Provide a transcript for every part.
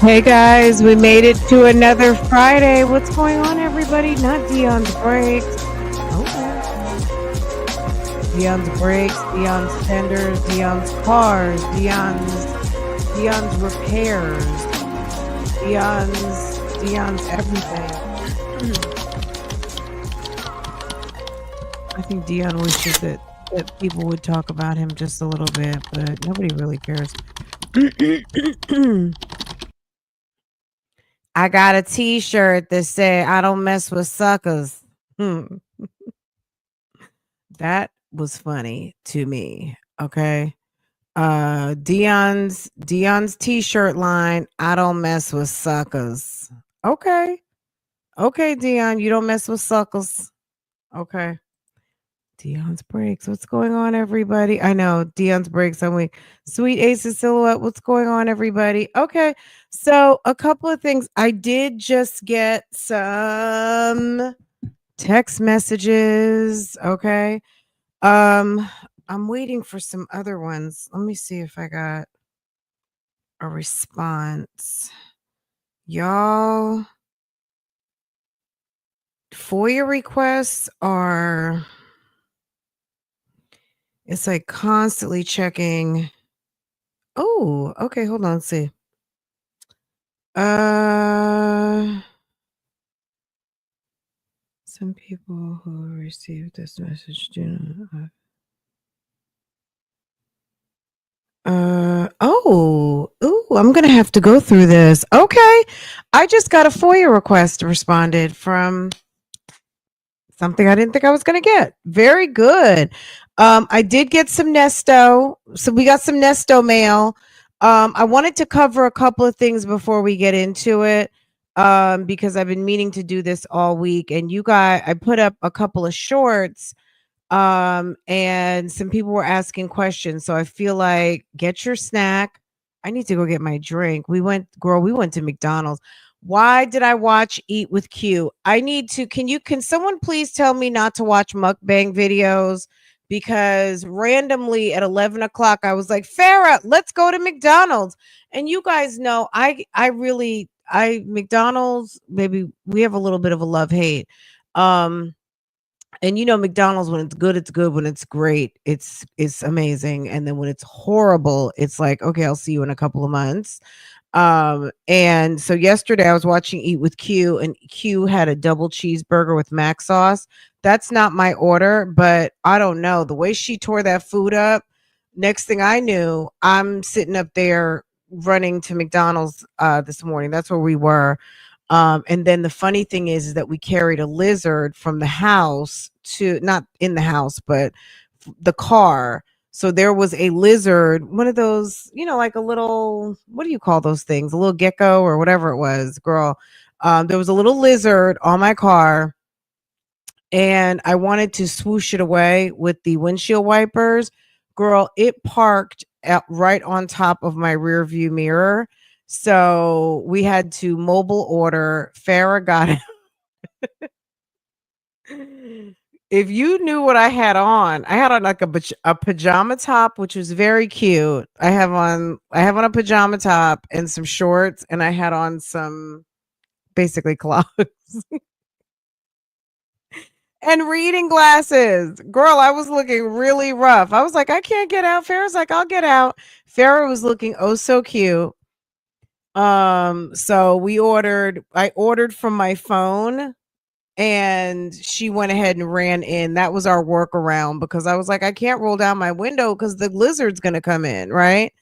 Hey guys, we made it to another Friday. What's going on, everybody? Not Dion's breaks. Okay. Dion's breaks, Dion's tenders, Dion's cars, Dion's repairs, Dion's everything. I think Dion wishes that people would talk about him just a little bit, but nobody really cares. I got a t-shirt that said, I don't mess with suckers. That was funny to me. Okay. Dion's t-shirt line, I don't mess with suckers. Okay. Okay, Dion, you don't mess with suckers. Okay. Dion's breaks. What's going on, everybody? I know Dion's breaks on week. Sweet Ace of Silhouette. What's going on, everybody? Okay. So a couple of things. I did just get some text messages. Okay. I'm waiting for some other ones. Let me see if I got a response. Y'all, FOIA requests are, it's like constantly checking. Oh, okay. Hold on. Let's see. Some people who received this message do not. I'm gonna have to go through this. Okay, I just got a FOIA request responded from something I didn't think I was gonna get. Very good. I did get some Nesto, so we got some Nesto mail. I wanted to cover a couple of things before we get into it, because I've been meaning to do this all week. And you guys, I put up a couple of shorts, and some people were asking questions. So I feel like get your snack. I need to go get my drink. We went to McDonald's. Why did I watch Eat with Q? I need to, can someone please tell me not to watch mukbang videos? Because randomly at 11 o'clock, I was like, Farrah, let's go to McDonald's. And you guys know, McDonald's, maybe we have a little bit of a love hate. And you know, McDonald's, when it's good, it's good. When it's great, it's amazing. And then when it's horrible, it's like, okay, I'll see you in a couple of months. And so yesterday I was watching Eat with Q, and Q had a double cheeseburger with mac sauce. That's not my order, but I don't know. The way she tore that food up, next thing I knew, I'm sitting up there running to McDonald's this morning. That's where we were. And then the funny thing is that we carried a lizard from the house to, not in the house, but the car. So there was a lizard, one of those, like a little, what do you call those things? A little gecko or whatever it was, girl. There was a little lizard on my car, and I wanted to swoosh it away with the windshield wipers. Girl, it parked right on top of my rear view mirror. So we had to mobile order. Farrah got it. If you knew what I had on like a pajama top, which was very cute. I have on a pajama top and some shorts, and I had on some basically clogs and reading glasses. Girl, I was looking really rough. I was like, I can't get out. Farrah's like, I'll get out. Farrah was looking oh so cute. So I ordered from my phone, and she went ahead and ran in. That was our workaround, because I was like, I can't roll down my window because the lizard's going to come in, right?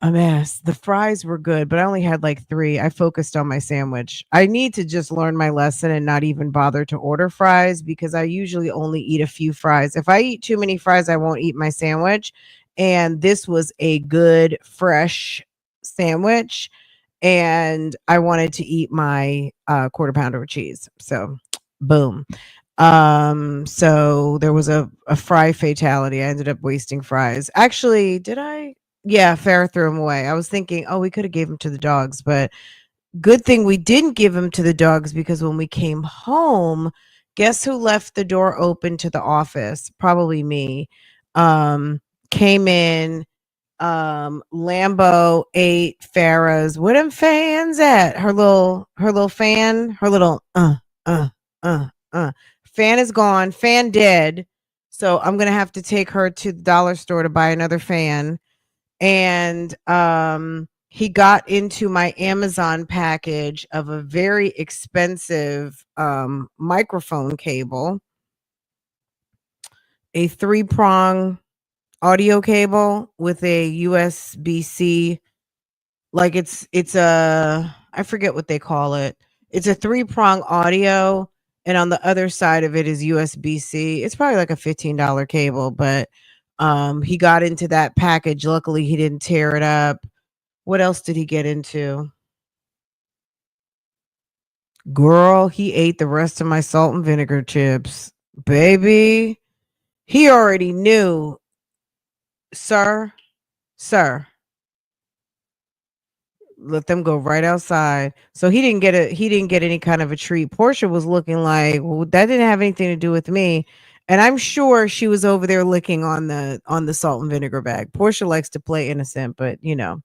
A mess. The fries were good, but I only had like 3. I focused on my sandwich. I need to just learn my lesson and not even bother to order fries, because I usually only eat a few fries. If I eat too many fries, I won't eat my sandwich. And this was a good, fresh sandwich, and I wanted to eat my quarter pounder with cheese. So boom. So there was a fry fatality. I ended up wasting fries. Actually, did I? Yeah, Farrah threw them away. I was thinking, oh, we could have gave them to the dogs, but good thing we didn't give them to the dogs, because when we came home, guess who left the door open to the office? Probably me. Came in, Lambo ate Farrah's. Where them fans at? Her little fan, her little uh fan is gone, fan dead. So I'm gonna have to take her to the dollar store to buy another fan. And he got into my Amazon package of a very expensive microphone cable, a 3-prong audio cable with a USB-C, like it's a, I forget what they call it. It's a 3-prong audio, and on the other side of it is USB-C. It's probably like a $15 cable, but he got into that package. Luckily he didn't tear it up. What else did he get into? Girl, he ate the rest of my salt and vinegar chips. Baby, he already knew. Sir, let them go right outside. So he didn't get any kind of a treat. Portia was looking like, well, that didn't have anything to do with me. And I'm sure she was over there licking on the salt and vinegar bag. Portia likes to play innocent, but you know.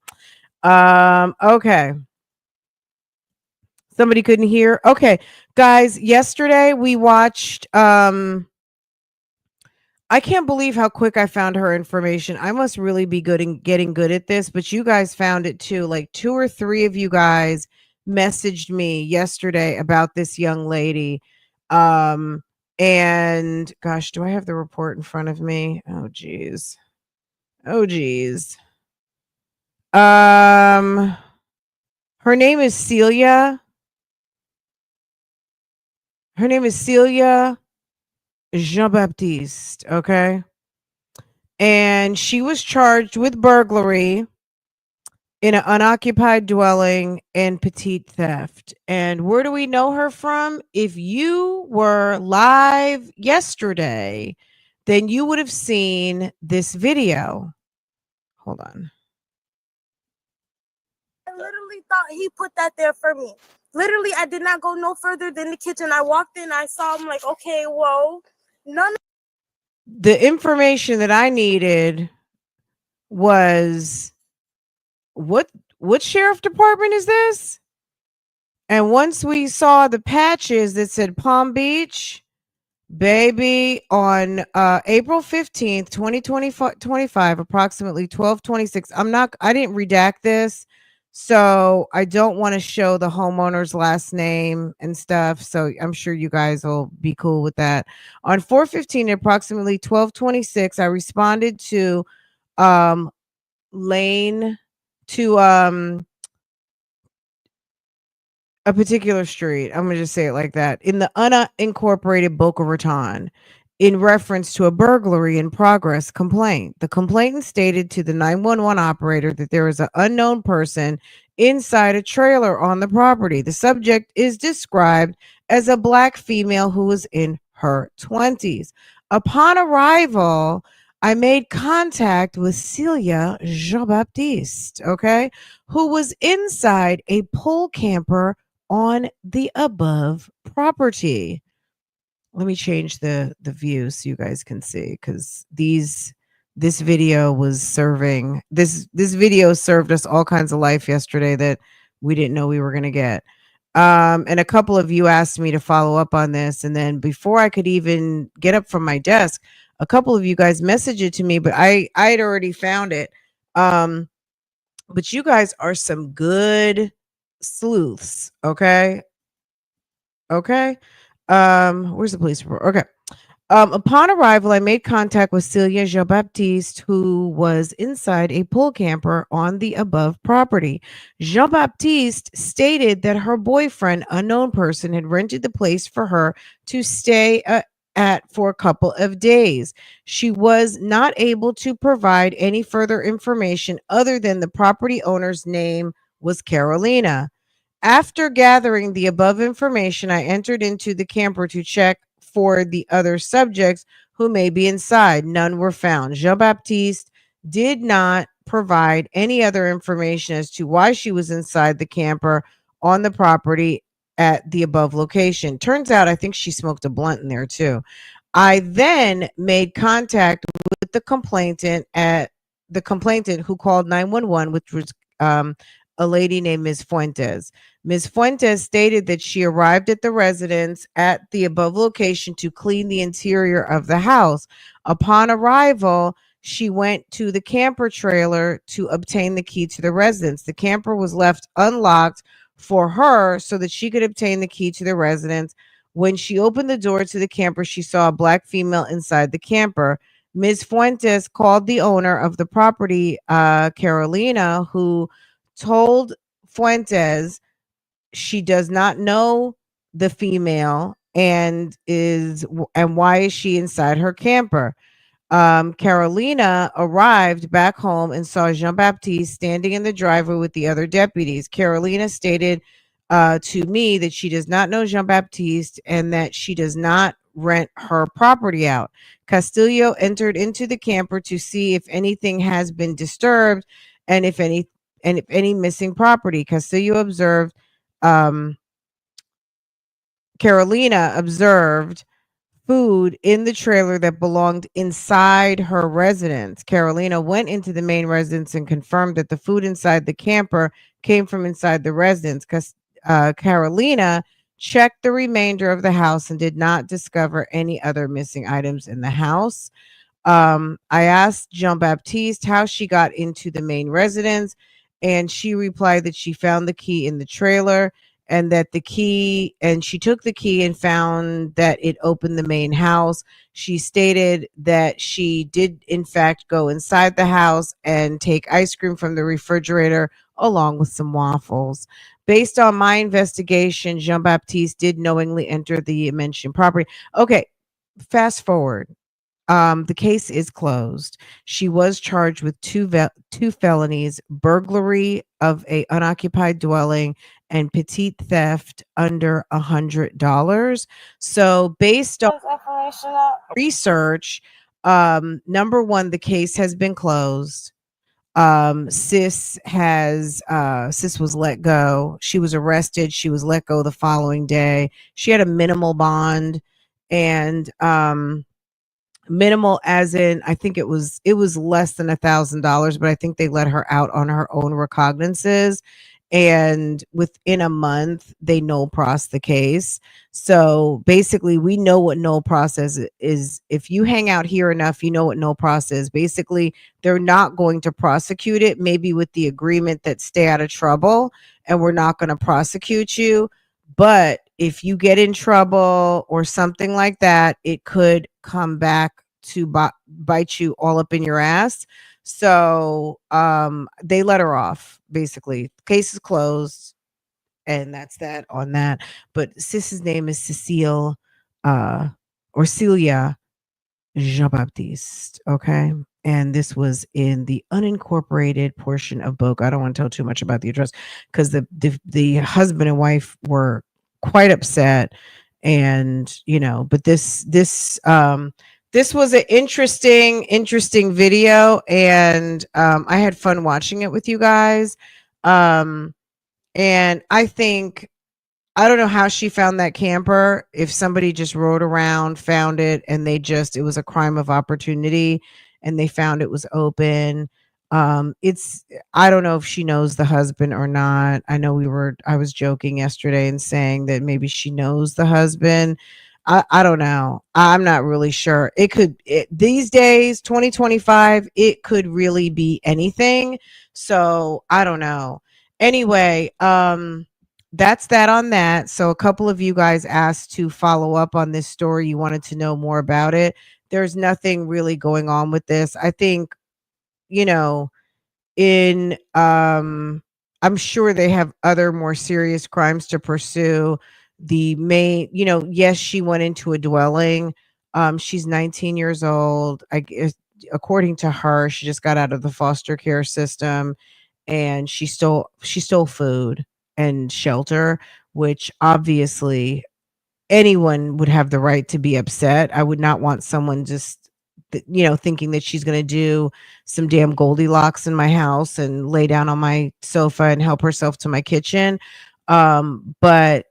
Okay. Somebody couldn't hear. Okay. Guys, yesterday we watched I can't believe how quick I found her information. I must really be good in getting good at this, but you guys found it too. Like 2 or 3 of you guys messaged me yesterday about this young lady. And gosh, do I have the report in front of me? Oh geez. Oh geez. Her name is Celiah. Her name is Celiah Jea Baptiste, okay? And she was charged with burglary in an unoccupied dwelling and petite theft. And where do we know her from? If you were live yesterday, then you would have seen this video. Hold on. I literally thought he put that there for me. Literally, I did not go no further than the kitchen. I walked in, I saw him like, okay, whoa. The information that I needed was what sheriff department is this? And once we saw the patches that said Palm Beach, baby, on April 15th, 2025, approximately 12:26. I didn't redact this, so I don't want to show the homeowner's last name and stuff. So I'm sure you guys will be cool with that. On 4:15, approximately 12:26, I responded to Lane to a particular street. I'm going to just say it like that. In the unincorporated Boca Raton, in reference to a burglary in progress complaint. The complainant stated to the 911 operator that there is an unknown person inside a trailer on the property. The subject is described as a black female who was in her 20s. Upon arrival, I made contact with Celiah Jea Baptiste, okay, who was inside a pole camper on the above property. Let me change the view so you guys can see, because this video was serving this video served us all kinds of life yesterday that we didn't know we were going to get. And a couple of you asked me to follow up on this, and then before I could even get up from my desk, a couple of you guys messaged it to me, but I had already found it. But you guys are some good sleuths, okay? Where's the police report? Okay. Upon arrival, I made contact with Celiah Jea Baptiste, who was inside a pool camper on the above property. Jea Baptiste stated that her boyfriend, unknown person, had rented the place for her to stay at for a couple of days. She was not able to provide any further information other than the property owner's name was Carolina. After gathering the above information, I entered into the camper to check for the other subjects who may be inside. None were found. Jea Baptiste did not provide any other information as to why she was inside the camper on the property at the above location. Turns out I think she smoked a blunt in there too. I then made contact with the complainant at the complainant who called 911, which was a lady named Ms. Fuentes. Ms. Fuentes stated that she arrived at the residence at the above location to clean the interior of the house. Upon arrival, she went to the camper trailer to obtain the key to the residence. The camper was left unlocked for her so that she could obtain the key to the residence. When she opened the door to the camper, she saw a black female inside the camper. Ms. Fuentes called the owner of the property, Carolina, who told Fuentes she does not know the female and why is she inside her camper. Carolina arrived back home and saw Jean Baptiste standing in the driveway with the other deputies. Carolina stated to me that she does not know Jean Baptiste and that she does not rent her property out. Castillo entered into the camper to see if anything has been disturbed and if any missing property. Um, Carolina observed food in the trailer that belonged inside her residence. Carolina went into the main residence and confirmed that the food inside the camper came from inside the residence. Carolina checked the remainder of the house and did not discover any other missing items in the house. I asked Jean Baptiste how she got into the main residence, and she replied that she found the key in the trailer and that she took the key and found that it opened the main house. She stated that she did, in fact, go inside the house and take ice cream from the refrigerator along with some waffles. Based on my investigation, Jean Baptiste did knowingly enter the mentioned property. Okay, fast forward. The case is closed. She was charged with two felonies: burglary of a unoccupied dwelling and petite theft under $100. So, based on research, number one, the case has been closed. Sis was let go. She was arrested. She was let go the following day. She had a minimal bond, and minimal as in I think it was less than $1,000, but I think they let her out on her own recognizances, and within a month they no pros the case. So basically we know what no process is. If you hang out here enough, you know what no process is. Basically they're not going to prosecute it, maybe with the agreement that stay out of trouble and we're not going to prosecute you. But if you get in trouble or something like that, it could come back to bite you all up in your ass. So they let her off. Basically, case is closed, and that's that on that. But sis's name is Cecile, or Celiah Jea Baptiste. Okay. And this was in the unincorporated portion of Boca. I don't want to tell too much about the address because the husband and wife were quite upset. And but this was an interesting video, and I had fun watching it with you guys. And I don't know how she found that camper. If somebody just rode around, found it, and it was a crime of opportunity, and they found it was open. I don't know if she knows the husband or not. I was joking yesterday and saying that maybe she knows the husband. I don't know. I'm not really sure. These days, 2025, it could really be anything. So I don't know. Anyway, that's that on that. So a couple of you guys asked to follow up on this story. You wanted to know more about it. There's nothing really going on with this. I think, in I'm sure they have other more serious crimes to pursue. The main, yes, she went into a dwelling. She's 19 years old. I guess, according to her, she just got out of the foster care system, and she stole food and shelter, which obviously anyone would have the right to be upset. I would not want someone just thinking that she's going to do some damn Goldilocks in my house and lay down on my sofa and help herself to my kitchen. But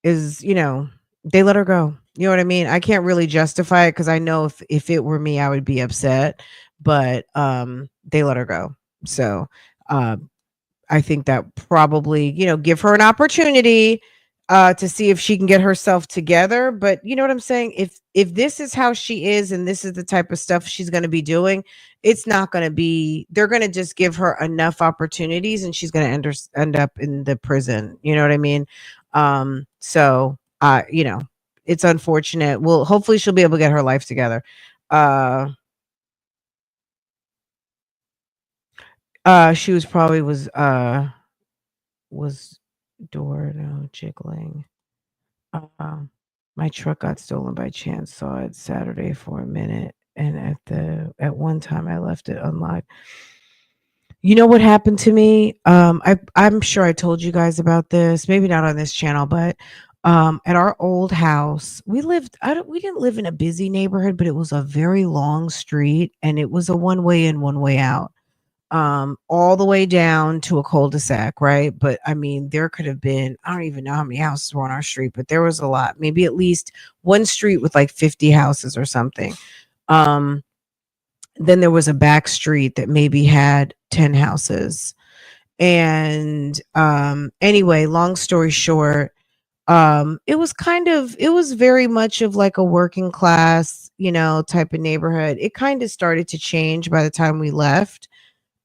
they let her go. You know what I mean? I can't really justify it because I know if it were me, I would be upset. but they let her go. So I think that probably, give her an opportunity to see if she can get herself together. But you know what I'm saying? If this is how she is and this is the type of stuff she's going to be doing, it's not going to be. They're going to just give her enough opportunities, and she's going to end up in the prison. You know what I mean? So it's unfortunate. Well, hopefully she'll be able to get her life together. She was door no jiggling. My truck got stolen by chance. Saw it Saturday for a minute, and at one time I left it unlocked. You know what happened to me? I'm sure I told you guys about this. Maybe not on this channel, but at our old house, we lived. We didn't live in a busy neighborhood, but it was a very long street, and it was a one way in, one way out. All the way down to a cul-de-sac, right? But I mean, there could have been, I don't even know how many houses were on our street, but there was a lot, maybe at least one street with like 50 houses or something. Then there was a back street that maybe had 10 houses. And anyway, long story short, it was very much of like a working class, type of neighborhood. It kind of started to change by the time we left.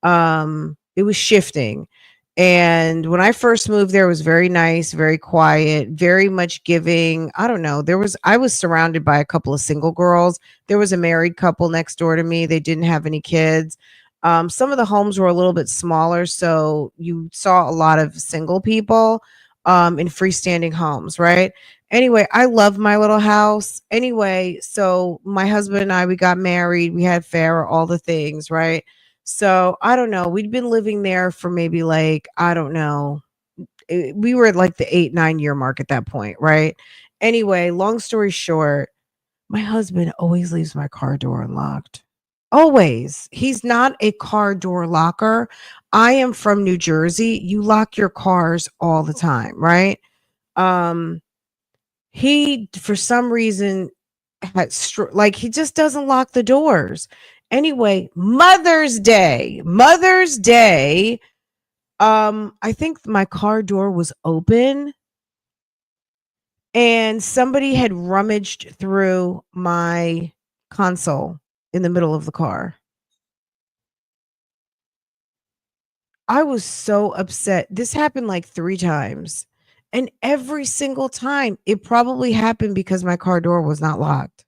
It was shifting. And when I first moved there, it was very nice, very quiet, very much giving. I don't know. I was surrounded by a couple of single girls. There was a married couple next door to me. They didn't have any kids. Some of the homes were a little bit smaller, so you saw a lot of single people in freestanding homes, right? Anyway, I love my little house. Anyway, so my husband and I, we got married, we had Farrah, all the things, right? So I don't know. We'd been living there for maybe like, I don't know. We were at like the 8-9 year mark at that point, right? Anyway, long story short, my husband always leaves my car door unlocked. Always. He's not a car door locker. I am from New Jersey. You lock your cars all the time, right? He, for some reason, he just doesn't lock the doors. Anyway, Mother's Day, I think my car door was open and somebody had rummaged through my console in the middle of the car. I was so upset. This happened like 3 times. And every single time, it probably happened because my car door was not locked.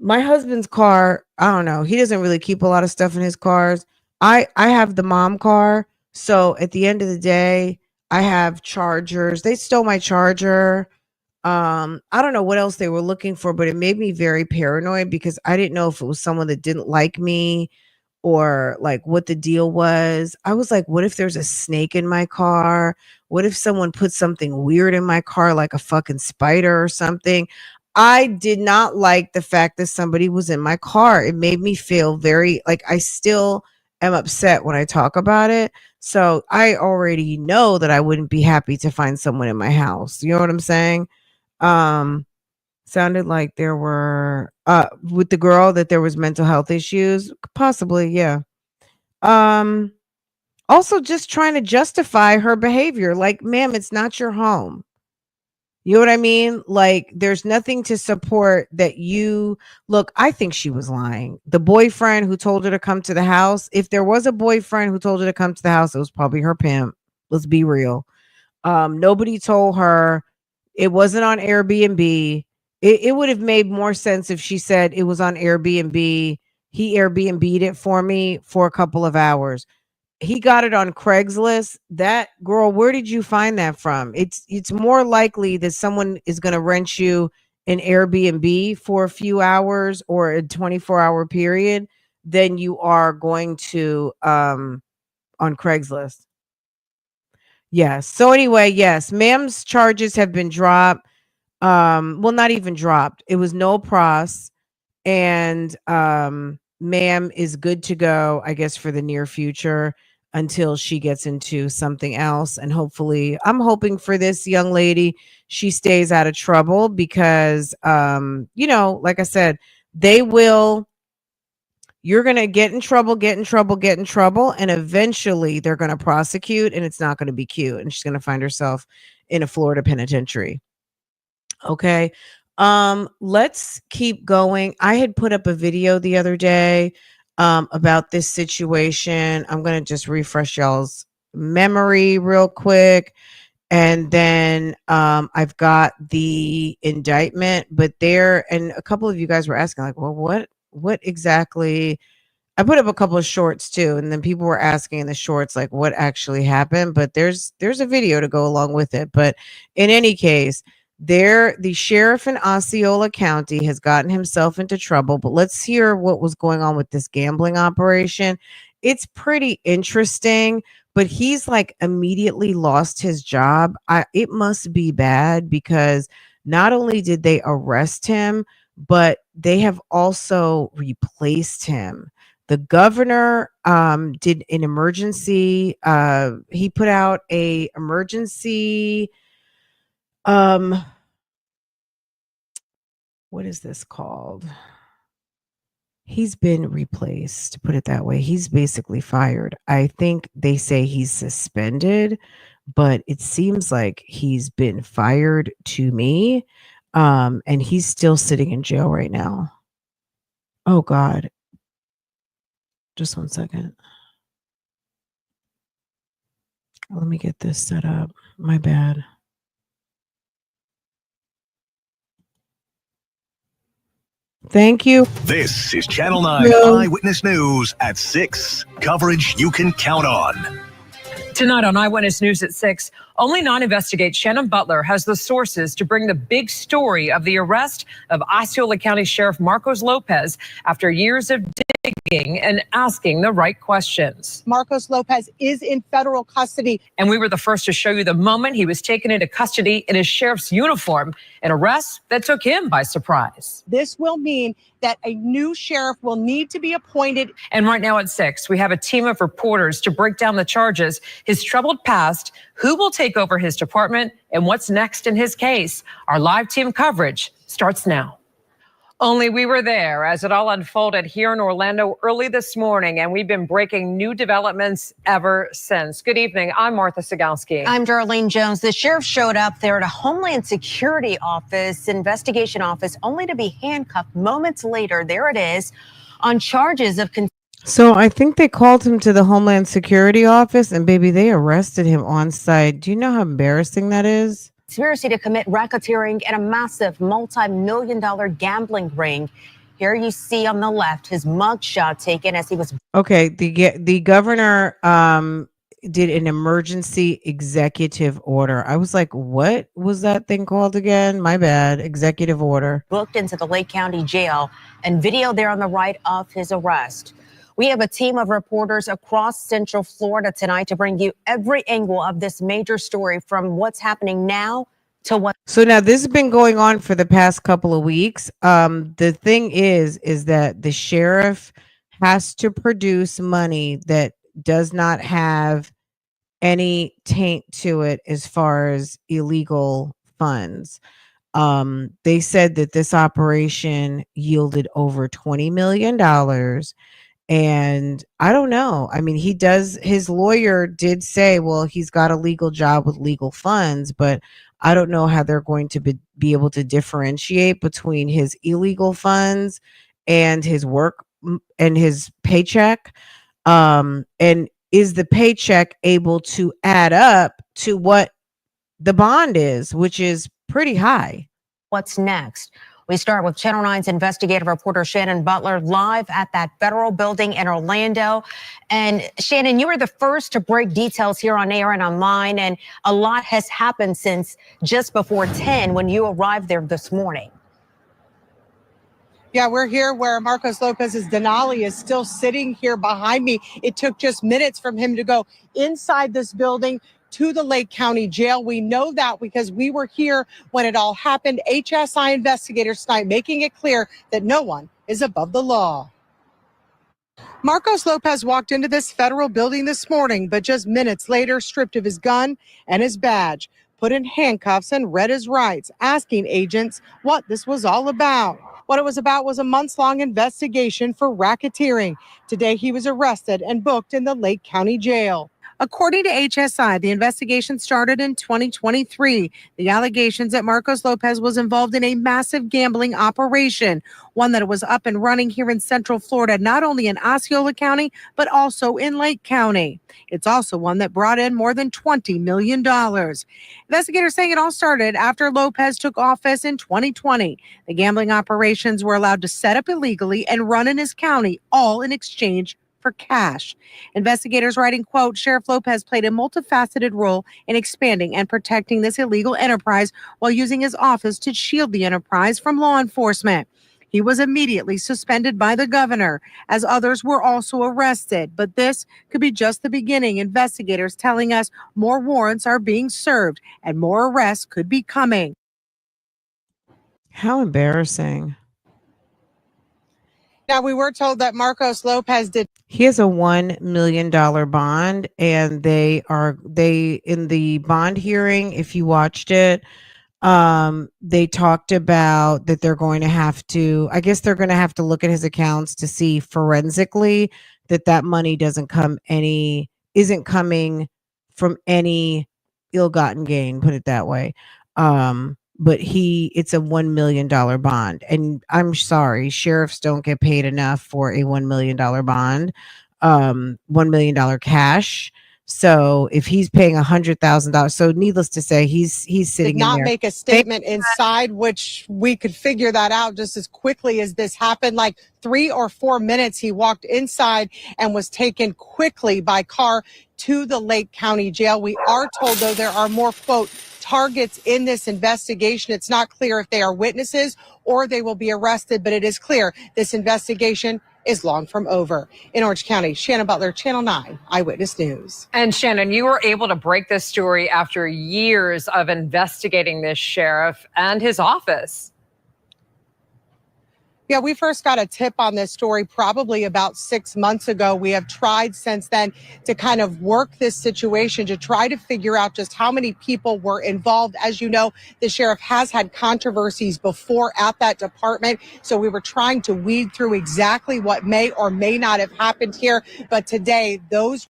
My husband's car, I don't know. He doesn't really keep a lot of stuff in his cars. I have the mom car. So at the end of the day, I have chargers. They stole my charger. I don't know what else they were looking for, but it made me very paranoid because I didn't know if it was someone that didn't like me or like what the deal was. I was like, what if there's a snake in my car? What if someone put something weird in my car, like a fucking spider or something? I did not like the fact that somebody was in my car. It made me feel very like I still am upset when I talk about it. So I already know that I wouldn't be happy to find someone in my house. You know what I'm saying? Um, Sounded like there were with the girl that there was mental health issues. Possibly, yeah. Um, Also just trying to justify her behavior. Like, ma'am, it's not your home. You know what I mean? Like, there's nothing to support that you look. I think she was lying. The boyfriend who told her to come to the house, if there was a boyfriend who told her to come to the house, it was probably her pimp. Let's be real. Nobody told her. It wasn't on Airbnb. It would have made more sense if she said it was on Airbnb. He Airbnb'd it for me for a couple of hours. He got it on Craigslist. That girl, where did you find that from? It's more likely that someone is going to rent you an Airbnb for a few hours or a 24-hour period than you are going to on Craigslist. Yes. So anyway, yes, ma'am's charges have been dropped. Well, not even dropped. It was no pros, and ma'am is good to go, I guess, for the near future until she gets into something else. And hopefully, I'm hoping for this young lady, she stays out of trouble because, like I said, they will you're going to get in trouble, and eventually they're going to prosecute, and it's not going to be cute, and she's going to find herself in a Florida penitentiary. Okay. Let's keep going. I had put up a video the other day about this situation. I'm going to just refresh y'all's memory real quick. And then I've got the indictment, but and a couple of you guys were asking, like, well, what exactly? I put up a couple of shorts too, and then people were asking in the shorts, like, what actually happened. But there's a video to go along with it. But in any case, the sheriff in Osceola County has gotten himself into trouble. But let's hear what was going on with this gambling operation. It's pretty interesting, but he's like immediately lost his job. It must be bad, because not only did they arrest him, but they have also replaced him. The governor did an emergency. He put out a emergency. What is this called? He's been replaced, put it that way. He's basically fired. I think they say he's suspended, but it seems like he's been fired to me. And he's still sitting in jail right now. Oh God. Just one second. Let me get this set up. My bad. Thank you. This is Channel 9 Eyewitness News at 6. Coverage you can count on. Tonight on Eyewitness News at 6, Only 9 investigates Shannon Butler has the sources to bring the big story of the arrest of Osceola County Sheriff Marcos Lopez after years of digging and asking the right questions. Marcos Lopez is in federal custody. And we were the first to show you the moment he was taken into custody in his sheriff's uniform, an arrest that took him by surprise. This will mean that a new sheriff will need to be appointed. And right now at 6, we have a team of reporters to break down the charges, his troubled past, who will take over his department, and what's next in his case. Our live team coverage starts now. Only we were there as it all unfolded here in Orlando early this morning, and we've been breaking new developments ever since. Good evening. I'm Martha Sigalski. I'm Darlene Jones. The sheriff showed up there at a Homeland Security investigation office, only to be handcuffed moments later. There it is, on charges of So I think they called him to the Homeland Security office, and baby, they arrested him on site. Do you know how embarrassing that is? conspiracy to commit racketeering in a massive multi-million-dollar gambling ring. Here you see on the left his mugshot taken as he was. Okay, the governor did an emergency executive order. I was like, what was that thing called again? My bad. Executive order. Booked into the Lake County Jail, and video there on the right of his arrest. We have a team of reporters across Central Florida tonight to bring you every angle of this major story, from what's happening now to what. So now this has been going on for the past couple of weeks. The thing is that the sheriff has to produce money that does not have any taint to it as far as illegal funds. They said that this operation yielded over $20 million. And I don't know. I mean, his lawyer did say, well, he's got a legal job with legal funds, but I don't know how they're going to be able to differentiate between his illegal funds and his work and his paycheck. And is the paycheck able to add up to what the bond is, which is pretty high? What's next? We start with Channel 9's investigative reporter Shannon Butler live at that federal building in Orlando. And Shannon, you were the first to break details here on air and online, and a lot has happened since just before 10 when you arrived there this morning. Yeah, we're here where Marcos Lopez's Denali is still sitting here behind me. It took just minutes from him to go inside this building to the Lake County Jail. We know that because we were here when it all happened. HSI investigators tonight making it clear that no one is above the law. Marcos Lopez walked into this federal building this morning, but just minutes later, stripped of his gun and his badge, put in handcuffs and read his rights, asking agents what this was all about. What it was about was a months-long investigation for racketeering. Today, he was arrested and booked in the Lake County Jail. According to HSI, the investigation started in 2023. The allegations that Marcos Lopez was involved in a massive gambling operation, one that was up and running here in Central Florida, not only in Osceola County, but also in Lake County. It's also one that brought in more than $20 million. Investigators saying it all started after Lopez took office in 2020. The gambling operations were allowed to set up illegally and run in his county, all in exchange for cash. Investigators writing, quote, Sheriff Lopez played a multifaceted role in expanding and protecting this illegal enterprise while using his office to shield the enterprise from law enforcement. He was immediately suspended by the governor, as others were also arrested. But this could be just the beginning. Investigators telling us more warrants are being served and more arrests could be coming. How embarrassing. Now, we were told that Marcos Lopez did. He has a $1 million bond, and they in the bond hearing, if you watched it, they talked about that they're going to have to, I guess they're going to have to look at his accounts to see forensically that money isn't coming from any ill-gotten gain, put it that way. But it's a $1 million bond. And I'm sorry, sheriffs don't get paid enough for a $1 million bond, $1 million cash. So if he's paying $100,000, so needless to say, he's sitting did not in there. make a statement inside, which we could figure that out just as quickly as this happened. Like 3 or 4 minutes, he walked inside and was taken quickly by car to the Lake County Jail. We are told, though, there are more, quote, targets in this investigation. It's not clear if they are witnesses or they will be arrested, but it is clear this investigation is long from over. In Orange County, Shannon Butler, Channel 9 Eyewitness News. And Shannon, you were able to break this story after years of investigating this sheriff and his office. Yeah, we first got a tip on this story probably about 6 months ago. We have tried since then to kind of work this situation to try to figure out just how many people were involved. As you know, the sheriff has had controversies before at that department. So we were trying to weed through exactly what may or may not have happened here. But today, those.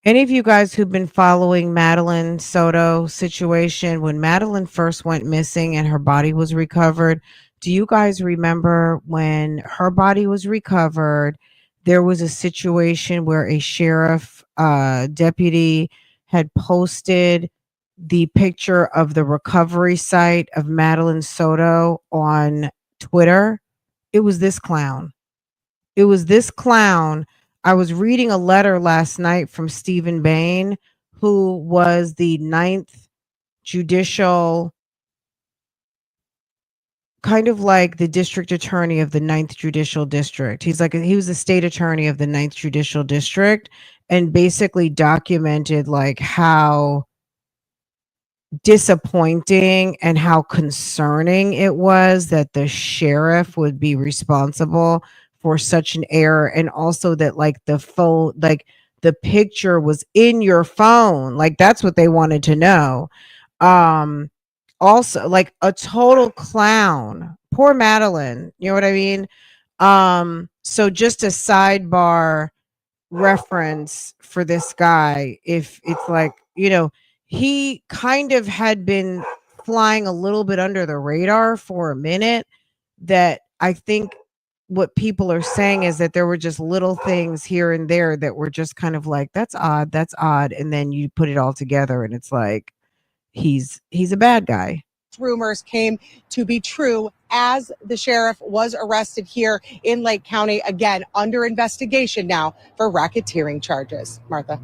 Any of you guys who've been following Madeline Soto situation, when Madeline first went missing and her body was recovered, do you guys remember when her body was recovered, there was a situation where a sheriff deputy had posted the picture of the recovery site of Madeline Soto on Twitter? It was this clown. I was reading a letter last night from Stephen Bain, who was the 9th judicial, kind of like the district attorney of the 9th judicial district. He was the state attorney of the 9th judicial district, and basically documented like how disappointing and how concerning it was that the sheriff would be responsible for such an error, and also that like the phone, like the picture was in your phone, like that's what they wanted to know. Also like a total clown. Poor Madeline, you know what I mean? So just a sidebar reference for this guy, if it's like, you know, he kind of had been flying a little bit under the radar for a minute, that I think what people are saying is that there were just little things here and there that were just kind of like, that's odd. And then you put it all together and it's like, he's a bad guy. Rumors came to be true as the sheriff was arrested here in Lake County, again, under investigation now for racketeering charges. Martha.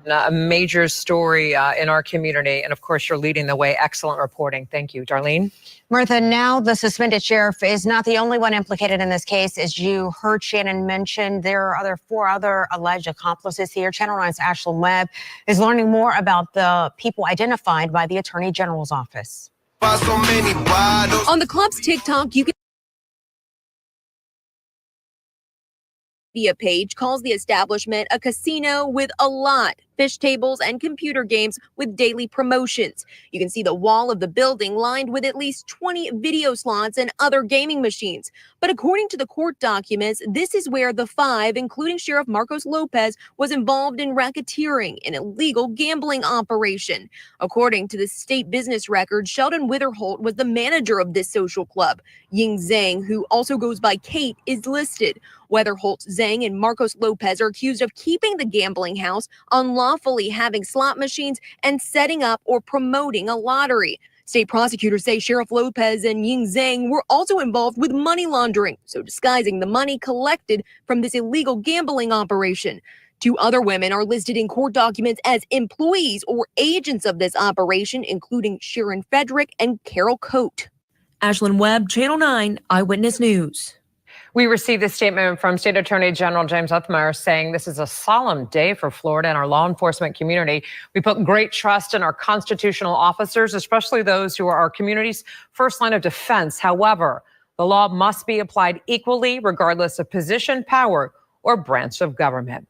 A major story in our community. And of course, you're leading the way. Excellent reporting. Thank you. Darlene? Martha, now the suspended sheriff is not the only one implicated in this case. As you heard Shannon mention, there are 4 other alleged accomplices here. Channel 9's Ashlyn Webb is learning more about the people identified by the Attorney General's office. On the club's TikTok, you can media page calls the establishment a casino with a lot fish tables and computer games with daily promotions. You can see the wall of the building lined with at least 20 video slots and other gaming machines. But according to the court documents, this is where the five, including Sheriff Marcos Lopez, was involved in racketeering, an illegal gambling operation. According to the state business record, Sheldon Witherholt was the manager of this social club. Ying Zhang, who also goes by Kate, is listed. Wetherholt, Zhang, and Marcos Lopez are accused of keeping the gambling house, unlawfully having slot machines, and setting up or promoting a lottery. State prosecutors say Sheriff Lopez and Ying Zhang were also involved with money laundering, so disguising the money collected from this illegal gambling operation. Two other women are listed in court documents as employees or agents of this operation, including Sharon Frederick and Carol Coate. Ashlyn Webb, Channel 9 Eyewitness News. We received a statement from State Attorney General James Othmeyer saying this is a solemn day for Florida and our law enforcement community. We put great trust in our constitutional officers, especially those who are our community's first line of defense. However, the law must be applied equally, regardless of position, power, or branch of government.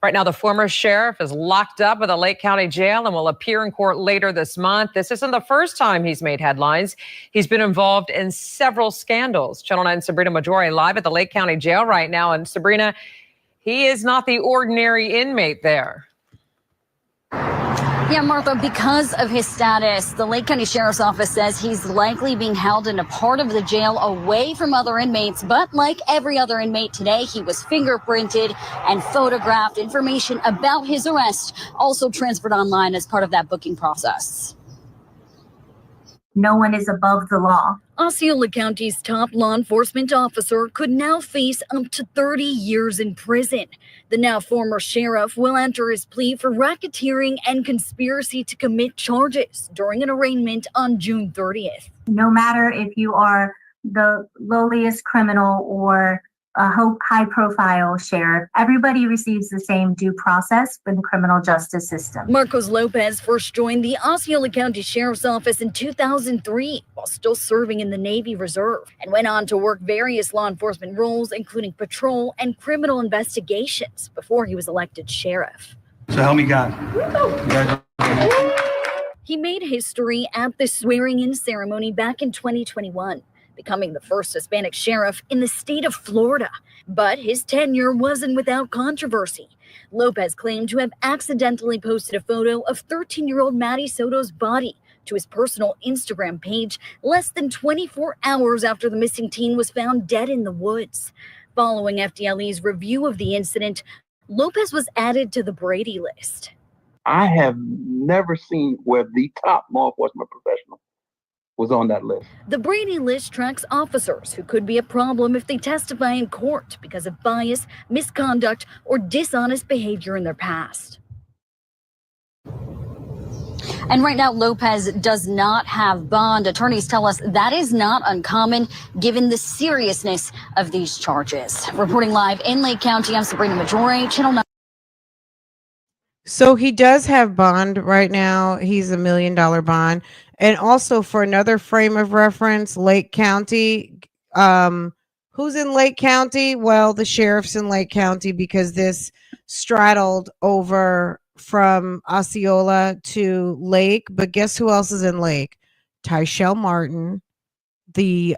Right now, the former sheriff is locked up at the Lake County Jail and will appear in court later this month. This isn't the first time he's made headlines. He's been involved in several scandals. Channel 9's Sabrina Maggiore live at the Lake County Jail right now. And Sabrina, he is not the ordinary inmate there. Yeah, Martha, because of his status, the Lake County Sheriff's Office says he's likely being held in a part of the jail away from other inmates. But like every other inmate today, he was fingerprinted and photographed. Information about his arrest also transferred online as part of that booking process. No one is above the law. Osceola County's top law enforcement officer could now face up to 30 years in prison. The now former sheriff will enter his plea for racketeering and conspiracy to commit charges during an arraignment on June 30th. No matter if you are the lowliest criminal or a high-profile sheriff, everybody receives the same due process in the criminal justice system. Marcos Lopez first joined the Osceola County Sheriff's Office in 2003 while still serving in the Navy Reserve, and went on to work various law enforcement roles, including patrol and criminal investigations, before he was elected sheriff. So help me God. He made history at the swearing-in ceremony back in 2021. Becoming the first Hispanic sheriff in the state of Florida. But his tenure wasn't without controversy. Lopez claimed to have accidentally posted a photo of 13-year-old Maddie Soto's body to his personal Instagram page less than 24 hours after the missing teen was found dead in the woods. Following FDLE's review of the incident, Lopez was added to the Brady list. I have never seen where the top law enforcement professional was on that list. The Brady list tracks officers who could be a problem if they testify in court because of bias, misconduct, or dishonest behavior in their past. And right now, Lopez does not have bond. Attorneys tell us that is not uncommon given the seriousness of these charges. Reporting live in Lake County, I'm Sabrina Maggiore, Channel 9. So he does have bond right now. He's $1 million bond. And also, for another frame of reference, Lake County. Who's in Lake County? Well, the sheriff's in Lake County because this straddled over from Osceola to Lake. But guess who else is in Lake? Tyshell Martin, the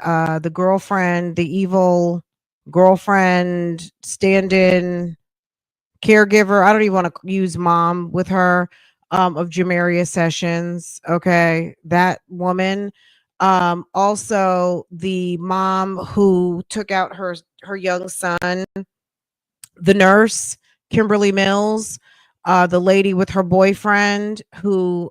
girlfriend, the evil girlfriend, stand-in caregiver. I don't even want to use mom with her. Of Jamaria Sessions. Okay. That woman. Also the mom who took out her young son, the nurse, Kimberly Mills, the lady with her boyfriend who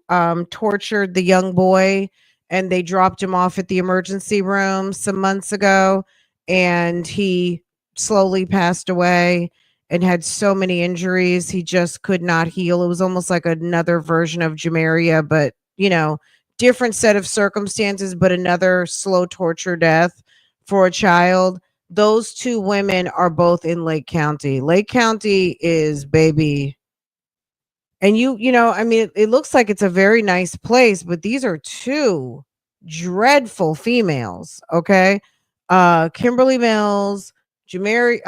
tortured the young boy, and they dropped him off at the emergency room some months ago, and he slowly passed away and had so many injuries he just could not heal. It was almost like another version of Jamaria, but different set of circumstances, but another slow torture death for a child. Those two women are both in Lake County. Lake County is baby. And it looks like it's a very nice place, but these are two dreadful females. Okay. Kimberly Mills, Jamaria,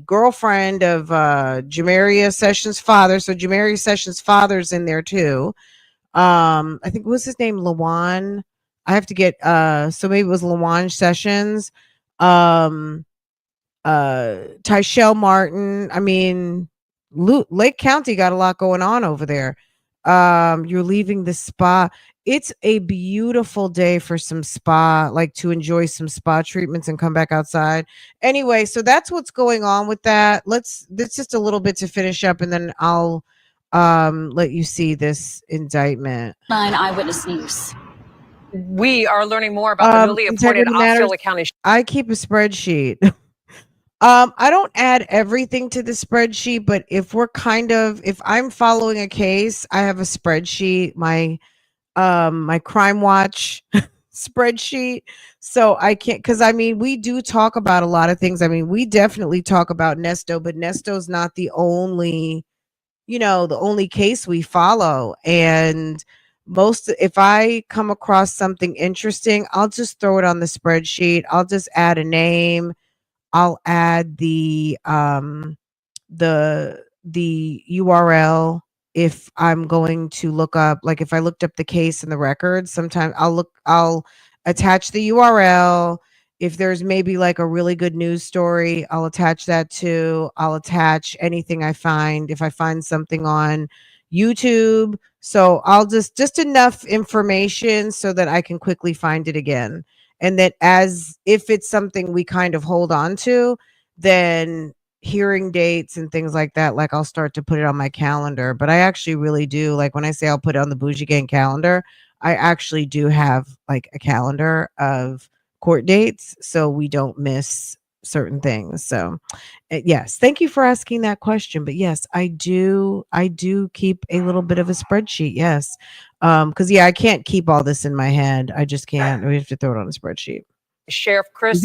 girlfriend of Jamaria Sessions' father. So Jamaria Sessions' father's in there too. I think what's his name, Lawan. I have to get so maybe it was Lawan Sessions. Tyshell Martin. I mean, Lake County got a lot going on over there. You're leaving the spa. It's a beautiful day for some spa, like to enjoy some spa treatments and come back outside. Anyway, so that's what's going on with that. That's just a little bit to finish up, and then I'll let you see this indictment. 9 Eyewitness News. We are learning more about the newly appointed Osceola County Sheriff. I keep a spreadsheet. I don't add everything to the spreadsheet, but if I'm following a case, I have a spreadsheet, my Crime Watch spreadsheet. So I can't, because I mean, we do talk about a lot of things. I mean, we definitely talk about Nesto, but Nesto's not the only case we follow. And if I come across something interesting, I'll just throw it on the spreadsheet. I'll just add a name. I'll add the URL if I'm going to look up, like if I looked up the case in the records, sometimes I'll attach the URL. If there's maybe like a really good news story, I'll attach that too. I'll attach anything I find. If I find something on YouTube, so I'll just enough information so that I can quickly find it again. And that if it's something we kind of hold on to, then hearing dates and things like that, like I'll start to put it on my calendar. But I actually really do, like when I say I'll put it on the Bougie Gang calendar, I actually do have like a calendar of court dates so we don't miss certain things. So yes, thank you for asking that question. But yes, I do keep a little bit of a spreadsheet. Yes. Because I can't keep all this in my head. I just can't. We have to throw it on a spreadsheet. Sheriff Chris.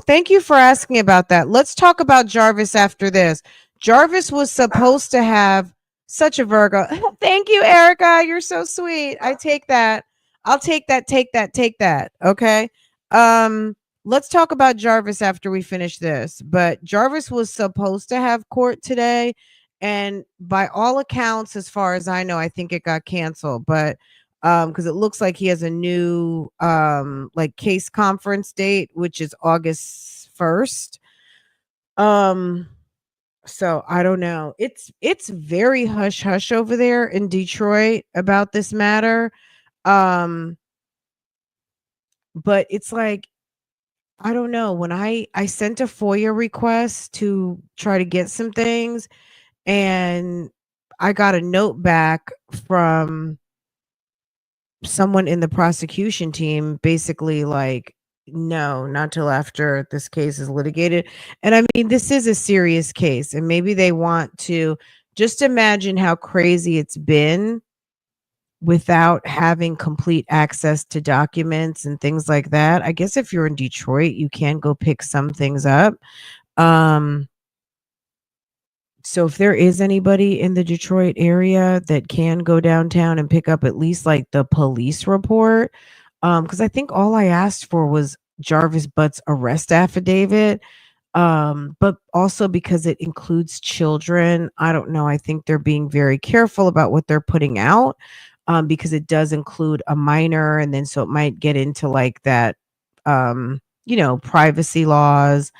Thank you for asking about that. Let's talk about Jarvis after this. Jarvis was supposed to have such a Virgo. Thank you, Erica. You're so sweet. I take that. I'll take that. Take that. Okay. Let's talk about Jarvis after we finish this. But Jarvis was supposed to have court today. And by all accounts, as far as I know, I think it got canceled. But because it looks like he has a new like case conference date, which is August 1st. So I don't know. It's very hush hush over there in Detroit about this matter. But it's like, I don't know. When I sent a FOIA request to try to get some things, and I got a note back from someone in the prosecution team, basically like, no, not till after this case is litigated. And I mean, this is a serious case, and maybe they want to just imagine how crazy it's been without having complete access to documents and things like that. I guess if you're in Detroit, you can go pick some things up. So if there is anybody in the Detroit area that can go downtown and pick up at least like the police report, because I think all I asked for was Jarvis Butt's arrest affidavit, but also because it includes children. I don't know. I think they're being very careful about what they're putting out, because it does include a minor, and then so it might get into like that, privacy laws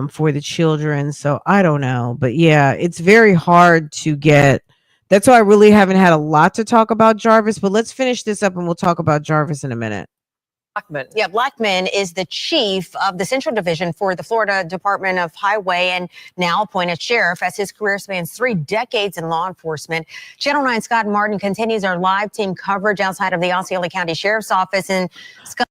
for the children. So I don't know, but yeah, it's very hard to get. That's why I really haven't had a lot to talk about Jarvis, but let's finish this up and we'll talk about Jarvis in a minute. Blackman. Yeah, Blackman is the chief of the Central Division for the Florida Department of Highway and now appointed sheriff, as his career spans 3 decades in law enforcement. Channel 9 Scott Martin continues our live team coverage outside of the Osceola County Sheriff's Office. And Scott,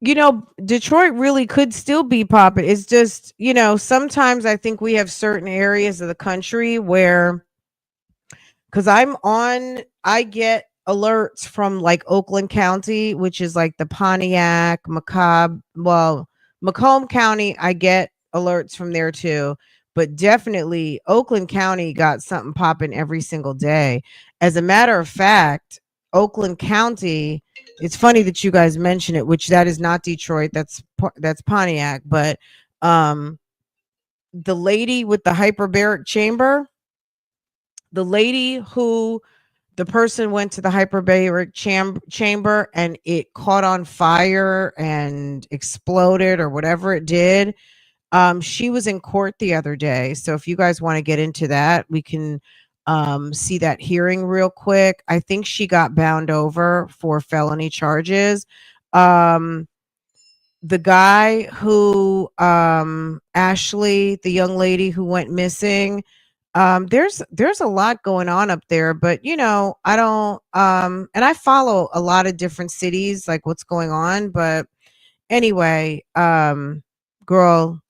Detroit really could still be popping. It's just, sometimes I think we have certain areas of the country where, because I get alerts from like Oakland County, which is like the Pontiac, Macomb County. I get alerts from there too, but definitely Oakland County got something popping every single day. As a matter of fact, Oakland County, it's funny that you guys mention it, which that is not Detroit, that's Pontiac, but the lady with the hyperbaric chamber, the lady who the person went to the hyperbaric chamber and it caught on fire and exploded or whatever it did. She was in court the other day. So if you guys want to get into that, we can see that hearing real quick. I think she got bound over for felony charges. The guy who, Ashley, the young lady who went missing, there's a lot going on up there, but you know, I don't, and I follow a lot of different cities, like what's going on. But anyway, girl,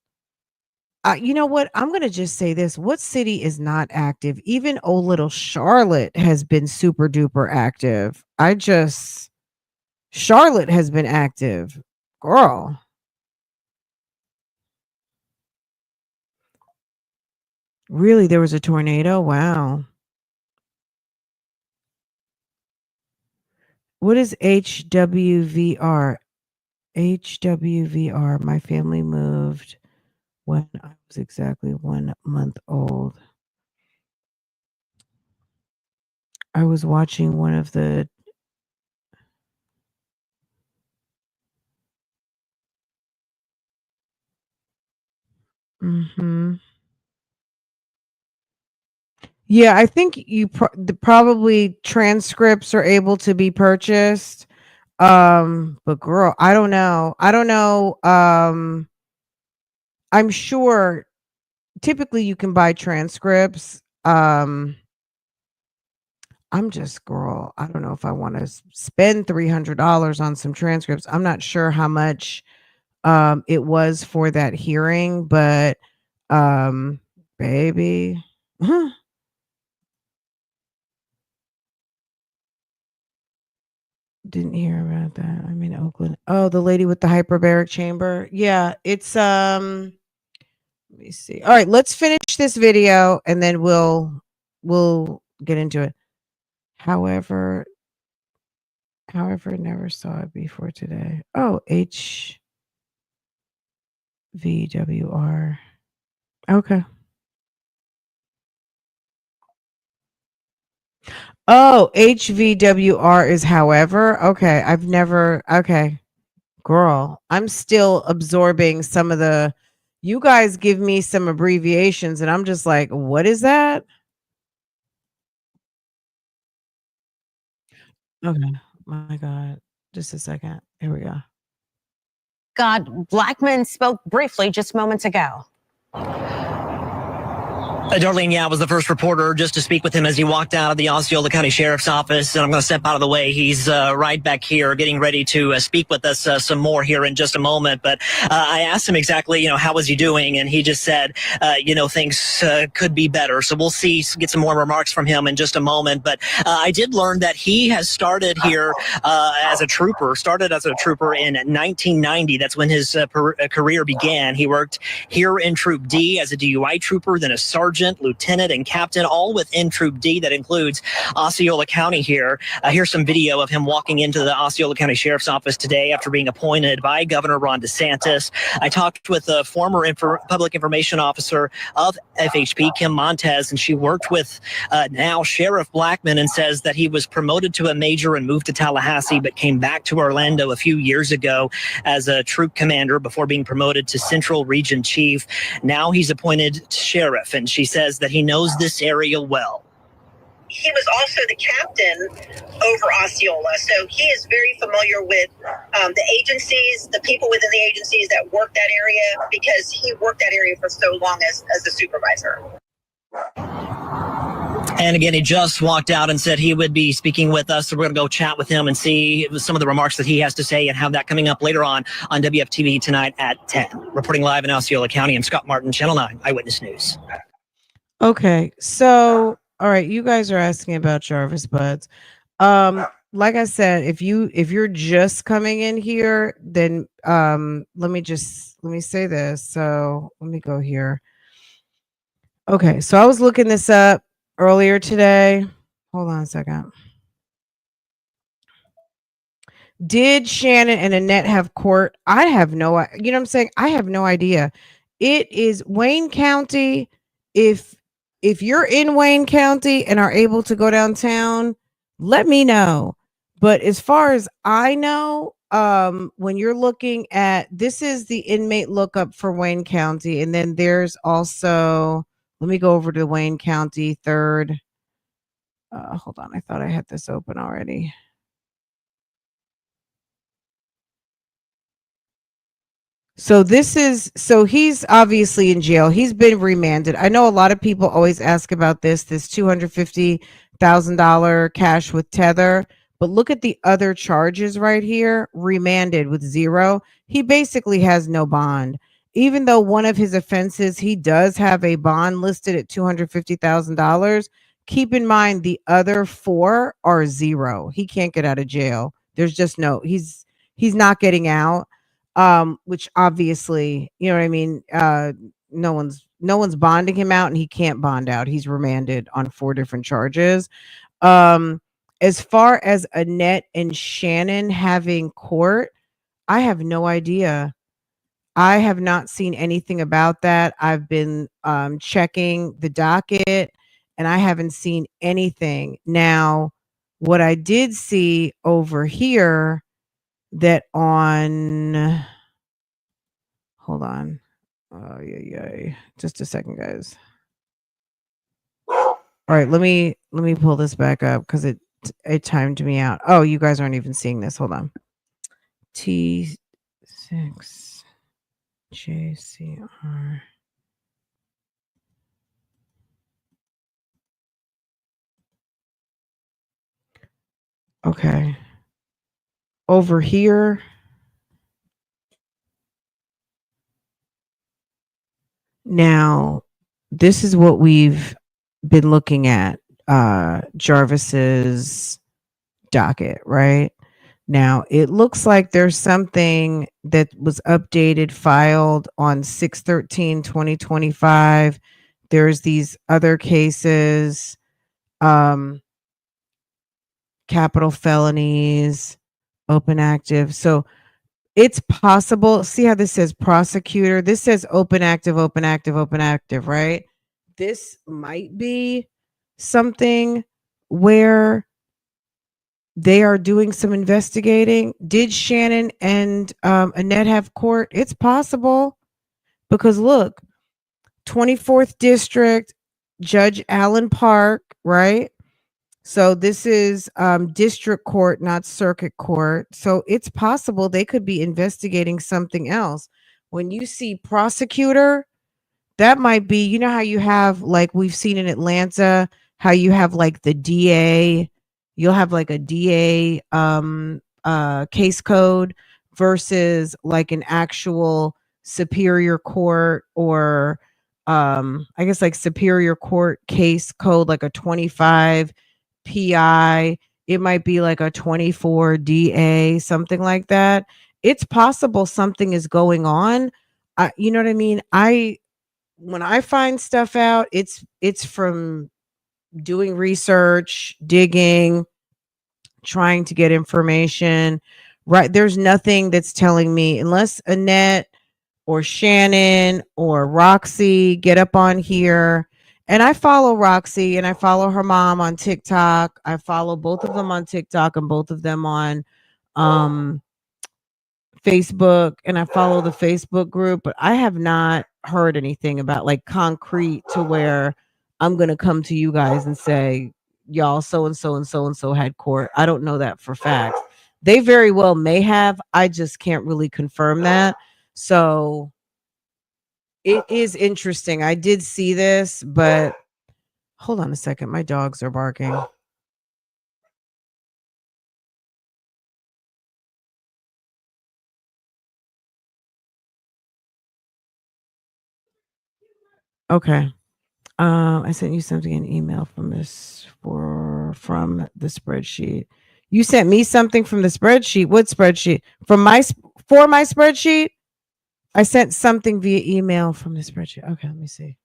you know what? I'm going to just say this. What city is not active? Even old little Charlotte has been super duper active. Charlotte has been active. Girl. Really? There was a tornado? Wow. What is HWVR? HWVR. My family moved when I was exactly 1 month old. I was watching one of the Yeah, I think you probably transcripts are able to be purchased. But girl, I don't know. I'm sure typically you can buy transcripts. I'm just, girl, I don't know if I want to spend $300 on some transcripts. I'm not sure how much it was for that hearing, but baby. Didn't hear about that. I'm in Oakland. Oh, the lady with the hyperbaric chamber. Yeah, it's let me see. All right, let's finish this video and then we'll get into it. However, never saw it before today. Oh, HVWR. Okay. Oh, HVWR is however. Okay, I've never. Okay, girl, I'm still absorbing some of the. You guys give me some abbreviations, and I'm just like, what is that? Okay, my God, just a second. Here we go. God, Blackman spoke briefly just moments ago. Darlene Yao was the first reporter just to speak with him as he walked out of the Osceola County Sheriff's office. And I'm going to step out of the way. He's right back here getting ready to speak with us some more here in just a moment. But I asked him exactly, how was he doing? And he just said, things could be better. So we'll get some more remarks from him in just a moment. But I did learn that he has started here as a trooper in 1990. That's when his career began. He worked here in Troop D as a DUI trooper, then a sergeant, lieutenant, and captain, all within Troop D. That includes Osceola County here. Here's some video of him walking into the Osceola County Sheriff's office today after being appointed by Governor Ron DeSantis. I talked with the former public information officer of FHP, Kim Montez, and she worked with now Sheriff Blackman and says that he was promoted to a major and moved to Tallahassee, but came back to Orlando a few years ago as a troop commander before being promoted to Central Region Chief. Now he's appointed sheriff, and she says that he knows this area well. He was also the captain over Osceola, so he is very familiar with the agencies, the people within the agencies that work that area, because he worked that area for so long as a supervisor. And again, he just walked out and said he would be speaking with us. So we're going to go chat with him and see some of the remarks that he has to say and have that coming up later on WFTV tonight at 10. Reporting live in Osceola County, I'm Scott Martin, Channel 9 Eyewitness News. Okay, so all right, you guys are asking about Jarvis Buds. Like I said, if you're just coming in here, then let me say this. So let me go here. Okay, so I was looking this up earlier today. Hold on a second. Did Shannon and Annette have court? I have no, you know what I'm saying? I have no idea. It is Wayne County. If you're in Wayne County and are able to go downtown, let me know. But as far as I know, when you're looking at, this is the inmate lookup for Wayne County, and then there's also, let me go over to Wayne County third. Hold on, I thought I had this open already. So he's obviously in jail. He's been remanded. I know a lot of people always ask about this $250,000 cash with tether, but look at the other charges right here, remanded with 0. He basically has no bond. Even though one of his offenses, he does have a bond listed at $250,000. Keep in mind the other 4 are 0. He can't get out of jail. There's just he's not getting out. Which obviously, you know what I mean? No one's bonding him out, and he can't bond out. He's remanded on 4 different charges. As far as Annette and Shannon having court, I have no idea. I have not seen anything about that. I've been checking the docket, and I haven't seen anything. Now, what I did see over here that on, hold on. Oh, yeah. Just a second, guys. All right, let me pull this back up because it timed me out. Oh, you guys aren't even seeing this. Hold on. T6 JCR. Okay. Over here. Now, this is what we've been looking at, Jarvis's docket, right? Now, it looks like there's something that was updated, filed on 6/13/2025. There's these other cases, capital felonies, open active. So it's possible. See how this says prosecutor? This says open active, right? This might be something where they are doing some investigating. Did Shannon and Annette have court? It's possible, because look, 24th District, Judge Allen Park, right? So this is district court, not circuit court. So it's possible they could be investigating something else. When you see prosecutor, that might be, you know how you have, like we've seen in Atlanta, how you have like the DA, you'll have like a DA case code versus like an actual superior court, or I guess like superior court case code, like a 25 PI, it might be like a 24 DA, something like that. It's possible something is going on. You know what I mean? When I find stuff out, it's from doing research, digging, trying to get information, right? There's nothing that's telling me, unless Annette or Shannon or Roxy get up on here. And I follow Roxy and I follow her mom on TikTok. I follow both of them on TikTok and both of them on Facebook, and I follow the Facebook group, but I have not heard anything about like concrete to where I'm going to come to you guys and say, y'all, so-and-so and so-and-so had court. I don't know that for fact. They very well may have. I just can't really confirm that. So it is interesting. I did see this, but hold on a second. My dogs are barking. Okay. I sent you something in email from the spreadsheet. You sent me something from the spreadsheet. What spreadsheet? For my spreadsheet? I sent something via email from the spreadsheet. Okay, let me see.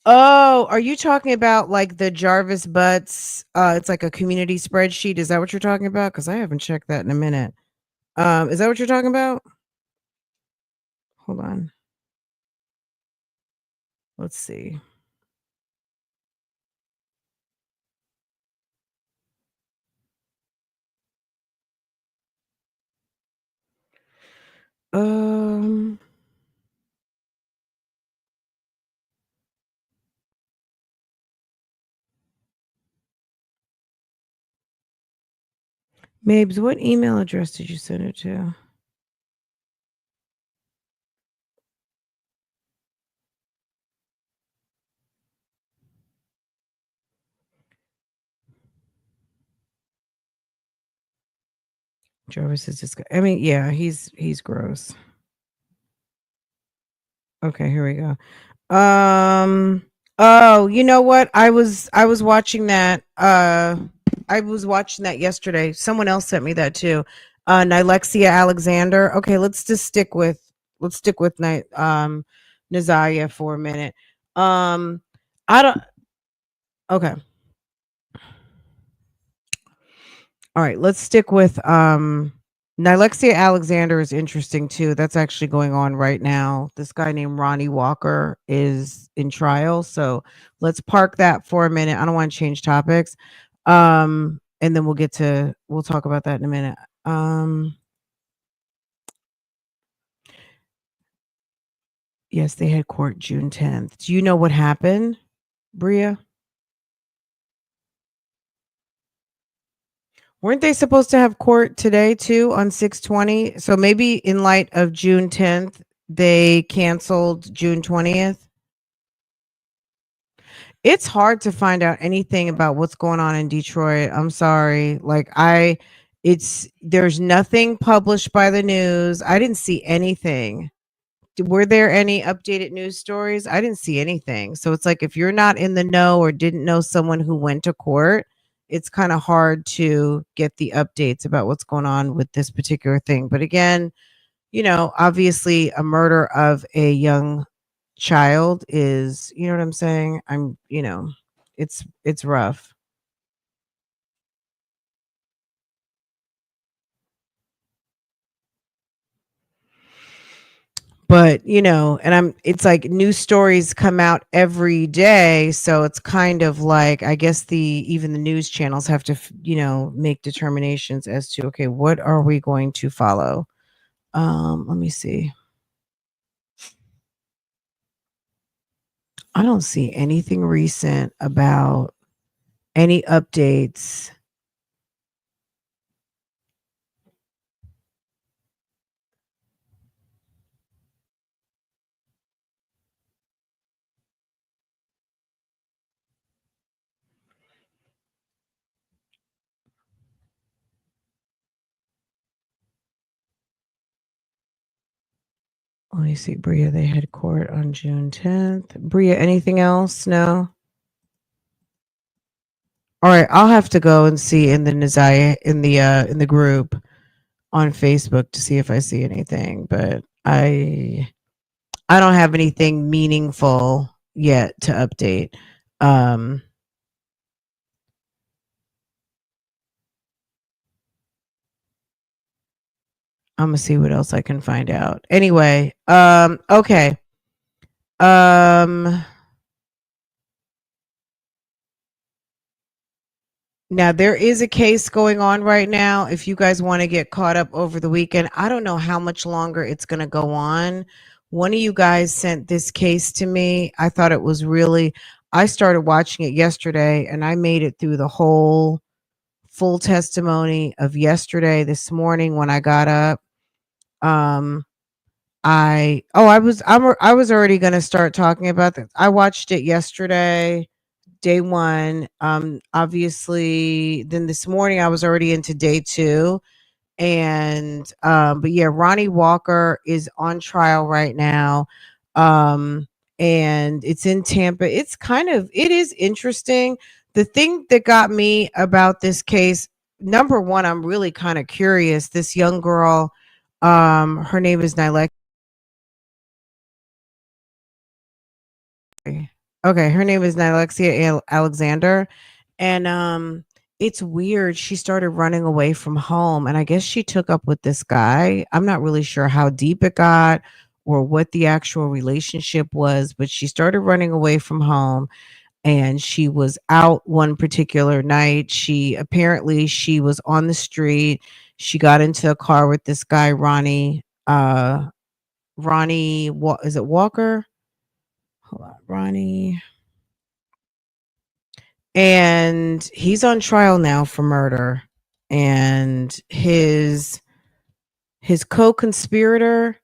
Oh, are you talking about like the Jarvis Butts? It's like a community spreadsheet. Is that what you're talking about? Because I haven't checked that in a minute. Is that what you're talking about? Hold on. Let's see. Um, Mabes, what email address did you send it to? Jarvis is just, I mean, yeah, he's gross. Okay, here we go. Oh, you know what? I was watching that. I was watching that yesterday. Someone else sent me that too. Nilexia Alexander. Okay, let's stick with Nilexia for a minute. I don't okay. All right, let's stick with Nilexia Alexander is interesting too. That's actually going on right now. This guy named Ronnie Walker is in trial. So let's park that for a minute. I don't want to change topics. And then we'll talk about that in a minute. Yes, they had court June 10th. Do you know what happened, Bria? Weren't they supposed to have court today too on 6/20? So maybe in light of June 10th, they canceled June 20th. It's hard to find out anything about what's going on in Detroit. I'm sorry. Like there's nothing published by the news. I didn't see anything. Were there any updated news stories? I didn't see anything. So it's like if you're not in the know or didn't know someone who went to court, it's kind of hard to get the updates about what's going on with this particular thing. But again, obviously a murder of a young child is, you know what I'm saying? It's rough. But, it's like news stories come out every day. So it's kind of like, I guess even the news channels have to, make determinations as to, okay, what are we going to follow? Let me see. I don't see anything recent about any updates. Let me see, Bria, they had court on June 10th. Bria, anything else? No? All right, I'll have to go and see in the Nilexia in the group on Facebook to see if I see anything, but I don't have anything meaningful yet to update. I'm gonna see what else I can find out. Anyway, okay. Now there is a case going on right now. If you guys want to get caught up over the weekend, I don't know how much longer it's going to go on. One of you guys sent this case to me. I thought it was I started watching it yesterday and I made it through the whole full testimony of yesterday. This morning when I got up, I was already going to start talking about this. I watched it yesterday, day one. Obviously, then this morning I was already into day two. And but yeah, Ronnie Walker is on trial right now. And it's in Tampa. It is interesting. The thing that got me about this case, number one, I'm really kind of curious. This young girl, her name is Nilexia. Okay, her name is Nilexia Alexander, and it's weird. She started running away from home, and I guess she took up with this guy. I'm not really sure how deep it got or what the actual relationship was, but she started running away from home and she was out one particular night. She was on the street. She got into a car with this guy, Ronnie, is it Walker? Hold on, Ronnie. And he's on trial now for murder. And his co-conspirator,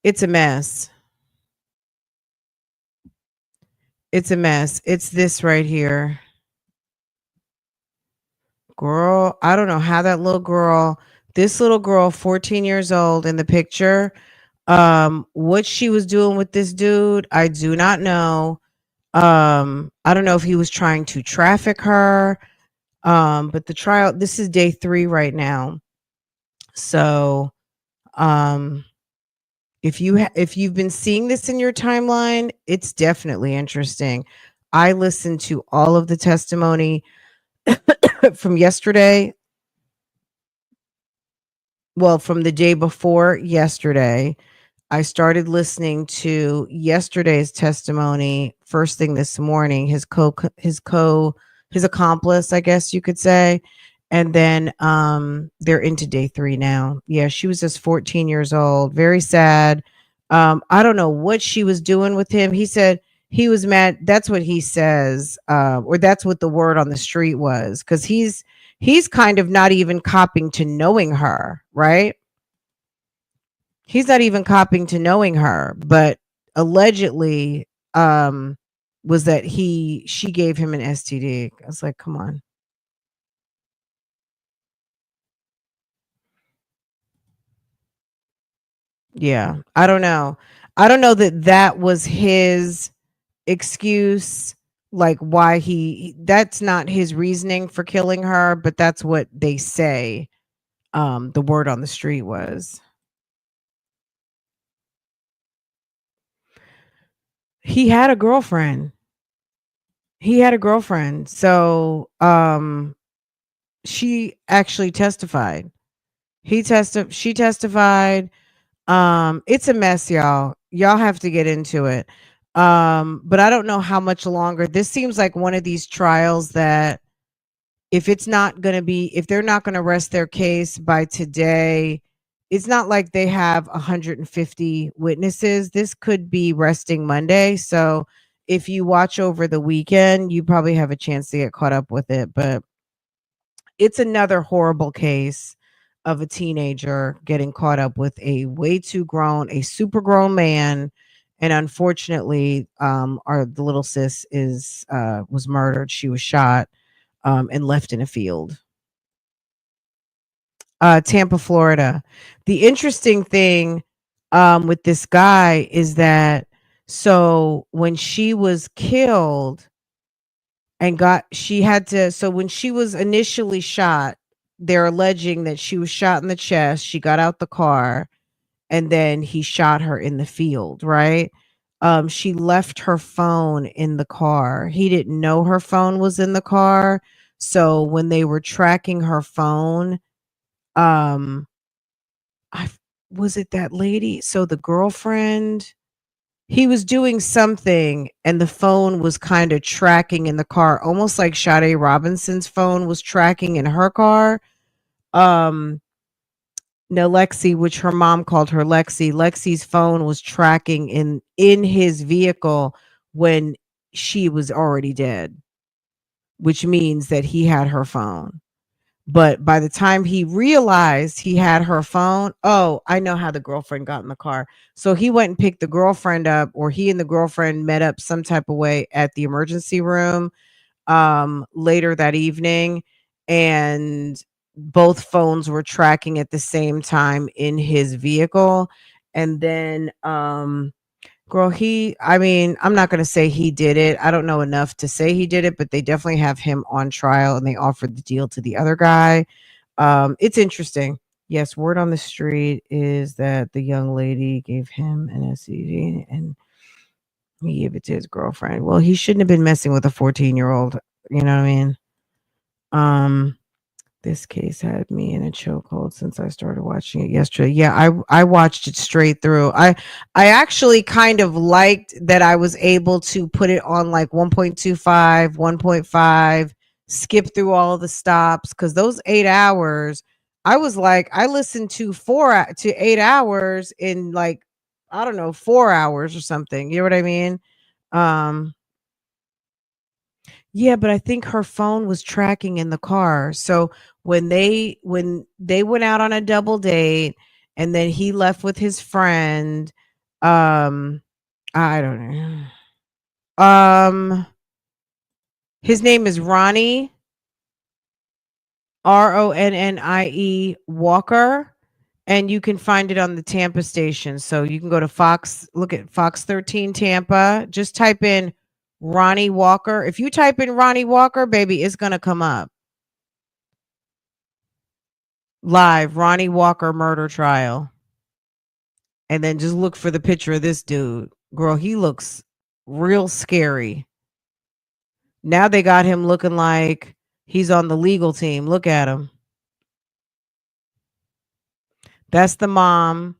it's a mess. It's a mess. It's this right here. Girl, I don't know how that this little girl, 14 years old in the picture, what she was doing with this dude, I do not know. I don't know if he was trying to traffic her. But the trial, this is day 3 right now. So, if you've been seeing this in your timeline, it's definitely interesting. I listened to all of the testimony from yesterday. Well, from the day before yesterday. I started listening to yesterday's testimony first thing this morning, his accomplice, I guess you could say. And then they're into day 3 now. Yeah, she was just 14 years old, very sad. I don't know what she was doing with him. He said he was mad. That's what he says, or that's what the word on the street was, because he's kind of not even copping to knowing her, right? He's not even copping to knowing her, but allegedly was that she gave him an STD. I was like, come on. Yeah, I don't know. I don't know that was his excuse, like why that's not his reasoning for killing her, but that's what they say the word on the street was. He had a girlfriend. So she actually testified. She testified. It's a mess, y'all. Y'all have to get into it. But I don't know how much longer. This seems like one of these trials that if they're not going to rest their case by today, it's not like they have 150 witnesses. This could be resting Monday. So if you watch over the weekend, you probably have a chance to get caught up with it. But it's another horrible case of a teenager getting caught up with a super grown man. And unfortunately, the little sis was murdered. She was shot and left in a field. Tampa, Florida. The interesting thing with this guy is that so when she was killed so when she was initially shot, they're alleging that she was shot in the chest. She got out the car and then he shot her in the field, right? She left her phone in the car. He didn't know her phone was in the car. So when they were tracking her phone, was it that lady? So the girlfriend, he was doing something and the phone was kind of tracking in the car, almost like Sade Robinson's phone was tracking in her car. Nilexia, which her mom called her Lexi's phone was tracking in his vehicle when she was already dead, which means that he had her phone. But by the time he realized he had her phone, oh, I know how the girlfriend got in the car. So he went and picked the girlfriend up, or he and the girlfriend met up some type of way at the emergency room later that evening. And both phones were tracking at the same time in his vehicle. And then, I'm not going to say he did it. I don't know enough to say he did it, but they definitely have him on trial and they offered the deal to the other guy. It's interesting. Yes, word on the street is that the young lady gave him an STD and he gave it to his girlfriend. Well, he shouldn't have been messing with a 14-year-old. You know what I mean? This case had me in a chokehold since I started watching it yesterday. Yeah, I watched it straight through. I actually kind of liked that I was able to put it on like 1.25, 1.5, skip through all the stops, because those 8 hours, I was like, I listened to 4 to 8 hours in like, I don't know, 4 hours or something. You know what I mean? Yeah, but I think her phone was tracking in the car. So when they went out on a double date and then he left with his friend, I don't know. His name is Ronnie, Ronnie Walker, and you can find it on the Tampa station. So you can go to Fox, look at Fox 13 Tampa, just type in Ronnie Walker. If you type in Ronnie Walker, baby, it's going to come up. Live, Ronnie Walker murder trial. And then just look for the picture of this dude. Girl, he looks real scary. Now they got him looking like he's on the legal team. Look at him. That's the mom.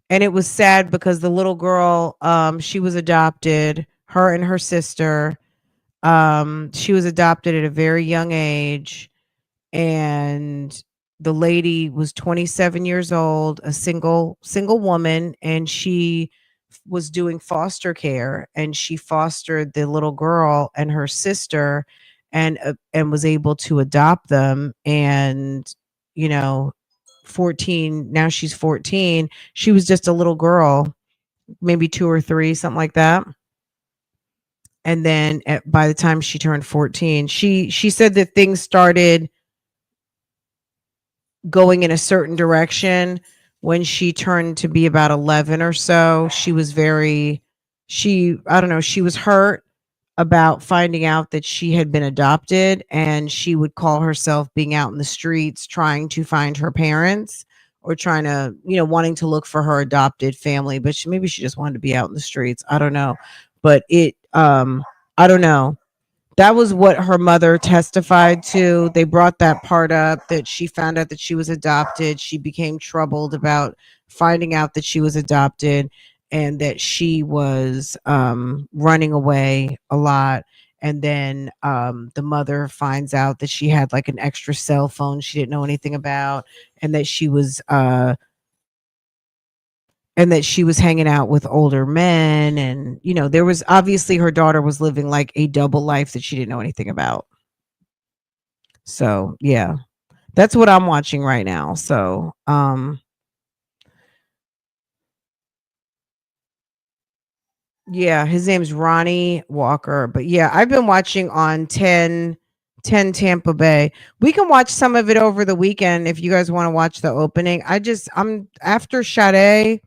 And it was sad because the little girl, she was adopted, her and her sister. She was adopted at a very young age. And the lady was 27 years old, a single woman, and she was doing foster care, and she fostered the little girl and her sister, and was able to adopt them. And 14, now she's 14. She was just a little girl, maybe 2 or 3, something like that. And then by the time she turned 14, she said that things started going in a certain direction when she turned to be about 11 or so. She was I don't know, she was hurt about finding out that she had been adopted, and she would call herself being out in the streets trying to find her parents, or trying to, wanting to look for her adopted family, but maybe she just wanted to be out in the streets. I don't know. But I don't know. That was what her mother testified to. They brought that part up, that she found out that she was adopted. She became troubled about finding out that she was adopted, and that she was running away a lot. And then the mother finds out that she had like an extra cell phone she didn't know anything about, and that she was hanging out with older men. And there was obviously, her daughter was living like a double life that she didn't know anything about. So yeah, that's what I'm watching right now. So yeah, his name's Ronnie Walker. But yeah, I've been watching on 10 Tampa Bay. We can watch some of it over the weekend if you guys want to watch the opening. I'm after Sade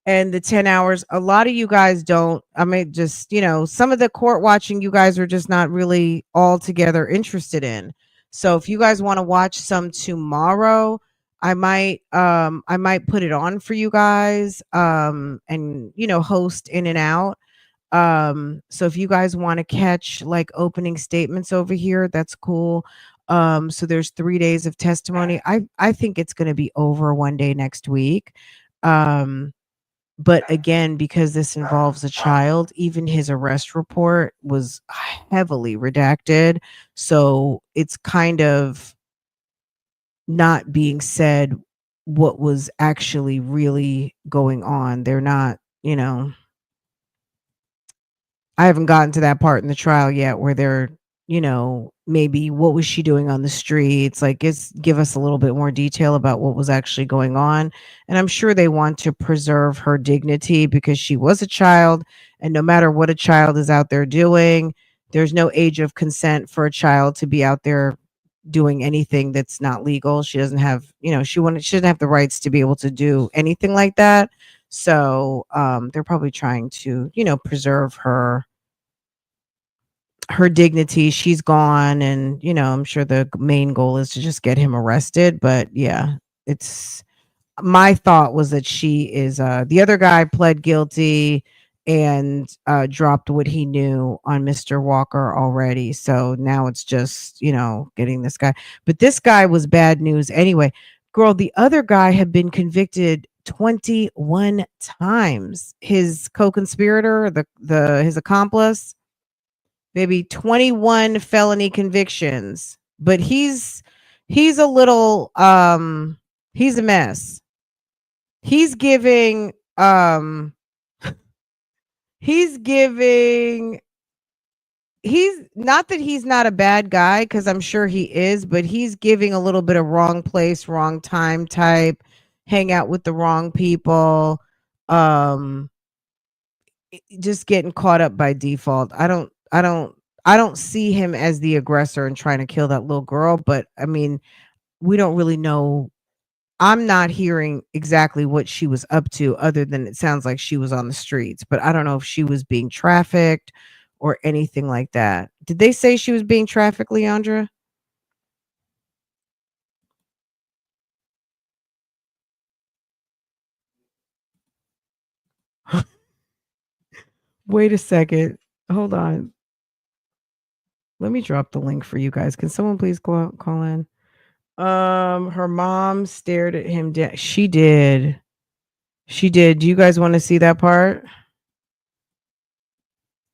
and the 10 hours. A lot of you guys don't. I mean, just, some of the court watching you guys are just not really altogether interested in. So if you guys want to watch some tomorrow, I might put it on for you guys, and host in and out. So if you guys want to catch like opening statements over here, that's cool. So there's 3 days of testimony. I think it's going to be over one day next week. But again, because this involves a child, even his arrest report was heavily redacted. So it's kind of not being said what was actually really going on. They're not, I haven't gotten to that part in the trial yet where they're, maybe what was she doing on the streets? Like, give us a little bit more detail about what was actually going on. And I'm sure they want to preserve her dignity because she was a child. And no matter what a child is out there doing, there's no age of consent for a child to be out there doing anything that's not legal. She doesn't have, she doesn't have the rights to be able to do anything like that. So they're probably trying to, preserve her dignity. She's gone, and I'm sure the main goal is to just get him arrested. But yeah, my thought was that she is the other guy pled guilty, and dropped what he knew on Mr. Walker already. So now it's just, getting this guy. But this guy was bad news anyway. Girl, the other guy had been convicted 21 times. His co-conspirator, his accomplice, maybe 21 felony convictions. But he's a little he's a mess. He's giving he's not that he's not a bad guy, because I'm sure he is, but he's giving a little bit of wrong place, wrong time type, hang out with the wrong people, just getting caught up by default. I don't see him as the aggressor and trying to kill that little girl, but I mean, we don't really know. I'm not hearing exactly what she was up to, other than it sounds like she was on the streets, but I don't know if she was being trafficked or anything like that. Did they say she was being trafficked, Leandra? Wait a second. Hold on. Let me drop the link for you guys. Can someone please call in? Her mom stared at him down. She did. Do you guys want to see that part?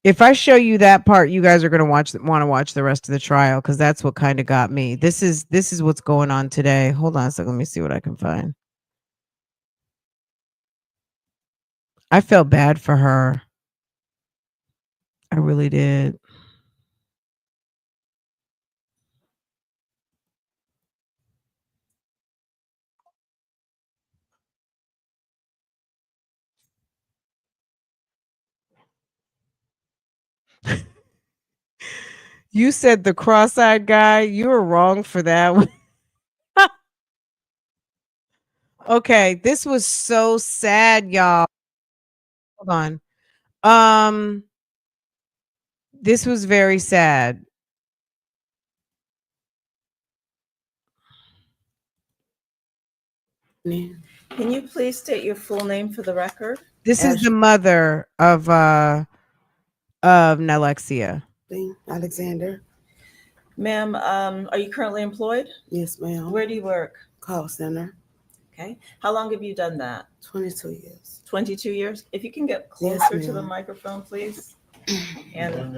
If I show you that part, you guys are going to want to watch the rest of the trial, because that's what kind of got me. This is what's going on today. Hold on a second. Let me see what I can find. I felt bad for her. I really did. You said the cross-eyed guy. You were wrong for that one. Okay, this was so sad, y'all. Hold on. This was very sad. Can you please state your full name for the record? This is the mother of Nilexia. Alexander. Ma'am, are you currently employed? Yes, ma'am. Where do you work? Call center. Okay. How long have you done that? 22 years. 22 years? If you can get closer to the microphone, please. And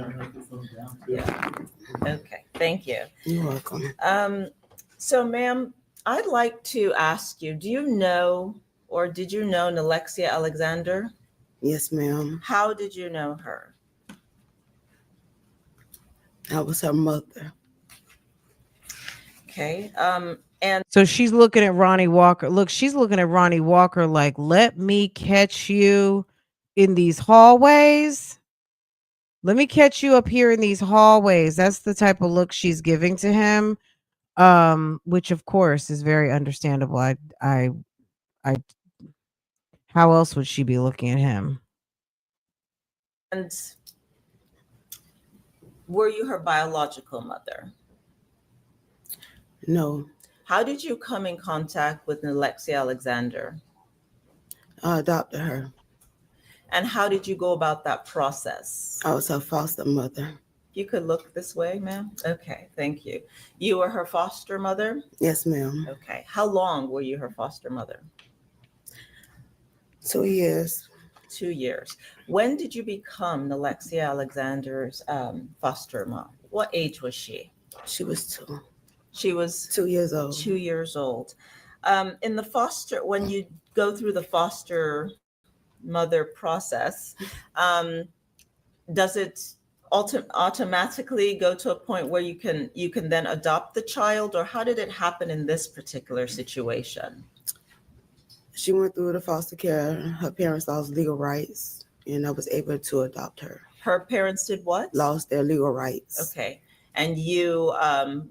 yeah. Okay. Thank you. You're welcome. So, ma'am, I'd like to ask you, do you know, or did you know Nilexia Alexander? Yes, ma'am. How did you know her? I was her mother. Okay. And so she's looking at Ronnie Walker. Look, she's looking at Ronnie Walker like, let me catch you in these hallways. Let me catch you up here in these hallways. That's the type of look she's giving to him. Which of course is very understandable. I how else would she be looking at him? And were you her biological mother? No. How did you come in contact with Nilexia Alexander? I adopted her. And how did you go about that process? I was her foster mother. You could look this way, ma'am. Okay, thank you. You were her foster mother? Yes, ma'am. Okay. How long were you her foster mother? 2 years. 2 years. When did you become Nilexia Alexander's foster mom? What age was she? She was 2. She was 2 years old. 2 years old. In the foster, when you go through the foster mother process, does it automatically go to a point where you can then adopt the child, or how did it happen in this particular situation? She went through the foster care. Her parents lost legal rights, and I was able to adopt her. Her parents did what? Lost their legal rights. Okay. And you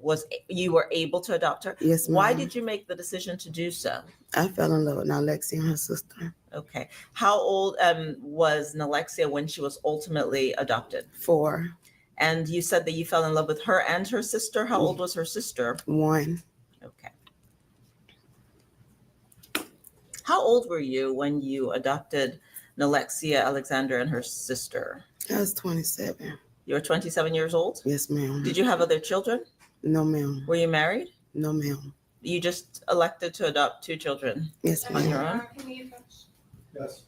were able to adopt her? Yes, ma'am. Why did you make the decision to do so? I fell in love with Nilexia and her sister. Okay. How old was Nilexia when she was ultimately adopted? 4. And you said that you fell in love with her and her sister. How old was her sister? 1. Okay. How old were you when you adopted Nilexia Alexander and her sister? I was 27. You were 27 years old? Yes, ma'am. Did you have other children? No, ma'am. Were you married? No, ma'am. You just elected to adopt 2 children? Yes, on ma'am. your own? Yes.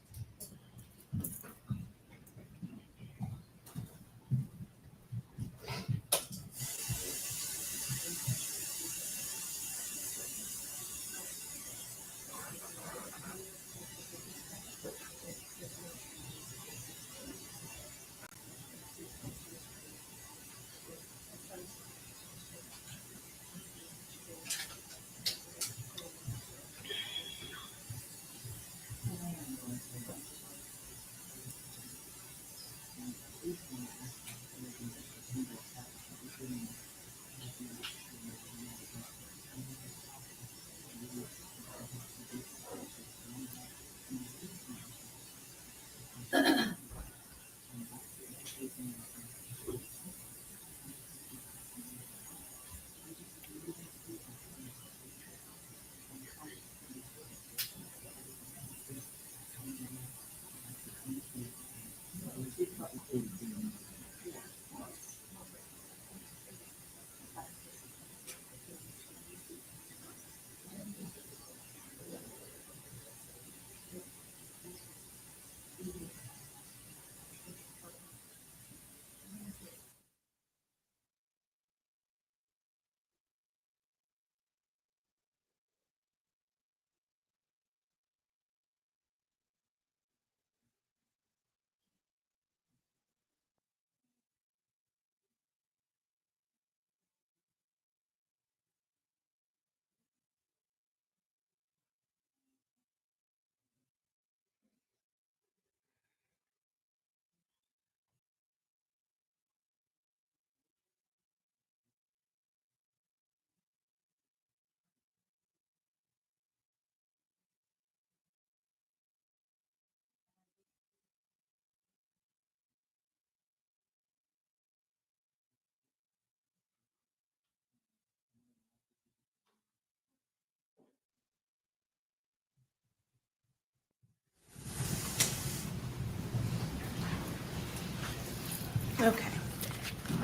Okay.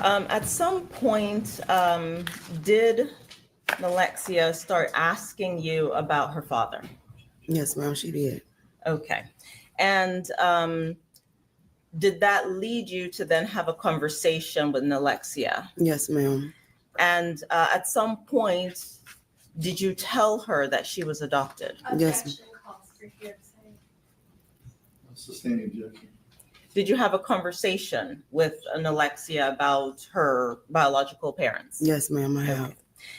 At some point, did Nilexia start asking you about her father? Yes, ma'am, she did. Okay. And did that lead you to then have a conversation with Nilexia? Yes, ma'am. And at some point, did you tell her that she was adopted? Yes. Sustained objection. Did you have a conversation with Nilexia about her biological parents? Yes, ma'am, I have.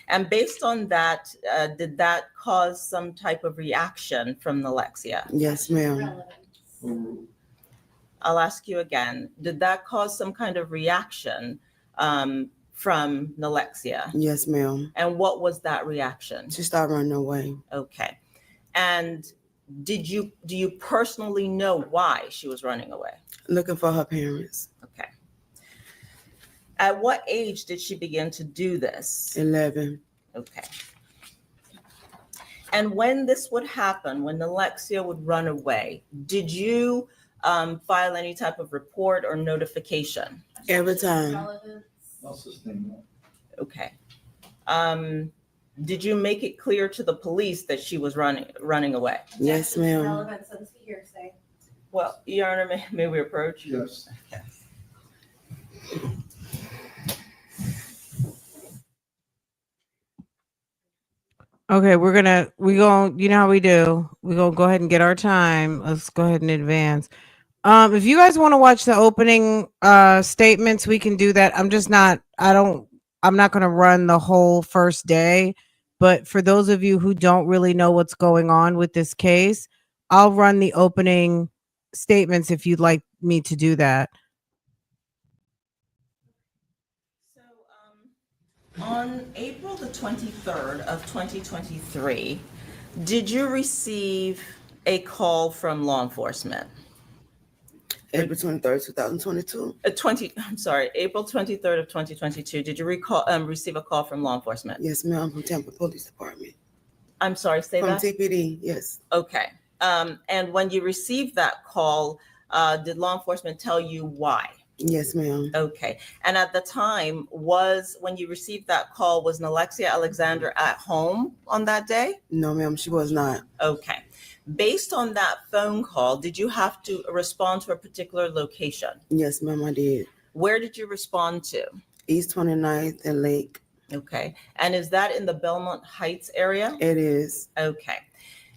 And based on that, did that cause some type of reaction from Nilexia? Yes, ma'am. I'll ask you again. Did that cause some kind of reaction from Nilexia? Yes, ma'am. And what was that reaction? She started running away. Okay. And do you personally know why she was running away? Looking for her parents. Okay. At what age did she begin to do this? 11. Okay. And when this would happen, when Nilexia would run away, did you file any type of report or notification? Every time. Okay. Did you make it clear to the police that she was running away? Yes, ma'am. Well, Your Honor, may we approach? Yes. Okay. Okay, you know how we do. We're gonna go ahead and get our time. Let's go ahead and advance. If you guys want to watch the opening statements, we can do that. I'm not gonna run the whole first day, but for those of you who don't really know what's going on with this case, I'll run the opening statements if you'd like me to do that. On April the 23rd of 2023, did you receive a call from law enforcement? April 23rd, 2022. April 23rd of 2022. Did you receive a call from law enforcement? Yes, ma'am, from Tampa Police Department. I'm sorry, say that? From TPD, yes. Okay. And when you received that call, did law enforcement tell you why? Yes, ma'am. Okay. And at the time, when you received that call, was Nilexia Alexander at home on that day? No, ma'am, she was not. Okay. Based on that phone call, did you have to respond to a particular location? Yes, ma'am, I did. Where did you respond to? East 29th and Lake. Okay. And is that in the Belmont Heights area? It is. Okay.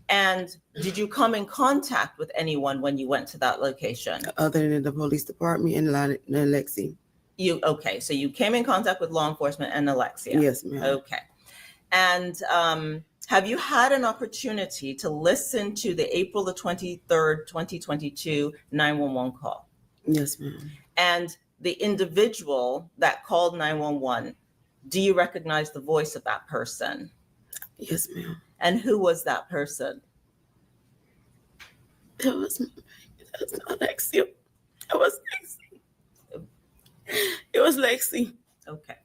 And did you come in contact with anyone when you went to that location? Other than the police department and Nilexia. Okay, so you came in contact with law enforcement and Nilexia. Yes, ma'am. Okay. And have you had an opportunity to listen to the April the 23rd, 2022 911 call? Yes, ma'am. And the individual that called 911, do you recognize the voice of that person? Yes, ma'am. And who was that person? It was not Lexi. It was Lexi. It was Lexi. Okay.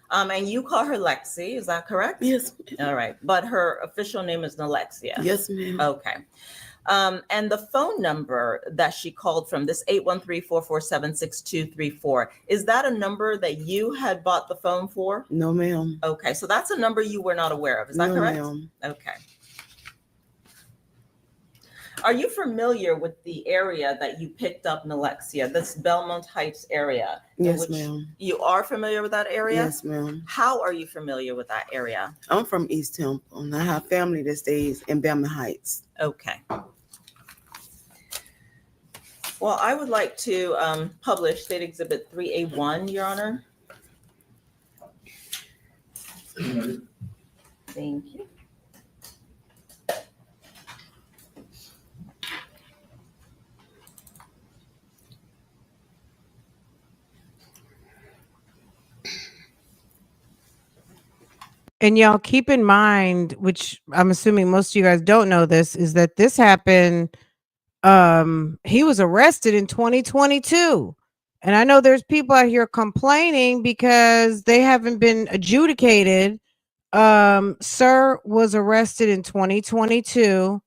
And you call her Lexi, is that correct? Yes, ma'am. All right. But her official name is Nilexia. Yes, ma'am. Okay. And the phone number that she called from, this 813-447-6234, is that a number that you had bought the phone for? No, ma'am. Okay, so that's a number you were not aware of. Is that correct? Ma'am. Okay. Are you familiar with the area that you picked up Nilexia, this Belmont Heights area? Yes, ma'am. You are familiar with that area? Yes, ma'am. How are you familiar with that area? I'm from East Temple, and I have family that stays in Belmont Heights. Okay. Well, I would like to publish State Exhibit 3A1, Your Honor. Thank you. And y'all keep in mind, which I'm assuming most of you guys don't know this, is that this happened. He was arrested in 2022. And I know there's people out here complaining because they haven't been adjudicated. Sir was arrested in 2022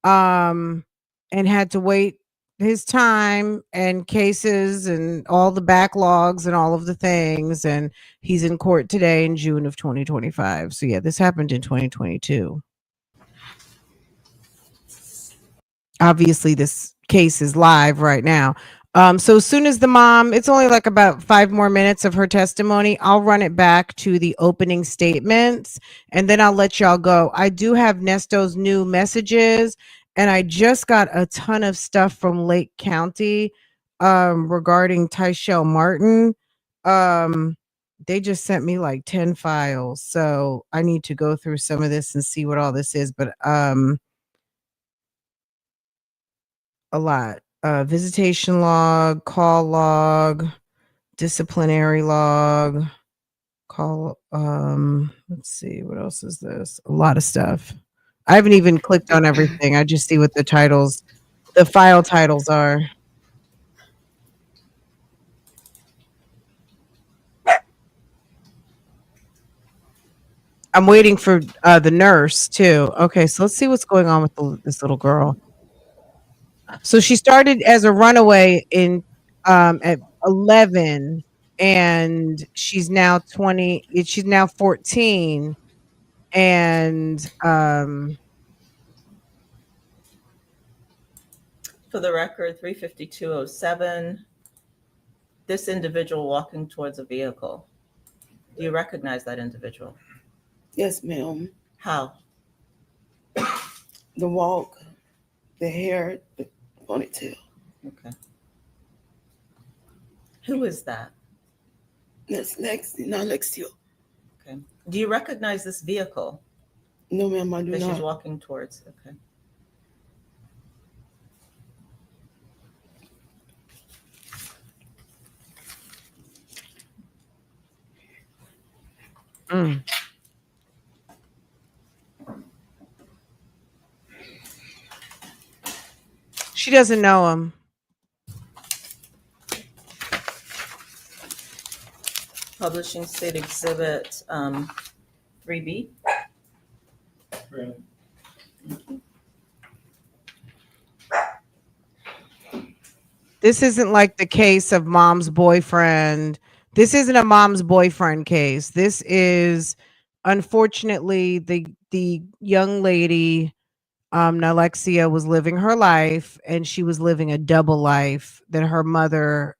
and had to wait his time and cases and all the backlogs and all of the things, and he's in court today in June of 2025. So yeah, this happened in 2022. Obviously this case is live right now. So as soon as the mom, it's only like about 5 more minutes of her testimony, I'll run it back to the opening statements and then I'll let y'all go. I do have Nesto's new messages, and I just got a ton of stuff from Lake County regarding Tyshell Martin. They just sent me like 10 files. So I need to go through some of this and see what all this is. But a lot. Visitation log, call log, disciplinary log, call. Let's see, what else is this? A lot of stuff. I haven't even clicked on everything. I just see what the titles, the file titles are. I'm waiting for the nurse too. Okay, so let's see what's going on with this little girl. So she started as a runaway in at 11, and she's now 20. She's now 14, and for the record, 35207. This individual walking towards a vehicle. Do you recognize that individual? Yes, ma'am. How? The walk, the hair, the ponytail. Okay. Who is that? That's Lexi, not Lexi. Okay. Do you recognize this vehicle? No, ma'am, I do that not. She's walking towards. Okay. She doesn't know him. Publishing State Exhibit 3B. This isn't like the case of mom's boyfriend. This isn't a mom's boyfriend case. This is, unfortunately, the young lady, Nilexia, was living her life, and she was living a double life that her mother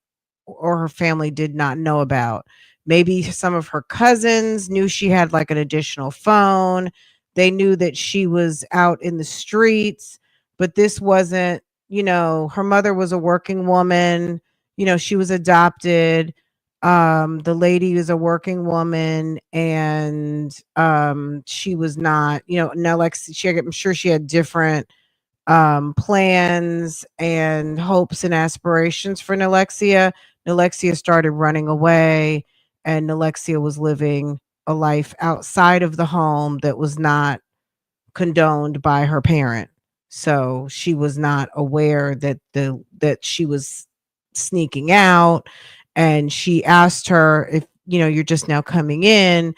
or her family did not know about. Maybe some of her cousins knew she had like an additional phone. They knew that she was out in the streets, but this wasn't, her mother was a working woman, she was adopted. The lady is a working woman, and she was not, now like I'm sure she had different plans and hopes and aspirations for Nilexia. Nilexia started running away, and Nilexia was living a life outside of the home that was not condoned by her parent. So she was not aware that she was sneaking out. And she asked her, if you're just now coming in,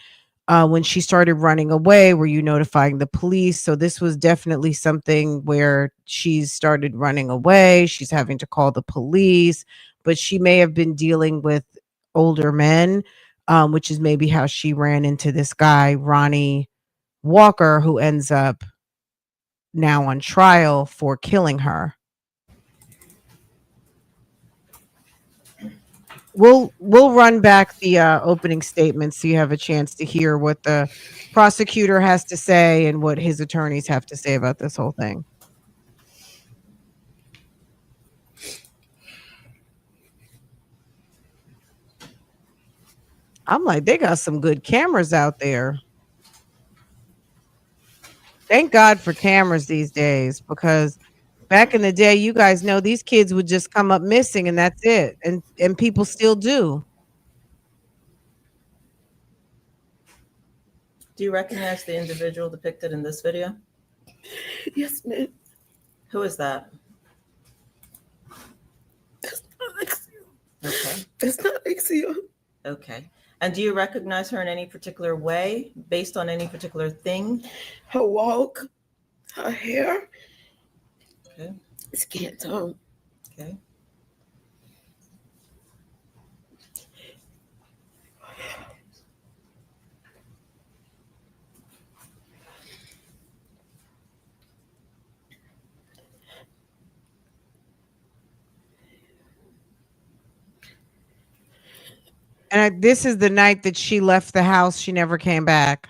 when she started running away, were you notifying the police? So this was definitely something where she's started running away. She's having to call the police, but she may have been dealing with older men, which is maybe how she ran into this guy, Ronnie Walker, who ends up now on trial for killing her. We'll run back the opening statement so you have a chance to hear what the prosecutor has to say and what his attorneys have to say about this whole thing. I'm like, they got some good cameras out there. Thank God for cameras these days, because back in the day, you guys know, these kids would just come up missing and that's it. And people still do. Do you recognize the individual depicted in this video? Yes, ma'am. Who is that? It's not Nilexia. Okay. It's not Nilexia. Okay. And do you recognize her in any particular way, based on any particular thing? Her walk, her hair. Okay. Skin tone. Okay. And this is the night that she left the house. She never came back.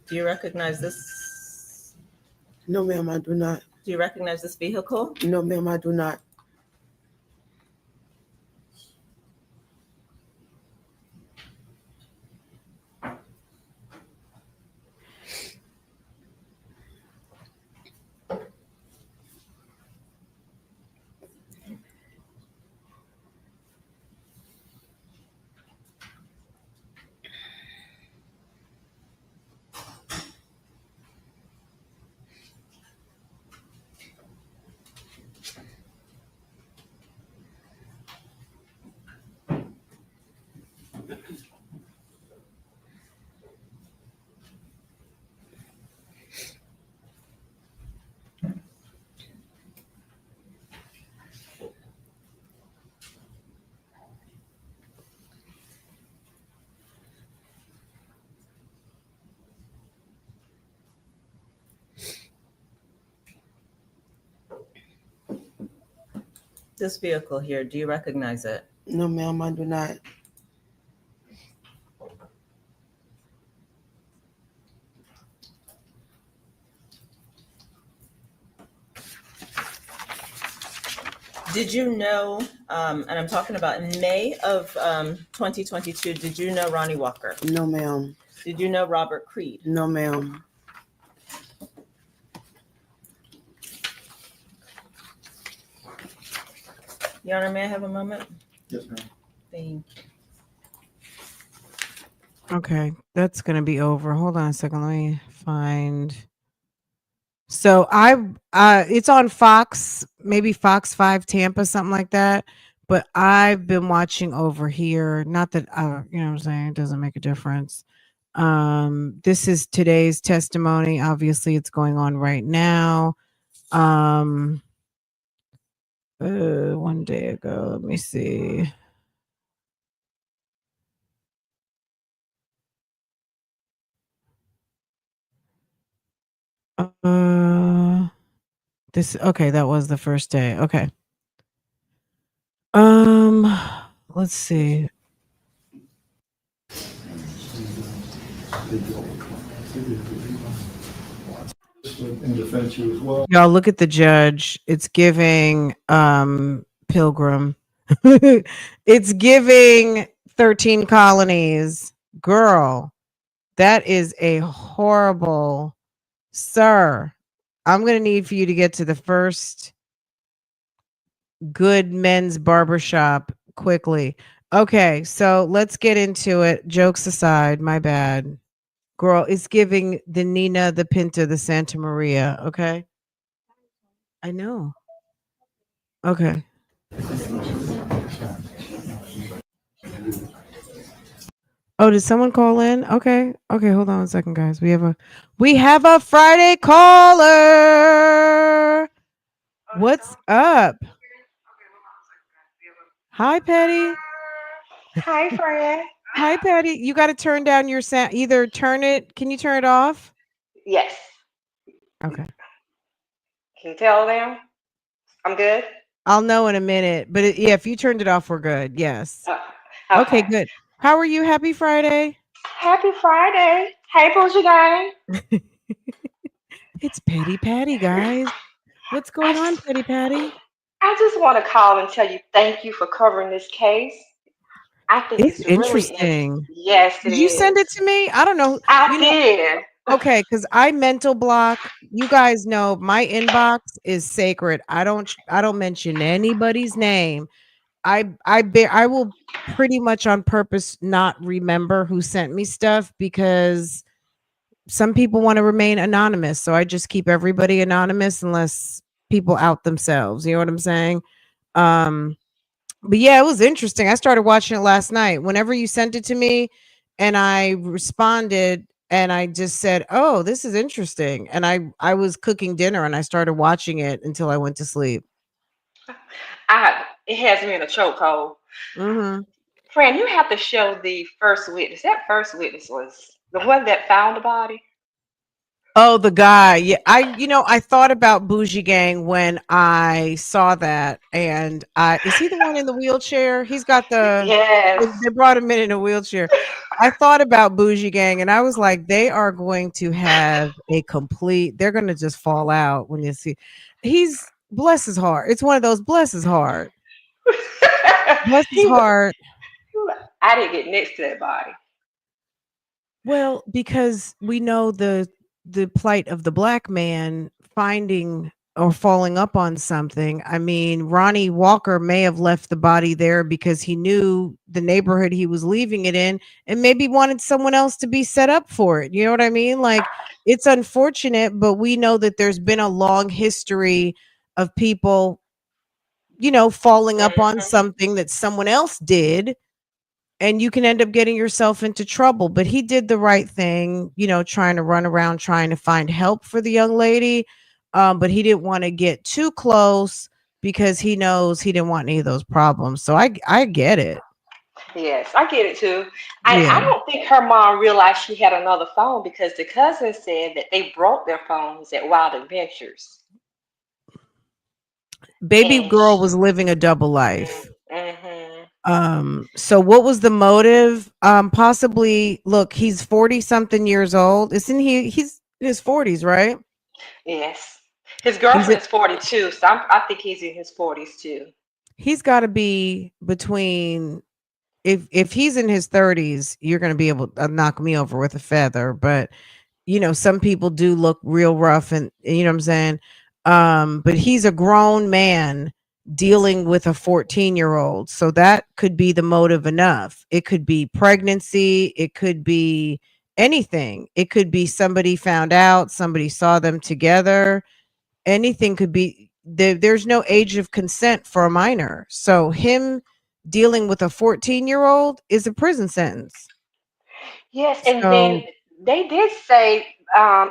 Do you recognize this? No, ma'am, I do not. Do you recognize this vehicle? No, ma'am, I do not. This vehicle here, do you recognize it? No, ma'am, I do not. Did you know, and I'm talking about in May of 2022, did you know Ronnie Walker? No, ma'am. Did you know Robert Creed? No, ma'am. Your Honor, may I have a moment? Yes, ma'am. Thank you. Okay, that's gonna be over. Hold on a second. Let me find. So it's on Fox, maybe Fox 5 Tampa, something like that. But I've been watching over here. Not that you know what I'm saying, it doesn't make a difference. This is today's testimony. Obviously, it's going on right now. 1 day ago. Let me see. That was the first day. Okay. Let's see. In defense you as well. Y'all look at the judge. It's giving Pilgrim. It's giving 13 colonies. Girl, that is a horrible, sir. I'm going to need for you to get to the first good men's barbershop quickly. Okay, so let's get into it. Jokes aside, my bad. Girl, it's giving the Nina, the Pinta, the Santa Maria. Okay. I know. Okay. Oh, did someone call in? Okay. Okay, hold on a second, guys. We have a Friday caller. What's up? Hi, Petty. Hi, friend. Hi, Patty. You got to turn down your sound. Either turn it. Can you turn it off? Yes. Okay. Can you tell them I'm good? I'll know in a minute. But yeah, if you turned it off, we're good. Yes. Okay, good. How are you? Happy Friday. Happy Friday. Hey, Bougie Gang. It's PettyPatty, guys. What's going on, PettyPatty? I just want to call and tell you thank you for covering this case. I think It's it's interesting. Really yes, Did you send it to me? I don't know. I did. Okay, because I mental block. You guys know my inbox is sacred. I don't mention anybody's name. I will pretty much on purpose not remember who sent me stuff because some people want to remain anonymous. So I just keep everybody anonymous unless people out themselves. You know what I'm saying? But yeah, it was interesting. I started watching it last night. Whenever you sent it to me and I responded and I just said, "Oh, this is interesting." And I was cooking dinner and I started watching it until I went to sleep. It has me in a chokehold. Mm-hmm. Friend, you have to show the first witness. That first witness was the one that found the body. Oh, the guy. Yeah, I thought about Bougie Gang when I saw that, and is he the one in the wheelchair? He's got yes. They brought him in a wheelchair. I thought about Bougie Gang, and I was like, they are going to have they're going to just fall out when you see. He's bless his heart. It's one of those bless his heart. Bless his heart. I didn't get next to that body. Well, because we know the plight of the black man finding or falling up on something. I mean, Ronnie Walker may have left the body there because he knew the neighborhood he was leaving it in and maybe wanted someone else to be set up for it. You know what I mean? Like, it's unfortunate, but we know that there's been a long history of people, falling up on something that someone else did. And you can end up getting yourself into trouble. But he did the right thing, trying to run around, trying to find help for the young lady. But he didn't want to get too close because he knows he didn't want any of those problems. So I get it. Yes, I get it too. I don't think her mom realized she had another phone because the cousin said that they broke their phones at Wild Adventures. Baby girl was living a double life. Mm-hmm. So what was the motive? Possibly, look, he's 40 something years old. Isn't he? He's in his 40s, right? Yes. His girlfriend is 42, so I think he's in his 40s too. He's got to be between, if he's in his 30s, you're going to be able to knock me over with a feather. But, some people do look real rough and you know what I'm saying? But he's a grown man dealing with a 14-year-old. So that could be the motive enough. It could be pregnancy. It could be anything. It could be somebody found out, somebody saw them together. Anything could be, there's no age of consent for a minor. So him dealing with a 14-year-old is a prison sentence. Yes, and then So they did say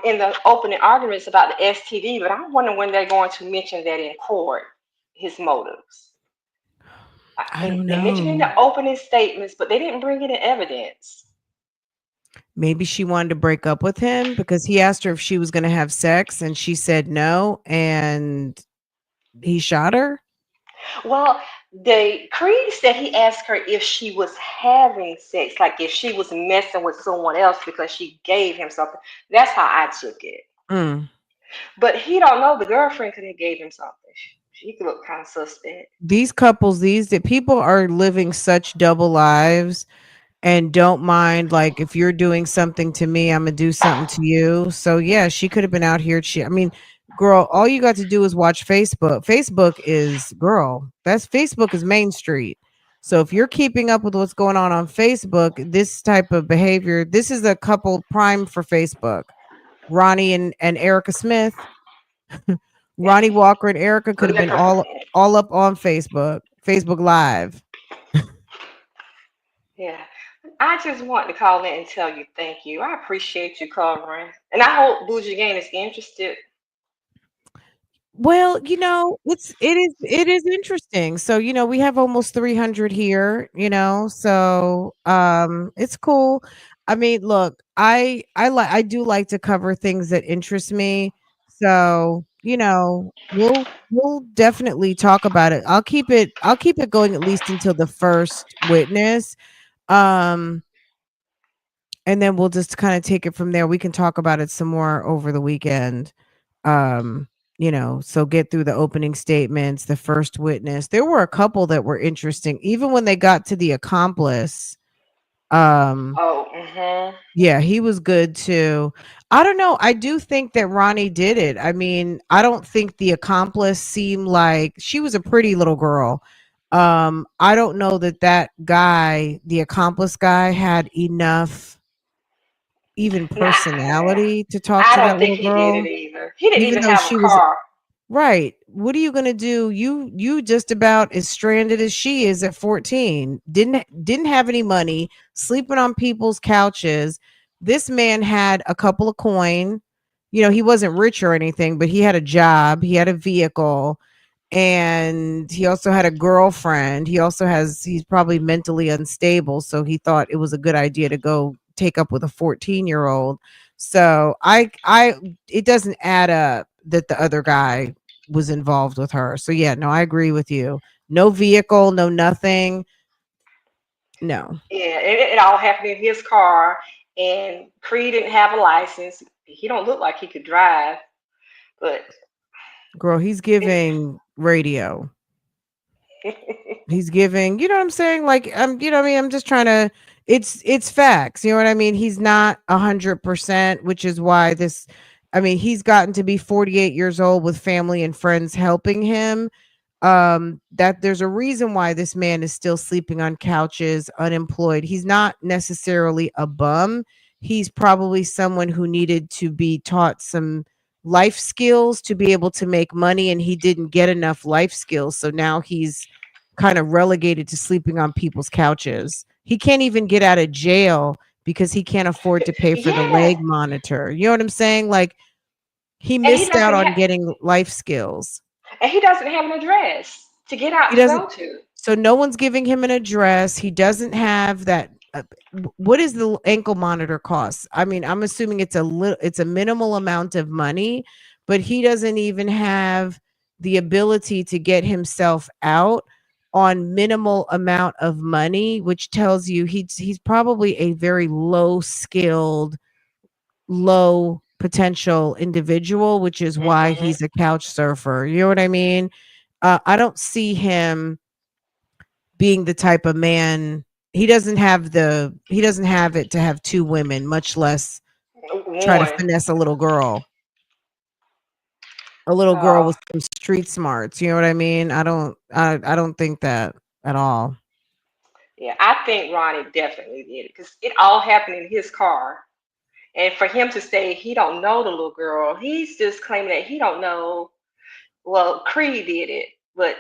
in the opening arguments about the STD, but I'm wondering when they're going to mention that in court, his motives. I don't They mentioned it in know. the opening statements, but they didn't bring it in evidence. Maybe she wanted to break up with him because he asked her if she was going to have sex and she said no, and he shot her. Well, the Creed said he asked her if she was having sex, like if she was messing with someone else because she gave him something. That's how I took it. But he don't know the girlfriend could have gave him something. She could look kind of suspect. These couples, that people are living such double lives and don't mind, like, if you're doing something to me, I'm gonna do something to you. So yeah, she could have been out here. I mean, girl, all you got to do is watch Facebook. Facebook is Main Street. So if you're keeping up with what's going on Facebook, this type of behavior, this is a couple prime for Facebook. Ronnie and Erica Smith. Ronnie Walker and Erica could have been all up on Facebook Live. Yeah. I just want to call in and tell you thank you. I appreciate you covering. And I hope Bougie Gang is interested. Well, it is interesting. So, we have almost 300 here, so it's cool. I mean, look, I do like to cover things that interest me. So, we'll definitely talk about it. I'll keep it going at least until the first witness. And then we'll just kind of take it from there. We can talk about it some more over the weekend. So get through the opening statements, the first witness. There were a couple that were interesting, even when they got to the accomplice. Yeah, he was good too. I don't know. I do think that Ronnie did it. I mean, I don't think the accomplice seemed like she was a pretty little girl. I don't know that guy, the accomplice guy, had enough even personality to talk I to that don't think little he girl. did it either. He didn't even though have she a was car. right. What are you gonna do? You just about as stranded as she is at 14. Didn't have any money, sleeping on people's couches. This man had a couple of coin. He wasn't rich or anything, but he had a job, he had a vehicle, and he also had a girlfriend. He's probably mentally unstable, so he thought it was a good idea to go take up with a 14-year-old. So it doesn't add up that the other guy was involved with her. So yeah, no, I agree with you. No vehicle, no nothing. No. Yeah, it all happened in his car, and Creed didn't have a license. He don't look like he could drive, but girl, he's giving radio. He's giving, you know what I'm saying? Like, I'm just trying to, it's facts. You know what I mean? He's not 100%, which is why he's gotten to be 48 years old with family and friends helping him. That there's a reason why this man is still sleeping on couches, unemployed. He's not necessarily a bum. He's probably someone who needed to be taught some life skills to be able to make money, and he didn't get enough life skills. So now he's kind of relegated to sleeping on people's couches. He can't even get out of jail because he can't afford to pay for the leg monitor. You know what I'm saying? Like, he missed out on getting life skills. And he doesn't have an address to get out to go to. So no one's giving him an address. He doesn't have that. What is the ankle monitor cost? I mean, I'm assuming it's a minimal amount of money, but he doesn't even have the ability to get himself out on minimal amount of money, which tells you he's probably a very low skilled, low potential individual, which is why he's a couch surfer. You know what I mean? I don't see him being the type of man. He doesn't have it to have two women, much less try to finesse a little girl. A little girl with some street smarts. You know what I mean? I don't think that at all. Yeah, I think Ronnie definitely did it because it all happened in his car. And for him to say he don't know the little girl, he's just claiming that he don't know well, Creed did it, but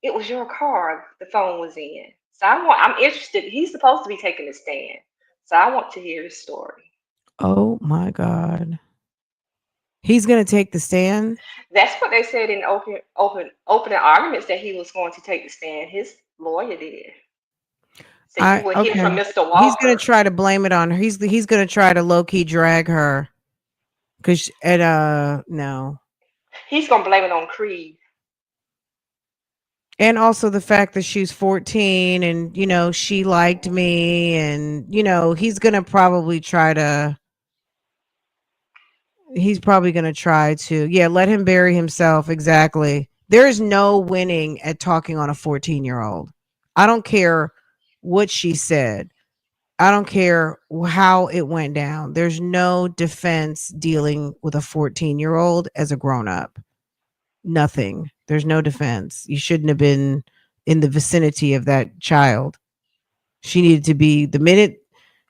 it was your car the phone was in. So I'm interested. He's supposed to be taking the stand. So I want to hear his story. Oh my God. He's going to take the stand? That's what they said in opening arguments, that he was going to take the stand. His lawyer did. So you would hear from Mr. Walker. He's going to try to blame it on her. He's going to try to low-key drag her. No. He's going to blame it on Creed. And also the fact that she's 14 and, you know, she liked me, and, you know, he's probably going to try to, let him bury himself. Exactly. There is no winning at talking on a 14-year-old. I don't care what she said. I don't care how it went down. There's no defense dealing with a 14-year-old as a grown-up. Nothing. There's no defense. You shouldn't have been in the vicinity of that child. She needed to be, the minute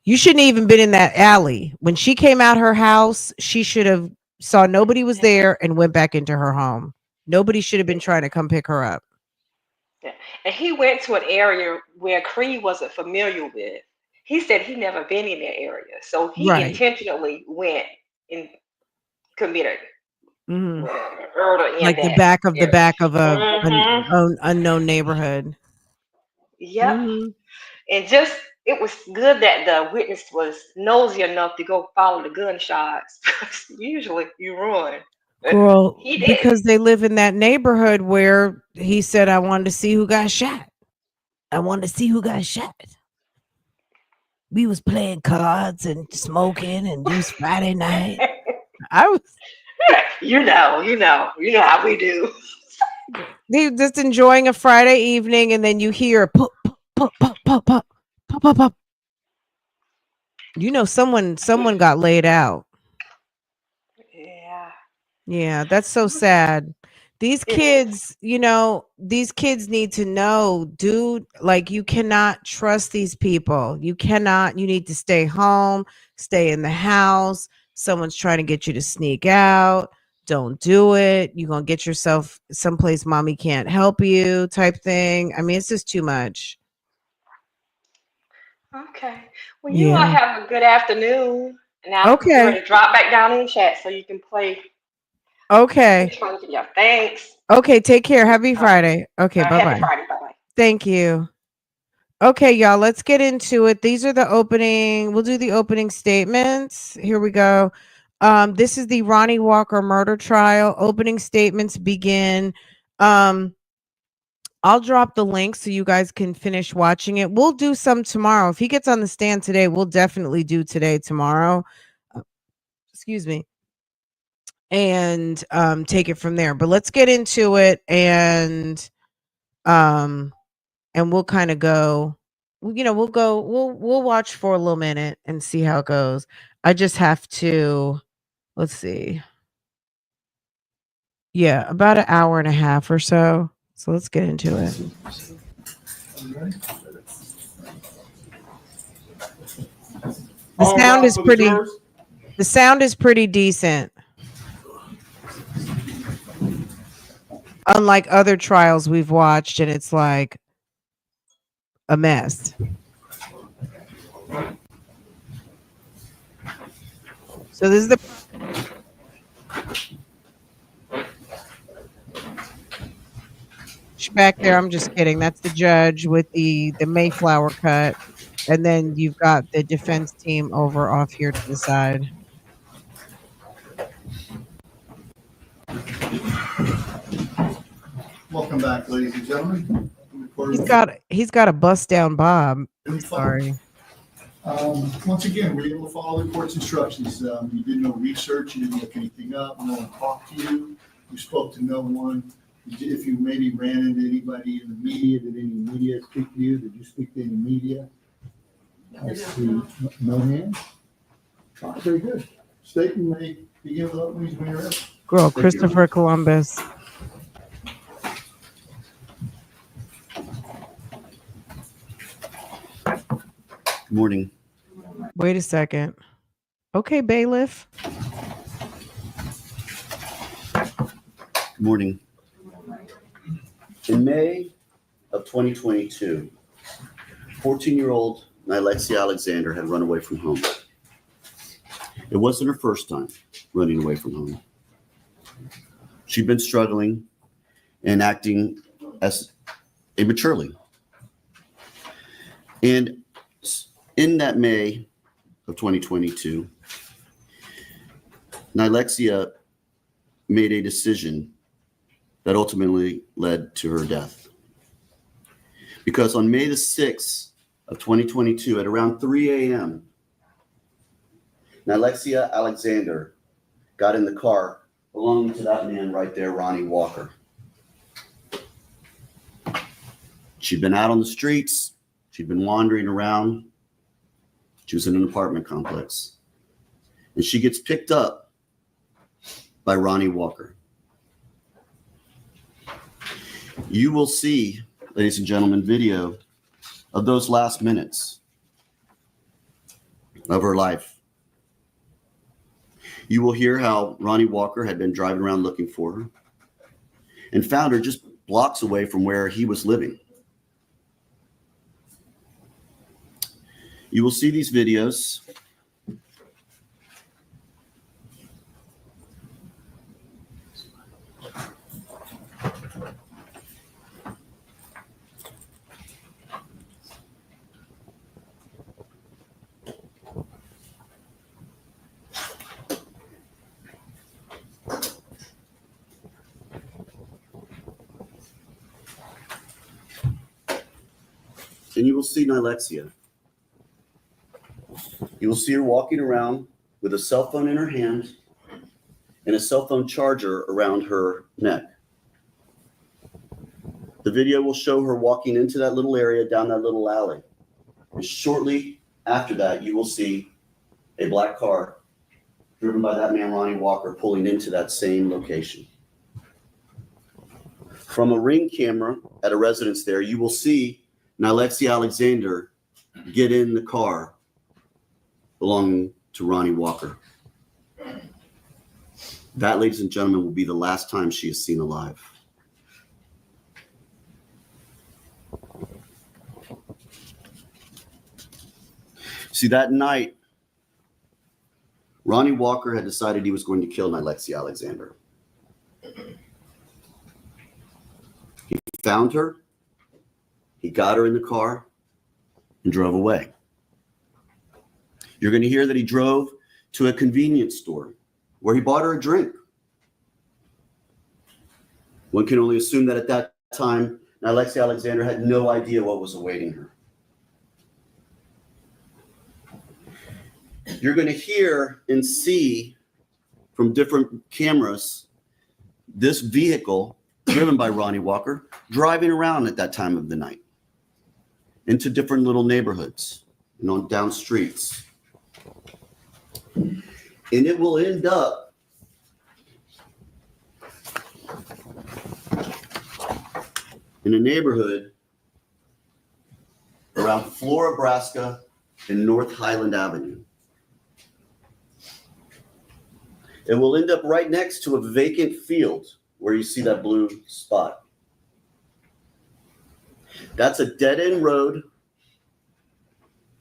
you shouldn't even been in that alley. When she came out her house, she should have saw nobody was there and went back into her home. Nobody should have been trying to come pick her up. Yeah. And he went to an area where Creed wasn't familiar with. He said he never been in that area. So he intentionally went and committed murder in like the back of an unknown neighborhood. Yep. And just, it was good that the witness was nosy enough to go follow the gunshots. Usually you run. Girl, because they live in that neighborhood where he said, I wanted to see who got shot. We was playing cards and smoking, and it was Friday night. You know how we do. They just enjoying a Friday evening, and then you hear pop, pop, pop, pop, pop, pop, pop, pop. You know, someone got laid out. Yeah, that's so sad. These kids, these kids need to know, dude, like, you cannot trust these people. You need to stay home, stay in the house. Someone's trying to get you to sneak out. Don't do it. You're going to get yourself someplace mommy can't help you type thing. I mean, it's just too much. Okay. Well, you all have a good afternoon. Now I'm ready to drop back down in chat so you can play. Okay. Yeah, thanks. Okay, take care. Happy Friday. Okay, bye-bye. Happy Friday. Bye-bye. Thank you. Okay, y'all, let's get into it. These are we'll do the opening statements. Here we go. This is the Ronnie Walker murder trial. Opening statements begin. I'll drop the link so you guys can finish watching it. We'll do some tomorrow. If he gets on the stand today, we'll definitely do tomorrow. Excuse me. And take it from there. But let's get into it, and we'll kind of go, we'll watch for a little minute and see how it goes. I just have to, let's see. Yeah, about an hour and a half or so. So let's get into it. The sound is pretty decent. Unlike other trials we've watched, and it's like a mess. So this is the back there. I'm just kidding. That's the judge with the Mayflower cut, and then you've got the defense team over off here to the side. Welcome back, ladies and gentlemen. He's got a bust down Bob. I'm sorry. Once again, we're able to follow the court's instructions. You did no research, you didn't look anything up, no one talked to you, you spoke to no one. If you maybe ran into anybody in the media, did any media speak to you? Did you speak to any media? I see no hands. Oh, very good. Statement may begin with openings when you're ready. Girl, Christopher Columbus. Good morning. Wait a second. Okay, bailiff. Good Good morning. In May of 2022, 14-year-old Nilexia Alexander had run away from home. It wasn't her first time running away from home. She'd been struggling and acting as immaturely. And in that May of 2022, Nilexia made a decision that ultimately led to her death. Because on May the 6th of 2022, at around 3 a.m., Nilexia Alexander got in the car belonging to that man right there, Ronnie Walker. She'd been out on the streets. She'd been wandering around. She was in an apartment complex. And she gets picked up by Ronnie Walker. You will see, ladies and gentlemen, video of those last minutes of her life. You will hear how Ronnie Walker had been driving around looking for her and found her just blocks away from where he was living. You will see these videos. And you will see Nilexia. You will see her walking around with a cell phone in her hand and a cell phone charger around her neck. The video will show her walking into that little area down that little alley. And shortly after that, you will see a black car driven by that man, Ronnie Walker, pulling into that same location. From a Ring camera at a residence there, you will see Nilexia Alexander get in the car belonging to Ronnie Walker. That, ladies and gentlemen, will be the last time she is seen alive. See, that night, Ronnie Walker had decided he was going to kill Nilexia Alexander. He found her, he got her in the car, and drove away. You're going to hear that he drove to a convenience store where he bought her a drink. One can only assume that at that time, Nilexia Alexander had no idea what was awaiting her. You're going to hear and see from different cameras this vehicle driven by Ronnie Walker driving around at that time of the night into different little neighborhoods and on down streets. And it will end up in a neighborhood around Flora, Nebraska and North Highland Avenue. It will end up right next to a vacant field where you see that blue spot. That's a dead-end road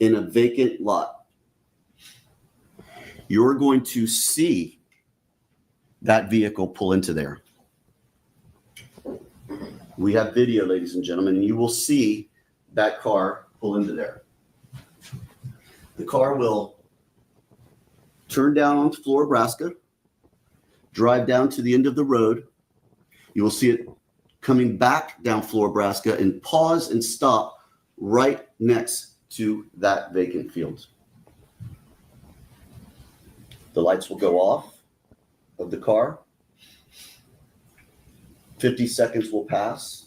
in a vacant lot. You're going to see that vehicle pull into there. We have video, ladies and gentlemen, and you will see that car pull into there. The car will turn down onto Flora, Nebraska, drive down to the end of the road. You will see it coming back down Flora, Nebraska, and pause and stop right next to that vacant field. The lights will go off of the car. 50 seconds will pass.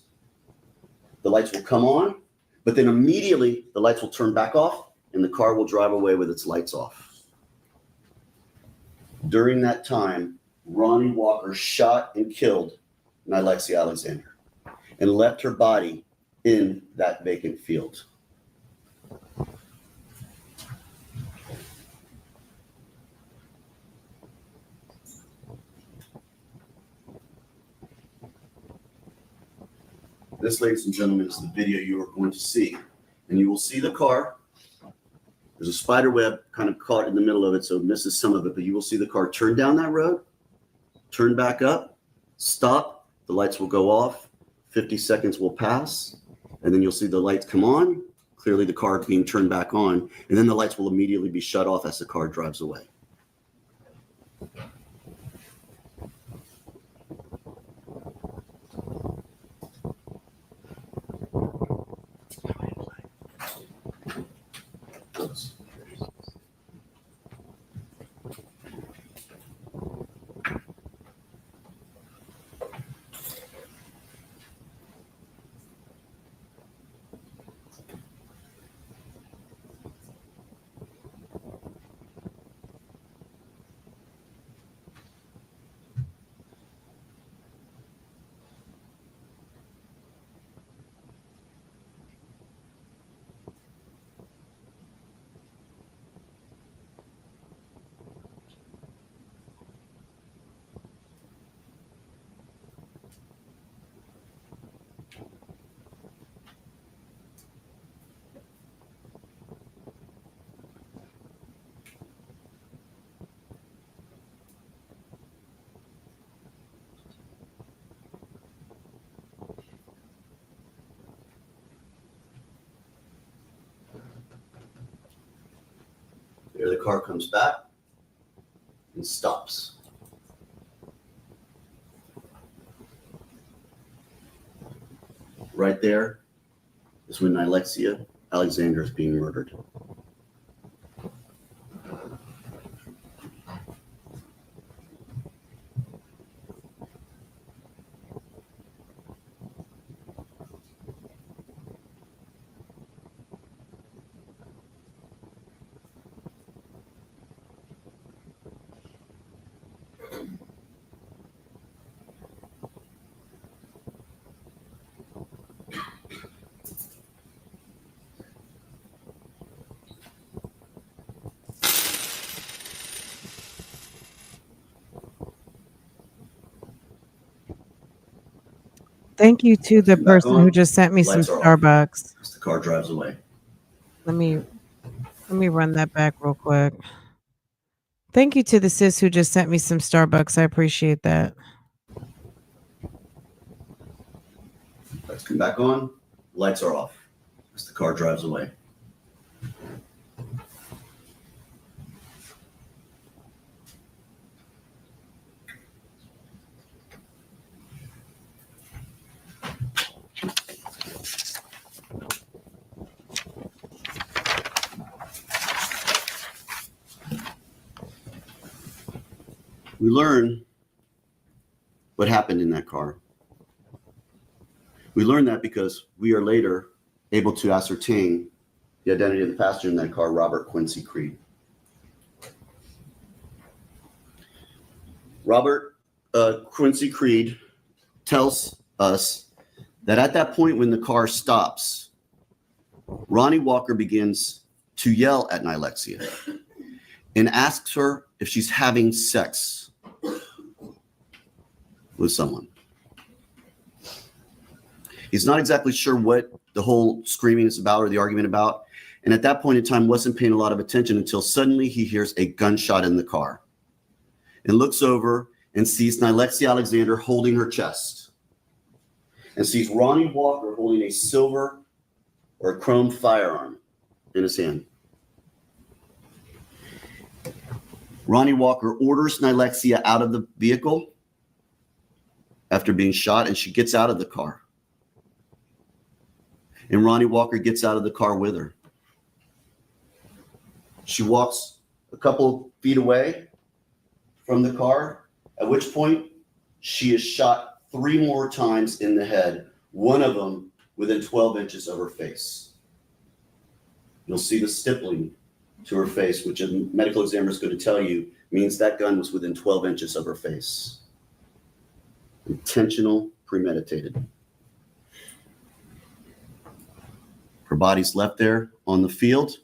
The lights will come on, but then immediately the lights will turn back off and the car will drive away with its lights off. During that time, Ronnie Walker shot and killed Nilexia Alexander and left her body in that vacant field. This, ladies and gentlemen, is the video you are going to see. And you will see the car. There's a spider web kind of caught in the middle of it, so it misses some of it, but you will see the car turn down that road, turn back up, stop, the lights will go off, 50 seconds will pass, and then you'll see the lights come on, clearly the car being turned back on, and then the lights will immediately be shut off as the car drives away. There the car comes back and stops. Right there is when Nilexia Alexander is being murdered. Thank you to the Back person who on. just sent me some Lights are off. Starbucks. As the car drives away. Let me run that back real quick. Thank you to the sis who just sent me some Starbucks. I appreciate that. Lights come back on. Lights are off as the car drives away. We learn what happened in that car. We learn that because we are later able to ascertain the identity of the passenger in that car, Robert Quincy Creed. Robert Quincy Creed tells us that at that point when the car stops, Ronnie Walker begins to yell at Nilexia and asks her if she's having sex with someone. He's not exactly sure what the whole screaming is about or the argument about. And at that point in time, wasn't paying a lot of attention until suddenly he hears a gunshot in the car and looks over and sees Nilexia Alexander holding her chest and sees Ronnie Walker holding a silver or a chrome firearm in his hand. Ronnie Walker orders Nilexia out of the vehicle after being shot, and she gets out of the car. And Ronnie Walker gets out of the car with her. She walks a couple feet away from the car, at which point she is shot 3 more times in the head, one of them within 12 inches of her face. You'll see the stippling to her face, which a medical examiner is going to tell you means that gun was within 12 inches of her face. Intentional, premeditated. Her body's left there on the field.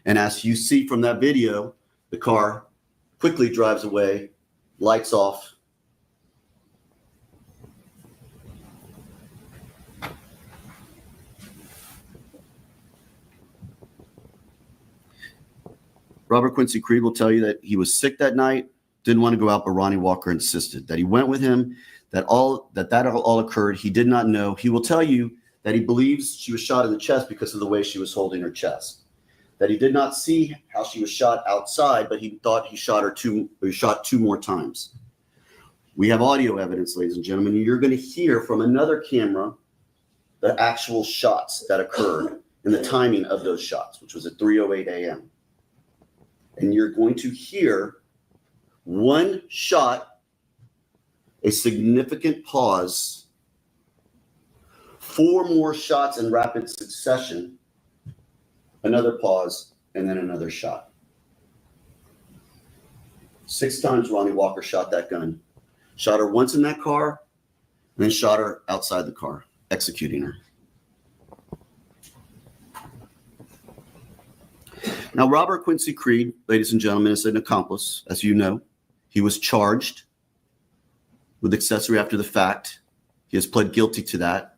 And as you see from that video, the car quickly drives away, lights off. Robert Quincy Creed will tell you that he was sick that night, didn't want to go out, but Ronnie Walker insisted that he went with him, that all occurred. He did not know. He will tell you that he believes she was shot in the chest because of the way she was holding her chest. That he did not see how she was shot outside, but he thought he shot two more times. We have audio evidence, ladies and gentlemen. You're going to hear from another camera the actual shots that occurred and the timing of those shots, which was at 3:08 a.m. And you're going to hear one shot, a significant pause, 4 more shots in rapid succession, another pause, and then another shot. 6 times Ronnie Walker shot that gun. Shot her once in that car, and then shot her outside the car, executing her. Now, Robert Quincy Creed, ladies and gentlemen, is an accomplice, as you know. He was charged with accessory after the fact. He has pled guilty to that.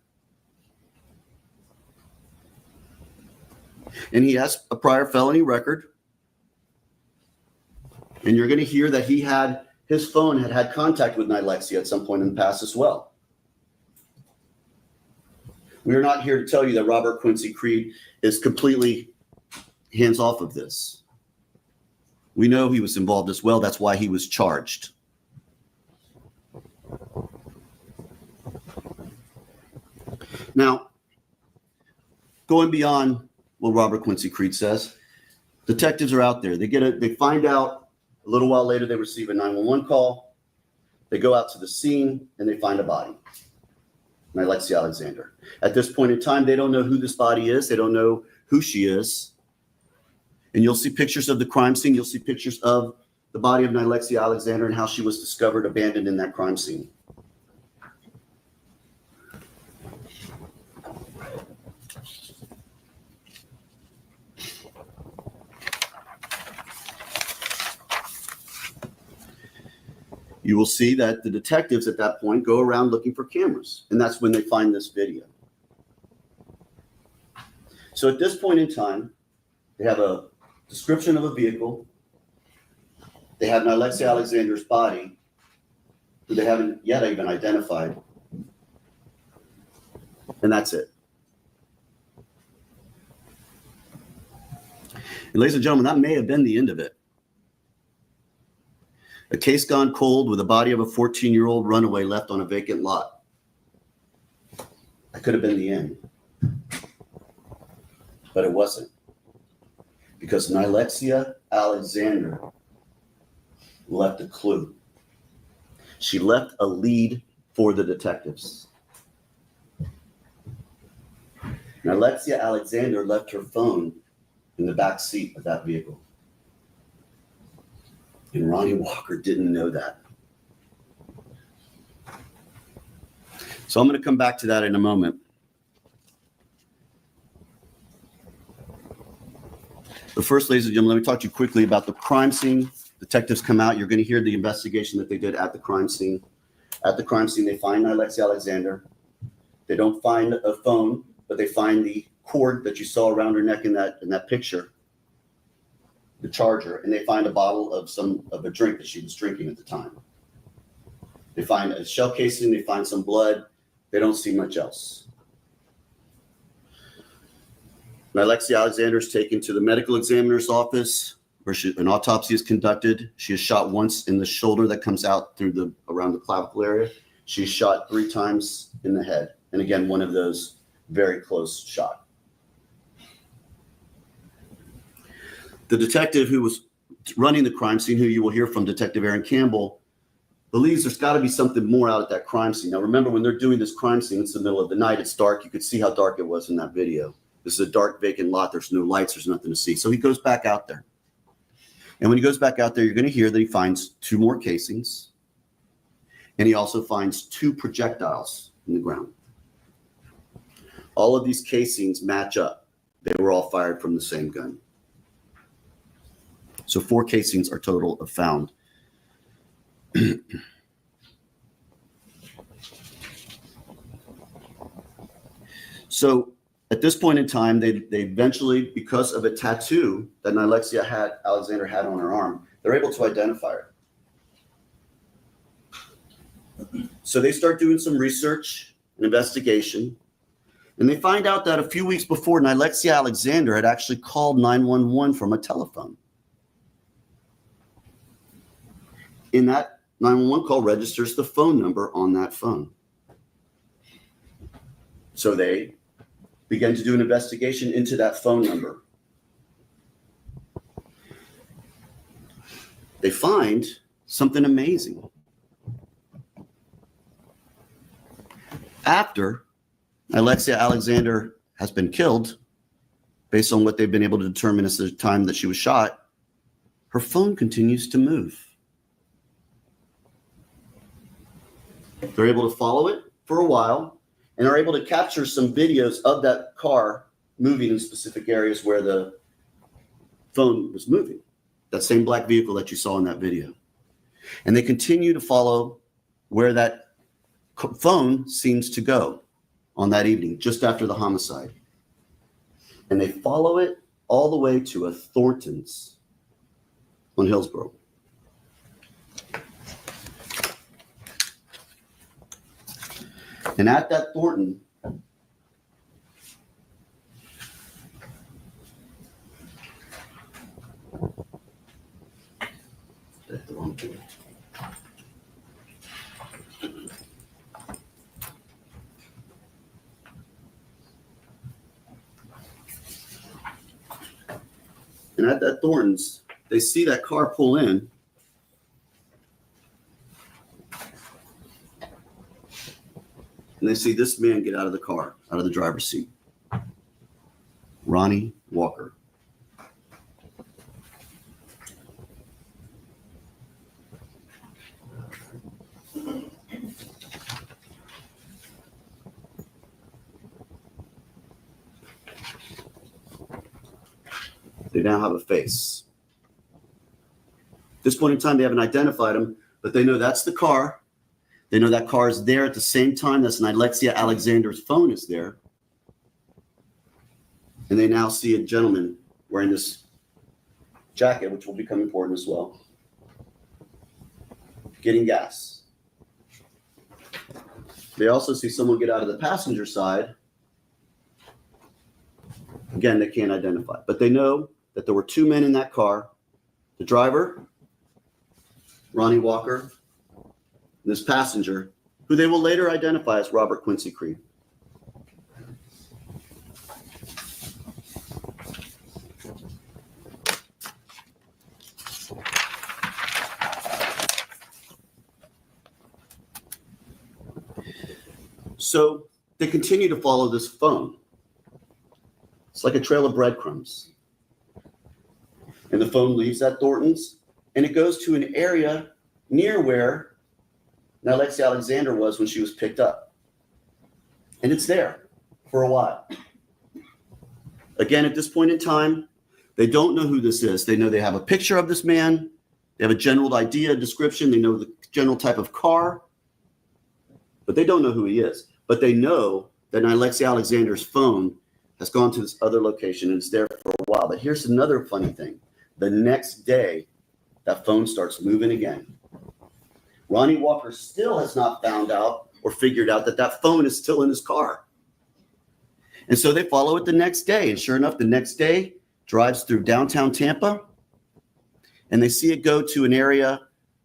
And he has a prior felony record. And you're going to hear that his phone had contact with Nilexia at some point in the past as well. We are not here to tell you that Robert Quincy Creed is completely hands off of this. We know he was involved as well. That's why he was charged. Now, going beyond what Robert Quincy Creed says, detectives are out there. They find out a little while later they receive a 911 call. They go out to the scene and they find a body. Nilexia Alexander. At this point in time, they don't know who this body is. They don't know who she is. And you'll see pictures of the crime scene. You'll see pictures of the body of Nilexia Alexander and how she was discovered abandoned in that crime scene. You will see that the detectives at that point go around looking for cameras, and that's when they find this video. So at this point in time, they have a description of a vehicle. They have Nilexia Alexander's body, who they haven't yet even identified. And that's it. And ladies and gentlemen, that may have been the end of it. A case gone cold with the body of a 14-year-old runaway left on a vacant lot. That could have been the end. But it wasn't. Because Nilexia Alexander left a clue. She left a lead for the detectives. Nilexia Alexander left her phone in the back seat of that vehicle. And Ronnie Walker didn't know that. So I'm going to come back to that in a moment. But first, ladies and gentlemen, let me talk to you quickly about the crime scene. Detectives come out. You're going to hear the investigation that they did at the crime scene. At the crime scene, they find Nilexia Alexander. They don't find a phone, but they find the cord that you saw around her neck in that picture, the charger, and they find a bottle of a drink that she was drinking at the time. They find a shell casing. They find some blood. They don't see much else. Nilexia Alexander is taken to the medical examiner's office where an autopsy is conducted. She is shot once in the shoulder that comes out through around the clavicle area. She's shot 3 times in the head. And again, one of those very close shot. The detective who was running the crime scene, who you will hear from, Detective Aaron Campbell, believes there's got to be something more out at that crime scene. Now, remember, when they're doing this crime scene, it's the middle of the night. It's dark. You could see how dark it was in that video. This is a dark, vacant lot. There's no lights. There's nothing to see. So he goes back out there. And when he goes back out there, you're going to hear that he finds 2 more casings. And he also finds 2 projectiles in the ground. All of these casings match up. They were all fired from the same gun. So 4 casings are total of found. So At this point in time, they eventually, because of a tattoo that Nilexia Alexander had on her arm, they're able to identify her. So they start doing some research and investigation, and they find out that a few weeks before, Nilexia Alexander had actually called 911 from a telephone. In that 911 call registers the phone number on that phone. So they began to do an investigation into that phone number. They find something amazing. After Nilexia Alexander has been killed, based on what they've been able to determine as the time that she was shot, her phone continues to move. They're able to follow it for a while and are able to capture some videos of that car moving in specific areas where the phone was moving. That same black vehicle that you saw in that video. And they continue to follow where that phone seems to go on that evening, just after the homicide. And they follow it all the way to a Thornton's on Hillsborough. And at that Thornton, that's the wrong thing. And at that Thornton's, they see that car pull in. And they see this man get out of the car, out of the driver's seat. Ronnie Walker. They now have a face. At this point in time, they haven't identified him, but they know that's the car. They know that car is there at the same time that Nilexia Alexander's phone is there. And they now see a gentleman wearing this jacket, which will become important as well, getting gas. They also see someone get out of the passenger side. Again, they can't identify, but they know that there were two men in that car, the driver, Ronnie Walker, and this passenger, who they will later identify as Robert Quincy Creed. So they continue to follow this phone. It's like a trail of breadcrumbs. And the phone leaves that Thornton's, and it goes to an area near where Nilexia Alexander was when she was picked up. And it's there for a while. Again, at this point in time, they don't know who this is. They know they have a picture of this man. They have a general idea, description. They know the general type of car. But they don't know who he is. But they know that Nilexia Alexander's phone has gone to this other location and it's there for a while. But here's another funny thing. The next day, that phone starts moving again. Ronnie Walker still has not found out or figured out that that phone is still in his car. And so they follow it the next day. And sure enough, the next day drives through downtown Tampa and they see it go to an area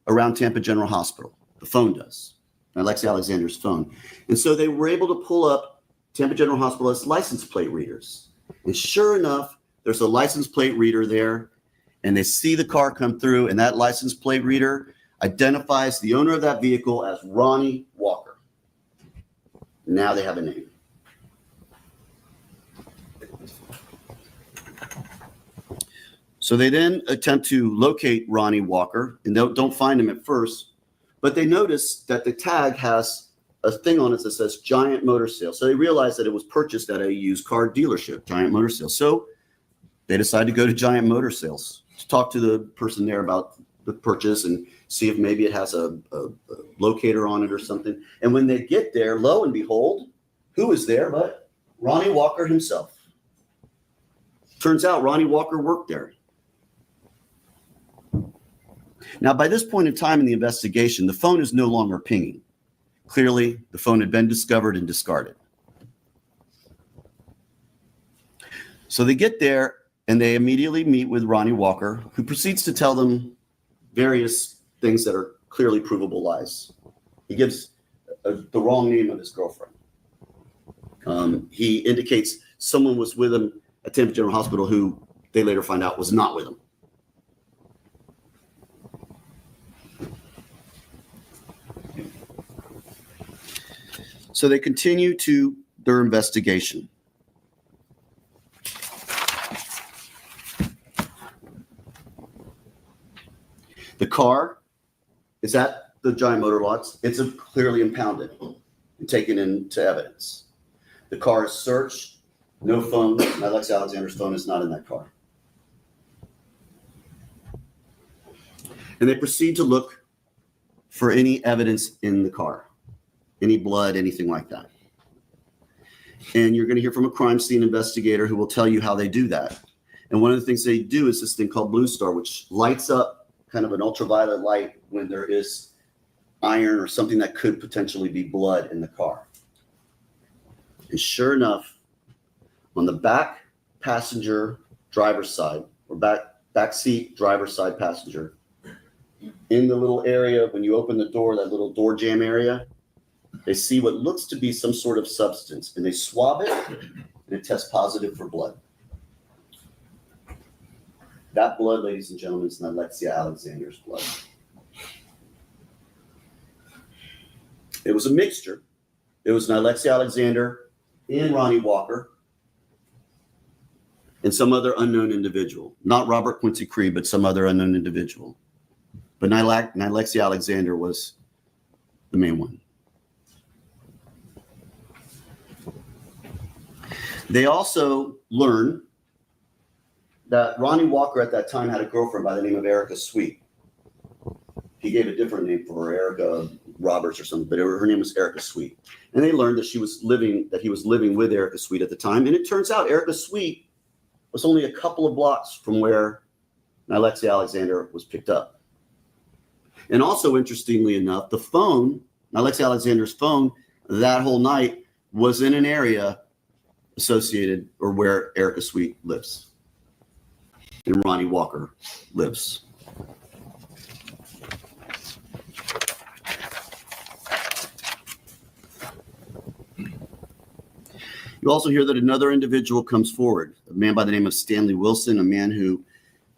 around Tampa General Hospital. The phone does. Nilexia Alexander's phone. And so they were able to pull up Tampa General Hospital's license plate readers. And sure enough, there's a license plate reader there. And they see the car come through, and that license plate reader identifies the owner of that vehicle as Ronnie Walker. Now they have a name. So they then attempt to locate Ronnie Walker, and don't find him at first, but they notice that the tag has a thing on it that says Giant Motor Sale. So they realize that it was purchased at a used car dealership, Giant Motor Sale. So they decide to go to Giant Motor Sales to talk to the person there about the purchase and see if maybe it has a locator on it or something. And when they get there, lo and behold, who is there but Ronnie Walker himself. Turns out Ronnie Walker worked there. Now, by this point in time in the investigation, the phone is no longer pinging. Clearly, the phone had been discovered and discarded. So they get there and they immediately meet with Ronnie Walker, who proceeds to tell them various things that are clearly provable lies. He gives the wrong name of his girlfriend. He indicates someone was with him at Tampa General Hospital who they later find out was not with him. So they continue to their investigation. The car is at the Giant Motor Lots. It's clearly impounded and taken into evidence. The car is searched. No phone. Nilexia Alexander's phone is not in that car. And they proceed to look for any evidence in the car, any blood, anything like that. And you're going to hear from a crime scene investigator who will tell you how they do that. And one of the things they do is this thing called Blue Star, which lights up kind of an ultraviolet light when there is iron or something that could potentially be blood in the car. And sure enough, on the back passenger driver's side, or back seat driver's side passenger, in the little area, when you open the door, that little door jamb area, they see what looks to be some sort of substance, and they swab it, and it tests positive for blood. That blood, ladies and gentlemen, is Nilexia Alexander's blood. It was a mixture. It was Nilexia Alexander and Ronnie Walker and some other unknown individual. Not Robert Quincy Creed, but some other unknown individual. But Nilexia Alexander was the main one. They also learned that Ronnie Walker at that time had a girlfriend by the name of Erica Sweet. He gave a different name for her, Erica Roberts or something, but her name was Erica Sweet. And they learned that he was living with Erica Sweet at the time. And it turns out Erica Sweet was only a couple of blocks from where Nilexia Alexander was picked up. And also, interestingly enough, the phone, Nilexia Alexander's phone, that whole night was in an area associated or where Erica Sweet lives. And Ronnie Walker lives. You also hear that another individual comes forward, a man by the name of Stanley Wilson, a man who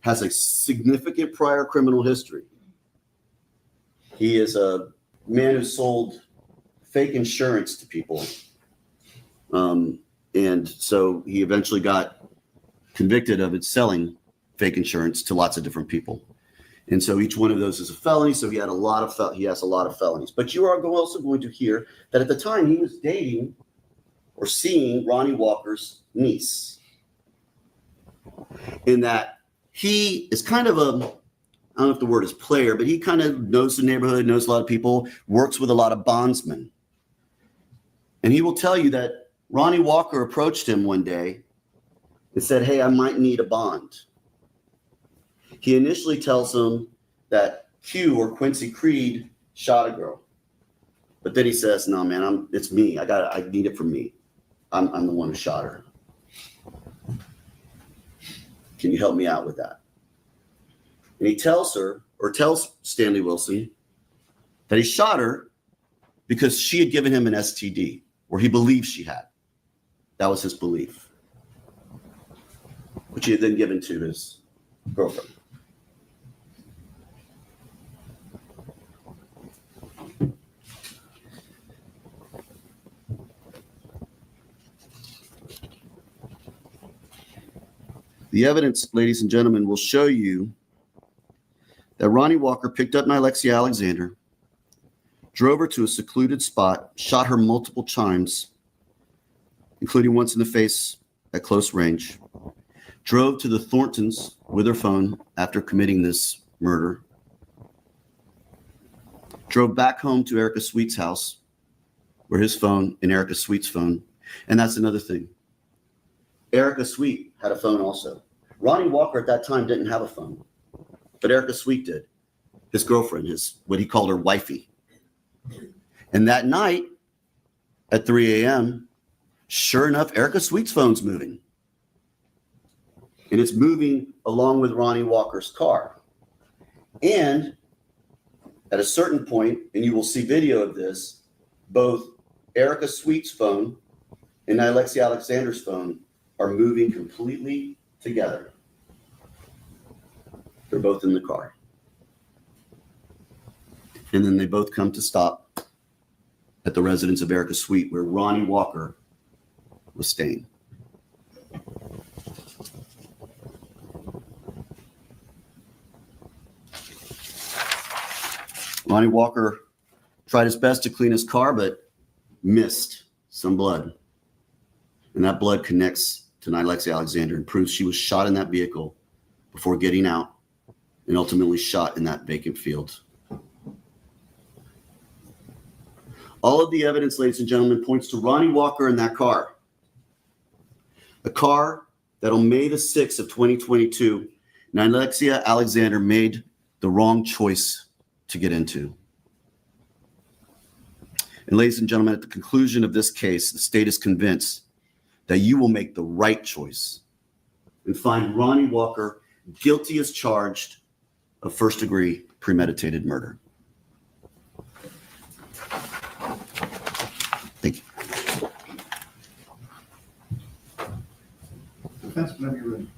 has a significant prior criminal history. He is a man who sold fake insurance to people. And so he eventually got convicted of selling fake insurance to lots of different people. And so each one of those is a felony. So he has a lot of felonies. But you are also going to hear that at the time he was dating or seeing Ronnie Walker's niece. In that he is kind of I don't know if the word is player, but he kind of knows the neighborhood, knows a lot of people, works with a lot of bondsmen. And he will tell you that Ronnie Walker approached him one day and said, "Hey, I might need a bond." He initially tells him that Q or Quincy Creed shot a girl. But then he says, "No, man, it's me. I need it for me. I'm the one who shot her. Can you help me out with that?" And he tells Stanley Wilson that he shot her because she had given him an STD, or he believed she had. That was his belief, which he had then given to his girlfriend. The evidence, ladies and gentlemen, will show you that Ronnie Walker picked up Nilexia Alexander, drove her to a secluded spot, shot her multiple times, including once in the face at close range, drove to the Thorntons with her phone after committing this murder, drove back home to Erica Sweet's house, where his phone and Erica Sweet's phone And that's another thing. Erica Sweet had a phone also. Ronnie Walker at that time didn't have a phone, but Erica Sweet did. His girlfriend, what he called her wifey. And that night at 3 a.m., sure enough, Erica Sweet's phone's moving. And it's moving along with Ronnie Walker's car. And at a certain point, and you will see video of this, both Erica Sweet's phone and Nilexia Alexander's phone are moving completely together. They're both in the car. And then they both come to stop at the residence of Erica Sweet, where Ronnie Walker was staying. Ronnie Walker tried his best to clean his car, but missed some blood. And that blood connects to Nilexia Alexander and proves she was shot in that vehicle before getting out and ultimately shot in that vacant field. All of the evidence, ladies and gentlemen, points to Ronnie Walker in that car. A car that on May the 6th of 2022, Nilexia Alexander made the wrong choice to get into. And ladies and gentlemen, at the conclusion of this case, the state is convinced that you will make the right choice and find Ronnie Walker guilty as charged of first-degree premeditated murder. Thank you. Defense, whenever you're ready.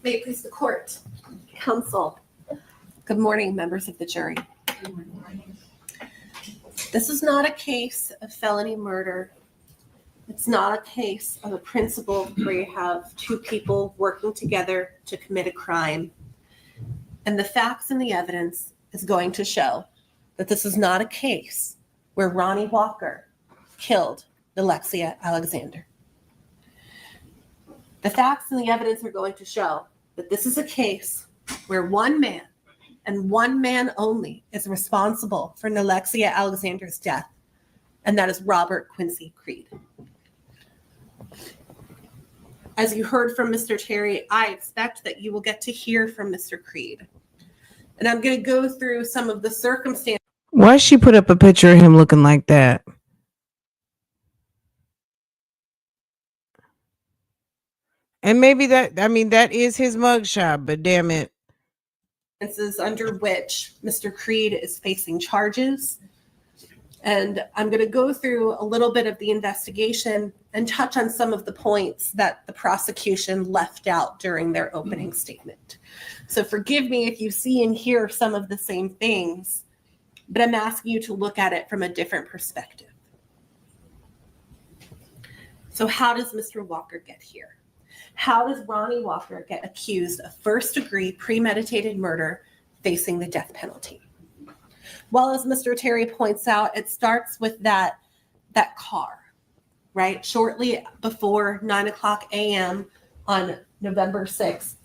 May it please the court, counsel. Good morning, members of the jury. This is not a case of felony murder. It's not a case of a principle where you have two people working together to commit a crime. And the facts and the evidence is going to show that this is not a case where Ronnie Walker killed Nilexia Alexander. The facts and the evidence are going to show that this is a case where one man and one man only is responsible for Nilexia Alexander's death, and that is Robert Quincy Creed. As you heard from Mr. Terry, I expect that you will get to hear from Mr. Creed. And I'm going to go through some of the circumstances. Why she put up a picture of him looking like that? And maybe that is his mugshot, but damn it. Under which Mr. Creed is facing charges. And I'm going to go through a little bit of the investigation and touch on some of the points that the prosecution left out during their opening statement. So forgive me if you see and hear some of the same things, but I'm asking you to look at it from a different perspective. So how does Mr. Walker get here? How does Ronnie Walker get accused of first-degree premeditated murder facing the death penalty? Well, as Mr. Terry points out, it starts with that car, right? Shortly before 9 o'clock a.m. on May 6th,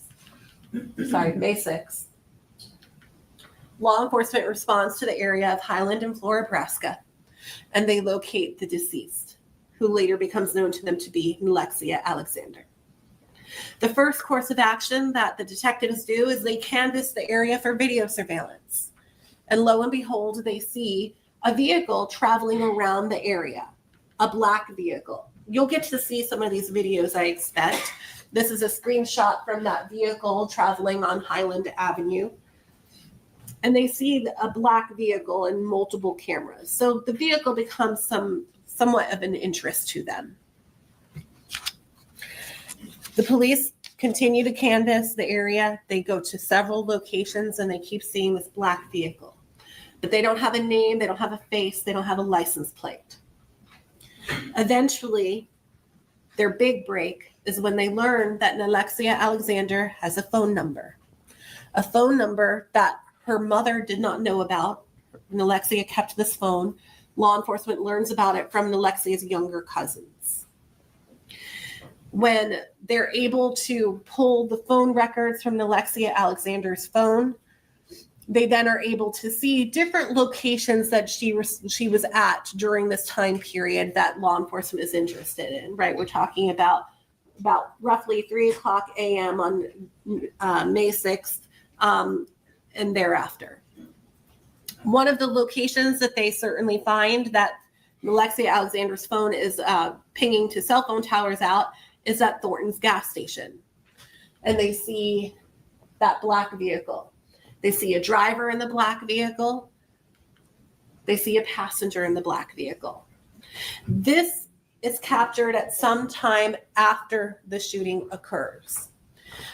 law enforcement responds to the area of Highland and Flora, Nebraska, and they locate the deceased, who later becomes known to them to be Nilexia Alexander. The first course of action that the detectives do is they canvass the area for video surveillance. And lo and behold, they see a vehicle traveling around the area. a black vehicle. You'll get to see some of these videos, I expect. This is a screenshot from that vehicle traveling on Highland Avenue. And they see a black vehicle and multiple cameras. So the vehicle becomes somewhat of an interest to them. The police continue to canvass the area. They go to several locations and they keep seeing this black vehicle. But they don't have a name, they don't have a face, they don't have a license plate. Eventually, their big break is when they learn that Nilexia Alexander has a phone number that her mother did not know about. Nilexia kept this phone. Law enforcement learns about it from Nilexia's younger cousins. When they're able to pull the phone records from Nilexia Alexander's phone, they then are able to see different locations that she was at during this time period that law enforcement is interested in, right? We're talking about roughly 3:00 a.m. on May 6th and thereafter. One of the locations that they certainly find that Nilexia Alexander's phone is pinging to cell phone towers out is at Thornton's gas station. And they see that black vehicle. They see a driver in the black vehicle. They see a passenger in the black vehicle. This is captured at some time after the shooting occurs.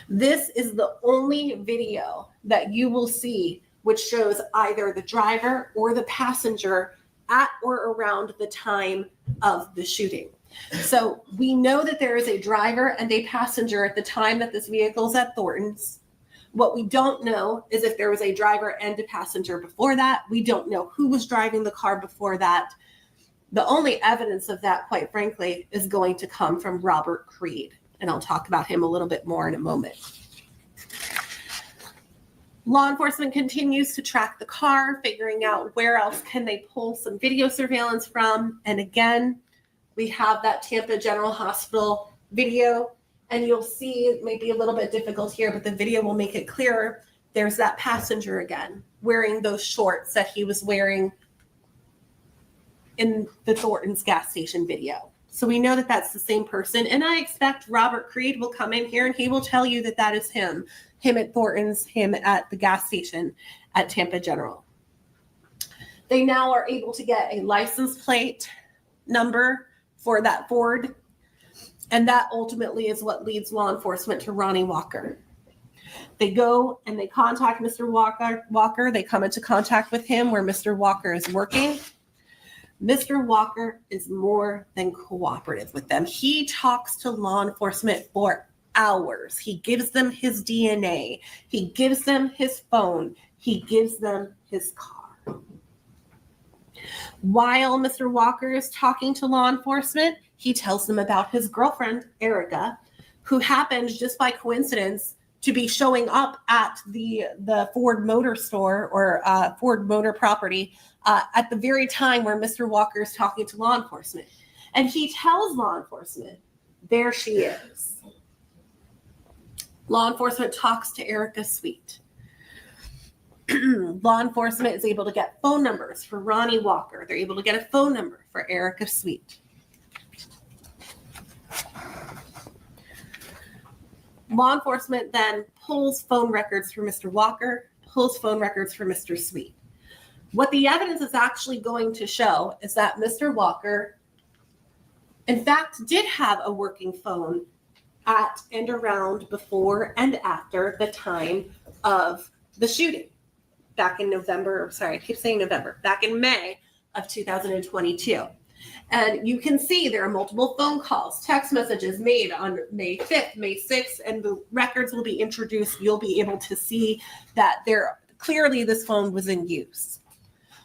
This is the only video that you will see which shows either the driver or the passenger at or around the time of the shooting. So we know that there is a driver and a passenger at the time that this vehicle is at Thornton's. What we don't know is if there was a driver and a passenger before that. We don't know who was driving the car before that. The only evidence of that, quite frankly, is going to come from Robert Creed. And I'll talk about him a little bit more in a moment. Law enforcement continues to track the car, figuring out where else can they pull some video surveillance from. And again, we have that Tampa General Hospital video. And you'll see, it may be a little bit difficult here, but the video will make it clearer. There's that passenger again, wearing those shorts that he was wearing in the Thornton's gas station video. So we know that that's the same person. And I expect Robert Creed will come in here and he will tell you that that is him at Thornton's, him at the gas station at Tampa General. They now are able to get a license plate number for that Ford. And that ultimately is what leads law enforcement to Ronnie Walker. They go and they contact Mr. Walker. They come into contact with him where Mr. Walker is working. Mr. Walker is more than cooperative with them. He talks to law enforcement for hours. He gives them his DNA. He gives them his phone. He gives them his car. While Mr. Walker is talking to law enforcement, he tells them about his girlfriend, Erica, who happened just by coincidence to be showing up at the Ford Motor store or Ford Motor property at the very time where Mr. Walker is talking to law enforcement. And he tells law enforcement, there she is. Law enforcement talks to Erica Sweet. Law enforcement is able to get phone numbers for Ronnie Walker. They're able to get a phone number for Erica Sweet. Law enforcement then pulls phone records for Mr. Walker, pulls phone records for Mr. Sweet. What the evidence is actually going to show is that Mr. Walker, in fact, did have a working phone at and around before and after the time of the shooting. Back in back in May of 2022. And you can see there are multiple phone calls, text messages made on May 5th, May 6th, and the records will be introduced. You'll be able to see that clearly this phone was in use.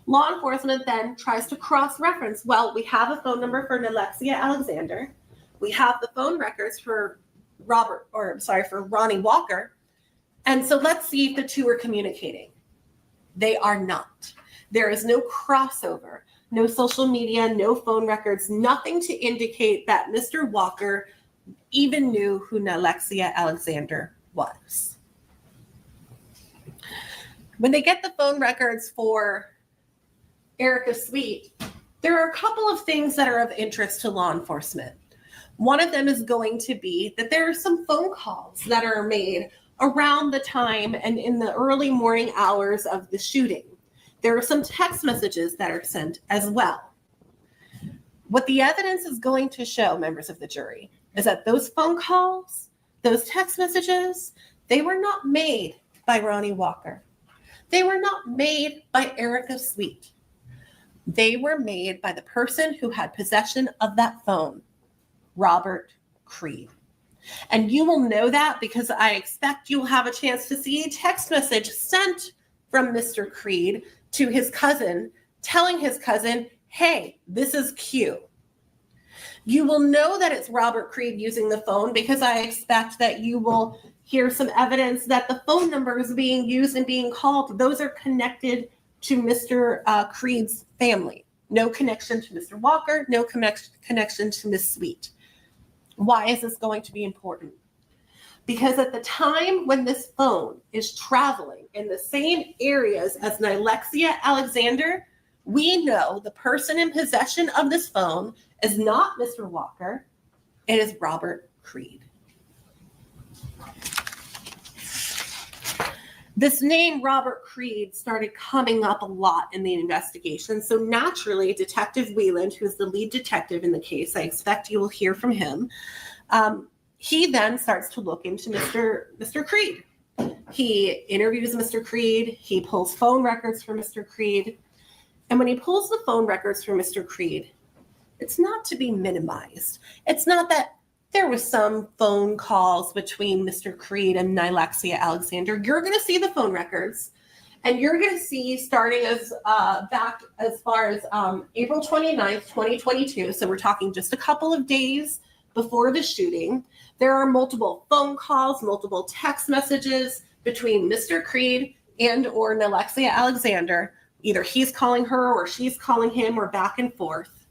Law enforcement then tries to cross-reference. Well, we have a phone number for Nilexia Alexander. We have the phone records for Ronnie Walker. And so let's see if the two are communicating. They are not. There is no crossover, no social media, no phone records, nothing to indicate that Mr. Walker even knew who Nilexia Alexander was. When they get the phone records for Erica Sweet, There are a couple of things that are of interest to law enforcement. One of them is going to be that there are some phone calls that are made around the time and in the early morning hours of the shooting. There are some text messages that are sent as well. What the evidence is going to show, members of the jury, is that those phone calls, those text messages, they were not made by Ronnie Walker. They were not made by Erica Sweet. They were made by the person who had possession of that phone, Robert Creed. And you will know that because I expect you'll have a chance to see a text message sent from Mr. Creed to his cousin, telling his cousin, hey, this is Q. You will know that it's Robert Creed using the phone because I expect that you will hear some evidence that the phone numbers being used and being called, those are connected to Mr. Creed's family. No connection to Mr. Walker, no connection to Miss Sweet. Why is this going to be important? Because at the time when this phone is traveling in the same areas as Nilexia Alexander, we know the person in possession of this phone is not Mr. Walker, it is Robert Creed. This name, Robert Creed, started coming up a lot in the investigation. So naturally, Detective Wieland, who's the lead detective in the case, I expect you will hear from him. He then starts to look into Mr. Creed. He interviews Mr. Creed. He pulls phone records for Mr. Creed. And when he pulls the phone records for Mr. Creed, it's not to be minimized. It's not that there was some phone calls between Mr. Creed and Nilexia Alexander. You're going to see the phone records, and you're going to see starting as back as far as April 29th, 2022. So we're talking just a couple of days before the shooting. There are multiple phone calls, multiple text messages between Mr. Creed and or Nilexia Alexander. Either he's calling her or she's calling him or back and forth.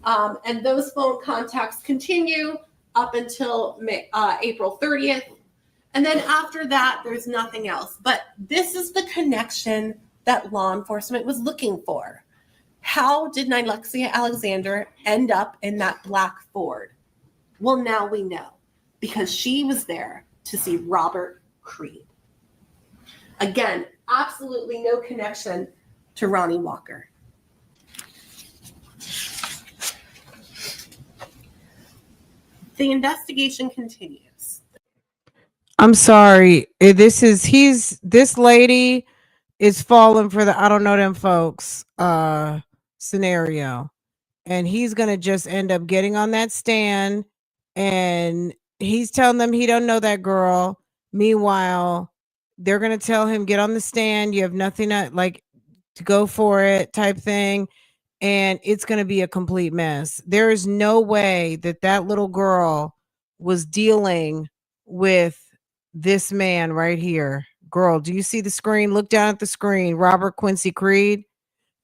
And those phone contacts continue up until April 30th. And then after that, there's nothing else. But this is the connection that law enforcement was looking for. How did Nilexia Alexander end up in that black Ford? Well, now we know, because she was there to see Robert Creed. Again, absolutely no connection to Ronnie Walker. The investigation continues. I'm sorry. This lady is falling for the I don't know them folks scenario. And he's going to just end up getting on that stand and he's telling them he don't know that girl. Meanwhile, they're going to tell him, get on the stand. You have nothing to go for it type thing. And it's going to be a complete mess. There is no way that little girl was dealing with this man right here. Girl, do you see the screen? Look down at the screen. Robert Quincy Creed.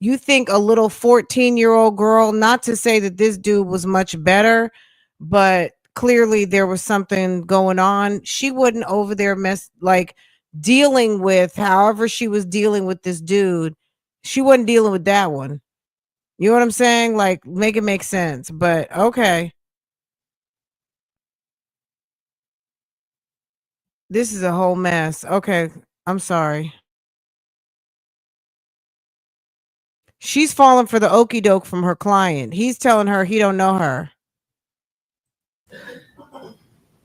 You think a little 14-year-old girl, not to say that this dude was much better, but clearly there was something going on. She wasn't over there dealing with however she was dealing with this dude. She wasn't dealing with that one. You know what I'm saying? Make it make sense. But okay. This is a whole mess. Okay. I'm sorry. She's falling for the okie doke from her client. He's telling her he don't know her.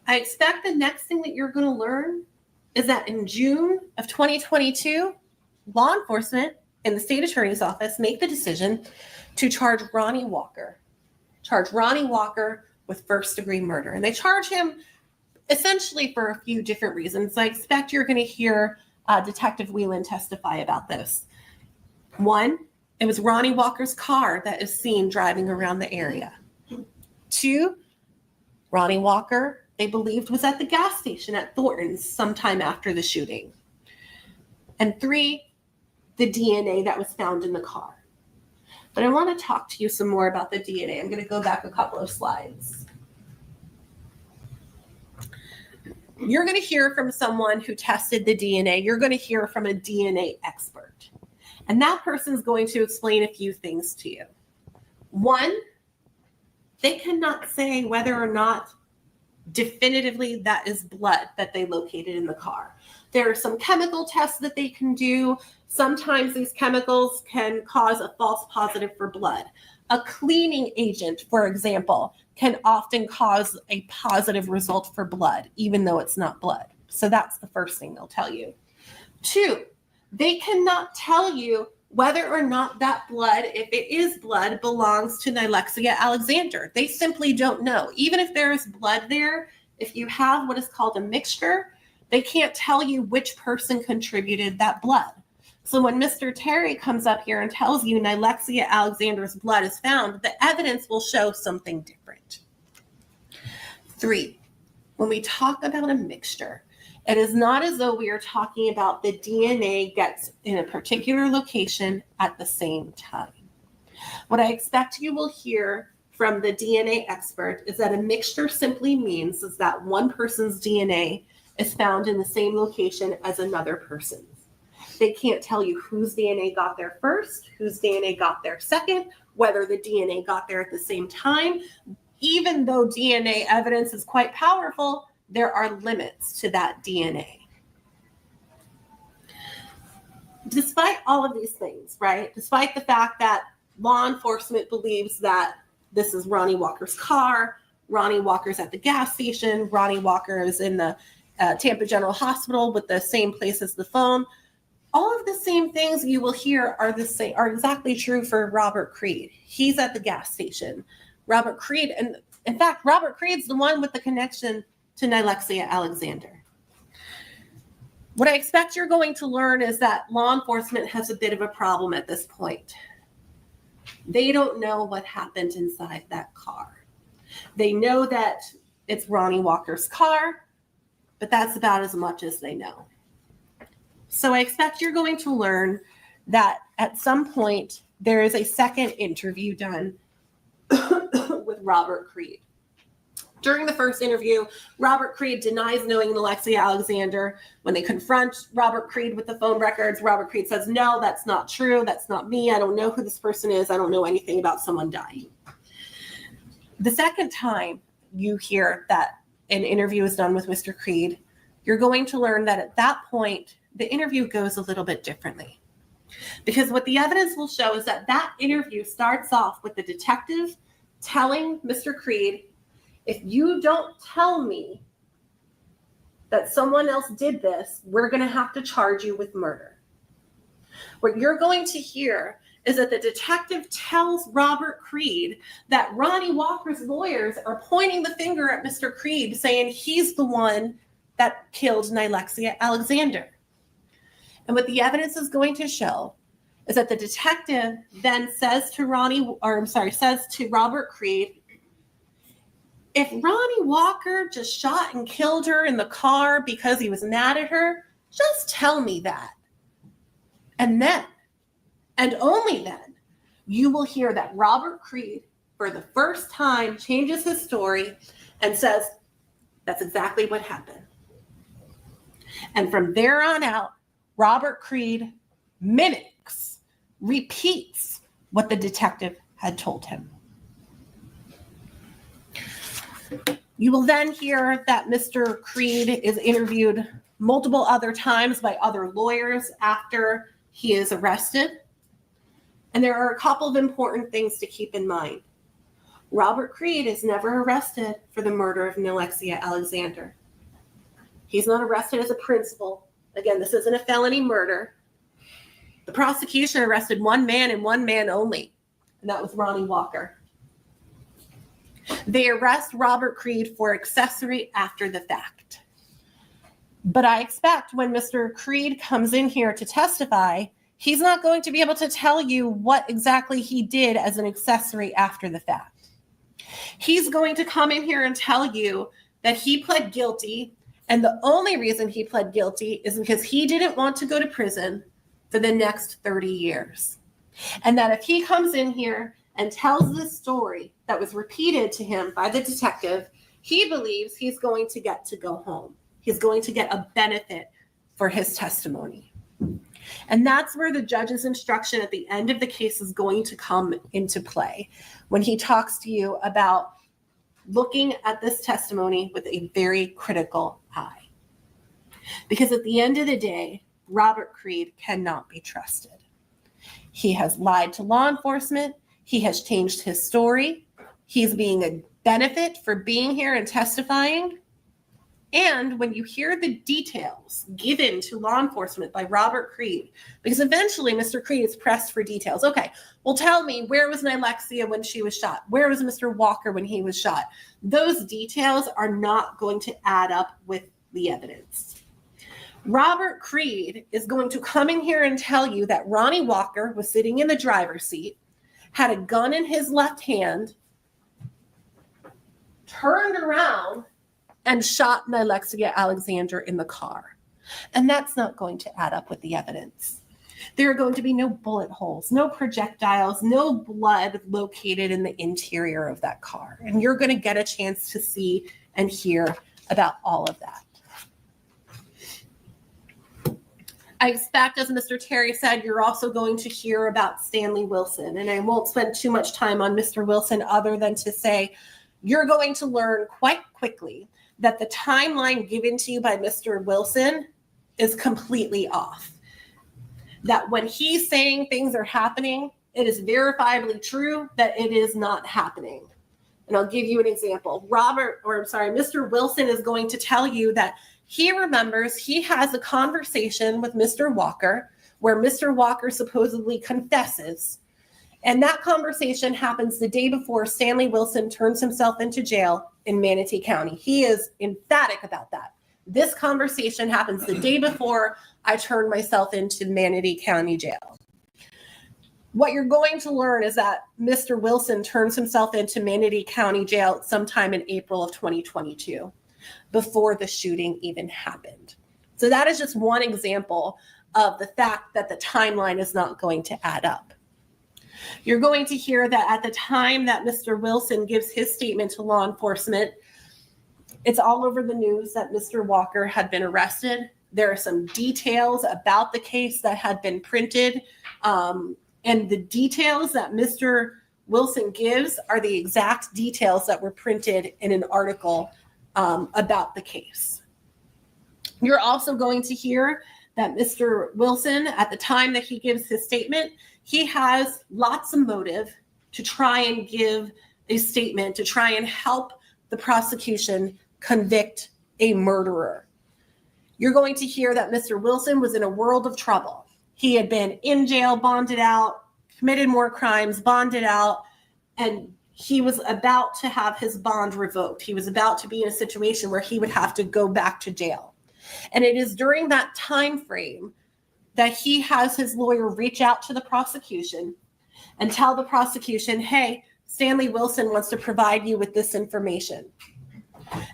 I expect the next thing that you're going to learn is that in June of 2022, law enforcement and the state attorney's office make the decision to charge Ronnie Walker with first-degree murder. And they charge him essentially for a few different reasons. I expect you're going to hear Detective Wieland testify about this. One, it was Ronnie Walker's car that is seen driving around the area. Two, Ronnie Walker, they believed, was at the gas station at Thornton's sometime after the shooting. And three, the DNA that was found in the car. But I want to talk to you some more about the DNA. I'm going to go back a couple of slides. You're going to hear from someone who tested the DNA. You're going to hear from a DNA expert. And that person is going to explain a few things to you. One, they cannot say whether or not definitively that is blood that they located in the car. There are some chemical tests that they can do. Sometimes these chemicals can cause a false positive for blood. A cleaning agent, for example, can often cause a positive result for blood, even though it's not blood. So that's the first thing they'll tell you. Two, they cannot tell you whether or not that blood, if it is blood, belongs to Nilexia Alexander. They simply don't know. Even if there is blood there, if you have what is called a mixture, they can't tell you which person contributed that blood. So when Mr. Terry comes up here and tells you Nilexia Alexander's blood is found, the evidence will show something different. Three, when we talk about a mixture, it is not as though we are talking about the DNA gets in a particular location at the same time. What I expect you will hear from the DNA expert is that a mixture simply means is that one person's DNA is found in the same location as another person's. They can't tell you whose DNA got there first, whose DNA got there second, whether the DNA got there at the same time. Even though DNA evidence is quite powerful, there are limits to that DNA. Despite all of these things, right? Despite the fact that law enforcement believes that this is Ronnie Walker's car, Ronnie Walker's at the gas station, Ronnie Walker is in the Tampa General Hospital with the same place as the phone, all of the same things you will hear are exactly true for Robert Creed. He's at the gas station. Robert Creed, and in fact, Robert Creed's the one with the connection to Nilexia Alexander. What I expect you're going to learn is that law enforcement has a bit of a problem at this point. They don't know what happened inside that car. They know that it's Ronnie Walker's car, but that's about as much as they know. So I expect you're going to learn that at some point there is a second interview done with Robert Creed. During the first interview, Robert Creed denies knowing Nilexia Alexander. When they confront Robert Creed with the phone records, Robert Creed says, no, that's not true. That's not me. I don't know who this person is. I don't know anything about someone dying. The second time you hear that an interview is done with Mr. Creed, you're going to learn that at that point, the interview goes a little bit differently. Because what the evidence will show is that that interview starts off with the detective telling Mr. Creed, if you don't tell me that someone else did this, we're going to have to charge you with murder. What you're going to hear is that the detective tells Robert Creed that Ronnie Walker's lawyers are pointing the finger at Mr. Creed, saying he's the one that killed Nilexia Alexander. And what the evidence is going to show is that the detective then says to Robert Creed, if Ronnie Walker just shot and killed her in the car because he was mad at her, just tell me that. And then, and only then, you will hear that Robert Creed, for the first time, changes his story and says, that's exactly what happened. And from there on out, Robert Creed mimics, repeats what the detective had told him. You will then hear that Mr. Creed is interviewed multiple other times by other lawyers after he is arrested. And there are a couple of important things to keep in mind. Robert Creed is never arrested for the murder of Nilexia Alexander. He's not arrested as a principal. Again, this isn't a felony murder. The prosecution arrested one man and one man only, and that was Ronnie Walker. They arrest Robert Creed for accessory after the fact. But I expect when Mr. Creed comes in here to testify, he's not going to be able to tell you what exactly he did as an accessory after the fact. He's going to come in here and tell you that he pled guilty, and the only reason he pled guilty is because he didn't want to go to prison for the next 30 years. And that if he comes in here and tells this story that was repeated to him by the detective, he believes he's going to get to go home. He's going to get a benefit for his testimony. And that's where the judge's instruction at the end of the case is going to come into play when he talks to you about looking at this testimony with a very critical eye. Because at the end of the day, Robert Creed cannot be trusted. He has lied to law enforcement. He has changed his story. He's being a benefit for being here and testifying. And when you hear the details given to law enforcement by Robert Creed, because eventually Mr. Creed is pressed for details. Okay, well, tell me, where was Nilexia when she was shot? Where was Mr. Walker when he was shot? Those details are not going to add up with the evidence. Robert Creed is going to come in here and tell you that Ronnie Walker was sitting in the driver's seat, had a gun in his left hand, turned around, and shot Nilexia Alexander in the car. And that's not going to add up with the evidence. There are going to be no bullet holes, no projectiles, no blood located in the interior of that car. And you're going to get a chance to see and hear about all of that. I expect, as Mr. Terry said, you're also going to hear about Stanley Wilson. And I won't spend too much time on Mr. Wilson other than to say you're going to learn quite quickly that the timeline given to you by Mr. Wilson is completely off. That when he's saying things are happening, it is verifiably true that it is not happening. And I'll give you an example. Mr. Wilson is going to tell you that he remembers he has a conversation with Mr. Walker where Mr. Walker supposedly confesses. And that conversation happens the day before Stanley Wilson turns himself into jail in Manatee County. He is emphatic about that. This conversation happens the day before I turn myself into Manatee County Jail. What you're going to learn is that Mr. Wilson turns himself into Manatee County Jail sometime in April of 2022, before the shooting even happened. So that is just one example of the fact that the timeline is not going to add up. You're going to hear that at the time that Mr. Wilson gives his statement to law enforcement, it's all over the news that Mr. Walker had been arrested. There are some details about the case that had been printed, and the details that Mr. Wilson gives are the exact details that were printed in an article about the case. You're also going to hear that Mr. Wilson, at the time that he gives his statement, he has lots of motive to try and give a statement, to try and help the prosecution convict a murderer. You're going to hear that Mr. Wilson was in a world of trouble. He had been in jail, bonded out, committed more crimes, bonded out, and he was about to have his bond revoked. He was about to be in a situation where he would have to go back to jail. And it is during that time frame that he has his lawyer reach out to the prosecution and tell the prosecution, hey, Stanley Wilson wants to provide you with this information.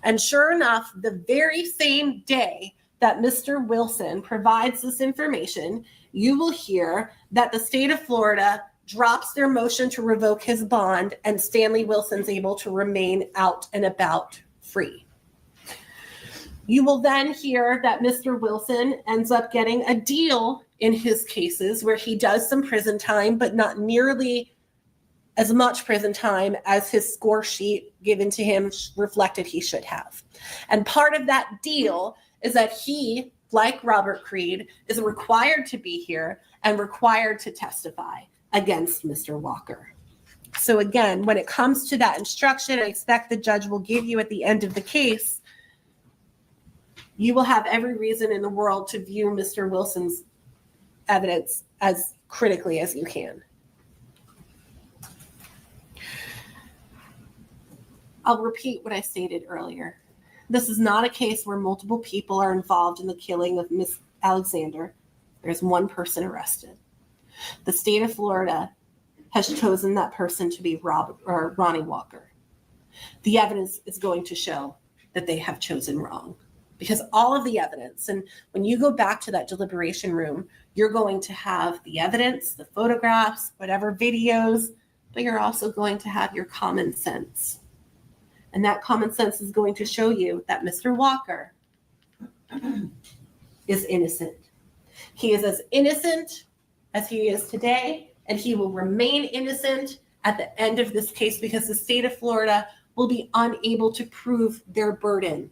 And sure enough, the very same day that Mr. Wilson provides this information, you will hear that the state of Florida drops their motion to revoke his bond, and Stanley Wilson's able to remain out and about free. You will then hear that Mr. Wilson ends up getting a deal in his cases where he does some prison time, but not nearly as much prison time as his score sheet given to him reflected he should have. And part of that deal is that he, like Robert Creed, is required to be here and required to testify against Mr. Walker. So again, when it comes to that instruction, I expect the judge will give you at the end of the case, you will have every reason in the world to view Mr. Wilson's evidence as critically as you can. I'll repeat what I stated earlier. This is not a case where multiple people are involved in the killing of Miss Alexander. There's one person arrested. The state of Florida has chosen that person to be Ronnie Walker. The evidence is going to show that they have chosen wrong, because all of the evidence, and when you go back to that deliberation room, you're going to have the evidence, the photographs, whatever videos, but you're also going to have your common sense. And that common sense is going to show you that Mr. Walker is innocent. He is as innocent as he is today, and he will remain innocent at the end of this case because the state of Florida will be unable to prove their burden.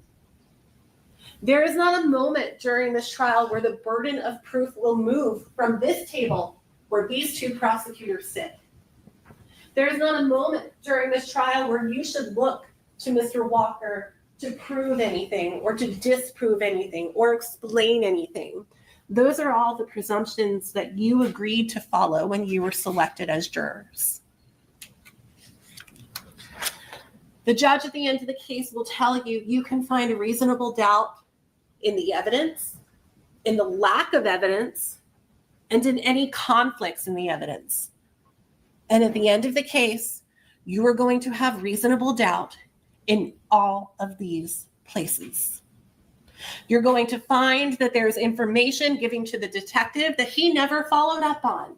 There is not a moment during this trial where the burden of proof will move from this table where these two prosecutors sit. There is not a moment during this trial where you should look to Mr. Walker to prove anything or to disprove anything or explain anything. Those are all the presumptions that you agreed to follow when you were selected as jurors. The judge at the end of the case will tell you you can find a reasonable doubt in the evidence, in the lack of evidence, and in any conflicts in the evidence. And at the end of the case, you are going to have reasonable doubt in all of these places. You're going to find that there's information given to the detective that he never followed up on.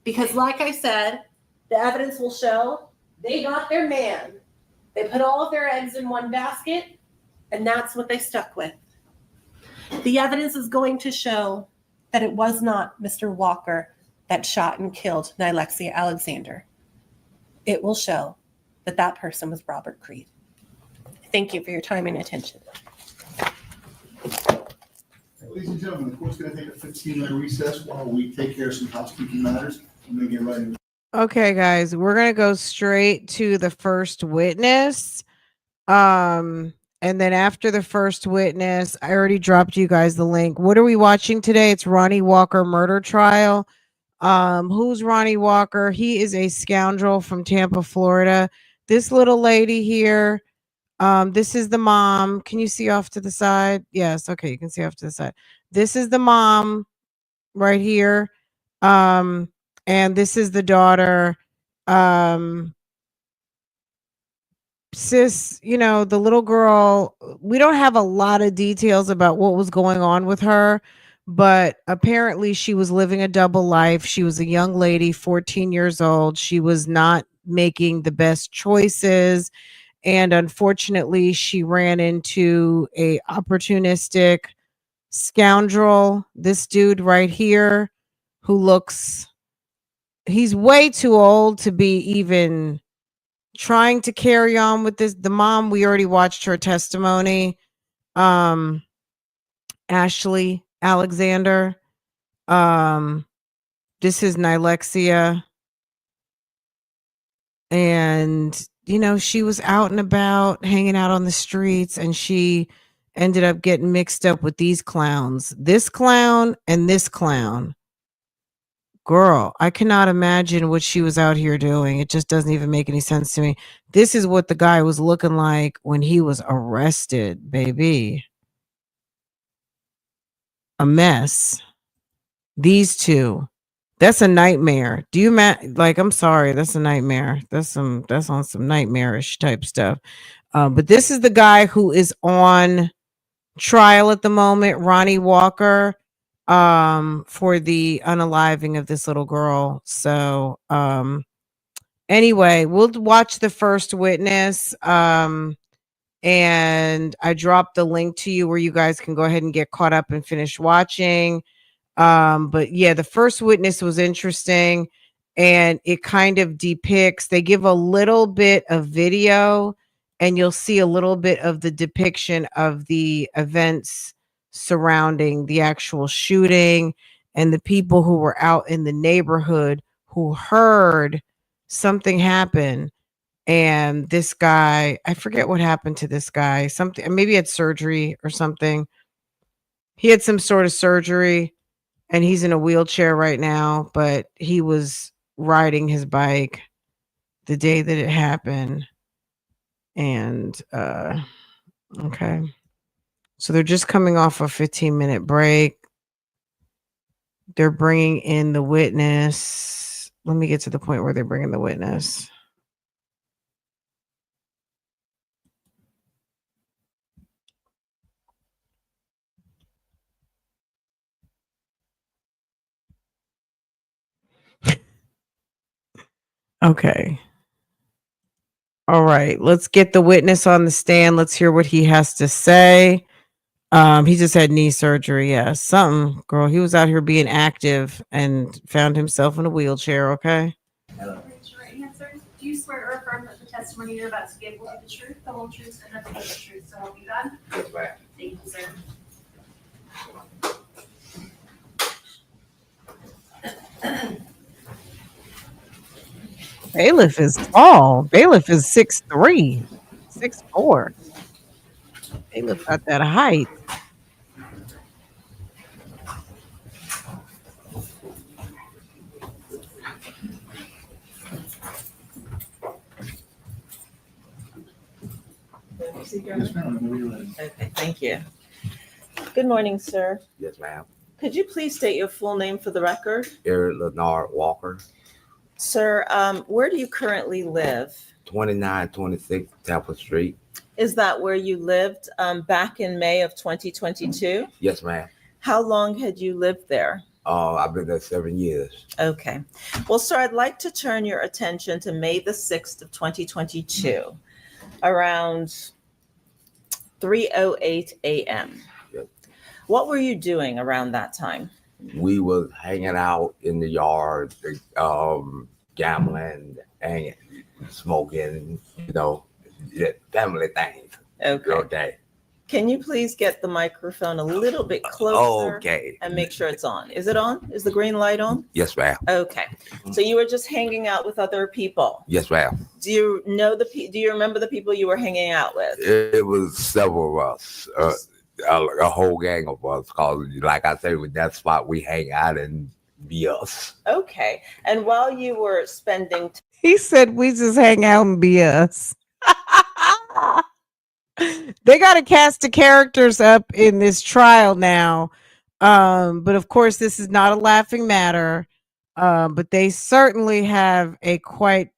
Because like I said, the evidence will show they got their man. They put all of their eggs in one basket, and that's what they stuck with. The evidence is going to show that it was not Mr. Walker that shot and killed Nilexia Alexander. It will show that that person was Robert Creed. Thank you for your time and attention. Ladies and gentlemen, the court's going to take a 15-minute recess while we take care of some housekeeping matters. I'm going to get right into it. Okay, guys, we're going to go straight to the first witness. And then after the first witness, I already dropped you guys the link. What are we watching today? It's Ronnie Walker murder trial. Who's Ronnie Walker? He is a scoundrel from Tampa, Florida. This little lady here, this is the mom. Can you see off to the side? Yes. Okay. You can see off to the side. This is the mom right here. And this is the daughter. Sis, you know, the little girl, we don't have a lot of details about what was going on with her, but apparently she was living a double life. She was a young lady, 14 years old. She was not making the best choices. And unfortunately, she ran into a opportunistic scoundrel, this dude right here, who looks, he's way too old to be even trying to carry on with this. The mom, we already watched her testimony. Ashley Alexander. This is Nilexia. And, you know, she was out and about, hanging out on the streets, and she ended up getting mixed up with these clowns. This clown and this clown. Girl, I cannot imagine what she was out here doing. It just doesn't even make any sense to me. This is what the guy was looking like when he was arrested, baby. A mess. These two. That's a nightmare. Do you like, I'm sorry, that's a nightmare. That's on some nightmarish type stuff. But this is the guy who is on trial at the moment, Ronnie Walker, for the unaliving of this little girl. So anyway, we'll watch the first witness. And I dropped the link to you where you guys can go ahead and get caught up and finish watching. But yeah, the first witness was interesting, and it kind of depicts, they give a little bit of video, and you'll see a little bit of the depiction of the events surrounding the actual shooting and the people who were out in the neighborhood who heard something happen. And this guy, I forget what happened to this guy, something, maybe he had surgery or something. He had some sort of surgery and he's in a wheelchair right now, but he was riding his bike the day that it happened. And okay. So they're just coming off a 15-minute break. They're bringing in the witness. Let me get to the point where they're bringing the witness. Okay. All right. Let's get the witness on the stand. Let's hear what he has to say. He just had knee surgery. Yeah, something, girl. He was out here being active and found himself in a wheelchair. Okay. Raise your right hand, sir. Do you swear or affirm that the testimony you're about to give will be the truth, the whole truth, and nothing but the truth? So help you God. Yes, ma'am. Thank you, sir. Bailiff is tall. Bailiff is 6'3", 6'4". Bailiff got that height. Okay, thank you. Good morning, sir. Yes, ma'am. Could you please state your full name for the record? Eric Leonard Walker, Sir, where do you currently live? 2926 Temple Street. Is that where you lived back in May of 2022? Yes, ma'am. How long had you lived there? I've been there 7 years. Okay. Well, sir, I'd like to turn your attention to May the 6th of 2022, around 3:08 a.m. Yep. What were you doing around that time? We was hanging out in the yard, gambling and smoking, family things. Okay. Can you please get the microphone a little bit closer? Okay. And make sure it's on. Is it on? Is the green light on? Yes, ma'am. Okay. So you were just hanging out with other people. Yes, ma'am. Do you remember the people you were hanging out with? It was several of us, a whole gang of us. Cause like I said, with that spot we hang out and be us. Okay. And while you were spending He said we just hang out and be us. They got to cast the characters up in this trial now. But of course, this is not a laughing matter. But they certainly have a quite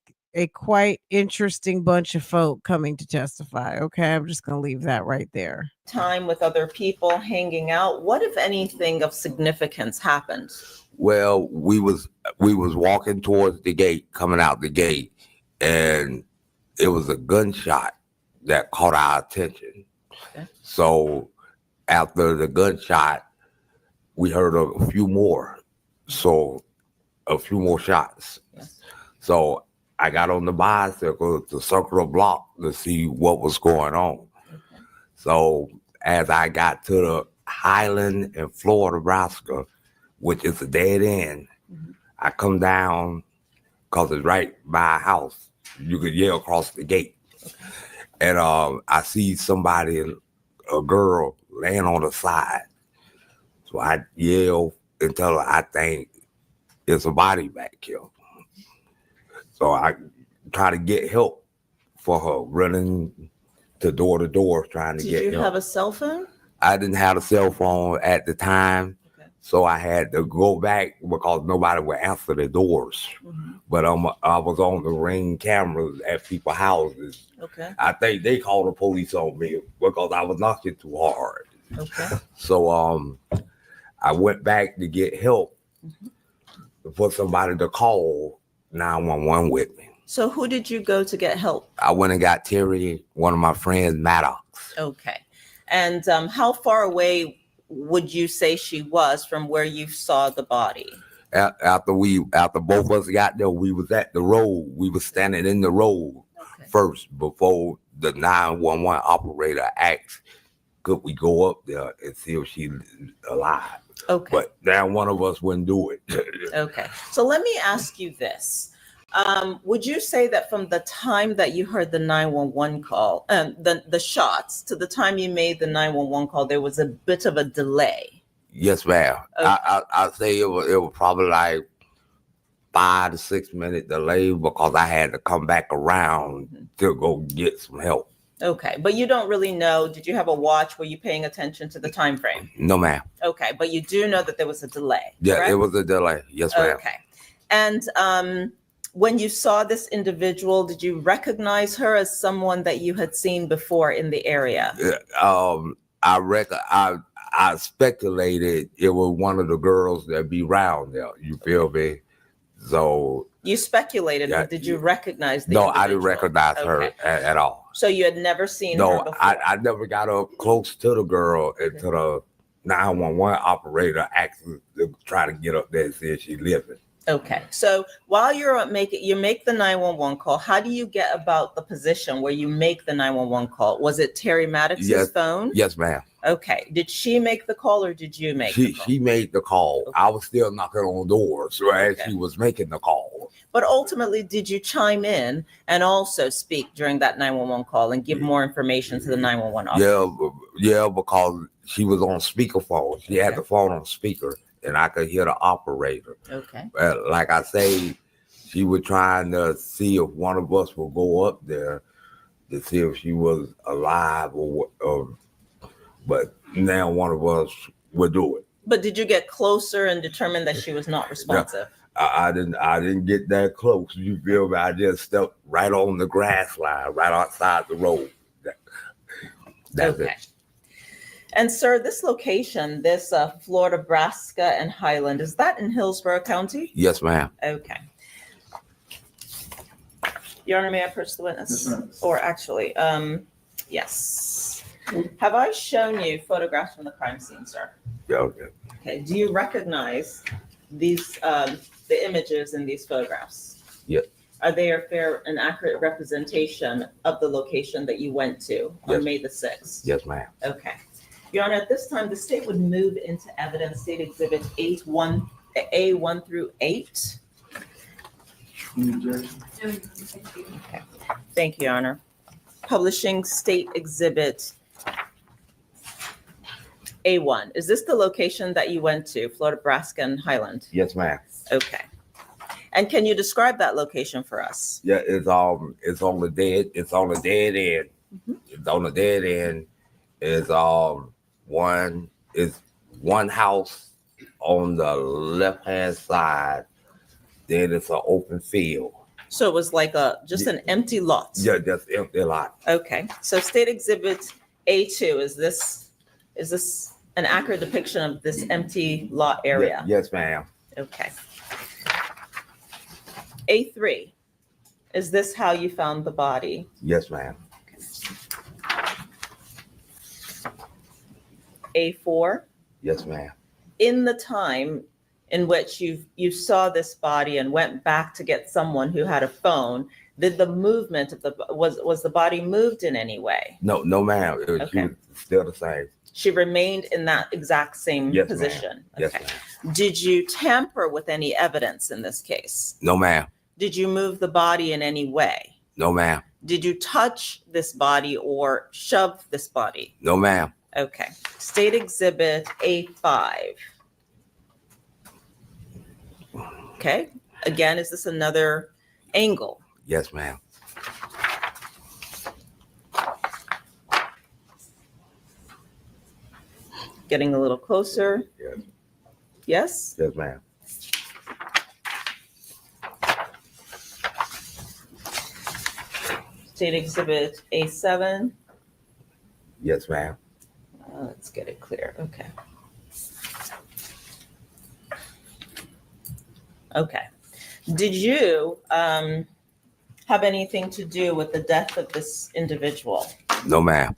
interesting bunch of folk coming to testify. Okay, I'm just gonna leave that right there. time with other people hanging out, what if anything of significance happened? Well, we was walking towards the gate, coming out the gate, and it was a gunshot that caught our attention. Okay. So after the gunshot, we heard a few more. So a few more shots. Yes. So I got on the bicycle to circle the block to see what was going on. Okay. So as I got to the Highland and Florida, Nebraska, which is a dead end, I come down because it's right by a house. You could yell across the gate. Okay. And I see somebody, a girl, laying on the side. So I yell and tell her I think it's a body back here. So I try to get help for her, running to door trying to get help. Did you have a cell phone? I didn't have a cell phone at the time. Okay. So I had to go back because nobody would answer the doors. Mm-hmm. But I was on the Ring cameras at people's houses. Okay. I think they called the police on me because I was knocking too hard. Okay. So I went back to get help for somebody to call 911 with me. So who did you go to get help? I went and got Terry, one of my friends, Maddox. Okay. And how far away would you say she was from where you saw the body? After both of us got there, we was at the road. We was standing in the road first before the 911 operator asked, could we go up there and see if she's alive? Okay. But now one of us wouldn't do it. Okay. So let me ask you this. Would you say that from the time that you heard the 911 call, the shots, to the time you made the 911 call, there was a bit of a delay? Yes, ma'am. Okay. I'd say it was probably like 5 to 6 minute delay because I had to come back around to go get some help. Okay. But you don't really know. Did you have a watch? Were you paying attention to the time frame? No, ma'am. Okay. But you do know that there was a delay. Yeah, correct? it was a delay. Yes, ma'am. Okay. And when you saw this individual, did you recognize her as someone that you had seen before in the area? I speculated it was one of the girls that be around there. You feel me? So You speculated, Yeah, but did you recognize the no, I didn't individual? recognize her Okay. at all. So you had never seen her No, before? I never got up close to the girl until the 911 operator actually try to get up there and see if she living. Okay. So while you make the 911 call, how do you get about the position where you make the 911 call? Was it Terry Maddox's phone? Yes, ma'am. Okay. Did she make the call or did you make the call? She made the call. I was still knocking on doors as she was making the call. But ultimately, did you chime in and also speak during that 911 call and give more information to the 911 officer? Yeah, because she was on speakerphone. She had the phone on speaker, and I could hear the operator. Okay. Like I say, she was trying to see if one of us would go up there to see if she was alive but now one of us would do it. But did you get closer and determine that she was not responsive? I didn't get that close. You feel me? I just stepped right on the grass line, right outside the road. That's it. And sir, this location, this Florida, Nebraska, and Highland, is that in Hillsborough County? Yes, ma'am. Okay. Your Honor, may I approach the witness? Yes, ma'am. Or actually, yes. Have I shown you photographs from the crime scene, sir? Yeah, okay. Okay. Do you recognize these the images in these photographs? Yes. Are they a fair and accurate representation of the location that you went to on May the 6th? Yes, ma'am. Okay. Your Honor, at this time, the state would move into evidence State Exhibit A1 through 8. Okay. Okay. Thank you, Your Honor. Publishing State Exhibit A1. Is this the location that you went to, Florida, Nebraska, and Highland? Yes, ma'am. Okay. And can you describe that location for us? Yeah, it's on the dead end. It's on the dead end. It's one house on the left hand side. Then it's an open field. So it was like just an empty lot. Yeah, just empty lot. Okay. So State Exhibit A2, is this an accurate depiction of this empty lot area? Yes, ma'am. Okay. A3, is this how you found the body? Yes, ma'am. A4, Yes, ma'am. in the time in which you saw this body and went back to get someone who had a phone, did the movement of was the body moved in any way? No, ma'am. She was still the same. She remained in that exact same Yes, position. Ma'am. Yes, Okay. ma'am. Did you tamper with any evidence in this case? No, ma'am. Did you move the body in any way? No, ma'am. Did you touch this body or shove this body? No, ma'am. Okay. State Exhibit A5. Okay. Again, is this another angle? Yes, ma'am. Getting a little closer. Yes. Yes? Yes, ma'am. State Exhibit A7. Yes, ma'am. Let's get it clear. Okay. Okay. Did you have anything to do with the death of this individual? No, ma'am.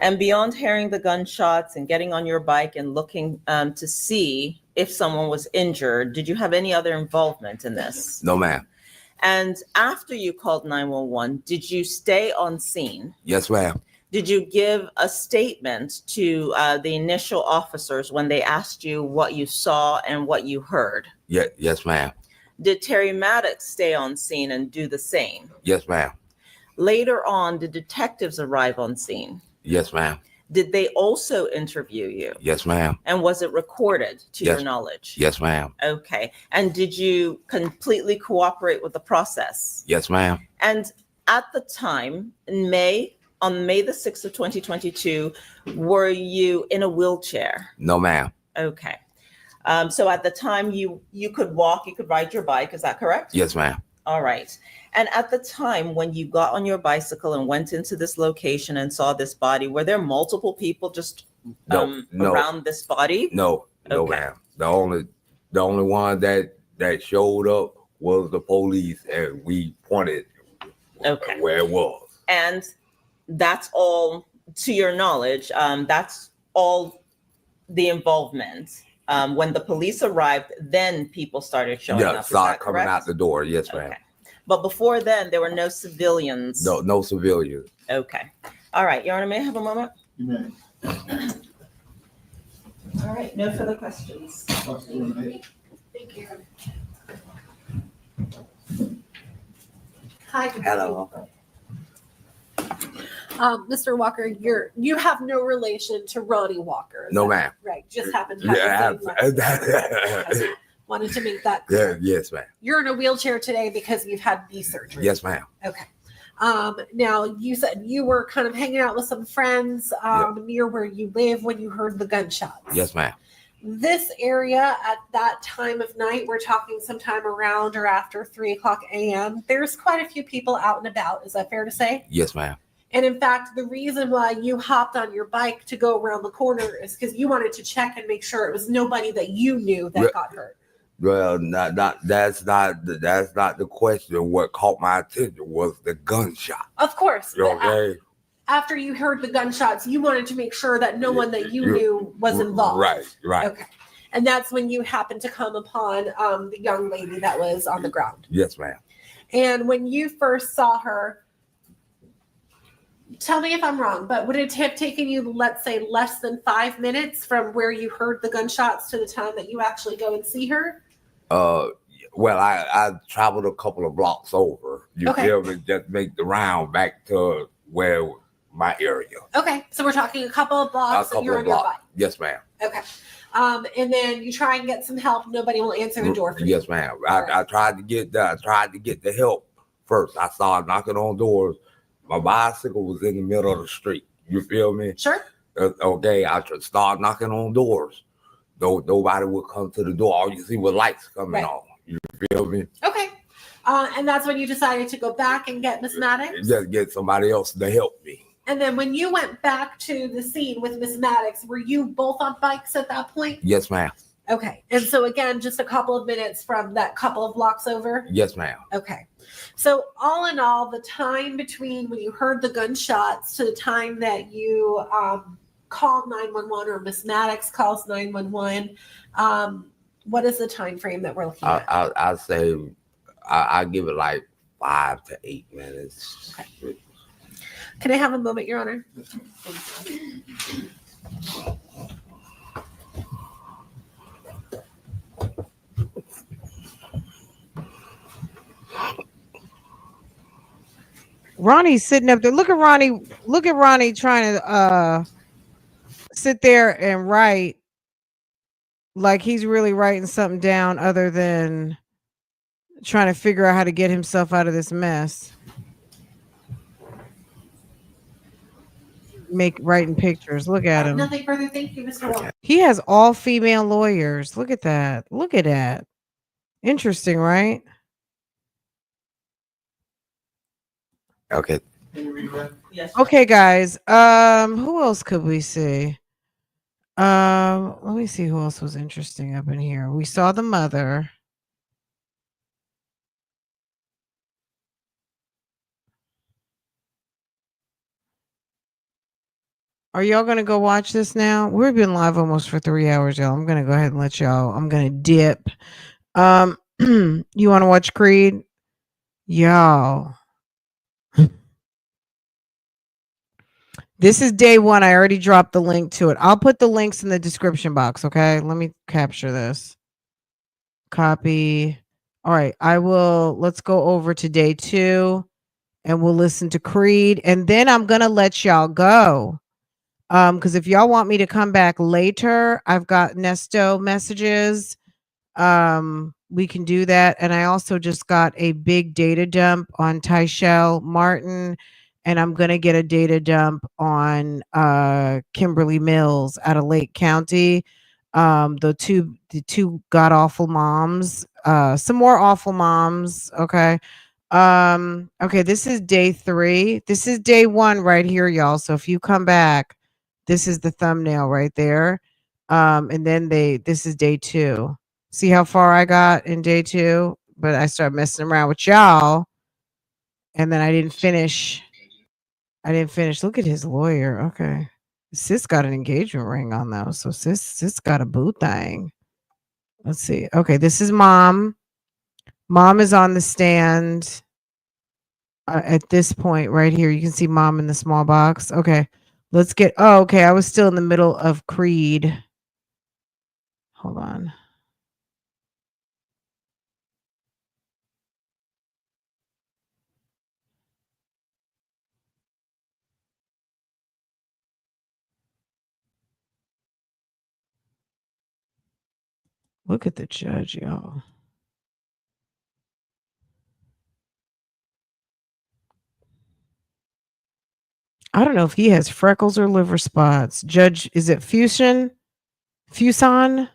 And beyond hearing the gunshots and getting on your bike and looking to see if someone was injured, did you have any other involvement in this? No, ma'am. And after you called 911, did you stay on scene? Yes, ma'am. Did you give a statement to the initial officers when they asked you what you saw and what you heard? Yes, ma'am. Did Terry Maddox stay on scene and do the same? Yes, ma'am. Later on, did detectives arrive on scene? Yes, ma'am. Did they also interview you? Yes, ma'am. And was it recorded to Yes. your knowledge? Yes, ma'am. Okay. And did you completely cooperate with the process? Yes, ma'am. And at the time, on May the 6th of 2022, were you in a wheelchair? No, ma'am. Okay. So at the time you could walk, you could ride your bike, is that correct? Yes, ma'am. All right. And at the time when you got on your bicycle and went into this location and saw this body, were there multiple people just No. around this body? No. No, ma'am. The only one that showed up was the police, and we pointed where it was. And that's all, to your knowledge, that's all the involvement. When the police arrived, then people started showing up. Yeah, started coming out the door. Yes, ma'am. But before then, there were no civilians. No civilians. Okay. All right, Your Honor, may I have a moment? You may. All right, no further questions. Thank you. Hi. Hello. Mr. Walker, you have no relation to Ronnie Walker. No, ma'am. Right. Just happened to have the same last. Wanted to make that clear. Yes, ma'am. You're in a wheelchair today because you've had knee surgery. Yes, ma'am. Okay. Now you said you were kind of hanging out with some friends near where you live when you heard the gunshots. Yes, ma'am. This area at that time of night, we're talking sometime around or after 3:00 a.m. There's quite a few people out and about. Is that fair to say? Yes, ma'am. And in fact, the reason why you hopped on your bike to go around the corner is because you wanted to check and make sure it was nobody that you knew that got hurt. Well, that's not the question. What caught my attention was the gunshot. Of course. Okay. After you heard the gunshots, you wanted to make sure that no one that you knew was involved. Right. Okay. And that's when you happened to come upon the young lady that was on the ground. Yes, ma'am. And when you first saw her, tell me if I'm wrong, but would it have taken you, let's say, less than 5 minutes from where you heard the gunshots to the time that you actually go and see her? Well, I traveled a couple of blocks over. You feel me? Just make the round back to where my area. Okay, so we're talking a couple of blocks and you're on your bike. Yes, ma'am. Okay. And then you try and get some help. Nobody will answer the door for you. Yes, ma'am. I tried to get the help first. I started knocking on doors. My bicycle was in the middle of the street. You feel me? Sure. Okay, I started knocking on doors. Nobody would come to the door. All you see was lights coming on. You feel me? Okay. And that's when you decided to go back and get Miss Maddox? Just get somebody else to help me. And then when you went back to the scene with Miss Maddox, were you both on bikes at that point? Yes, ma'am. Okay. And so again, just a couple of minutes from that couple of blocks over? Yes, ma'am. Okay. So all in all, the time between when you heard the gunshots to the time that you called 911 or Miss Maddox calls 911, what is the time frame that we're looking at? I say I give it like 5 to 8 minutes. Okay. Can I have a moment, Your Honor? Ronnie's sitting up there. Look at Ronnie. Look at Ronnie trying to sit there and write like he's really writing something down other than trying to figure out how to get himself out of this mess. Writing pictures. Look at him. Nothing further. Thank you, Mr. Walker. He has all female lawyers. Look at that. Look at that. Interesting, right? Okay. Yes. Okay, guys. Who else could we see? Let me see who else was interesting up in here. We saw the mother. Are y'all gonna go watch this now? We've been live almost for 3 hours, y'all. I'm gonna go ahead and let y'all. I'm gonna dip. You want to watch Creed, y'all? This is day 1. I already dropped the link to it. I'll put the links in the description box. Okay, let me capture this. Copy. All right, I will. Let's go over to day 2, and we'll listen to Creed, and then I'm gonna let y'all go. Because if y'all want me to come back later, I've got Nesto messages. We can do that. And I also just got a big data dump on Tyshell Martin, and I'm gonna get a data dump on Kimberly Mills out of Lake County. The two god awful moms, some more awful moms. Okay. Okay, this is day 3. This is day 1 right here, y'all. So if you come back, this is the thumbnail right there. And then this is day 2. See how far I got in day 2? But I started messing around with y'all. And then I didn't finish. Look at his lawyer. Okay. Sis got an engagement ring on though. So sis got a boo thing. Let's see. Okay, this is mom. Mom is on the stand at this point right here. You can see mom in the small box. Okay. Let's get okay. I was still in the middle of Creed. Hold on. Look at the judge, y'all. I don't know if he has freckles or liver spots. Judge, is it Fusion? Fuson?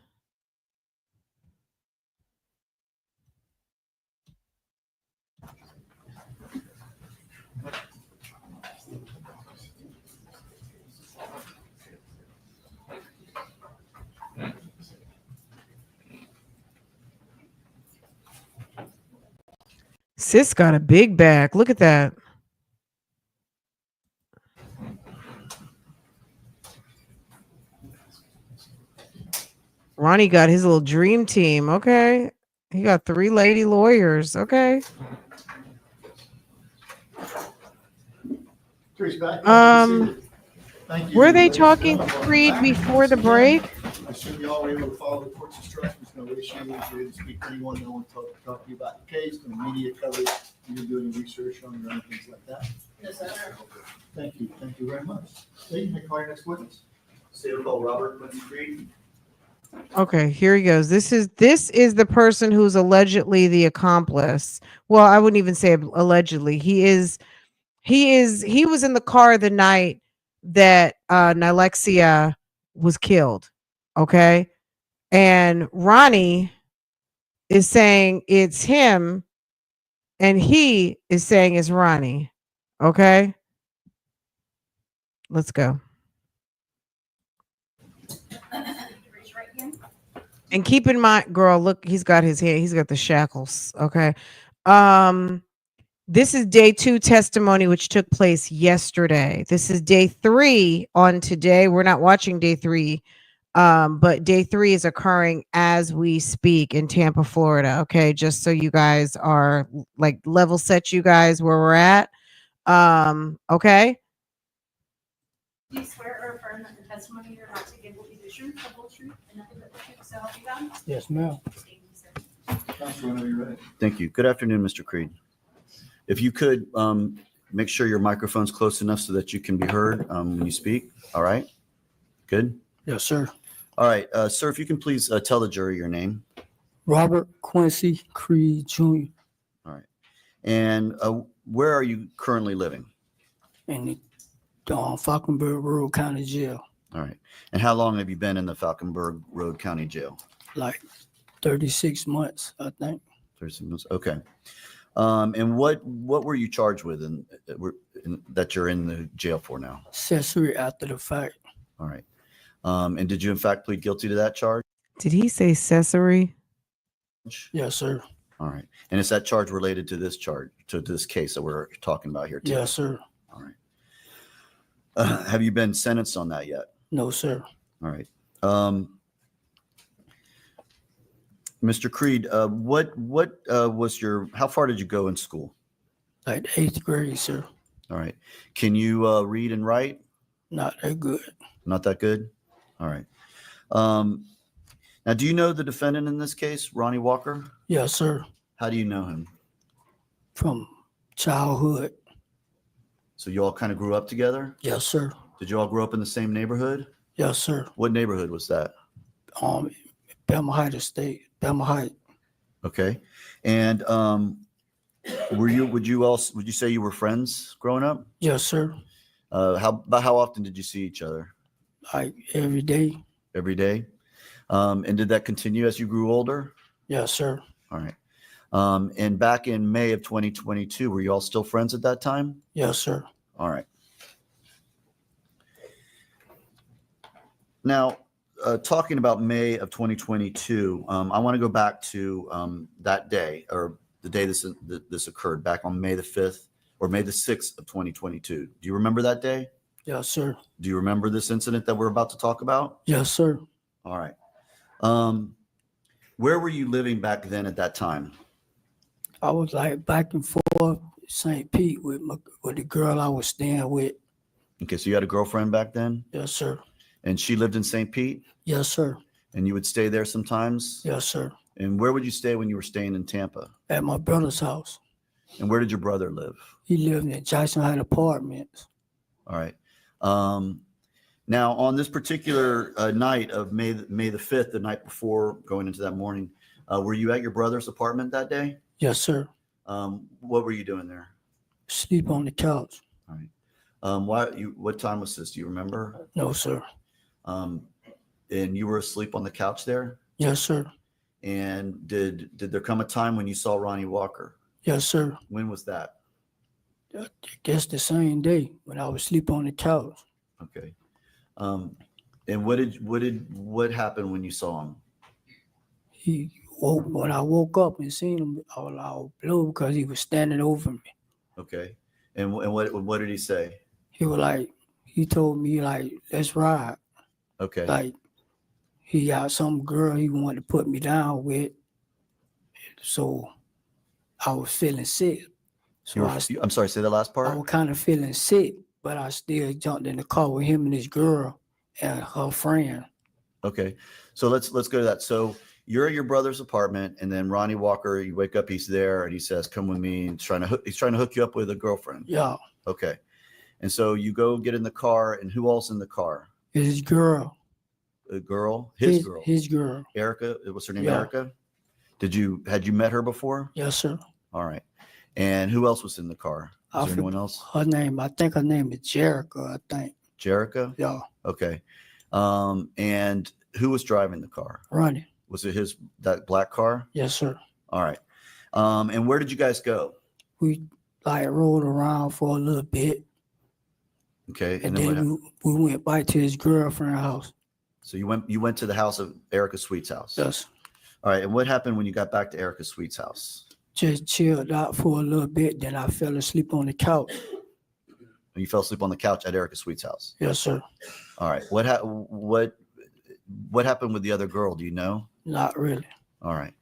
Sis got a big back. Look at that. Ronnie got his little dream team. Okay. He got 3 lady lawyers. Okay. Thank you. Were they talking Creed before the break? I assume y'all were able to follow the court's instructions. No issues. You didn't speak to anyone. No one talked to you about the case, no media coverage. You're doing research on your own, things like that. Yes, sir. Thank you. Thank you very much. Lee, may I call your next witness? Say call Robert Quincy Creed. Okay, here he goes. This is the person who's allegedly the accomplice. Well, I wouldn't even say allegedly. He was in the car the night that Nilexia was killed. Okay. And Ronnie is saying it's him, and he is saying it's Ronnie. Okay. Let's go. And keep in mind, girl, look, he's got his hand, he's got the shackles. Okay. This is day 2 testimony, which took place yesterday. This is day 3 on today. We're not watching day 3, but day 3 is occurring as we speak in Tampa, Florida. Okay, just so you guys are like level set, you guys where we're at. Okay. Do you swear or affirm that the testimony you're about to give will be the truth, the whole truth, and nothing but the truth, so help you God? Yes, ma'am. Counsel, whenever you're ready. Thank you. Good afternoon, Mr. Creed. If you could make sure your microphone's close enough so that you can be heard when you speak. All right. Good. Yes, sir. All right. Sir, if you can please tell the jury your name. Robert Quincy Creed Jr. All right. And where are you currently living? in the Falkenberg Road County Jail. All right. And how long have you been in the Falkenberg Road County Jail? Like 36 months, I think. 36 months. Okay. And what were you charged with that you're in the jail for now? Accessory after the fact. All right. And did you in fact plead guilty to that charge? Did he say accessory? Yes, sir. All right. And is that charge related to this charge, to this case that we're talking about here today? Yes, sir. All right. Have you been sentenced on that yet? No, sir. All right. Mr. Creed, what was how far did you go in school? Like 8th grade, sir. All right. Can you read and write? Not that good. Not that good? All right. Now, do you know the defendant in this case, Ronnie Walker? Yes, sir. How do you know him? From childhood. So you all kind of grew up together? Yes, sir. Did you all grow up in the same neighborhood? Yes, sir. What neighborhood was that? Belma Height Estate. Belma Height. Okay. And would you say you were friends growing up? Yes, sir. How often did you see each other? Like every day. Every day? And did that continue as you grew older? Yes, sir. All right. And back in May of 2022, were you all still friends at that time? Yes, sir. All right. Now, talking about May of 2022, I want to go back to that day, or the day this occurred, back on May the 5th or May the 6th of 2022. Do you remember that day? Yes, sir. Do you remember this incident that we're about to talk about? Yes, sir. All right. Where were you living back then at that time? I was like back and forth St. Pete with the girl I was staying with. Okay, so you had a girlfriend back then? Yes, sir. And she lived in St. Pete? Yes, sir. And you would stay there sometimes? Yes, sir. And where would you stay when you were staying in Tampa? At my brother's house. And where did your brother live? He lived in Jackson Heights Apartments. All right. Now, on this particular night of May the 5th, the night before going into that morning, were you at your brother's apartment that day? Yes, sir. What were you doing there? Sleep on the couch. All right. What time was this? Do you remember? No, sir. And you were asleep on the couch there? Yes, sir. And did there come a time when you saw Ronnie Walker? Yes, sir. When was that? I guess the same day when I was sleep on the couch. Okay. And what happened when you saw him? When I woke up and seen him, I was all blue because he was standing over me. Okay. And what did he say? He told me like, let's ride. Okay. Like he got some girl he wanted to put me down with. So I was feeling sick. So I'm sorry, say the last part. I was kind of feeling sick, but I still jumped in the car with him and his girl and her friend. Okay. So let's go to that. So you're at your brother's apartment, and then Ronnie Walker, you wake up, he's there, and he says, come with me. And he's trying to hook you up with a girlfriend. Yeah. Okay. And so you go get in the car, and who else in the car? His girl. A girl? His girl. His girl. Erica? What's her name? Yeah. Erica? Had you met her before? Yes, sir. All right. And who else was in the car? Was there anyone else? I think her name is Jerica, I think. Jerica? Yeah. Okay. And who was driving the car? Ronnie. Was it that black car? Yes, sir. All right. And where did you guys go? We rode around for a little bit. Okay. And then we went back to his girlfriend's house. So you went to the house of Erica Sweet's house? Yes. All right. And what happened when you got back to Erica Sweet's house? Just chilled out for a little bit. Then I fell asleep on the couch. You fell asleep on the couch at Erica Sweet's house? Yes, sir. All right. What happened with the other girl? Do you know? Not really. All right.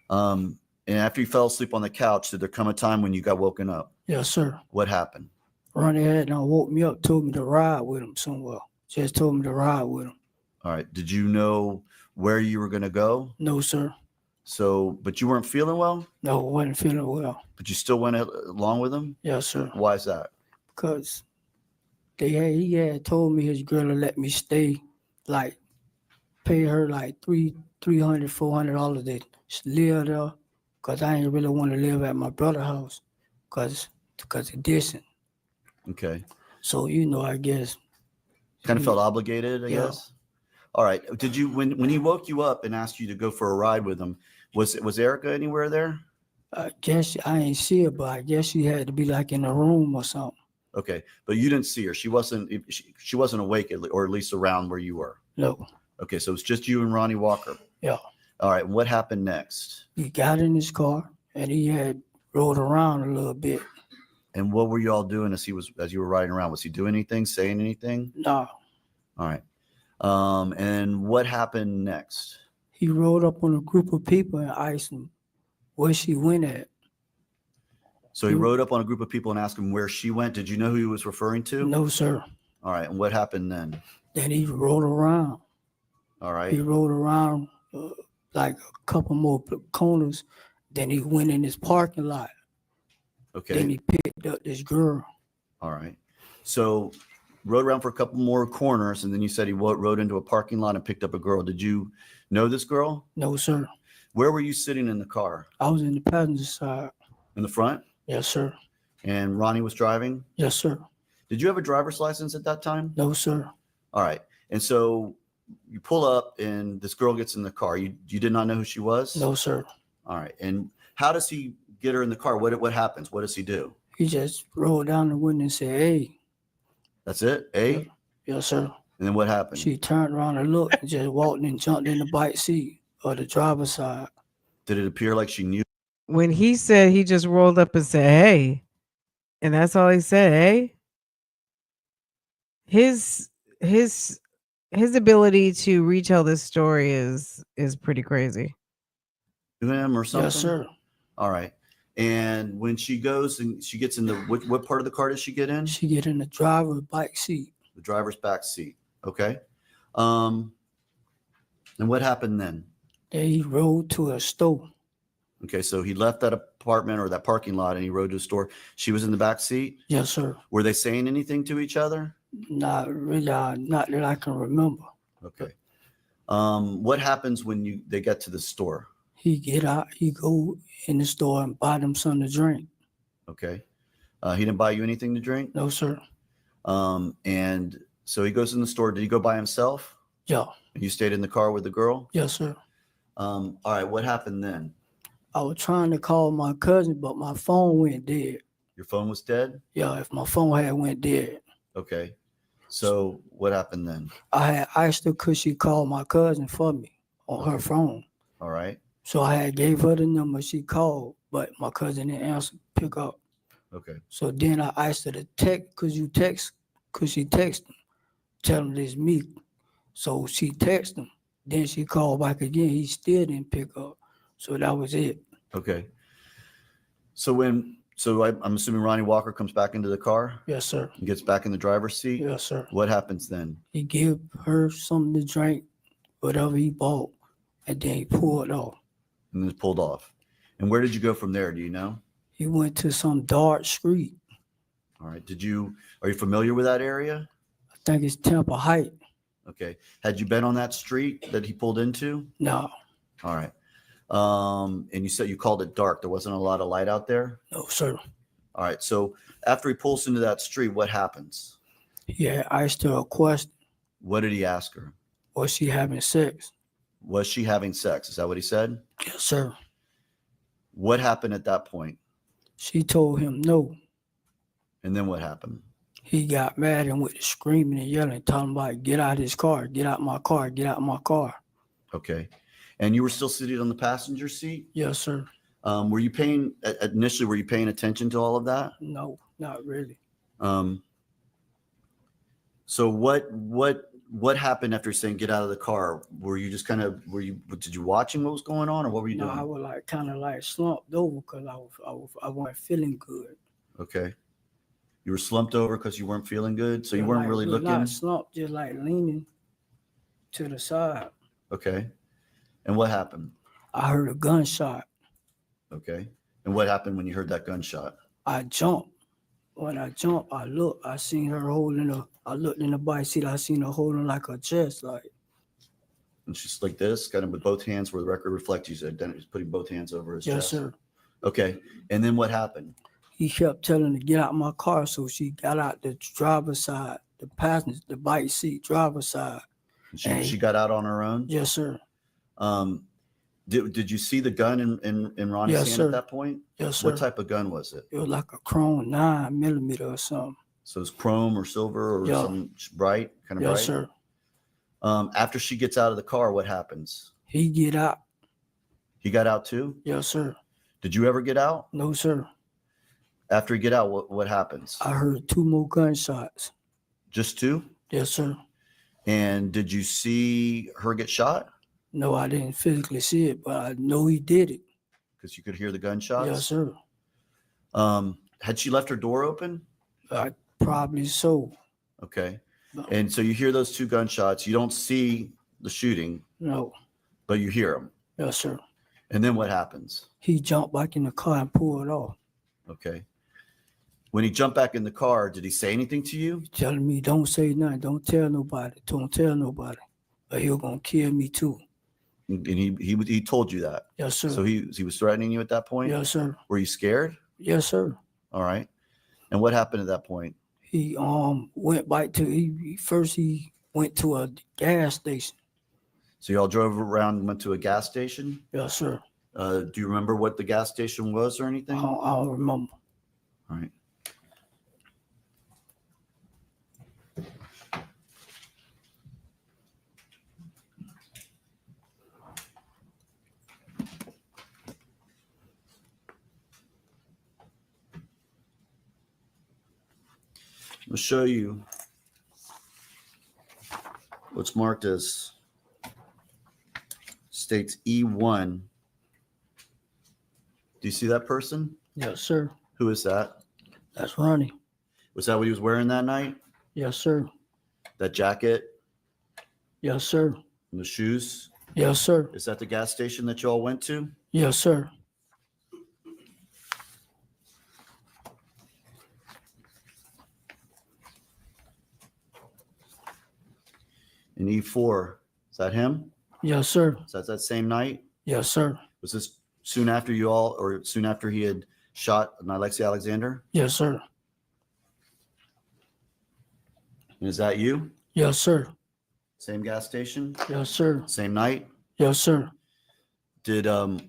And after you fell asleep on the couch, did there come a time when you got woken up? Yes, sir. What happened? Ronnie had woke me up, told me to ride with him somewhere. Just told me to ride with him. All right. Did you know where you were going to go? No, sir. So, but you weren't feeling well? No, I wasn't feeling well. But you still went along with him? Yes, sir. Why is that? Because he had told me his girl to let me stay, like pay her like $300, $400 to live there. Because I ain't really want to live at my brother's house because it's distant. Okay. So, I guess. Kind of felt obligated, I guess? All right. Did you, when he woke you up and asked you to go for a ride with him, was Erica anywhere there? I guess I ain't see her, but I guess she had to be like in a room or something. Okay. But you didn't see her. She wasn't awake, or at least around where you were. No. Okay. So it's just you and Ronnie Walker. Yeah. All right. What happened next? He got in his car and he had rode around a little bit. And what were you all doing as you were riding around? Was he doing anything, saying anything? No. All right. And what happened next? He rode up on a group of people and asked him where she went at. So he rode up on a group of people and asked him where she went. Did you know who he was referring to? No, sir. All right. And what happened then? Then he rode around. All right. He rode around like a couple more corners. Then he went in his parking lot. Okay. Then he picked up this girl. All right. So rode around for a couple more corners, and then you said he rode into a parking lot and picked up a girl. Did you know this girl? No, sir. Where were you sitting in the car? I was in the passenger side. In the front? Yes, sir. And Ronnie was driving? Yes, sir. Did you have a driver's license at that time? No, sir. All right. And so you pull up, and this girl gets in the car. You did not know who she was? No, sir. All right. And how does he get her in the car? What happens? What does he do? He just rolled down the window and said, "Hey." That's it? Hey? Yes, sir. And then what happened? She turned around and looked and just walked and jumped in the bike seat or the driver's side. Did it appear like she knew? When he said he just rolled up and said, "Hey," and that's all he said, "Hey," his ability to retell this story is pretty crazy. Him or something? Yes, sir. All right. And when she goes and she gets in the what part of the car does she get in? She get in the driver's bike seat. The driver's back seat. Okay. And what happened then? Then he rode to a store. Okay, so he left that apartment or that parking lot and he rode to a store. She was in the back seat? Yes, sir. Were they saying anything to each other? Not really, not that I can remember. Okay. What happens when they get to the store? He get out, he go in the store and buy them something to drink. Okay. He didn't buy you anything to drink? No, sir. And so he goes in the store. Did he go by himself? Yeah. And you stayed in the car with the girl? Yes, sir. All right. What happened then? I was trying to call my cousin, but my phone went dead. Your phone was dead? Yeah, if my phone had went dead. Okay. So what happened then? I had asked her could she call my cousin for me on her phone. All right. So I had gave her the number. She called, but my cousin didn't answer, pick up. Okay. So then I asked her to text, could she text him, tell him it's me. So she texted him. Then she called back again. He still didn't pick up. So that was it. Okay. So I'm assuming Ronnie Walker comes back into the car? Yes, sir. He gets back in the driver's seat? Yes, sir. What happens then? He gave her something to drink, whatever he bought, and then he pulled off. And then pulled off. And where did you go from there? Do you know? He went to some dark street. All right. Are you familiar with that area? I think it's Temple Height. Okay. Had you been on that street that he pulled into? No. All right. And you said you called it dark. There wasn't a lot of light out there? No, sir. All right. So after he pulls into that street, what happens? Yeah, I asked her a question. What did he ask her? Was she having sex? Was she having sex? Is that what he said? Yes, sir. What happened at that point? She told him no. And then what happened? He got mad and went to screaming and yelling, telling him like, get out of his car, get out my car, get out my car. Okay. And you were still seated on the passenger seat? Yes, sir. Were you paying attention to all of that? No, not really. So what happened after saying get out of the car? Were you just did you watching what was going on or what were you doing? I was kind of slumped over because I wasn't feeling good. Okay. You were slumped over because you weren't feeling good? So you weren't really looking? Not slumped, just leaning to the side. Okay. And what happened? I heard a gunshot. Okay. And what happened when you heard that gunshot? I jumped. When I jumped, I looked. I seen her I looked in the bike seat. I seen her holding like her chest, like. And she's like this, kind of with both hands where the record reflects you said he's putting both hands over his chest. Yes, sir. Okay. And then what happened? He kept telling her to get out my car. So she got out the driver's side, the bike seat, driver's side. And she got out on her own? Yes, sir. Did you see the gun in Ronnie's hand at that point? Yes, sir. What type of gun was it? It was like a chrome 9mm or something. So it's chrome or silver or something bright, kind of bright? Yes, sir. After she gets out of the car, what happens? He get out. He got out too? Yes, sir. Did you ever get out? No, sir. After you get out, what happens? I heard 2 more gunshots. Just 2? Yes, sir. And did you see her get shot? No, I didn't physically see it, but I know he did it. Because you could hear the gunshots? Yes, sir. Had she left her door open? Probably so. Okay. No. And so you hear those 2 gunshots. You don't see the shooting. No. But you hear them. Yes, sir. And then what happens? He jumped back in the car and pulled off. Okay. When he jumped back in the car, did he say anything to you? He's telling me, don't say nothing. Don't tell nobody. Don't tell nobody. Or he'll gonna kill me too. And he told you that? Yes, sir. So he was threatening you at that point? Yes, sir. Were you scared? Yes, sir. All right. And what happened at that point? He went back to he went to a gas station. So y'all drove around and went to a gas station? Yes, sir. Do you remember what the gas station was or anything? I don't remember. All right. I'll show you what's marked as states E1. Do you see that person? Yes, sir. Who is that? That's Ronnie. Was that what he was wearing that night? Yes, sir. That jacket? Yes, sir. And the shoes? Yes, sir. Is that the gas station that you all went to? Yes, sir. In E4, is that him? Yes, sir. Is that same night? Yes, sir. Was this soon after you all, or soon after he had shot Nilexia Alexander? Yes, sir. And is that you? Yes, sir. Same gas station? Yes, sir. Same night? Yes, sir. Did and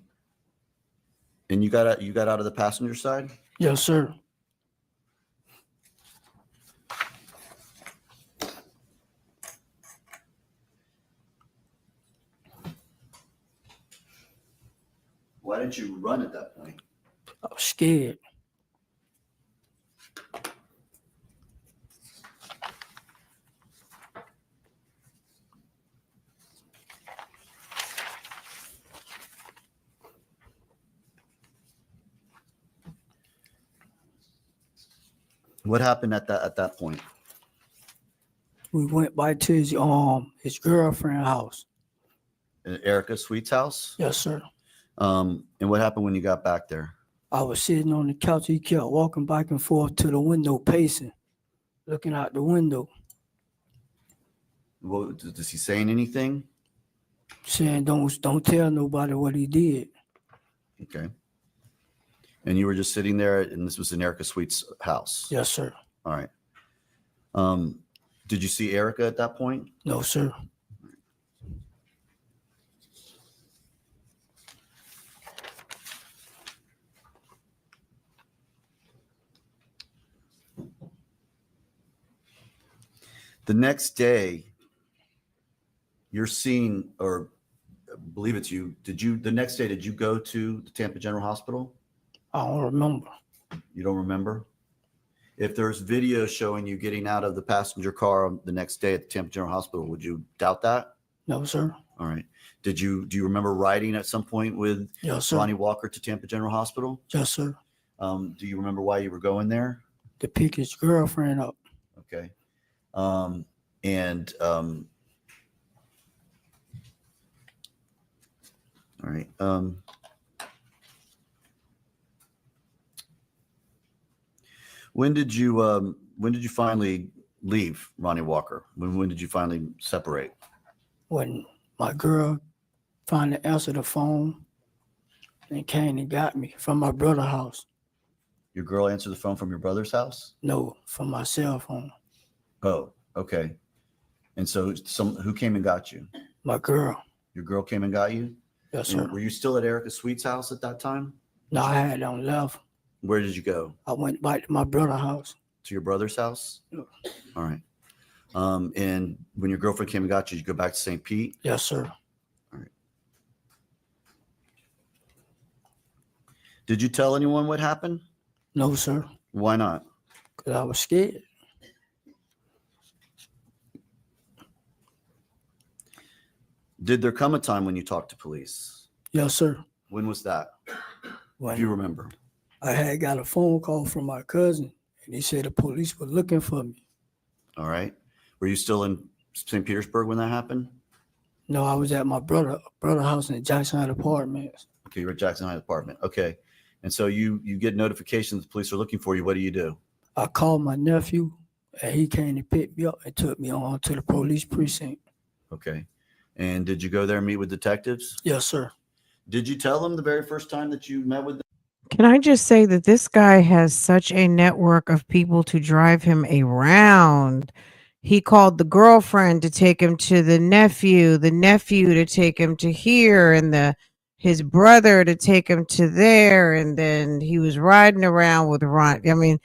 you got out of the passenger side? Yes, sir. Why didn't you run at that point? I was scared. What happened at that point? We went by to his girlfriend's house. In Erica Sweet's house? Yes, sir. And what happened when you got back there? I was sitting on the couch. He kept walking back and forth to the window, pacing, looking out the window. Well, is he saying anything? Saying, don't tell nobody what he did. Okay. And you were just sitting there, and this was in Erica Sweet's house? Yes, sir. All right. Did you see Erica at that point? No, sir. The next day, you're seeing, or I believe it's you, the next day, did you go to the Tampa General Hospital? I don't remember. You don't remember? If there's video showing you getting out of the passenger car the next day at the Tampa General Hospital, would you doubt that? No, sir. All right. Do you remember riding at some point with Yes, sir. Ronnie Walker to Tampa General Hospital? Yes, sir. Do you remember why you were going there? To pick his girlfriend up. Okay. All right. When did you finally leave Ronnie Walker? When did you finally separate? When my girl finally answered the phone and came and got me from my brother's house. Your girl answered the phone from your brother's house? No, from my cell phone. Oh, okay. And so who came and got you? My girl. Your girl came and got you? Yes, sir. And were you still at Erica Sweet's house at that time? No, I had on left. Where did you go? I went back to my brother's house. To your brother's house? Yeah. All right. And when your girlfriend came and got you, did you go back to St. Pete? Yes, sir. All right. Did you tell anyone what happened? No, sir. Why not? Because I was scared. Did there come a time when you talked to police? Yes, sir. When was that? When Do you remember? I had got a phone call from my cousin, and he said the police were looking for me. All right. Were you still in St. Petersburg when that happened? No, I was at my brother's house in Jackson Heights Apartments. Okay, you were at Jackson Heights apartment. Okay. And so you get notifications the police are looking for you. What do? I called my nephew, and he came to pick me up and took me on to the police precinct. Okay. And did you go there and meet with detectives? Yes, sir. Did you tell them the very first time that you met with them? Can I just say that this guy has such a network of people to drive him around? He called the girlfriend to take him to the nephew to take him to here, and his brother to take him to there, and then he was riding around with Ron. I mean,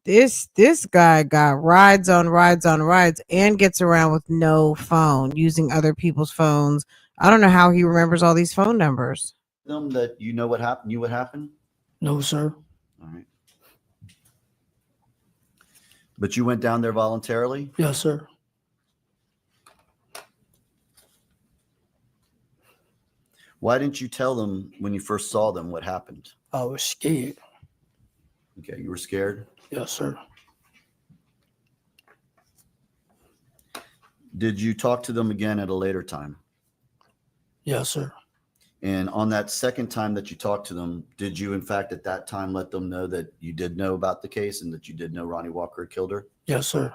this guy got rides on rides on rides and gets around with no phone, using other people's phones. I don't know how he remembers all these phone numbers. Them that you know what happened? Knew what happened? No, sir. All right. But you went down there voluntarily? Yes, sir. Why didn't you tell them when you first saw them what happened? I was scared. Okay, you were scared? Yes, sir. Did you talk to them again at a later time? Yes, sir. And on that second time that you talked to them, did you, in fact, at that time let them know that you did know about the case and that you did know Ronnie Walker had killed her? Yes, sir.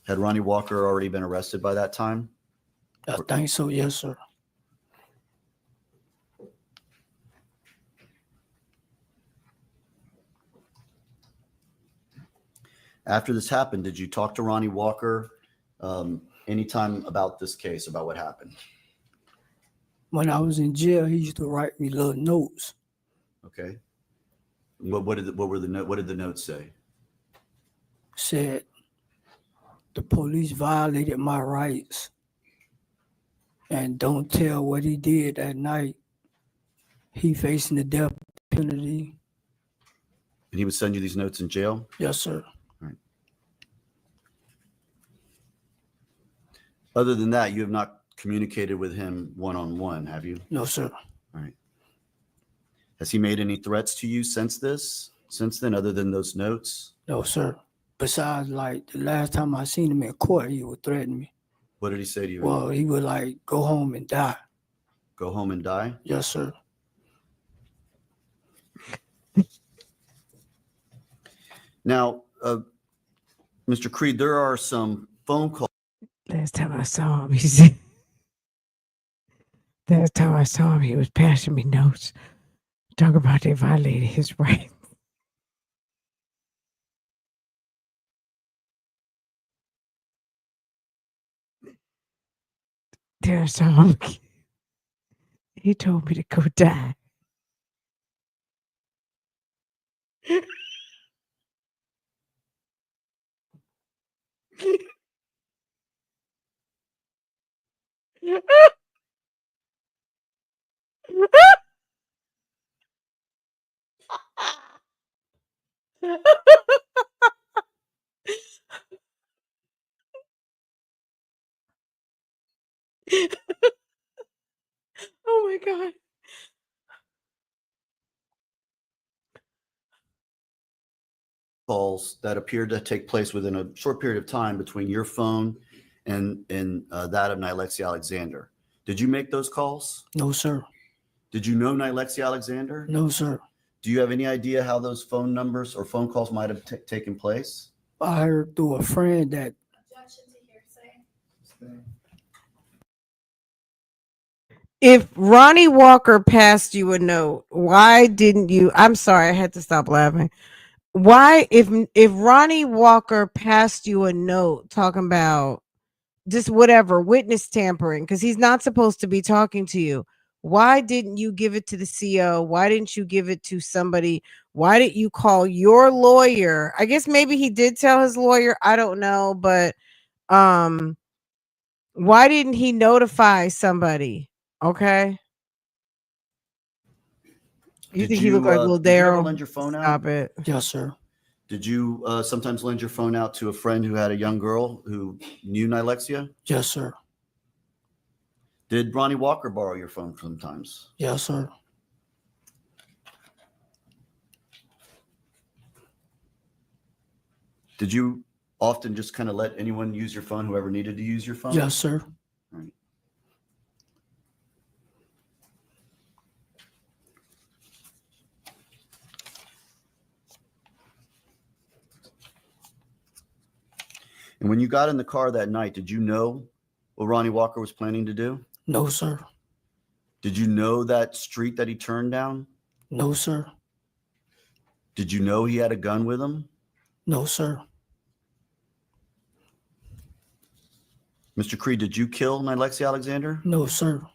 Had Ronnie Walker already been arrested by that time? I think so. Yes, sir. After this happened, did you talk to Ronnie Walker anytime about this case, about what happened? When I was in jail, he used to write me little notes. Okay. What did the notes say? Said the police violated my rights and don't tell what he did that night. He facing the death penalty. And he would send you these notes in jail? Yes, sir. Other than that, you have not communicated with him one-on-one, have you? No, sir. All right. Has he made any threats to you since then, other than those notes? No, sir. Besides, like, the last time I seen him in court, he would threaten me. What did he say to you? Well, he would, like, go home and die. Go home and die? Yes, sir. Now, Mr. Creed, there are some phone calls. Last time I saw him, he was passing me notes. Talk about they violated his rights. Then I saw him. He told me to go die. Oh my God. Calls that appeared to take place within a short period of time between your phone and that of Nilexia Alexander. Did you make those calls? No, sir. Did you know Nilexia Alexander? No, sir. Do you have any idea how those phone numbers or phone calls might have taken place? I heard through a friend that If Ronnie Walker passed you a note, why didn't you? I'm sorry, I had to stop laughing. Why, if Ronnie Walker passed you a note talking about just whatever, witness tampering, because he's not supposed to be talking to you, why didn't you give it to the CO? Why didn't you give it to somebody? Why didn't you call your lawyer? I guess maybe he did tell his lawyer. I don't know, but why didn't he notify somebody? Okay. You think he looked like little did you ever Daryl? lend your phone out? Stop it. Yes, sir. Did you sometimes lend your phone out to a friend who had a young girl who knew Nilexia? Yes, sir. Did Ronnie Walker borrow your phone sometimes? Yes, sir. Did you often just kind of let anyone use your phone, whoever needed to use your phone? Yes, sir. Right. And when you got in the car that night, did you know what Ronnie Walker was planning to do? No, sir. Did you know that street that he turned down? No, sir. Did you know he had a gun with him? No, sir. Mr. Creed, did you kill Nilexia Alexander? No, sir.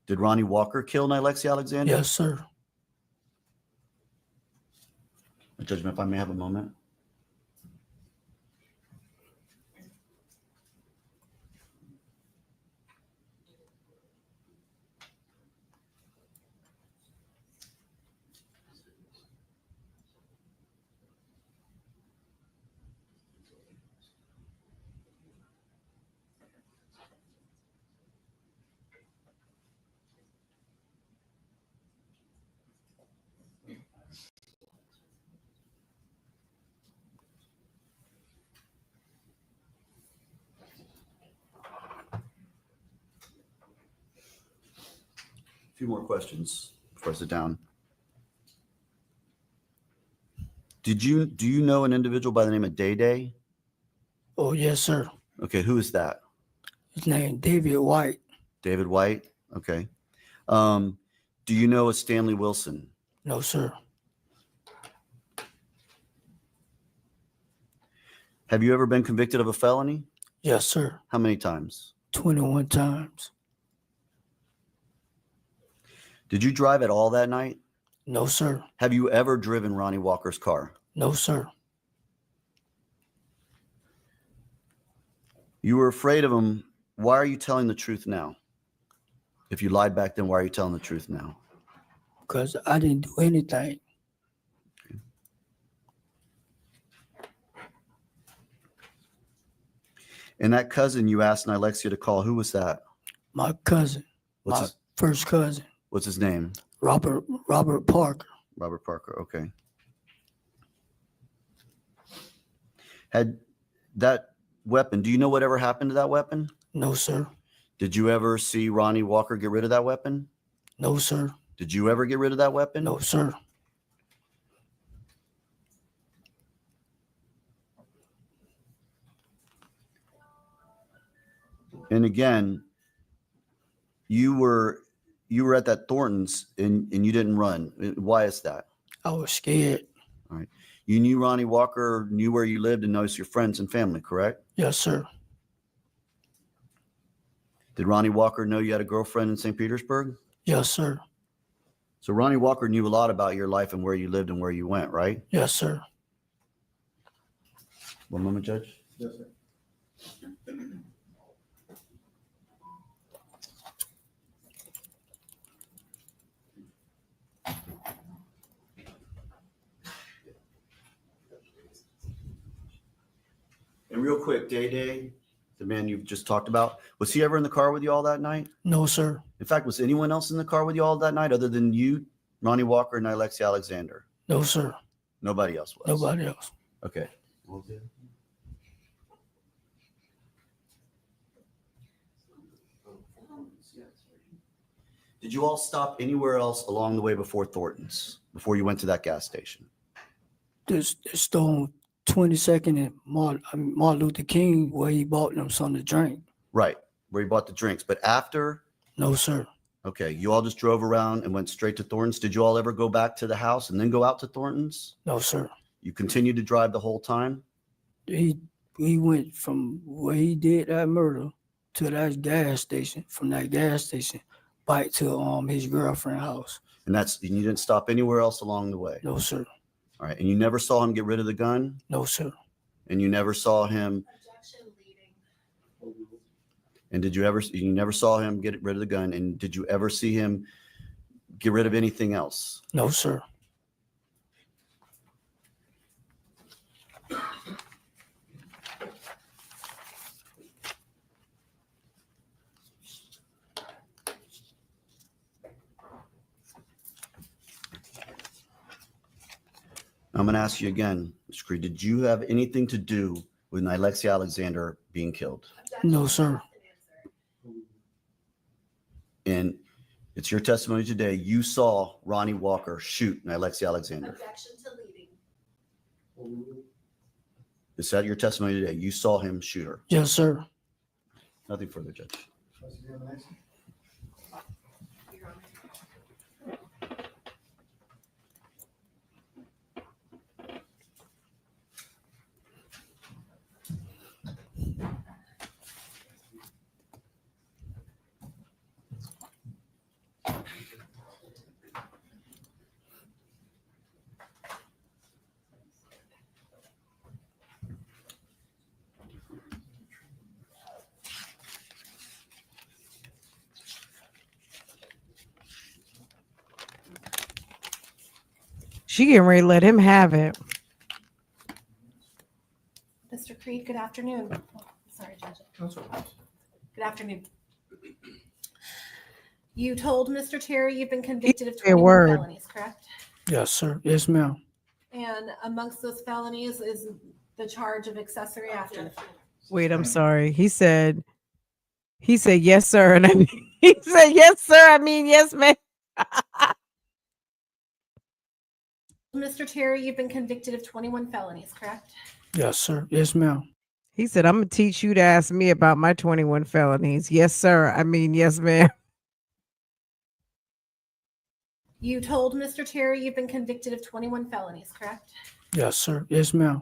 Did Ronnie Walker kill Nilexia Alexander? Yes, sir. Judgment, if I may have a moment. few more questions before I sit down. Do you know an individual by the name of Day Day? Oh, yes, sir. Okay, who is that? His name David White. David White. Okay. Do you know a Stanley Wilson? No, sir. Have you ever been convicted of a felony? Yes, sir. How many times? 21 times. Did you drive at all that night? No, sir. Have you ever driven Ronnie Walker's car? No, sir. You were afraid of him. Why are you telling the truth now? If you lied back then, why are you telling the truth now? Because I didn't do anything. And that cousin you asked Nilexia to call, who was that? My cousin. First cousin. What's his name? Robert Parker. Robert Parker, okay. Had that weapon, do you know whatever happened to that weapon? No, sir. Did you ever see Ronnie Walker get rid of that weapon? No, sir. Did you ever get rid of that weapon? No, sir. And again, you were at that Thornton's and you didn't run. Why is that? I was scared. All right. You knew Ronnie Walker, knew where you lived, and knows your friends and family, correct? Yes, sir. Did Ronnie Walker know you had a girlfriend in St. Petersburg? Yes, sir. So Ronnie Walker knew a lot about your life and where you lived and where you went, right? Yes, sir. One moment, Judge. Yes, sir. And real quick, Day Day, the man you've just talked about, was he ever in the car with you all that night? No, sir. In fact, was anyone else in the car with you all that night other than you, Ronnie Walker, and Nilexia Alexander? No, sir. Nobody else was? Nobody else. Okay. Did you all stop anywhere else along the way before Thornton's, before you went to that gas station? This stone 22nd and Martin Luther King, where he bought them something to drink. Right, where you bought the drinks. But after? No, sir. Okay, you all just drove around and went straight to Thornton's. Did you all ever go back to the house and then go out to Thornton's? No, sir. You continued to drive the whole time? He went from where he did that murder to that gas station, from that gas station back to his girlfriend's house. And you didn't stop anywhere else along the way? No, sir. All right, and you never saw him get rid of the gun? No, sir. And you never saw him? And you never saw him get rid of the gun, and did you ever see him get rid of anything else? No, sir. I'm going to ask you again, Mr. Creed, did you have anything to do with Nilexia Alexander being killed? No, sir. And it's your testimony today. You saw Ronnie Walker shoot Nilexia Alexander. Objection to leading. Is that your testimony today? You saw him shoot her? Yes, sir. Nothing further, Judge. She getting ready to let him have it. Mr. Creed, good afternoon. Oh, sorry, Judge. Good afternoon. You told Mr. Terry you've been convicted of 21 felonies, correct? Yes, sir. Yes, ma'am. And amongst those felonies is the charge of accessory after the fact. Wait, I'm sorry. He said yes, sir. And I mean, he said, yes, sir. I mean, yes, ma'am. Mr. Terry, you've been convicted of 21 felonies, correct? Yes, sir. Yes, ma'am. He said, I'm going to teach you to ask me about my 21 felonies. Yes, sir. I mean, yes, ma'am. You told Mr. Terry you've been convicted of 21 felonies, correct? Yes, sir. Yes, ma'am.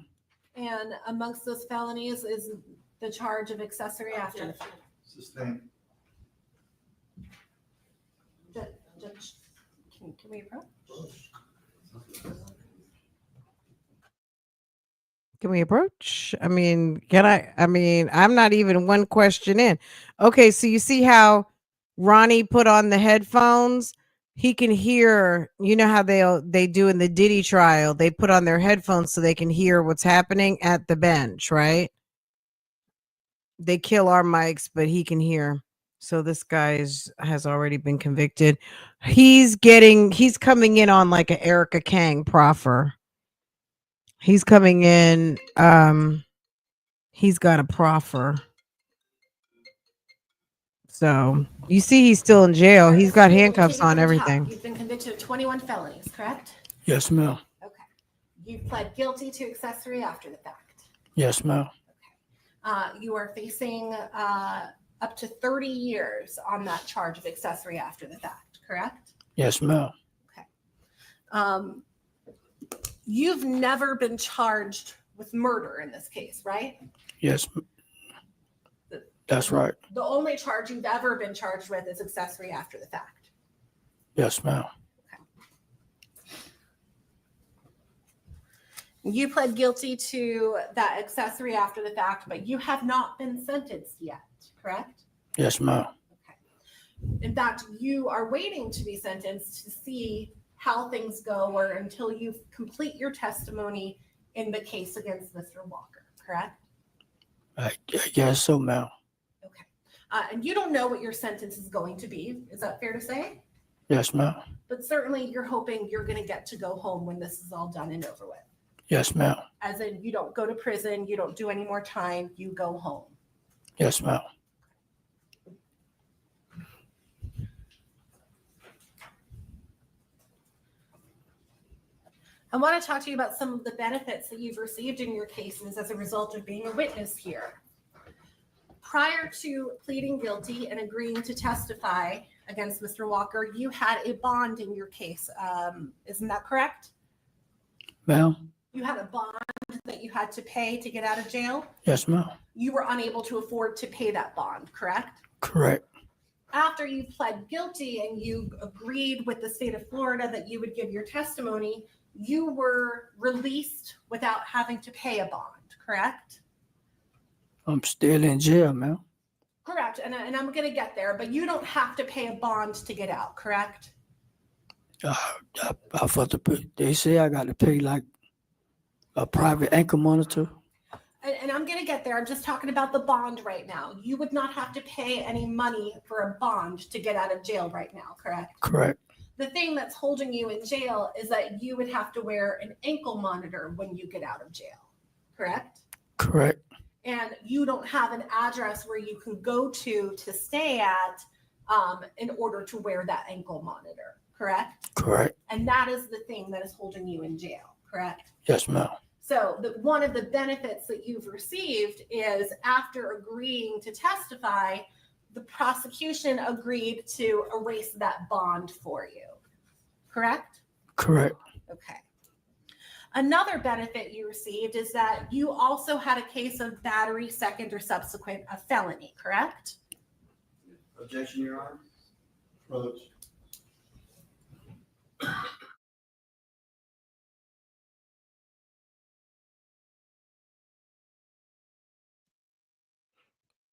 And amongst those felonies is the charge of accessory after the fact. Sustained. Judge, can we approach? Can we approach? I mean, I'm not even one question in. Okay, so you see how Ronnie put on the headphones? He can hear, you know how they do in the Diddy trial. They put on their headphones so they can hear what's happening at the bench, right? They kill our mics, but he can hear. So this guy has already been convicted. He's coming in on like an Erica Kang proffer. He's coming in. He's got a proffer. So you see, he's still in jail. He's got handcuffs on everything. You've been convicted of 21 felonies, correct? Yes, ma'am. Okay. You've pled guilty to accessory after the fact. Yes, ma'am. You are facing up to 30 years on that charge of accessory after the fact, correct? Yes, ma'am. You've never been charged with murder in this case, right? Yes. That's right. The only charge you've ever been charged with is accessory after the fact. Yes, ma'am. You pled guilty to that accessory after the fact, but you have not been sentenced yet, correct? Yes, ma'am. In fact, you are waiting to be sentenced to see how things go or until you complete your testimony in the case against Mr. Walker, correct? I guess so, ma'am. And you don't know what your sentence is going to be. Is that fair to say? Yes, ma'am. But certainly you're hoping you're going to get to go home when this is all done and over with. Yes, ma'am. As in, you don't go to prison, you don't do any more time, you go home. Yes, ma'am. I want to talk to you about some of the benefits that you've received in your cases as a result of being a witness here. Prior to pleading guilty and agreeing to testify against Mr. Walker, you had a bond in your case. Isn't that correct? Ma'am? You had a bond that you had to pay to get out of jail? Yes, ma'am. You were unable to afford to pay that bond, correct? Correct. After you pled guilty and you agreed with the state of Florida that you would give your testimony, you were released without having to pay a bond, correct? I'm still in jail, ma'am. Correct. And I'm going to get there, but you don't have to pay a bond to get out, correct? I thought they say I got to pay like a private ankle monitor. And I'm going to get there. I'm just talking about the bond right now. You would not have to pay any money for a bond to get out of jail right now, correct? Correct. The thing that's holding you in jail is that you would have to wear an ankle monitor when you get out of jail, correct? Correct. And you don't have an address where you can go to stay at in order to wear that ankle monitor, correct? Correct. And that is the thing that is holding you in jail, correct? Yes, ma'am. So one of the benefits that you've received is after agreeing to testify, the prosecution agreed to erase that bond for you, correct? Correct. Okay. Another benefit you received is that you also had a case of battery second or subsequent a felony, correct? Objection, Your Honor. Approach.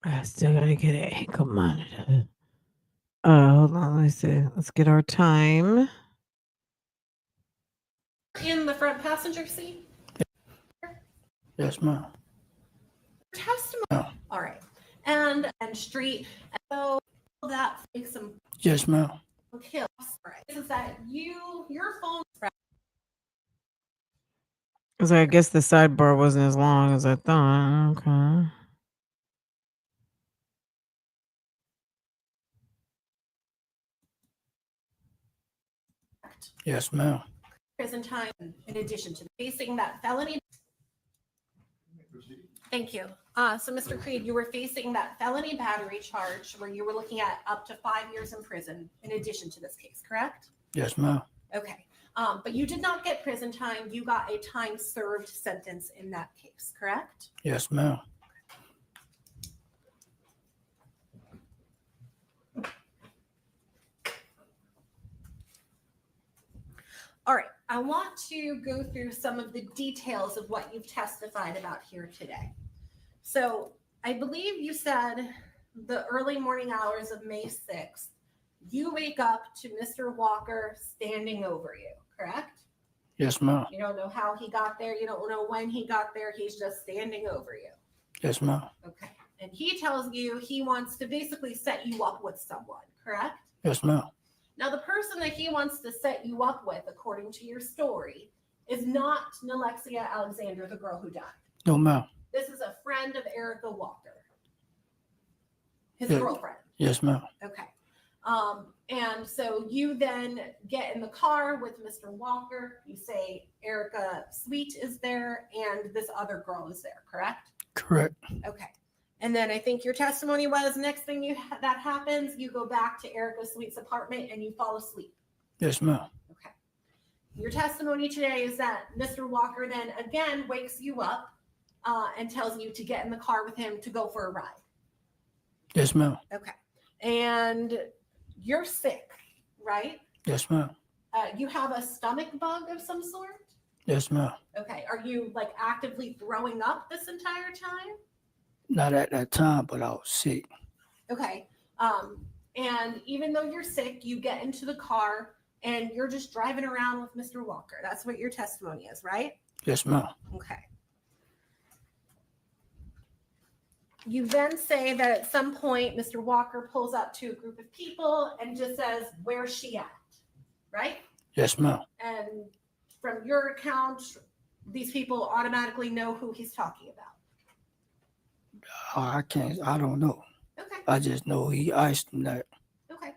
I still gotta get an ankle monitor. Hold on, let's see. Let's get our time. In the front passenger seat? Yes, ma'am. Testimony. No. All right. And street. And so that makes some Yes, ma'am. kills. All right. Is that your phone? So I guess the sidebar wasn't as long as I thought. Okay. correct? Yes, ma'am. Prison time in addition to facing that felony. Thank you. So Mr. Creed, you were facing that felony battery charge where you were looking at up to 5 years in prison in addition to this case, correct? Yes, ma'am. Okay. But you did not get prison time. You got a time served sentence in that case, correct? Yes, ma'am. All right. I want to go through some of the details of what you've testified about here today. So I believe you said the early morning hours of May 6th, you wake up to Mr. Walker standing over you, correct? Yes, ma'am. You don't know how he got there. You don't know when he got there. He's just standing over you. Yes, ma'am. Okay. And he tells you he wants to basically set you up with someone, correct? Yes, ma'am. Now, the person that he wants to set you up with, according to your story, is not Nilexia Alexander, the girl who died. No, ma'am. This is a friend of Erica Walker, his Yeah. girlfriend. Yes, ma'am. Okay. And so you then get in the car with Mr. Walker. You say Erica Sweet is there and this other girl is there, correct? Correct. Okay. And then I think your testimony was next thing that happens, you go back to Erica Sweet's apartment and you fall asleep. Yes, ma'am. Okay. Your testimony today is that Mr. Walker then again wakes you up and tells you to get in the car with him to go for a ride. Yes, ma'am. Okay. And you're sick, right? Yes, ma'am. You have a stomach bug of some sort? Yes, ma'am. Okay. Are you like actively throwing up this entire time? Not at that time, but I was sick. Okay. And even though you're sick, you get into the car and you're just driving around with Mr. Walker. That's what your testimony is, right? Yes, ma'am. Okay. You then say that at some point, Mr. Walker pulls up to a group of people and just says, "Where's she at?" Right? Yes, ma'am. And from your account, these people automatically know who he's talking about. I don't know. Okay. I just know he iced him that. Okay.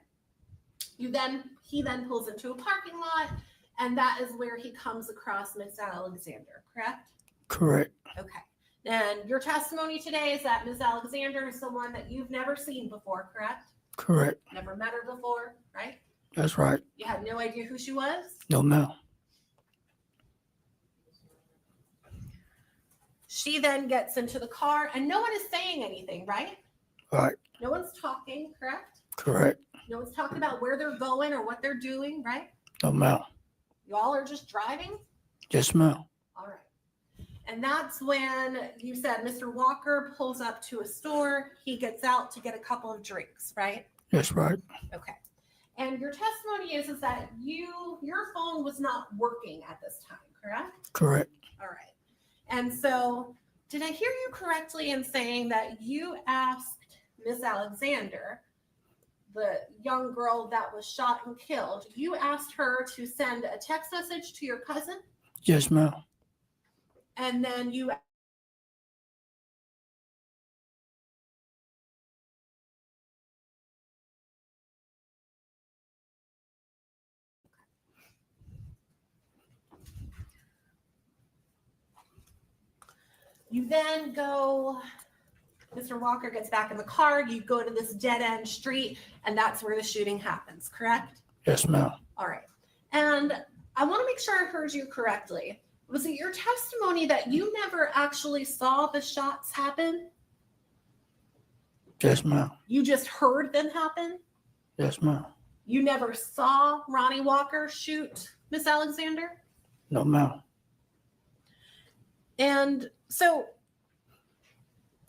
He then pulls into a parking lot, and that is where he comes across Miss Alexander, correct? Correct. Okay. And your testimony today is that Miss Alexander is someone that you've never seen before, correct? Correct. Never met her before, right? That's right. You had no idea who she was? No, ma'am. She then gets into the car, and no one is saying anything, right? Right. No one's talking, correct? Correct. No one's talking about where they're going or what they're doing, right? No, ma'am. You all are just driving? Yes, ma'am. All right. And that's when you said Mr. Walker pulls up to a store. He gets out to get a couple of drinks, right? That's right. Okay. And your testimony is that your phone was not working at this time, correct? Correct. All right. And so did I hear you correctly in saying that you asked Miss Alexander, the young girl that was shot and killed, you asked her to send a text message to your cousin? Yes, ma'am. And then you then go, Mr. Walker gets back in the car, you go to this dead end street, and that's where the shooting happens, correct? Yes, ma'am. All right. And I want to make sure I heard you correctly. Was it your testimony that you never actually saw the shots happen? Yes, ma'am. You just heard them happen? Yes, ma'am. You never saw Ronnie Walker shoot Miss Alexander? No, ma'am. And so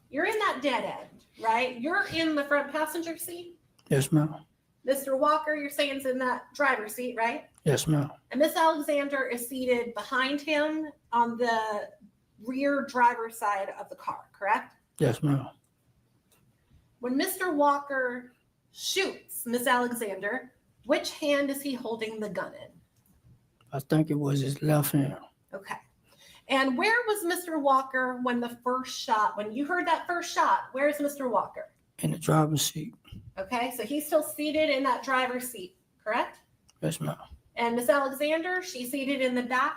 you're in that dead end, right? You're in the front passenger seat. Yes, ma'am. Mr. Walker, you're saying is in that driver's seat, right? Yes, ma'am. And Miss Alexander is seated behind him on the rear driver's side of the car, correct? Yes, ma'am. When Mr. Walker shoots Miss Alexander, which hand is he holding the gun in? I think it was his left hand. Okay. And where was Mr. Walker when you heard that first shot, where's Mr. Walker? In the driver's seat. Okay, so he's still seated in that driver's seat, correct? Yes, ma'am. And Miss Alexander, she's seated in the back.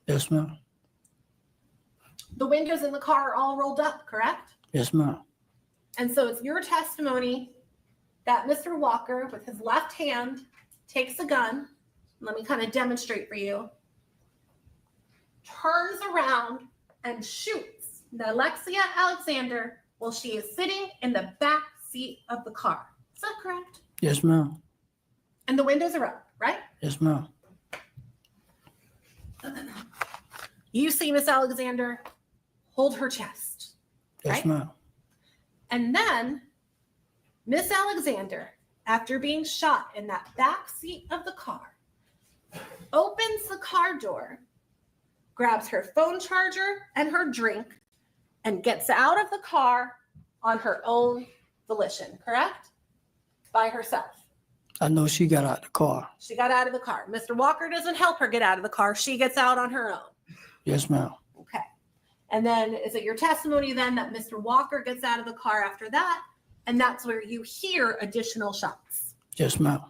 Yes, ma'am. The windows in the car are all rolled up, correct? Yes, ma'am. And so it's your testimony that Mr. Walker, with his left hand, takes a gun. Let me kind of demonstrate for you. Turns around and shoots Nilexia Alexander while she is sitting in the back seat of the car. Is that correct? Yes, ma'am. And the windows are up, right? Yes, ma'am. You see Miss Alexander hold her chest. Yes, right? ma'am. And then Miss Alexander, after being shot in that back seat of the car, opens the car door, grabs her phone charger and her drink, and gets out of the car on her own volition, correct? By herself. I know she got out the car. She got out of the car. Mr. Walker doesn't help her get out of the car. She gets out on her own. Yes, ma'am. Okay. And then is it your testimony then that Mr. Walker gets out of the car after that? And that's where you hear additional shots. Yes, ma'am.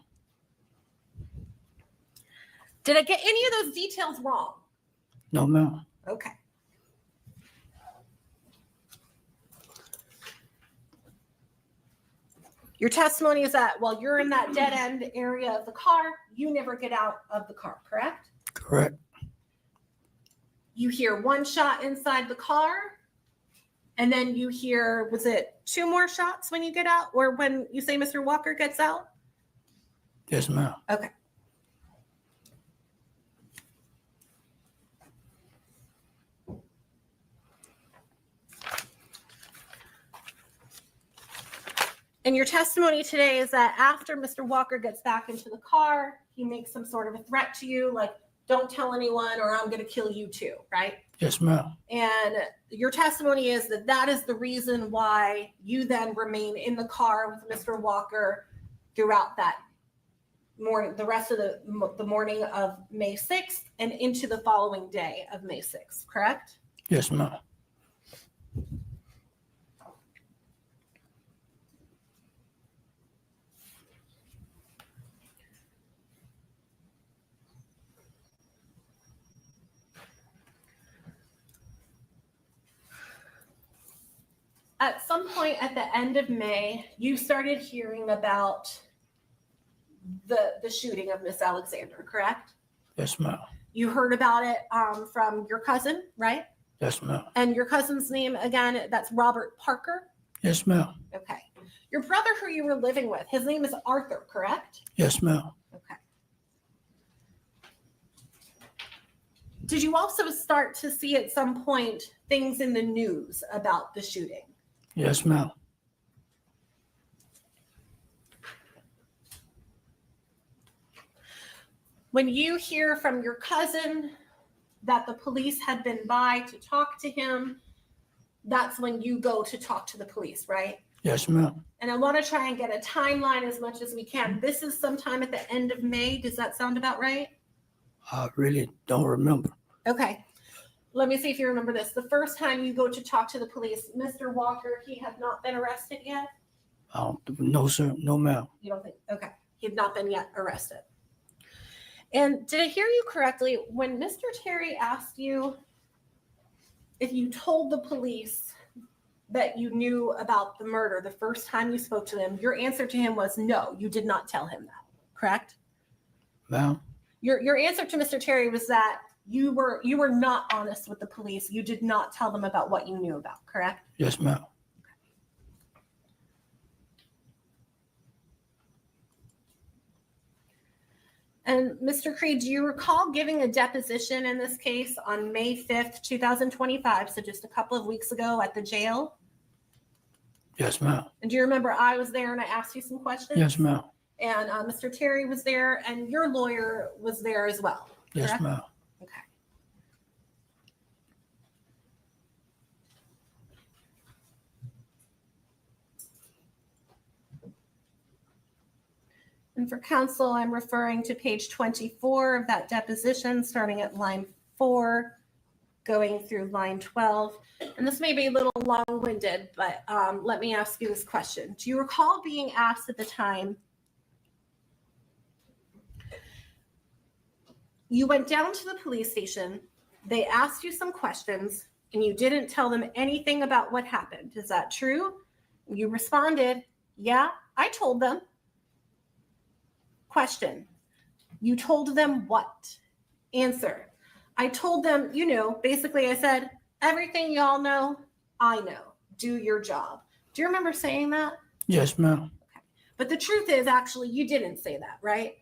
Did I get any of those details wrong? No, ma'am. Okay. Your testimony is that while you're in that dead end area of the car, you never get out of the car, correct? Correct. You hear one shot inside the car, and then you hear, was it 2 more shots when you get out, or when you say Mr. Walker gets out? Yes, ma'am. Okay. And your testimony today is that after Mr. Walker gets back into the car, he makes some sort of a threat to you, like, don't tell anyone or I'm going to kill you too, right? Yes, ma'am. And your testimony is that that is the reason why you then remain in the car with Mr. Walker throughout that morning, the rest of the morning of May 6th and into the following day of May 6th, correct? Yes, ma'am. At some point at the end of May, you started hearing about the shooting of Miss Alexander, correct? Yes, ma'am. You heard about it from your cousin, right? Yes, ma'am. And your cousin's name, again, that's Robert Parker? Yes, ma'am. Okay. Your brother who you were living with, his name is Arthur, correct? Yes, ma'am. Okay. Did you also start to see at some point things in the news about the shooting? Yes, ma'am. When you hear from your cousin that the police had been by to talk to him, that's when you go to talk to the police, right? Yes, ma'am. And I want to try and get a timeline as much as we can. This is sometime at the end of May. Does that sound about right? I really don't remember. Okay. Let me see if you remember this. The first time you go to talk to the police, Mr. Walker, he had not been arrested yet? No, sir. No, ma'am. You don't think? Okay. He had not been yet arrested. And did I hear you correctly when Mr. Terry asked you if you told the police that you knew about the murder the first time you spoke to them? Your answer to him was no, you did not tell him that, correct? Ma'am. Your answer to Mr. Terry was that you were not honest with the police. You did not tell them about what you knew about, correct? Yes, ma'am. And Mr. Creed, do you recall giving a deposition in this case on May 5th, 2025, so just a couple of weeks ago at the jail? Yes, ma'am. And do you remember I was there and I asked you some questions? Yes, ma'am. And Mr. Terry was there and your lawyer was there as well, correct? Yes, ma'am. Okay. And for counsel, I'm referring to page 24 of that deposition, starting at line 4, going through line 12. And this may be a little long-winded, but let me ask you this question. Do you recall being asked at the time, You went down to the police station. They asked you some questions and you didn't tell them anything about what happened. Is that true? You responded, yeah, I told them. Question, you told them what? Answer, I told them, basically I said, everything y'all know, I know. Do your job. Do you remember saying that? Yes, ma'am. But the truth is, actually, you didn't say that, right?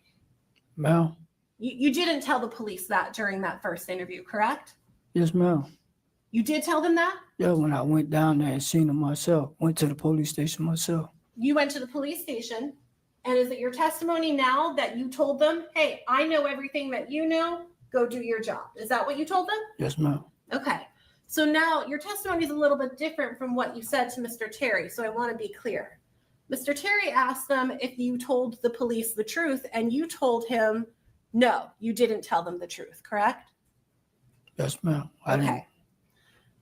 Ma'am? You didn't tell the police that during that first interview, correct? Yes, ma'am. You did tell them that? Yeah, when I went down there and seen them myself, went to the police station myself. You went to the police station, and is it your testimony now that you told them, hey, I know everything that you know, go do your job? Is that what you told them? Yes, ma'am. Okay. So now your testimony is a little bit different from what you said to Mr. Terry, so I want to be clear. Mr. Terry asked them if you told the police the truth, and you told him, no, you didn't tell them the truth, correct? Yes, ma'am. I didn't.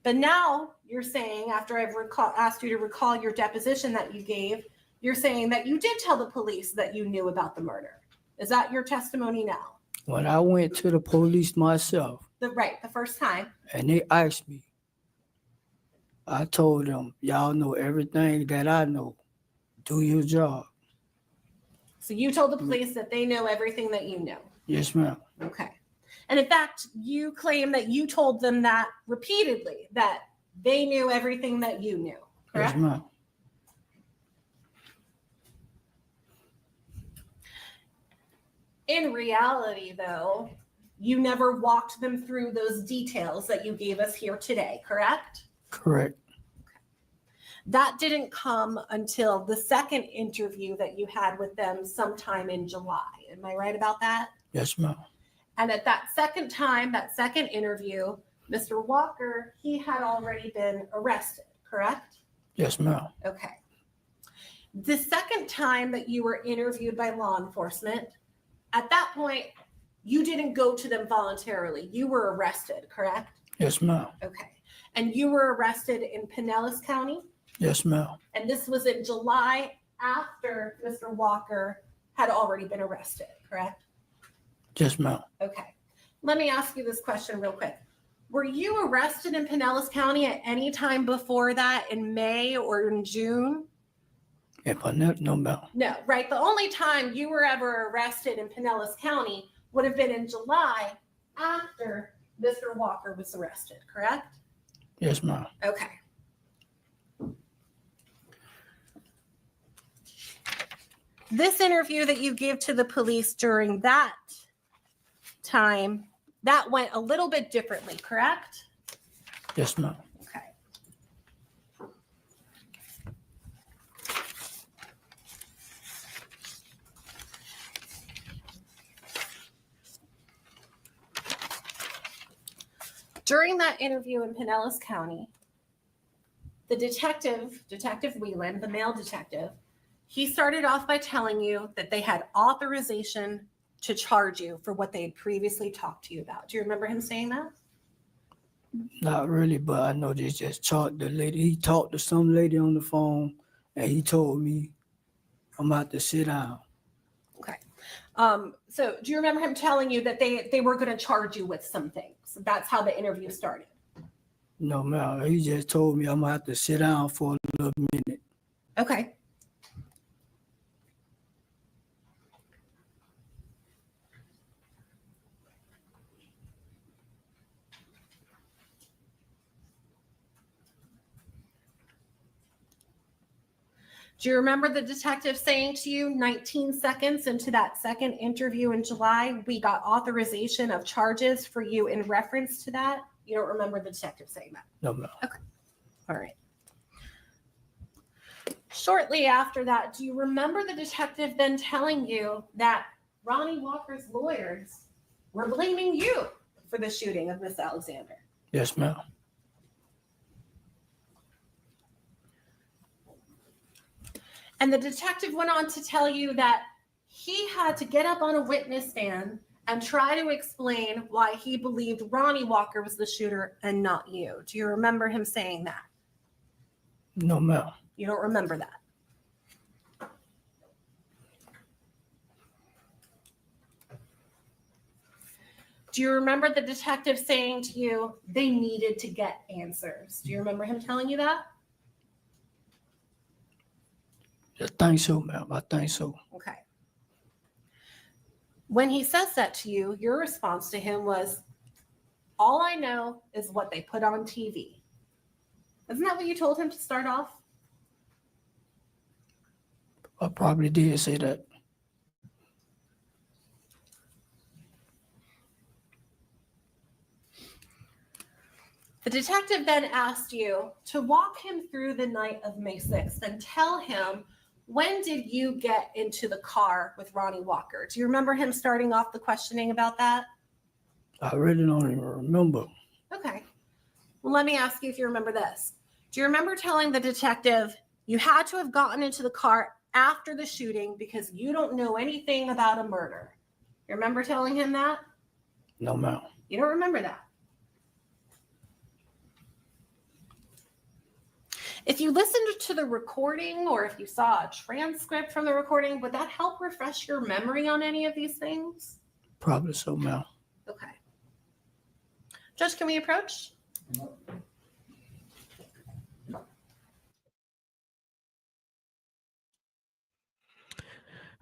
But now you're saying, after I've asked you to recall your deposition that you gave, you're saying that you did tell the police that you knew about the murder. Is that your testimony now? When I went to the police myself, The first time. and they asked me, I told them, y'all know everything that I know. Do your job. So you told the police that they know everything that you know. Yes, ma'am. Okay. And in fact, you claim that you told them that repeatedly, that they knew everything that you knew, correct? Yes, ma'am. In reality, though, you never walked them through those details that you gave us here today, correct? Correct. That didn't come until the second interview that you had with them sometime in July. Am I right about that? Yes, ma'am. And at that second time, that second interview, Mr. Walker, he had already been arrested, correct? Yes, ma'am. Okay. The second time that you were interviewed by law enforcement, at that point, you didn't go to them voluntarily. You were arrested, correct? Yes, ma'am. Okay. And you were arrested in Pinellas County? Yes, ma'am. And this was in July after Mr. Walker had already been arrested, correct? Yes, ma'am. Okay. Let me ask you this question real quick. Were you arrested in Pinellas County at any time before that, in May or in June? If I know, no, ma'am. No, right? The only time you were ever arrested in Pinellas County would have been in July after Mr. Walker was arrested, correct? Yes, ma'am. Okay. This interview that you gave to the police during that time, that went a little bit differently, correct? Yes, ma'am. Okay. During that interview in Pinellas County, the Detective Whelan, the male detective, he started off by telling you that they had authorization to charge you for what they had previously talked to you about. Do you remember him saying that? Not really, but I know they just talked the lady. He talked to some lady on the phone, and he told me I'm about to sit down. Okay. So do you remember him telling you that they were going to charge you with some things? That's how the interview started. No, ma'am. He just told me I'm going to have to sit down for a little minute. Okay. Do you remember the detective saying to you 19 seconds into that second interview in July, we got authorization of charges for you in reference to that? You don't remember the detective saying that? No, ma'am. Okay. All right. Shortly after that, do you remember the detective then telling you that Ronnie Walker's lawyers were blaming you for the shooting of Miss Alexander? Yes, ma'am. And the detective went on to tell you that he had to get up on a witness stand and try to explain why he believed Ronnie Walker was the shooter and not you. Do you remember him saying that? No, ma'am. You don't remember that? Do you remember the detective saying to you they needed to get answers? Do you remember him telling you that? I think so, ma'am. I think so. Okay. When he says that to you, your response to him was, all I know is what they put on TV. Isn't that what you told him to start off? I probably did say that. The detective then asked you to walk him through the night of May 6th and tell him, when did you get into the car with Ronnie Walker? Do you remember him starting off the questioning about that? I really don't even remember. Okay. Well, let me ask you if you remember this. Do you remember telling the detective you had to have gotten into the car after the shooting because you don't know anything about a murder? You remember telling him that? No, ma'am. You don't remember that? If you listened to the recording or if you saw a transcript from the recording, would that help refresh your memory on any of these things? Probably so, ma'am. Okay. Judge, can we approach?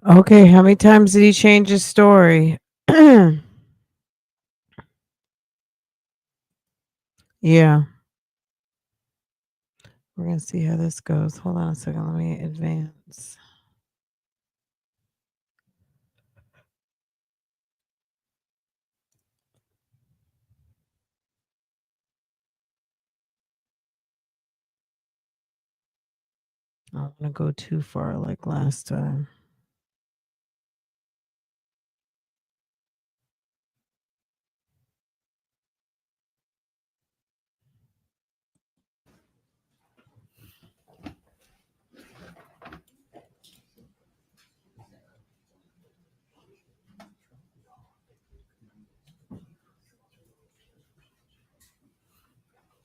Okay, how many times did he change his story? Yeah. We're going to see how this goes. Hold on a second. Let me advance. I don't want to go too far like last time.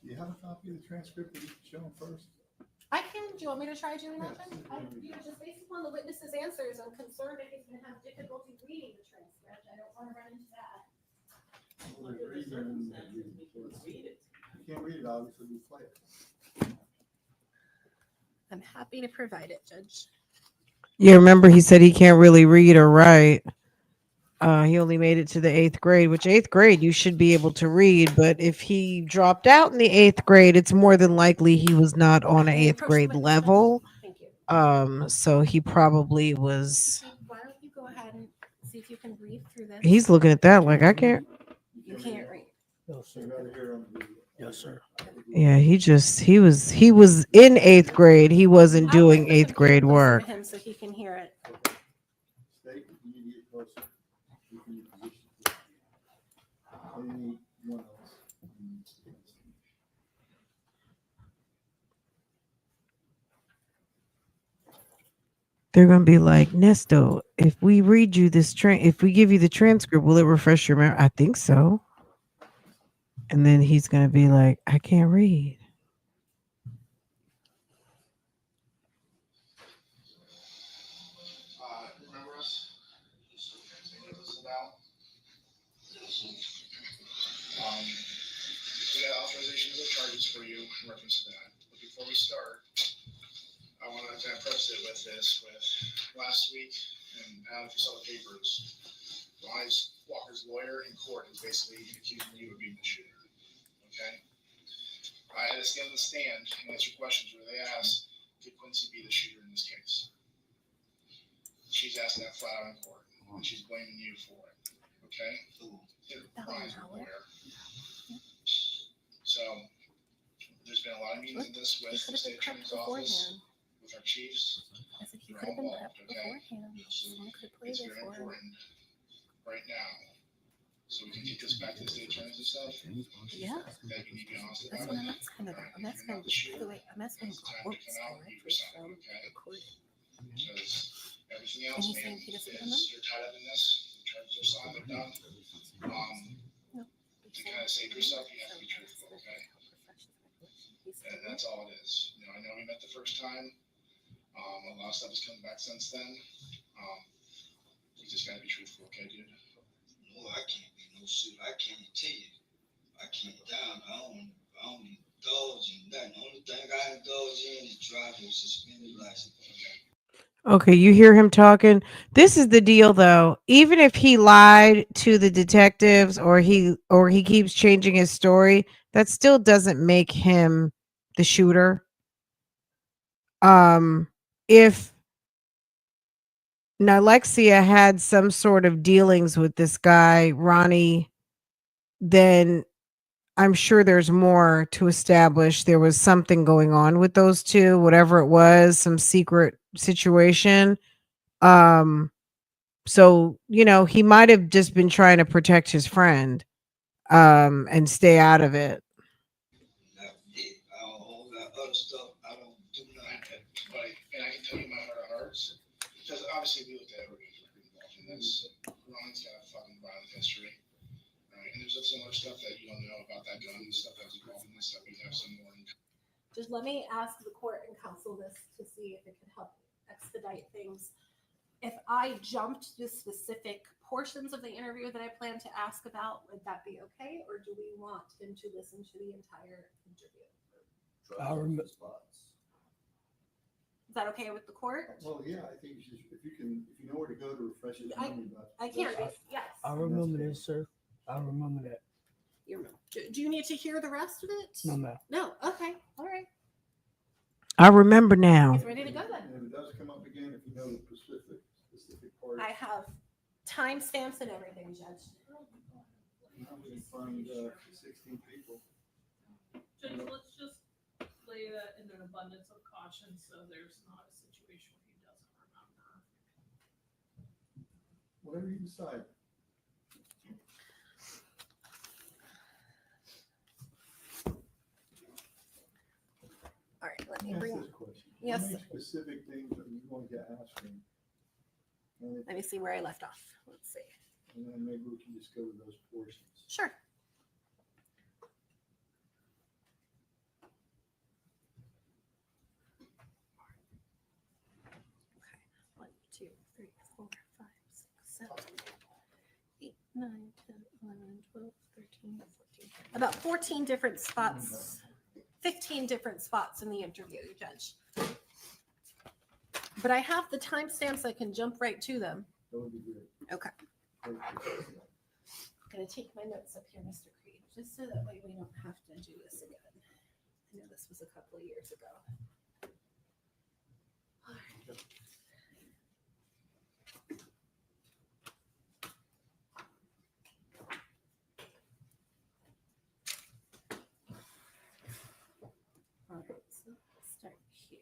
Do you have a copy of the transcript that you can show them first? I can. Do you want me to try doing that? Just based upon the witness's answers, I'm concerned if he's going to have difficulty reading the transcript. I don't want to run into that. You can't read it, obviously, you play it. I'm happy to provide it, Judge. Yeah, remember he said he can't really read or write. He only made it to the 8th grade, which 8th grade you should be able to read. But if he dropped out in the 8th grade, it's more than likely he was not on an 8th grade level. Thank you. So he probably was. Why don't you go ahead and see if you can read through this? He's looking at that like I can't. You can't read. Yes, sir. Yeah, he was in 8th grade. He wasn't doing 8th grade work. Him so he can hear it. They're gonna be like, Nesto, if we read you this if we give you the transcript, will it refresh your memory? I think so. And then he's gonna be like, I can't read. Remember us? We got authorization of the charges for you in reference to that. But before we start, I want to kind of preface it with this. With last week, and I don't know if you saw the papers, Ronnie Walker's lawyer in court is basically accusing you of being the shooter. Okay? I had to stand on the stand and answer questions where they asked, could Quincy be the shooter in this case? She's asking that flat out in court, and she's blaming you for it. Okay? Ronnie's lawyer. So there's been a lot of meetings in this with the state attorney's office, with our chiefs. They're all involved, okay? It's very important right now, so we can get this back to the state attorneys and stuff. Yeah. That you need to be honest That's about what it. I'm asking about. I'm asking, by the way, I'm asking quotes directly from the court. Because everything else, Anything man, he doesn't is remember? you're tied up in this. The charges are signed and done. To kind of save yourself, you have to be truthful, okay? And that's all it is. I know we met the first time. A lot of stuff has come back since then. You just gotta be truthful, okay, dude? Well, I can't be No suit. I can't tell you. I can't down. I don't indulge in nothing. The only thing I indulge in is driving suspended license. Okay, you hear him talking. This is the deal though. Even if he lied to the detectives or he keeps changing his story, that still doesn't make him the shooter. If Nilexia had some sort of dealings with this guy, Ronnie, then I'm sure there's more to establish. There was something going on with those two, whatever it was, some secret situation. So, he might have just been trying to protect his friend, and stay out of it. All that other stuff, I don't do none of that. But, and I can tell you my heart of hearts, because obviously we looked at everybody's involved in this. Ronnie's got a fucking violent history. Right? And there's some other stuff that you don't know about that gun and stuff that's involved in this that we have some more. Just let me ask the court and counsel this to see if it could help expedite things. If I jumped the specific portions of the interview that I plan to ask about, would that be okay? Or do we want him to listen to the entire interview? Is that okay with the court? Well, yeah, I think if you know where to go to refresh his memory about I can, yes. I remember this, sir. I remember that. Do you need to hear the rest of it? No, ma'am. No, okay, all right. I remember now. He's ready to go then. And if it does come up again, if you know the specific part. I have timestamps and everything, Judge. I'm going to find 16 people. Judge, let's just play that in an abundance of caution so there's not a situation where he doesn't remember. Whatever you decide. All right, let me Ask bring. this question. Yes. How many specific things are you going to ask him? Let me see where I left off. Let's see. And then maybe we can just go to those portions. Sure. Okay. 1, 2, 3, 4, 5, 6, 7, 8, 9, 10, 11, 12, 13, 14. About 14 different spots. 15 different spots in the interview, Judge. But I have the timestamps. I can jump right to them. That would be great. Okay. I'm going to take my notes up here, Mr. Creed, just so that way we don't have to do this again. I know this was a couple of years ago. All right. All right, so let's start here.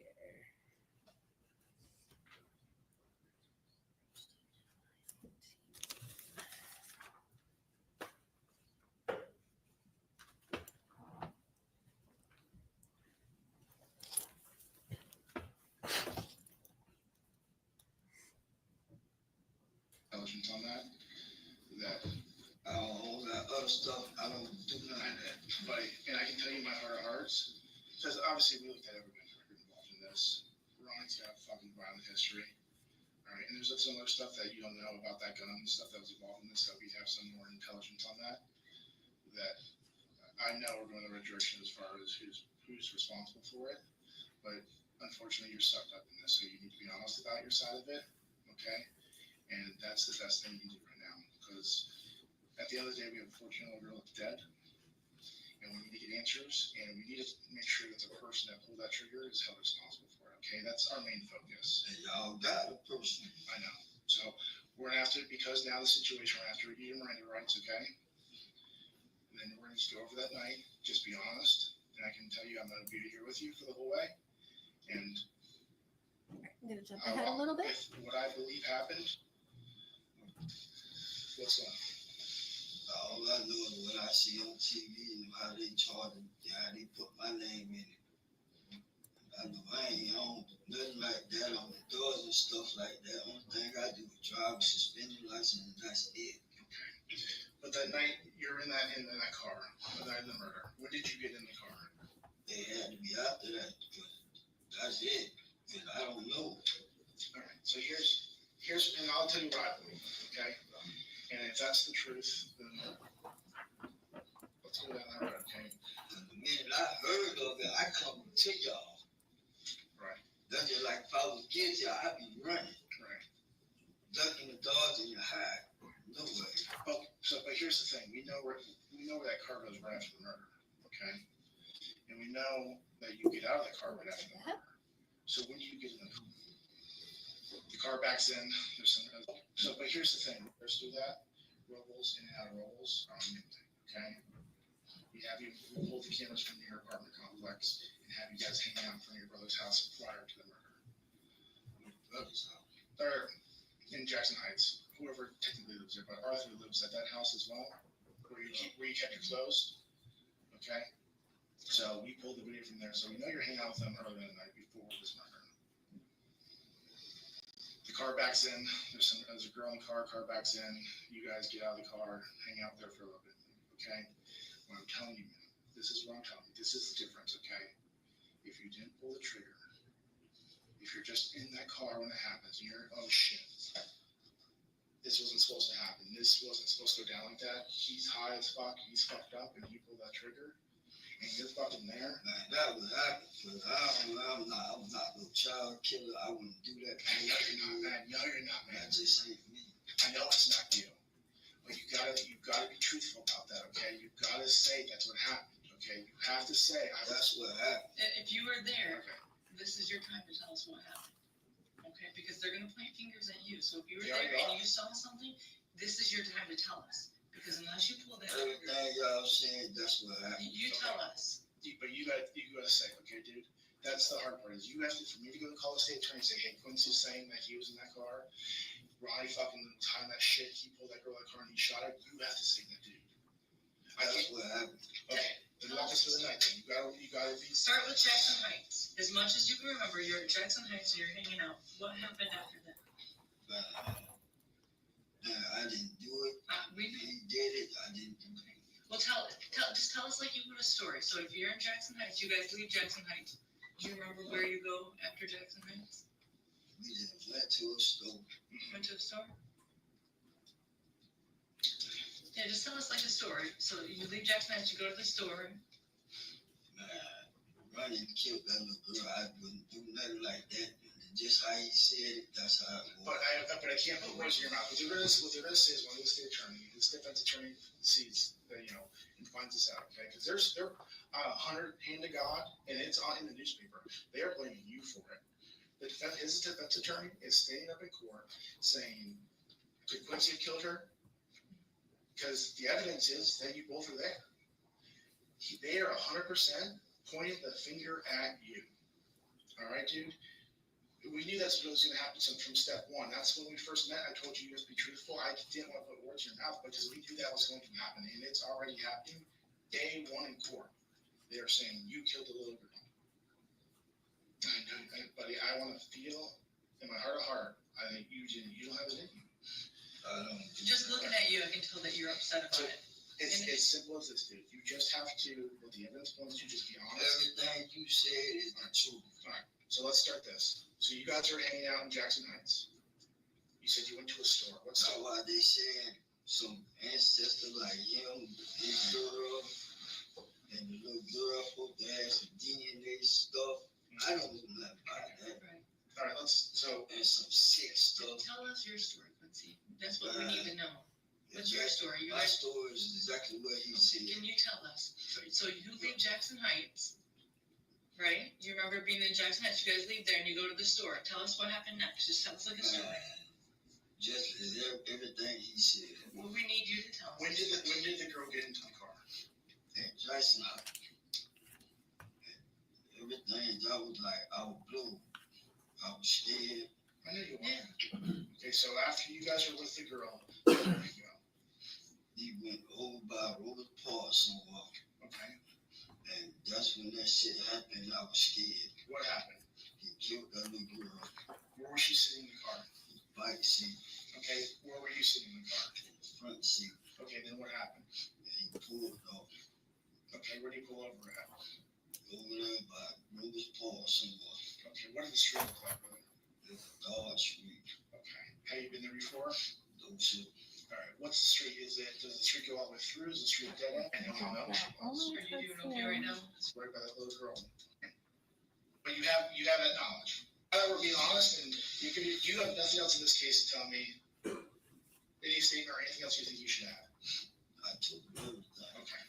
Intelligence on that all that other stuff, I don't do none of that. But, and I can tell you my heart of hearts, because obviously we looked at everybody's record involved in this. Ronnie's got a fucking violent history. All right, and there's some other stuff that you don't know about that gun and stuff that was involved in this, that we have some more intelligence on that I know we're going in the right direction as far as who's responsible for it. But unfortunately, you're sucked up in this, so you need to be honest about your side of it, okay? And that's the best thing you can do right now, because at the end of the day, we have a 14-year-old girl that's dead, and we need to get answers, and we need to make sure that the person that pulled that trigger is held responsible for it, okay? That's our main focus. And y'all got a person. I know. So we're going to have to, because now the situation, we're going to have to review Miranda rights, okay? And then we're going to just go over that night, just be honest, and I can tell you I'm going to be here with you for the whole way. And I'm going to jump ahead a little bit. What I believe happened, what's that? All I know is what I see on TV and how they charge and how they put my name in it. I know I ain't on nothing like that on the doors and stuff like that. Only thing I do is drive, suspended license, and that's it. Okay. But that night you're in that car, the night of the murder. When did you get in the car? They had to be after that. That's it. And I don't know. All right. So here's, and I'll tell you what I believe. Okay. And if that's the truth, then let's go down that road, okay? The minute I heard of it, I come to y'all. Right. That's just like if I was guilty, I'd be running. Right. Ducking the dogs in your hide. No way. Oh, so, but here's the thing. We know where that car goes right after the murder, okay? And we know that you get out of the car right after the murder. So when do you get in the car? The car backs in. But here's the thing. Let's do that. Robles in and out of Robles are on midnight, okay? We'll pull the cameras from your apartment complex and have you guys hang out in front of your brother's house prior to the murder. Brother's house. Or in Jackson Heights, whoever technically lives there, but Arthur lives at that house as well, where you kept your clothes, okay? So we pulled the video from there, so we know you're hanging out with them earlier in the night before this murder. The car backs in. There's a girl in the car backs in. You guys get out of the car, hang out there for a little bit, okay? What I'm telling you, man, this is what I'm telling you. This is the difference, okay? If you didn't pull the trigger, if you're just in that car when it happens, and you're, oh shit, this wasn't supposed to happen. This wasn't supposed to go down like that. He's high as fuck. He's fucked up, and you pull that trigger, and you're fucking there. Man, that would happen. But I'm not no child killer. I wouldn't do that. No, you're not, man. No, you're not, man. That just ain't me. I know it's not you, but you gotta be truthful about that, okay? You gotta say that's what happened, okay? You have to say that's what happened. If you were there, this is your time to tell us what happened. Okay, because they're gonna point fingers at you. So if you were there and you saw something, this is your time to tell us. Because unless you pull that everything y'all saying, that's what happened. You tell us. But you gotta say, okay, dude. That's the hard part is you have to, for me to go to call the state attorney and say, hey, Quincy's saying that he was in that car. Ronnie fucking timed that shit. He pulled that girl out of the car and he shot her. You have to say that, dude. That's what happened. Okay, then walk us through the night. Then you gotta be. Start with Jackson Heights. As much as you can remember, you're at Jackson Heights and you're hanging out. What happened after that? I didn't do it. He did it. I didn't do it. Well, just tell us like you would a story. So if you're in Jackson Heights, you guys leave Jackson Heights. Do you remember where you go after Jackson Heights? We just went to a store. Went to a store? Yeah, just tell us like a story. So you leave Jackson Heights, you go to the store. Ronnie killed that little girl. I wouldn't do nothing like that. Just how he said it, that's how it was. But I can't put words in your mouth. What they're gonna say is when the state attorney, this defense attorney sees that, and finds this out, okay? Because they're 100 hand to God, and it's on in the newspaper. They are blaming you for it. His defense attorney is standing up in court saying, could Quincy have killed her? Because the evidence is that you both are there. They are 100% pointing the finger at you. All right, dude? We knew that's what was going to happen from step one. That's when we first met. I told you to be truthful. I didn't want to put words in your mouth because we knew that was going to happen, and it's already happening. Day one in court, they are saying you killed the little girl. I know, buddy. I want to feel in my heart of heart. I think you don't have it in you. Just looking at you, I can tell that you're upset about it. It's simple as this, dude. You just have to, with the evidence points, you just be honest. Everything you said is the truth. All right. So let's start this. So you guys are hanging out in Jackson Heights. You said you went to a store. What store? That's why they said some ancestor like him, his girl, and the little girl supposed to have some DNA stuff. I don't know nothing about that. Right. All right, and some sick stuff. Tell us your story, Quincy. That's what we need to know. What's your story? My story is exactly what he said. Can you tell us? So you leave Jackson Heights, right? You remember being in Jackson Heights. You guys leave there and you go to the store. Tell us what happened next. Just tell us like a story. Just everything he said. Well, we need you to tell us. When did the girl get into the car? At Jackson Heights. Everything, I was blue. I was scared. I know you were. Yeah. Okay, so after you guys were with the girl, where did you go? He went over by Robert Park somewhere. Okay. And that's when that shit happened. I was scared. What happened? He killed that little girl. Where was she sitting in the car? Bike seat. Okay, where were you sitting in the car? In the front seat. Okay, then what happened? And he pulled off. Okay, where did he pull over at? Over there by Robert Park somewhere. Okay, what did the street look like, brother? It's a dark street. Okay. Have you been there before? No, sir. All right, what's the street? Does the street go all the way through? Is the street dead end? I don't know. Are you doing okay right now? It's right by that little girl. But you have that knowledge. Now that we're being honest, and you have nothing else in this case to tell me. Any statement or anything else you think you should have? Okay.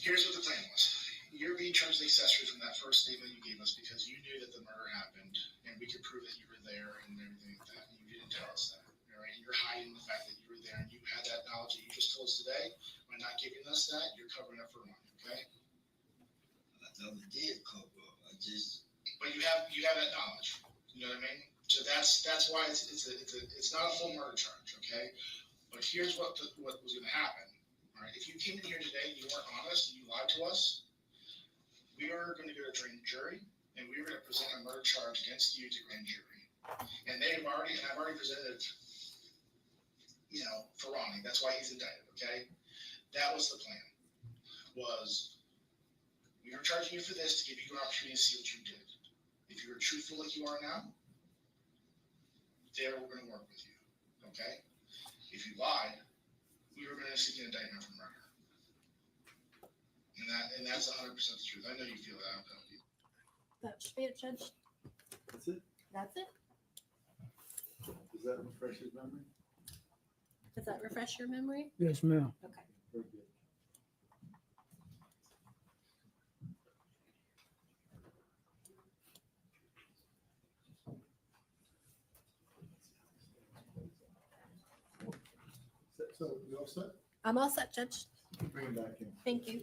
Here's what the plan was. You're being charged the accessory from that first statement you gave us because you knew that the murder happened and we could prove that you were there and everything like that. And you didn't tell us that. All right. You're hiding the fact that you were there and you had that knowledge that you just told us today. By not giving us that, you're covering up for Ronnie. Okay. I never did cover up. But you have that knowledge. You know what I mean? So that's why it's not a full murder charge. Okay. But here's what was going to happen. All right. If you came in here today and you weren't honest and you lied to us, we are going to go to grand jury and we were going to present a murder charge against you to grand jury. And I've already presented it, for Ronnie. That's why he's indicted. Okay. That was the plan. We were charging you for this to give you an opportunity to see what you did. If you were truthful like you are now, there we're going to work with you. Okay. If you lied, we were going to seek an indictment for murder. And that's 100% the truth. I know you feel that. That should be it, Judge. That's it? That's it. Does that refresh his memory? Does that refresh your memory? Yes, ma'am. Okay. Very good. So you all set? I'm all set, Judge. Bring him back in. Thank you.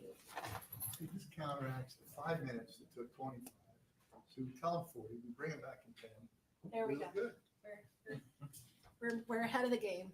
This counteracts the 5 minutes that took 25. So we tell him 40, we bring him back in 10. There we look go. Good. We're ahead of the game.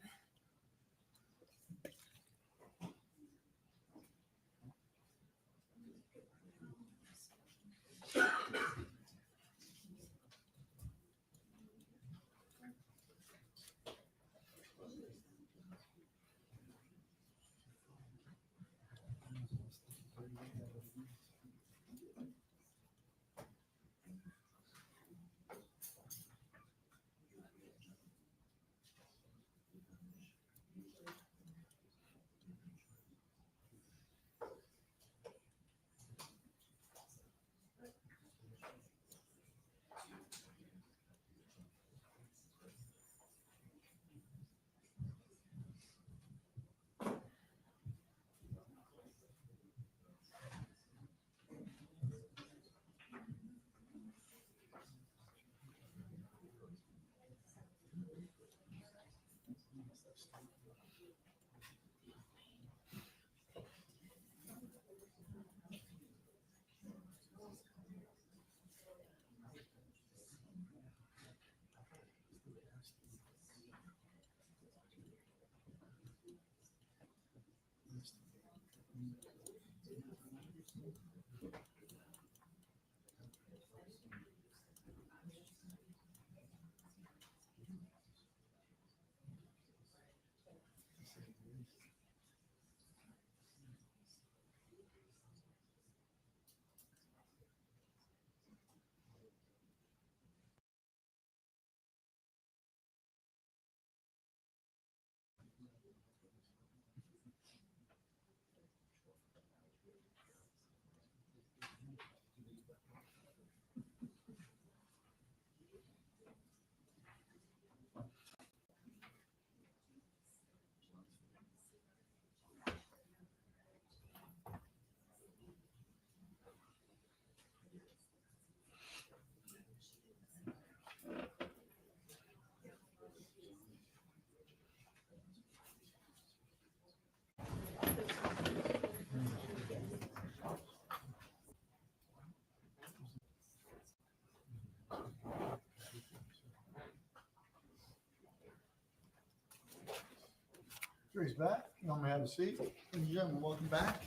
Jury's back. You want me to have a seat? Ladies and gentlemen, welcome back.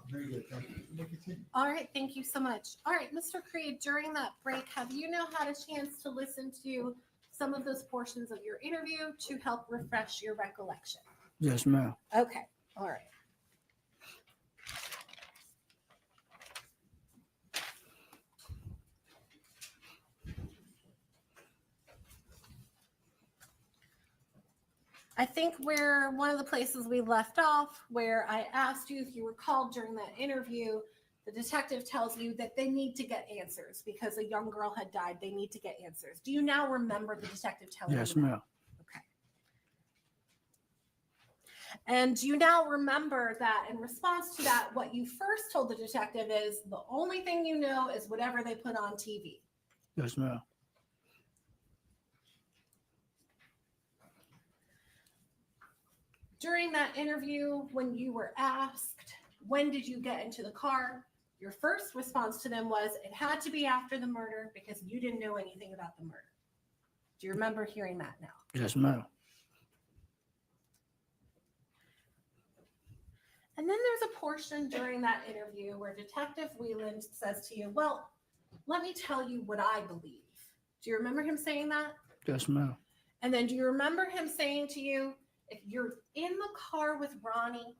Very good. Thank you. You may continue. All right, thank you so much. All right, Mr. Creed, during that break, have you now had a chance to listen to some of those portions of your interview to help refresh your recollection? Yes, ma'am. Okay, all right. I think where one of the places we left off, where I asked you if you were called during that interview, the detective tells you that they need to get answers because a young girl had died. They need to get answers. Do you now remember the detective telling you that? Yes, ma'am. Okay. And do you now remember that in response to that, what you first told the detective is the only thing you know is whatever they put on TV? Yes, ma'am. During that interview, when you were asked, when did you get into the car? Your first response to them was it had to be after the murder because you didn't know anything about the murder. Do you remember hearing that now? Yes, ma'am. And then there's a portion during that interview where Detective Wheeland says to you, well, let me tell you what I believe. Do you remember him saying that? Yes, ma'am. And then do you remember him saying to you, if you're in the car with Ronnie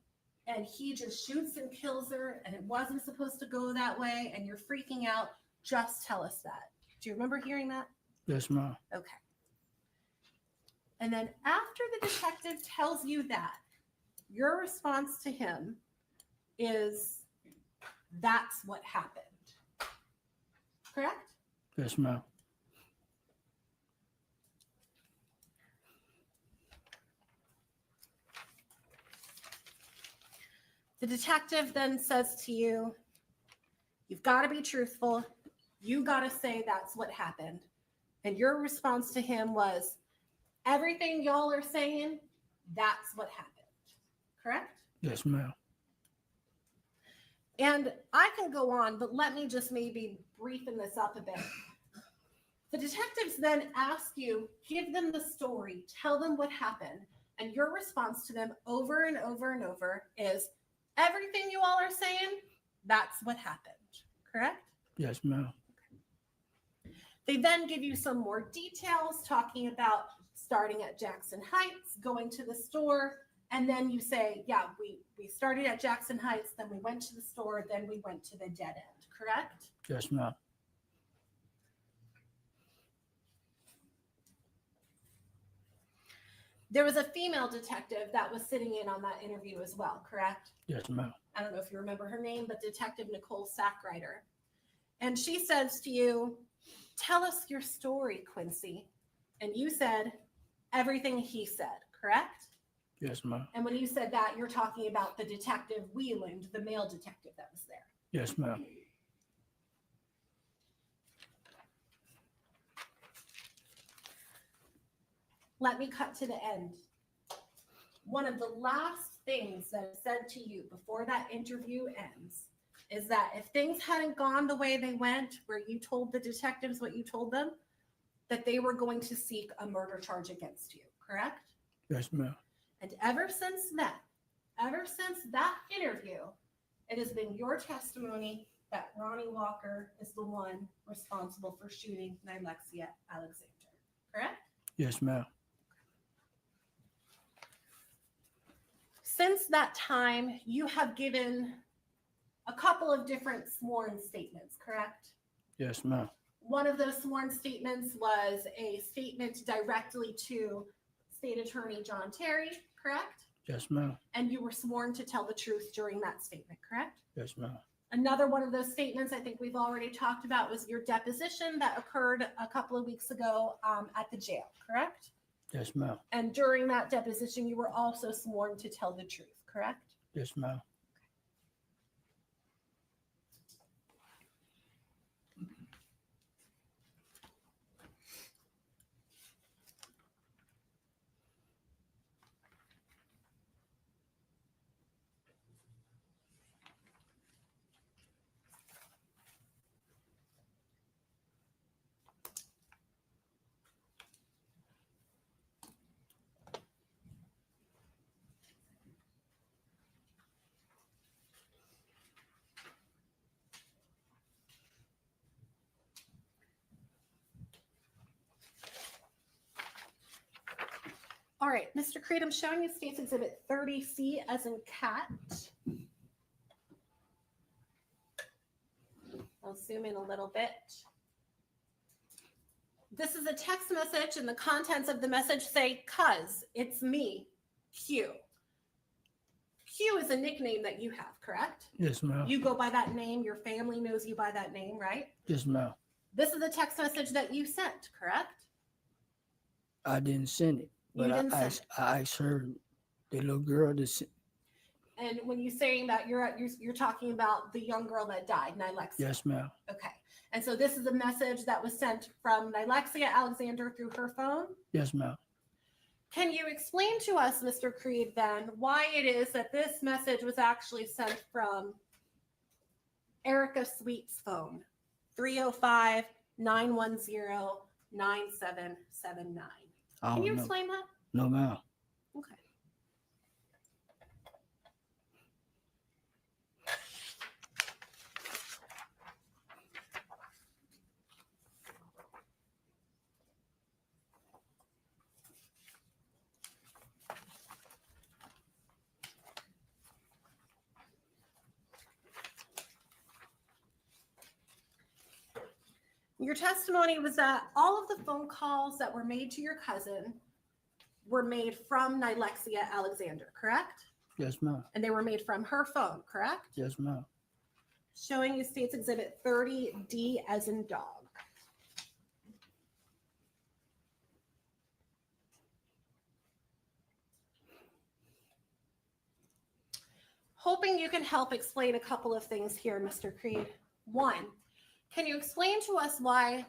and he just shoots and kills her and it wasn't supposed to go that way and you're freaking out, just tell us that. Do you remember hearing that? Yes, ma'am. Okay. And then after the detective tells you that, your response to him is, that's what happened. Correct? Yes, ma'am. The detective then says to you, you've got to be truthful. You got to say that's what happened. And your response to him was, everything y'all are saying, that's what happened. Correct? Yes, ma'am. And I can go on, but let me just maybe briefen this up a bit. The detectives then ask you, give them the story, tell them what happened. And your response to them over and over and over is, everything you all are saying, that's what happened. Correct? Yes, ma'am. They then give you some more details talking about starting at Jackson Heights, going to the store, and then you say, yeah, we started at Jackson Heights, then we went to the store, then we went to the dead end. Correct? Yes, ma'am. There was a female detective that was sitting in on that interview as well, correct? Yes, ma'am. I don't know if you remember her name, but Detective Nicole Sackrider. And she says to you, tell us your story, Quincy. And you said, everything he said, correct? Yes, ma'am. And when you said that, you're talking about the Detective Wheeland, the male detective that was there. Yes, ma'am. Let me cut to the end. One of the last things that I said to you before that interview ends is that if things hadn't gone the way they went, where you told the detectives what you told them, that they were going to seek a murder charge against you, correct? Yes, ma'am. And ever since that interview, it has been your testimony that Ronnie Walker is the one responsible for shooting Nilexia Alexander, correct? Yes, ma'am. Since that time, you have given a couple of different sworn statements, correct? Yes, ma'am. One of those sworn statements was a statement directly to State Attorney John Terry, correct? Yes, ma'am. And you were sworn to tell the truth during that statement, correct? Yes, ma'am. Another one of those statements I think we've already talked about was your deposition that occurred a couple of weeks ago at the jail, correct? Yes, ma'am. And during that deposition, you were also sworn to tell the truth, correct? Yes, ma'am. All right, Mr. Creed, I'm showing you State's Exhibit 30C as in cat. I'll zoom in a little bit. This is a text message, and the contents of the message say, "Cuz, it's me, Q." Q is a nickname that you have, correct? Yes, ma'am. You go by that name. Your family knows you by that name, right? Yes, ma'am. This is a text message that you sent, correct? I didn't send it, but didn't send I asked her, the little girl, to send. And when you're saying that, you're talking about the young girl that died, Nilexia. Yes, ma'am. Okay. And so this is a message that was sent from Nilexia Alexander through her phone. Yes, ma'am. Can you explain to us, Mr. Creed, then, why it is that this message was actually sent from Erica Sweet's phone, 305-910-9779? Can you explain that? No, ma'am. Okay. Your testimony was that all of the phone calls that were made to your cousin were made from Nilexia Alexander, correct? Yes, ma'am. And they were made from her phone, correct? Yes, ma'am. Showing you State's Exhibit 30D as in dog. Hoping you can help explain a couple of things here, Mr. Creed. One, can you explain to us why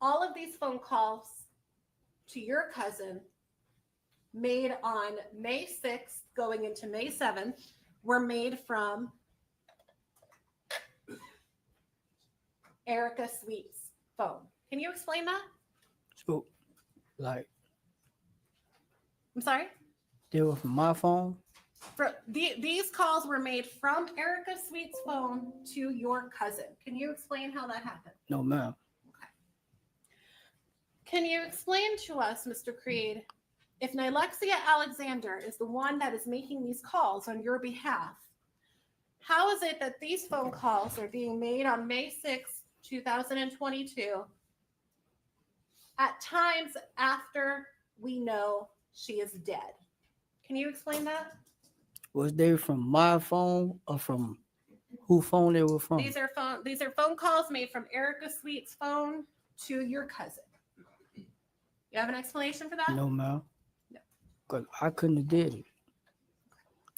all of these phone calls to your cousin made on May 6th going into May 7th were made from Erica Sweet's phone? Can you explain that? So, like, I'm sorry? they were from my phone? These calls were made from Erica Sweet's phone to your cousin. Can you explain how that happened? No, ma'am. Can you explain to us, Mr. Creed, if Nilexia Alexander is the one that is making these calls on your behalf, how is it that these phone calls are being made on May 6, 2022, at times after we know she is dead? Can you explain that? Was they from my phone or from whose phone they were from? These are phone calls made from Erica Sweet's phone to your cousin. You have an explanation for that? No, ma'am. Because I couldn't have did it.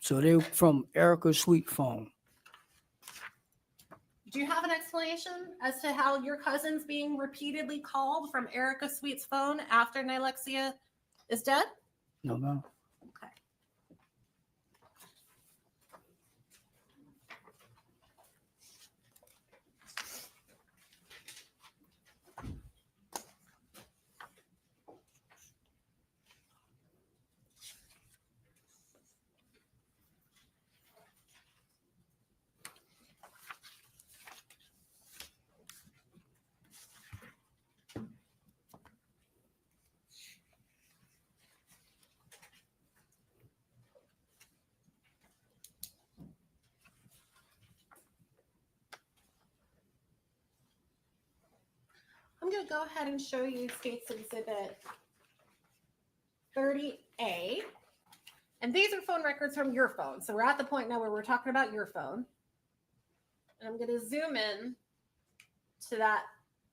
So they were from Erica Sweet phone. Do you have an explanation as to how your cousin's being repeatedly called from Erica Sweet's phone after Nilexia is dead? No, ma'am. Okay. I'm going to go ahead and show you State's Exhibit 30A. And these are phone records from your phone. So we're at the point now where we're talking about your phone. And I'm going to zoom in to that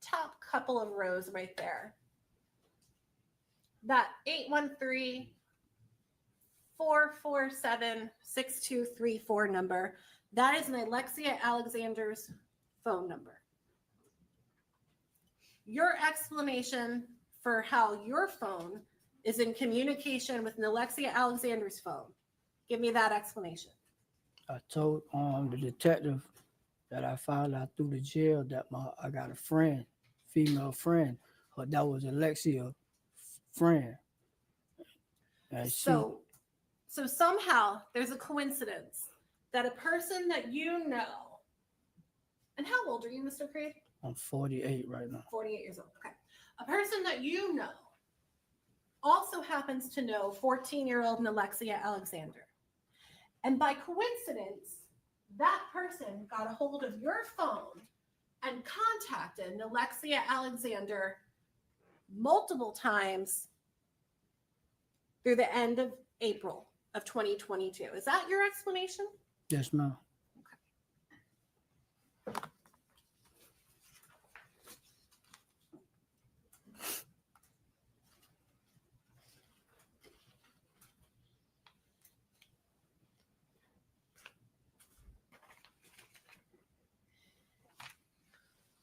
top couple of rows right there. That 813-447-6234 number. That is Nilexia Alexander's phone number. Your explanation for how your phone is in communication with Nilexia Alexander's phone. Give me that explanation. I told the detective that I found out through the jail that I got a friend, female friend, but that was Alexia's friend. And So somehow there's a coincidence that a person that you know, and how old are you, Mr. Creed? I'm 48 right now. 48 years old. Okay. A person that you know also happens to know 14-year-old Nilexia Alexander. And by coincidence, that person got a hold of your phone and contacted Nilexia Alexander multiple times through the end of April of 2022. Is that your explanation? Yes, ma'am.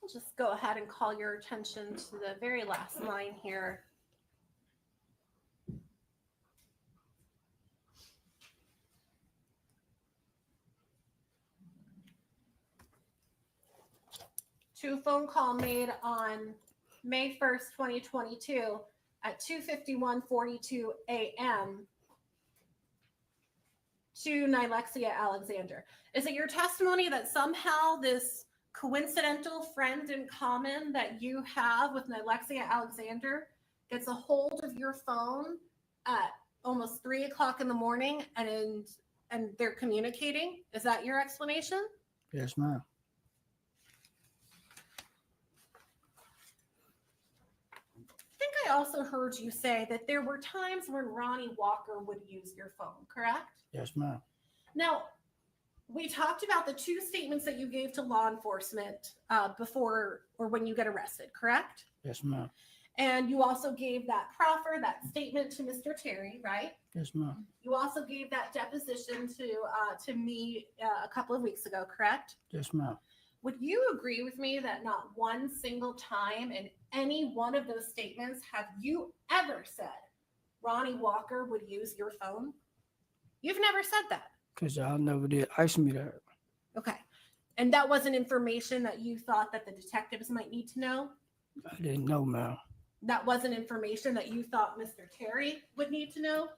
I'll just go ahead and call your attention to the very last line here. To a phone call made on May 1st, 2022 at 2:51:42 a.m. to Nilexia Alexander. Is it your testimony that somehow this coincidental friend in common that you have with Nilexia Alexander gets a hold of your phone at almost 3 o'clock in the morning and they're communicating? Is that your explanation? Yes, ma'am. I think I also heard you say that there were times when Ronnie Walker would use your phone, correct? Yes, ma'am. Now, we talked about the two statements that you gave to law enforcement before or when you get arrested, correct? Yes, ma'am. And you also gave that proffer, that statement to Mr. Terry, right? Yes, ma'am. You also gave that deposition to me a couple of weeks ago, correct? Yes, ma'am. Would you agree with me that not one single time in any one of those statements have you ever said Ronnie Walker would use your phone? You've never said that. Because y'all never did ask me that. Okay. And that wasn't information that you thought that the detectives might need to know? I didn't know, ma'am. That wasn't information that you thought Mr. Terry would need to know?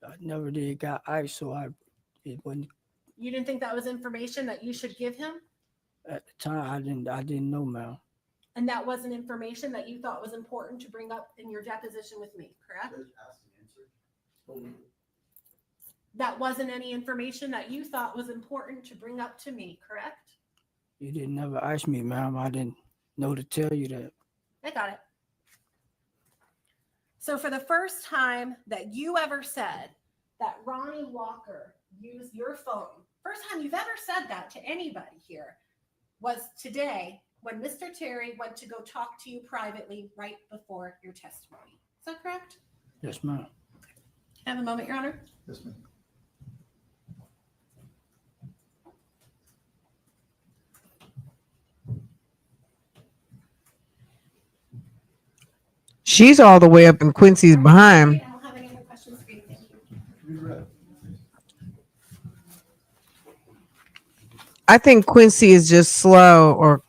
I never did got ice, so it wasn't. You didn't think that was information that you should give him? At the time, I didn't know, ma'am. And that wasn't information that you thought was important to bring up in your deposition with me, correct? That wasn't any information that you thought was important to bring up to me, correct? You didn't never ask me, ma'am. I didn't know to tell you that. I got it. So for the first time that you ever said that Ronnie Walker used your phone, first time you've ever said that to anybody here, was today when Mr. Terry went to go talk to you privately right before your testimony. Is that correct? Yes, ma'am. Have a moment, Your Honor. Yes, ma'am. She's all the way up in Quincy's behind. I don't have any other questions for you. Thank you. I think Quincy is just slow, or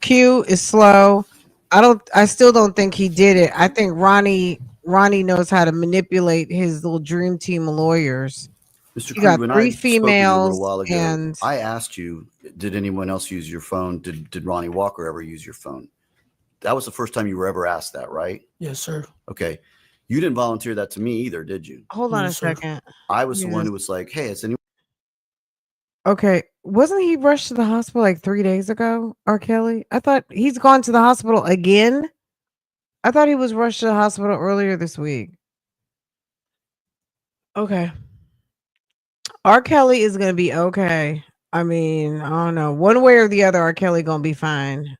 Q is slow. I still don't think he did it. I think Ronnie knows how to manipulate his little dream team of lawyers. Mr. You Creed, got when three I spoke to you a females little while ago, and I asked you, did anyone else use your phone? Did Ronnie Walker ever use your phone? That was the first time you were ever asked that, right? Yes, sir. Okay. You didn't volunteer that to me either, did you? hold on a Yes, sir. second. I was the one Yes. who was like, hey, it's anyone. Okay, wasn't he rushed to the hospital like 3 days ago, R. Kelly? I thought he's gone to the hospital again. I thought he was rushed to the hospital earlier this week. Okay. R. Kelly is gonna be okay. I mean, I don't know. One way or the other, R. Kelly gonna be fine.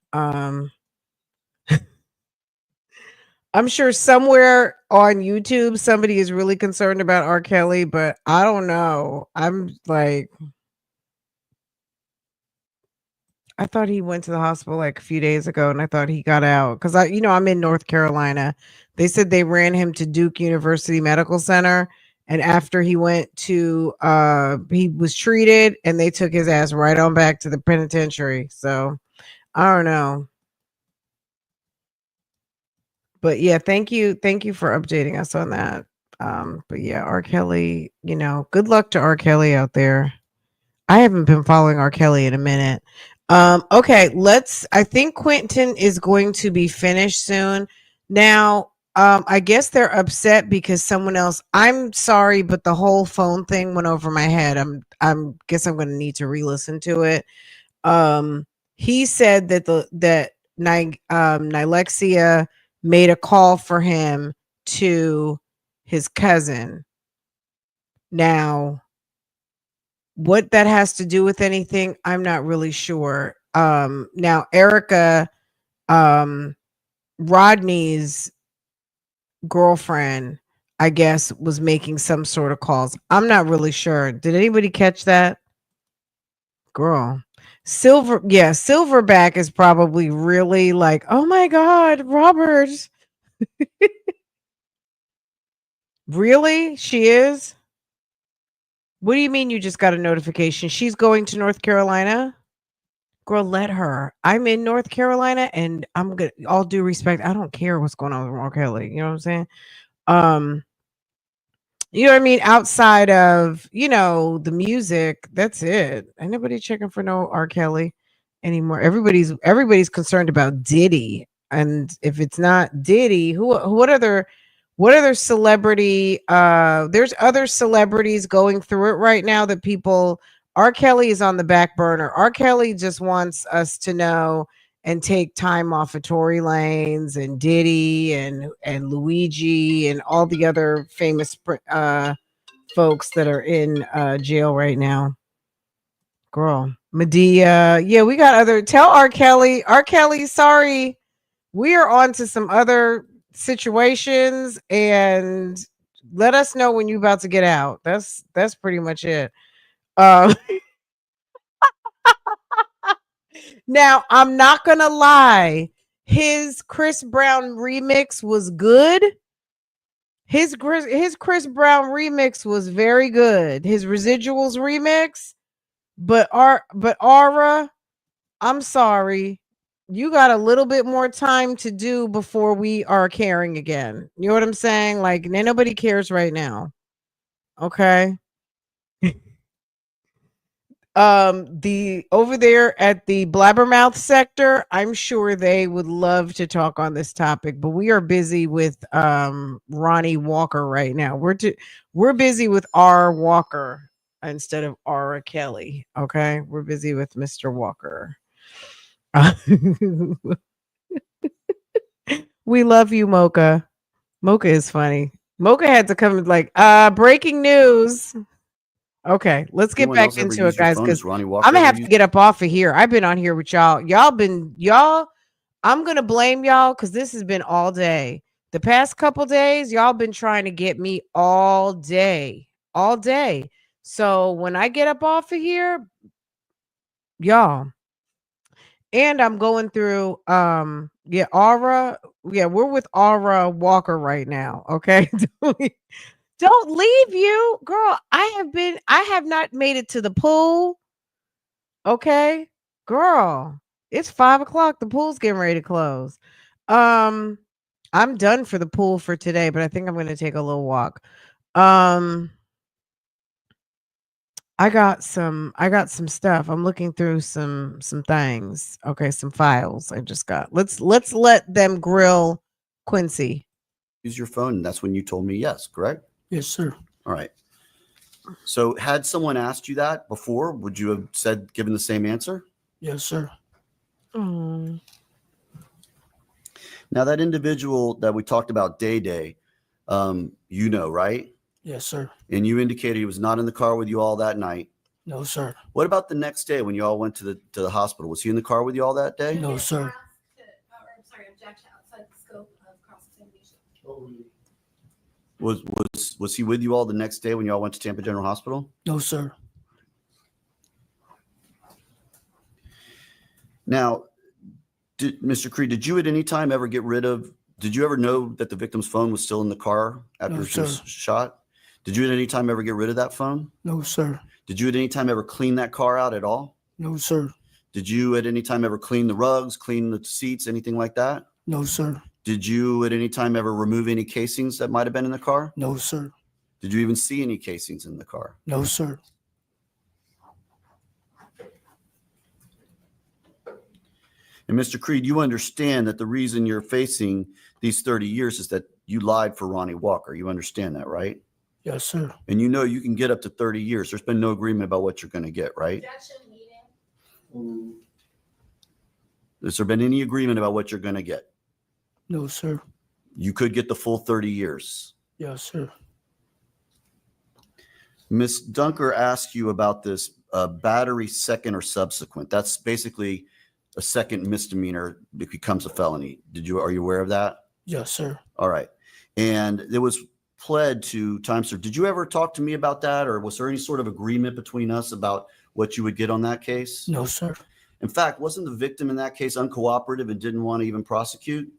I'm sure somewhere on YouTube somebody is really concerned about R. Kelly, but I don't know. I'm like, I thought he went to the hospital like a few days ago, and I thought he got out because I'm in North Carolina. They said they ran him to Duke University Medical Center, and after he went to, he was treated, and they took his ass right on back to the penitentiary. So I don't know. But yeah, thank you for updating us on that. But yeah, R. Kelly, good luck to R. Kelly out there. I haven't been following R. Kelly in a minute. Okay, I think Quentin is going to be finished soon. Now, I guess they're upset because someone else, I'm sorry, but the whole phone thing went over my head. I'm guess I'm going to need to re-listen to it. he said that Nilexia made a call for him to his cousin. Now, what that has to do with anything, I'm not really sure. Now Erica, Rodney's girlfriend, I guess, was making some sort of calls. I'm not really sure. Did anybody catch that? Girl. Silverback is probably really like, oh my God, Robert. Really? She is? What do you mean you just got a notification? She's going to North Carolina? Girl, let her. I'm in North Carolina and I'm good. All due respect, I don't care what's going on with R. Kelly. You know what I'm saying? You know what I mean? Outside of, the music, that's it. Ain't nobody checking for no R. Kelly anymore. Everybody's concerned about Diddy. And if it's not Diddy, what other celebrity, there's other celebrities going through it right now that people, R. Kelly is on the back burner. R. Kelly just wants us to know and take time off of Tory Lanez and Diddy and Luigi and all the other famous folks that are in jail right now. Girl, Medea. Yeah, we got tell R. Kelly, sorry. We are on to some other situations and let us know when you're about to get out. That's pretty much it. Now, I'm not gonna lie, his Chris Brown remix was good. His Chris Brown remix was very good. His Residuals remix, but Aura, I'm sorry, you got a little bit more time to do before we are caring again. You know what I'm saying? Like, nobody cares right now. Okay. The over there at the Blabbermouth sector, I'm sure they would love to talk on this topic, but we are busy with Ronnie Walker right now. We're busy with R. Walker instead of R. Kelly. Okay, we're busy with Mr. Walker. We love you, Mocha. Mocha is funny. Mocha had to come like breaking news. Okay, let's get back into it, guys, because I'm gonna have to get up off of here. I've been on here with y'all. I'm gonna blame y'all because this has been all day. The past couple days, y'all been trying to get me all day. So when I get up off of here, y'all, and I'm going through Aura. Yeah, we're with Aura Walker right now. Okay. Don't leave you, girl. I have not made it to the pool. Okay, girl, it's 5:00. The pool's getting ready to close. I'm done for the pool for today, but I think I'm going to take a little walk. I got some stuff. I'm looking through some things. Okay, some files I just got. Let's let them grill Quincy. Use your phone. And that's when you told me yes, correct? Yes, sir. All right. So had someone asked you that before, would you have given the same answer? Yes, sir. Now that individual that we talked about, Day, right? Yes, sir. And you indicated he was not in the car with you all that night. No, sir. What about the next day when you all went to the hospital? Was he in the car with you all that day? No, sir. Objection outside the scope of cross-examination. Was he with you all the next day when you all went to Tampa General Hospital? No, sir. Now, Mr. Creed, did you at any time ever did you ever know that the victim's phone was still in the car after she was shot? Did you at any time ever get rid of that phone? No, sir. Did you at any time ever clean that car out at all? No, sir. Did you at any time ever clean the rugs, clean the seats, anything like that? No, sir. Did you at any time ever remove any casings that might have been in the car? No, sir. Did you even see any casings in the car? No, sir. And Mr. Creed, you understand that the reason you're facing these 30 years is that you lied for Ronnie Walker. You understand that, right? Yes, sir. And you know you can get up to 30 years. There's been no agreement about what you're going to get, right? Has there been any agreement about what you're going to get? No, sir. You could get the full 30 years. Yes, sir. Miss Dunker asked you about this battery second or subsequent. That's basically a second misdemeanor. It becomes a felony. Are you aware of that? Yes, sir. All right. And it was pled to time served. Did you ever talk to me about that, or was there any sort of agreement between us about what you would get on that case? No, sir. In fact, wasn't the victim in that case uncooperative and didn't want to even prosecute?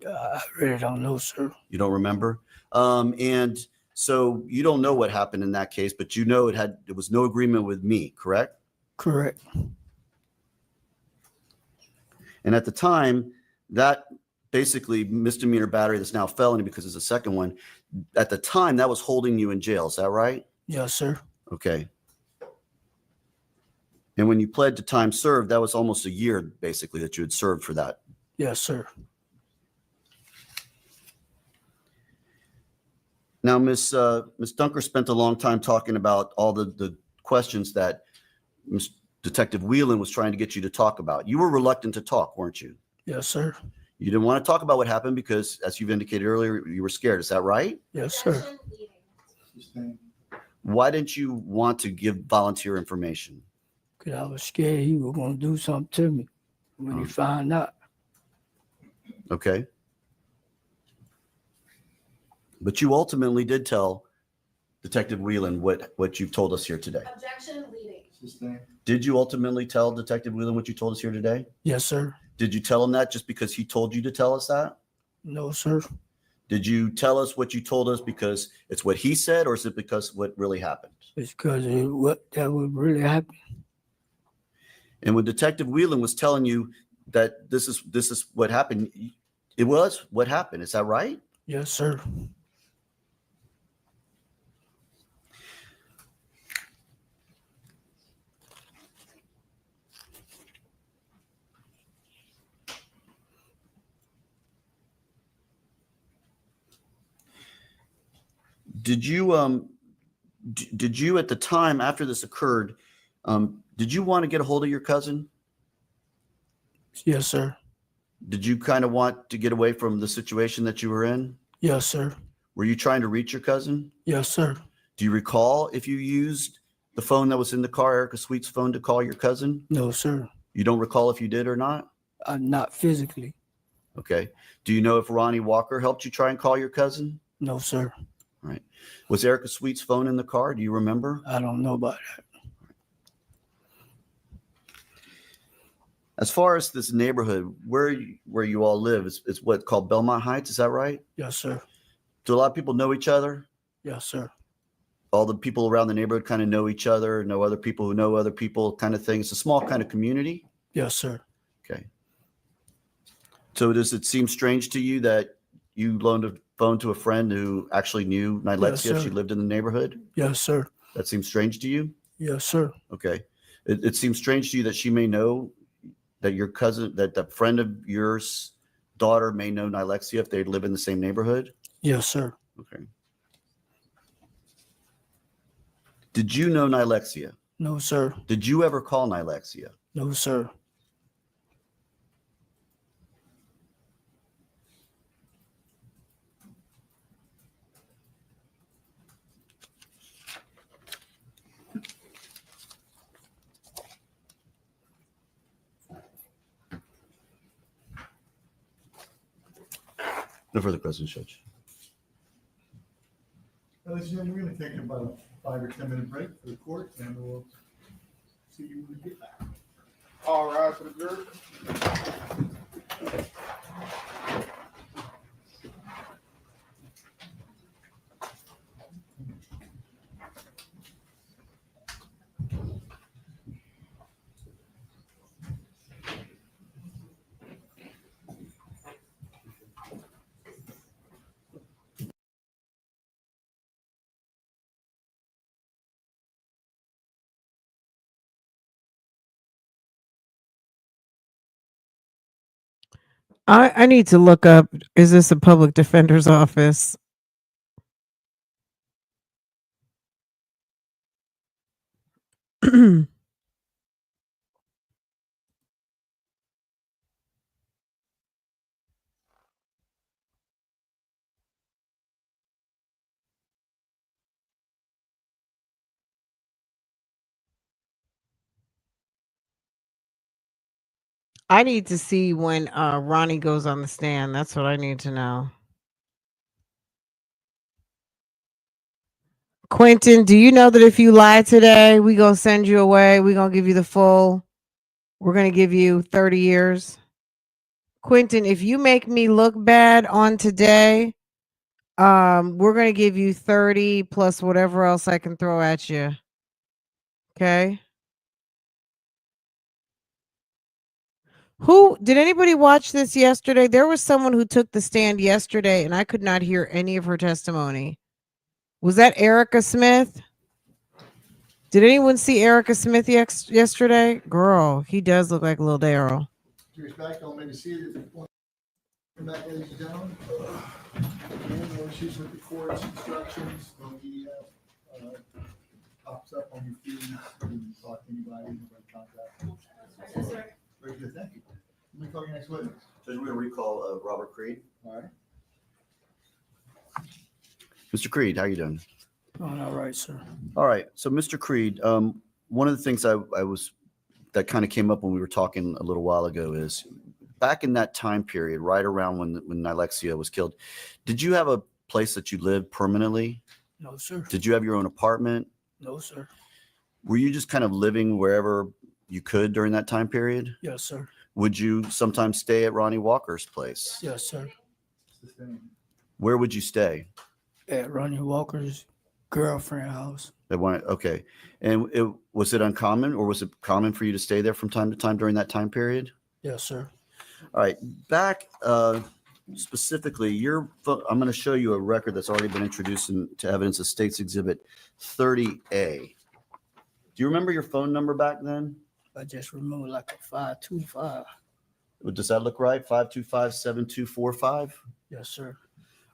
I really don't know, sir. You don't remember? And so you don't know what happened in that case, but you know it was no agreement with me, correct? Correct. And at the time, that basically misdemeanor battery that's now felony because it's a second one, at the time that was holding you in jail. Is that right? Yes, sir. Okay. And when you pled to time served, that was almost a year basically that you had served for that. Yes, sir. Now, Miss Dunker spent a long time talking about all the questions that Miss Detective Whelan was trying to get you to talk about. You were reluctant to talk, weren't you? Yes, sir. You didn't want to talk about what happened because, as you've indicated earlier, you were scared. Is that right? Yes, sir. Why didn't you want to give volunteer information? Because I was scared he was going to do something to me when he found out. Okay. But you ultimately did tell Detective Whelan what you've told us here today. Objection leading. Did you ultimately tell Detective Whelan what you told us here today? Yes, sir. Did you tell him that just because he told you to tell us that? No, sir. Did you tell us what you told us because it's what he said, or is it because what really happened? It's because that would really happen. And when Detective Whelan was telling you that this is what happened, it was what happened. Is that right? Yes, sir. Did you at the time after this occurred, did you want to get a hold of your cousin? Yes, sir. Did you kind of want to get away from the situation that you were in? Yes, sir. Were you trying to reach your cousin? Yes, sir. Do you recall if you used the phone that was in the car, Erica Sweet's phone, to call your cousin? No, sir. You don't recall if you did or not? Not physically. Okay. Do you know if Ronnie Walker helped you try and call your cousin? No, sir. All right. Was Erica Sweet's phone in the car? Do you remember? I don't know about that. As far as this neighborhood, where you all live, it's what called Belmont Heights. Is that right? Yes, sir. Do a lot of people know each other? Yes, sir. All the people around the neighborhood kind of know each other, know other people who know other people, kind of thing. It's a small kind of community. Yes, sir. Okay. So does it seem strange to you that you loaned a phone to a friend who actually knew Nilexia if she lived in the neighborhood? Yes, sir. That seems strange to you? Yes, sir. Okay. It seems strange to you that she may know that your cousin, that the friend of yours daughter may know Nilexia if they live in the same neighborhood? Yes, sir. Okay. Did you know Nilexia? No, sir. Did you ever call Nilexia? No, sir. No further questions, Judge. Ladies and gentlemen, we're going to take about a 5 or 10 minute break for the court, and we'll see you when we get back. All rise for the jury. I need to look up, is this a public defender's office? I need to see when Ronnie goes on the stand. That's what I need to know. Quentin, do you know that if you lie today, we gonna send you away? We gonna give you the full. We're gonna give you 30 years. Quentin, if you make me look bad on today, we're gonna give you 30 plus whatever else I can throw at you. Okay. Who did anybody watch this yesterday? There was someone who took the stand yesterday, and I could not hear any of her testimony. Was that Erica Smith? Did anyone see Erica Smith yesterday? Girl, he does look like Lil Daryl. Back on maybe see it. Come back, ladies and gentlemen. No issues with the court's instructions. No media pops up on your feed. You can talk to anybody. Contact. Very good. Thank you. Let me call your next witness. Judge, we're going to recall Robert Creed. All right. Mr. Creed, how are you doing? Oh, all right, sir. All right. So, Mr. Creed, one of the things that kind of came up when we were talking a little while ago is back in that time period, right around when Nilexia was killed, did you have a place that you lived permanently? No, sir. Did you have your own apartment? No, sir. Were you just kind of living wherever you could during that time period? Yes, sir. Would you sometimes stay at Ronnie Walker's place? Yes, sir. Where would you stay? At Ronnie Walker's girlfriend house. Okay. And was it uncommon, or was it common for you to stay there from time to time during that time period? Yes, sir. All right. Back specifically, I'm going to show you a record that's already been introduced to evidence of State's Exhibit 30A. Do you remember your phone number back then? I just remember like a 525. Does that look right? 525-7245? Yes, sir.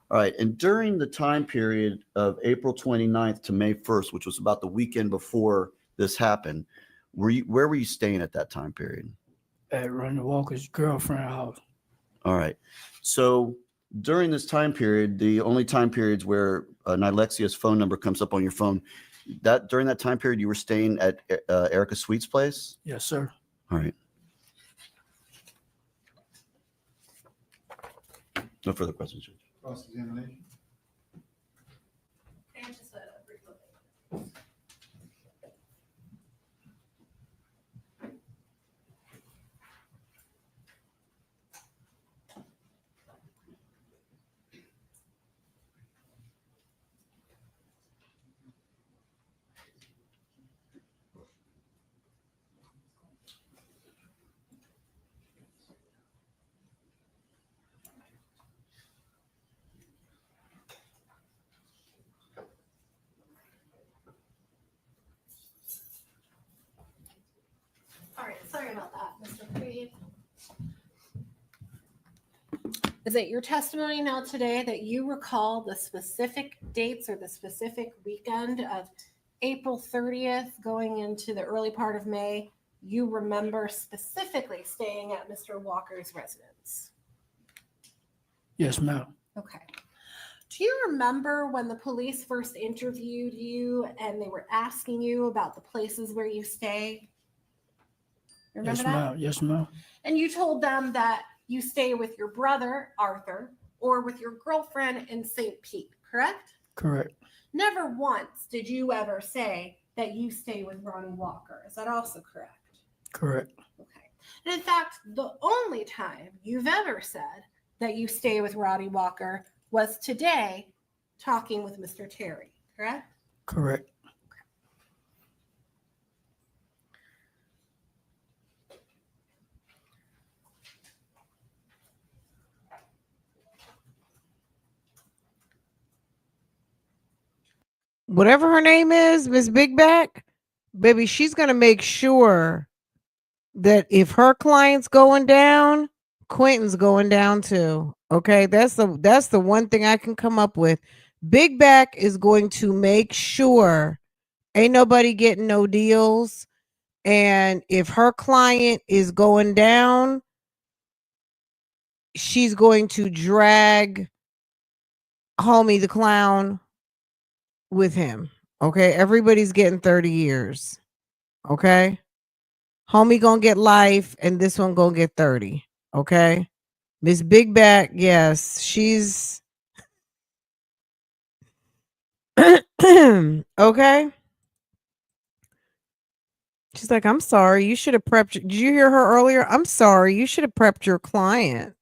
All right. And during the time period of April 29th to May 1st, which was about the weekend before this happened, where were you staying at that time period? At Ronnie Walker's girlfriend house. All right. So during this time period, the only time periods where Nilexia's phone number comes up on your phone, during that time period, you were staying at Erica Sweet's place? Yes, sir. All right. No further questions. Cross-examination. All right, sorry about that, Mr. Creed. Is it your testimony now today that you recall the specific dates or the specific weekend of April 30th going into the early part of May? You remember specifically staying at Mr. Walker's residence? Yes, ma'am. Okay. Do you remember when the police first interviewed you and they were asking you about the places where you stay? Remember Yes, that? ma'am. Yes, ma'am. And you told them that you stay with your brother, Arthur, or with your girlfriend in St. Pete, correct? Correct. Never once did you ever say that you stay with Ronnie Walker. Is that also correct? Correct. Okay. And in fact, the only time you've ever said that you stay with Ronnie Walker was today talking with Mr. Terry, correct? Correct. Whatever her name is, Miss Big Back, baby, she's gonna make sure that if her client's going down, Quentin's going down too. Okay, that's the one thing I can come up with. Big Back is going to make sure ain't nobody getting no deals, and if her client is going down, she's going to drag Homie the Clown with him. Okay, everybody's getting 30 years. Okay, Homie gonna get life, and this one gonna get 30. Okay. Miss Big Back, yes, she's okay. She's like, I'm sorry. You should have prepped. Did you hear her earlier? I'm sorry. You should have prepped your client.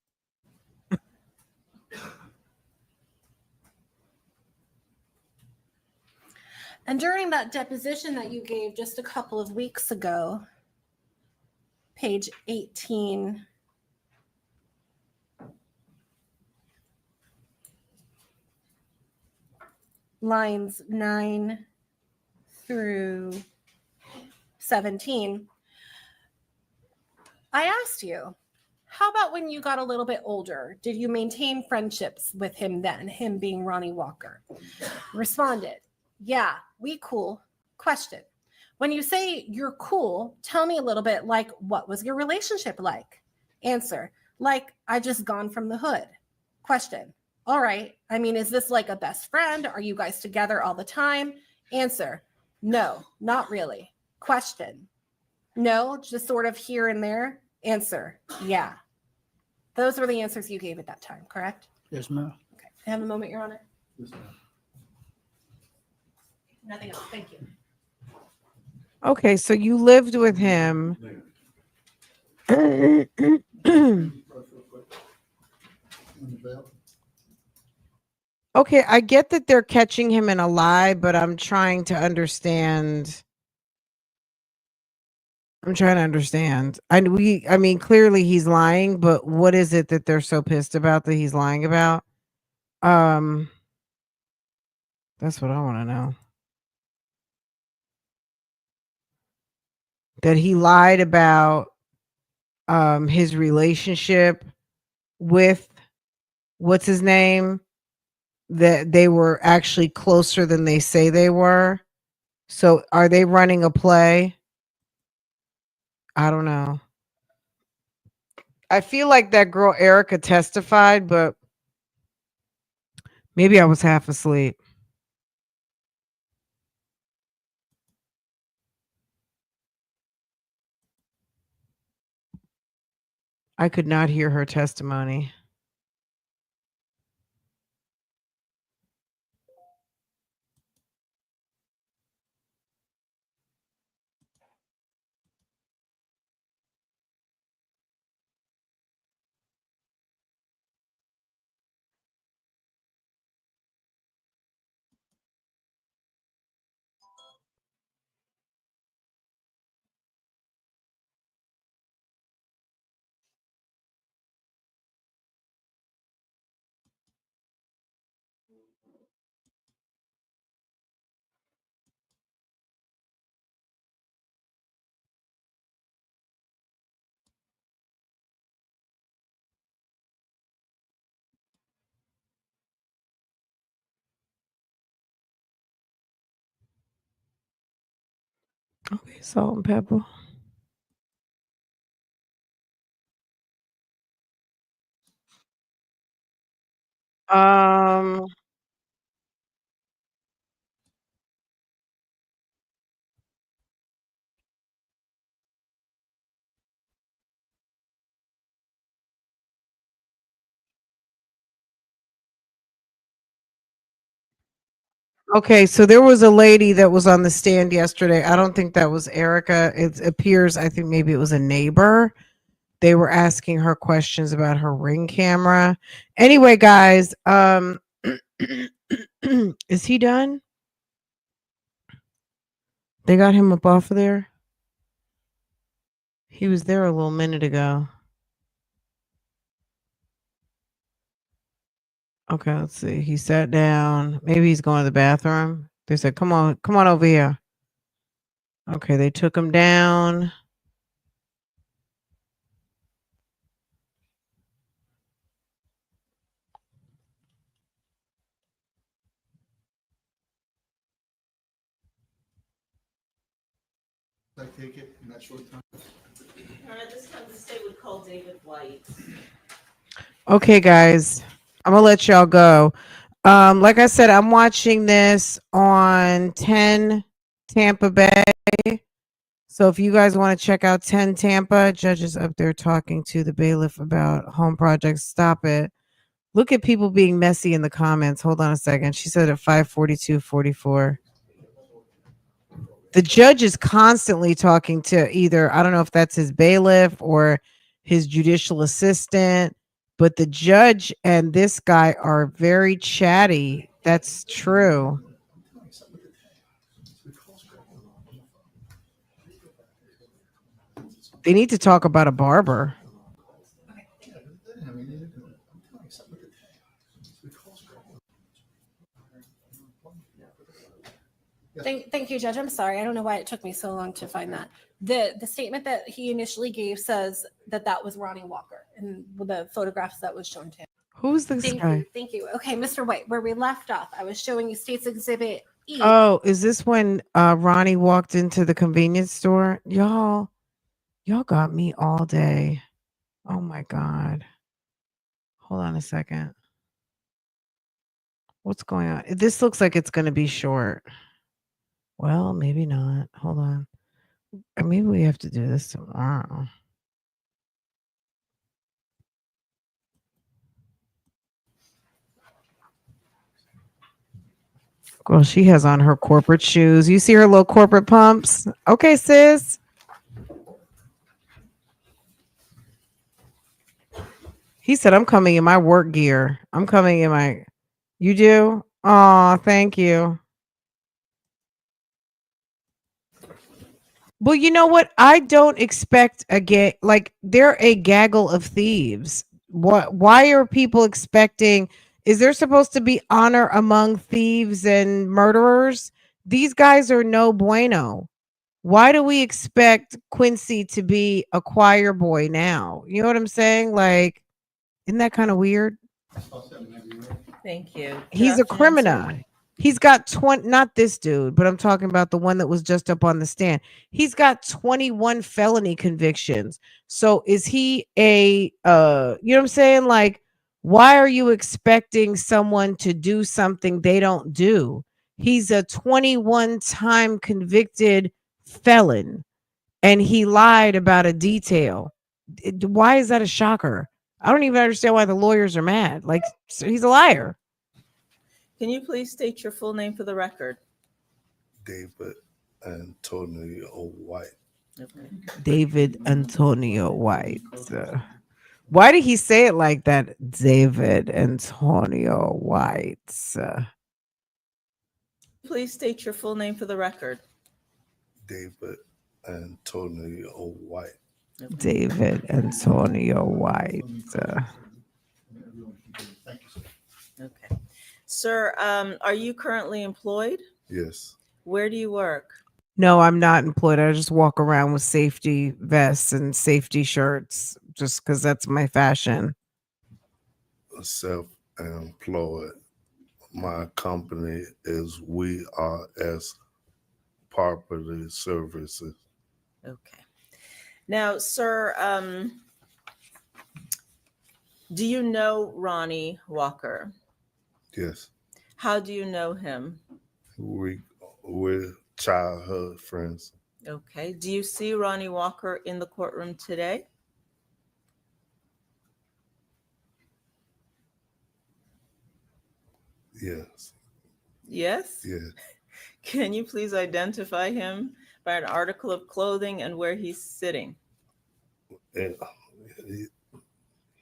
And during that deposition that you gave just a couple of weeks ago, page 18, lines 9 through 17, I asked you, how about when you got a little bit older? Did you maintain friendships with him then, him being Ronnie Walker? Responded, yeah, we cool. Question, when you say you're cool, tell me a little bit, like, what was your relationship like? Answer, like, I just gone from the hood. Question, all right. I mean, is this like a best friend? Are you guys together all the time? Answer, no, not really. Question, no, just sort of here and there. Answer, yeah. Those were the answers you gave at that time, correct? Yes, ma'am. Okay. I have a moment, Your Honor. Yes, ma'am. Nothing else. Thank you. Okay, so you lived with him. Okay, I get that they're catching him in a lie, but I'm trying to understand. I mean, clearly he's lying, but what is it that they're so pissed about that he's lying about? That's what I want to know. That he lied about his relationship with what's his name? That they were actually closer than they say they were. So are they running a play? I don't know. I feel like that girl Erica testified, but maybe I was half asleep. I could not hear her testimony. Okay, salt and pepper. Okay, so there was a lady that was on the stand yesterday. I don't think that was Erica. It appears, I think maybe it was a neighbor. They were asking her questions about her Ring camera. Anyway, guys, is he done? They got him up off of there? He was there a little minute ago. Okay, let's see. He sat down. Maybe he's going to the bathroom. They said, come on over here. Okay, they took him down. I take it in that short time. This time the state would call David White. Okay, guys, I'm gonna let y'all go. Like I said, I'm watching this on 10 Tampa Bay. So if you guys want to check out 10 Tampa, judges up there talking to the bailiff about home projects. Stop it. Look at people being messy in the comments. Hold on a second. She said at 5:42:44. The judge is constantly talking to either, I don't know if that's his bailiff or his judicial assistant, but the judge and this guy are very chatty. That's true. They need to talk about a barber. Thank you, Judge. I'm sorry. I don't know why it took me so long to find that. The statement that he initially gave says that was Ronnie Walker and the photographs that was shown to him. Who's this guy? Thank you. Okay, Mr. White, where we left off, I was showing you State's Exhibit E. Oh, is this when Ronnie walked into the convenience store? Y'all got me all day. Oh my God. Hold on a second. What's going on? This looks like it's going to be short. Well, maybe not. Hold on. Maybe we have to do this tomorrow. Well, she has on her corporate shoes. You see her little corporate pumps? Okay, sis. He said, I'm coming in my work gear. I'm coming in my... You do? Oh, thank you. Well, you know what? I don't expect they're a gaggle of thieves. Why are people expecting... Is there supposed to be honor among thieves and murderers? These guys are no bueno. Why do we expect Quincy to be a choir boy now? You know what I'm saying? Like, isn't that kind of weird? Thank you. He's a criminal. He's got 20, not this dude, but I'm talking about the one that was just up on the stand. He's got 21 felony convictions. So is he you know what I'm saying? Like, why are you expecting someone to do something they don't do? He's a 21-time convicted felon, and he lied about a detail. Why is that a shocker? I don't even understand why the lawyers are mad. Like, he's a liar. Can you please state your full name for the record? David Antonio White. Okay. David Antonio White. Why did he say it like that? David Antonio White. Please state your full name for the record. David Antonio White. Okay. David Antonio White. Okay. Sir, are you currently employed? Yes. Where do you work? No, I'm not employed. I just walk around with safety vests and safety shirts just because that's my fashion. Self-employed. My company is WRS Property Services. Okay. Now, sir, do you know Ronnie Walker? Yes. How do you know him? We're childhood friends. Okay. Do you see Ronnie Walker in the courtroom today? Yes. Yes? Yes. Can you please identify him by an article of clothing and where he's sitting?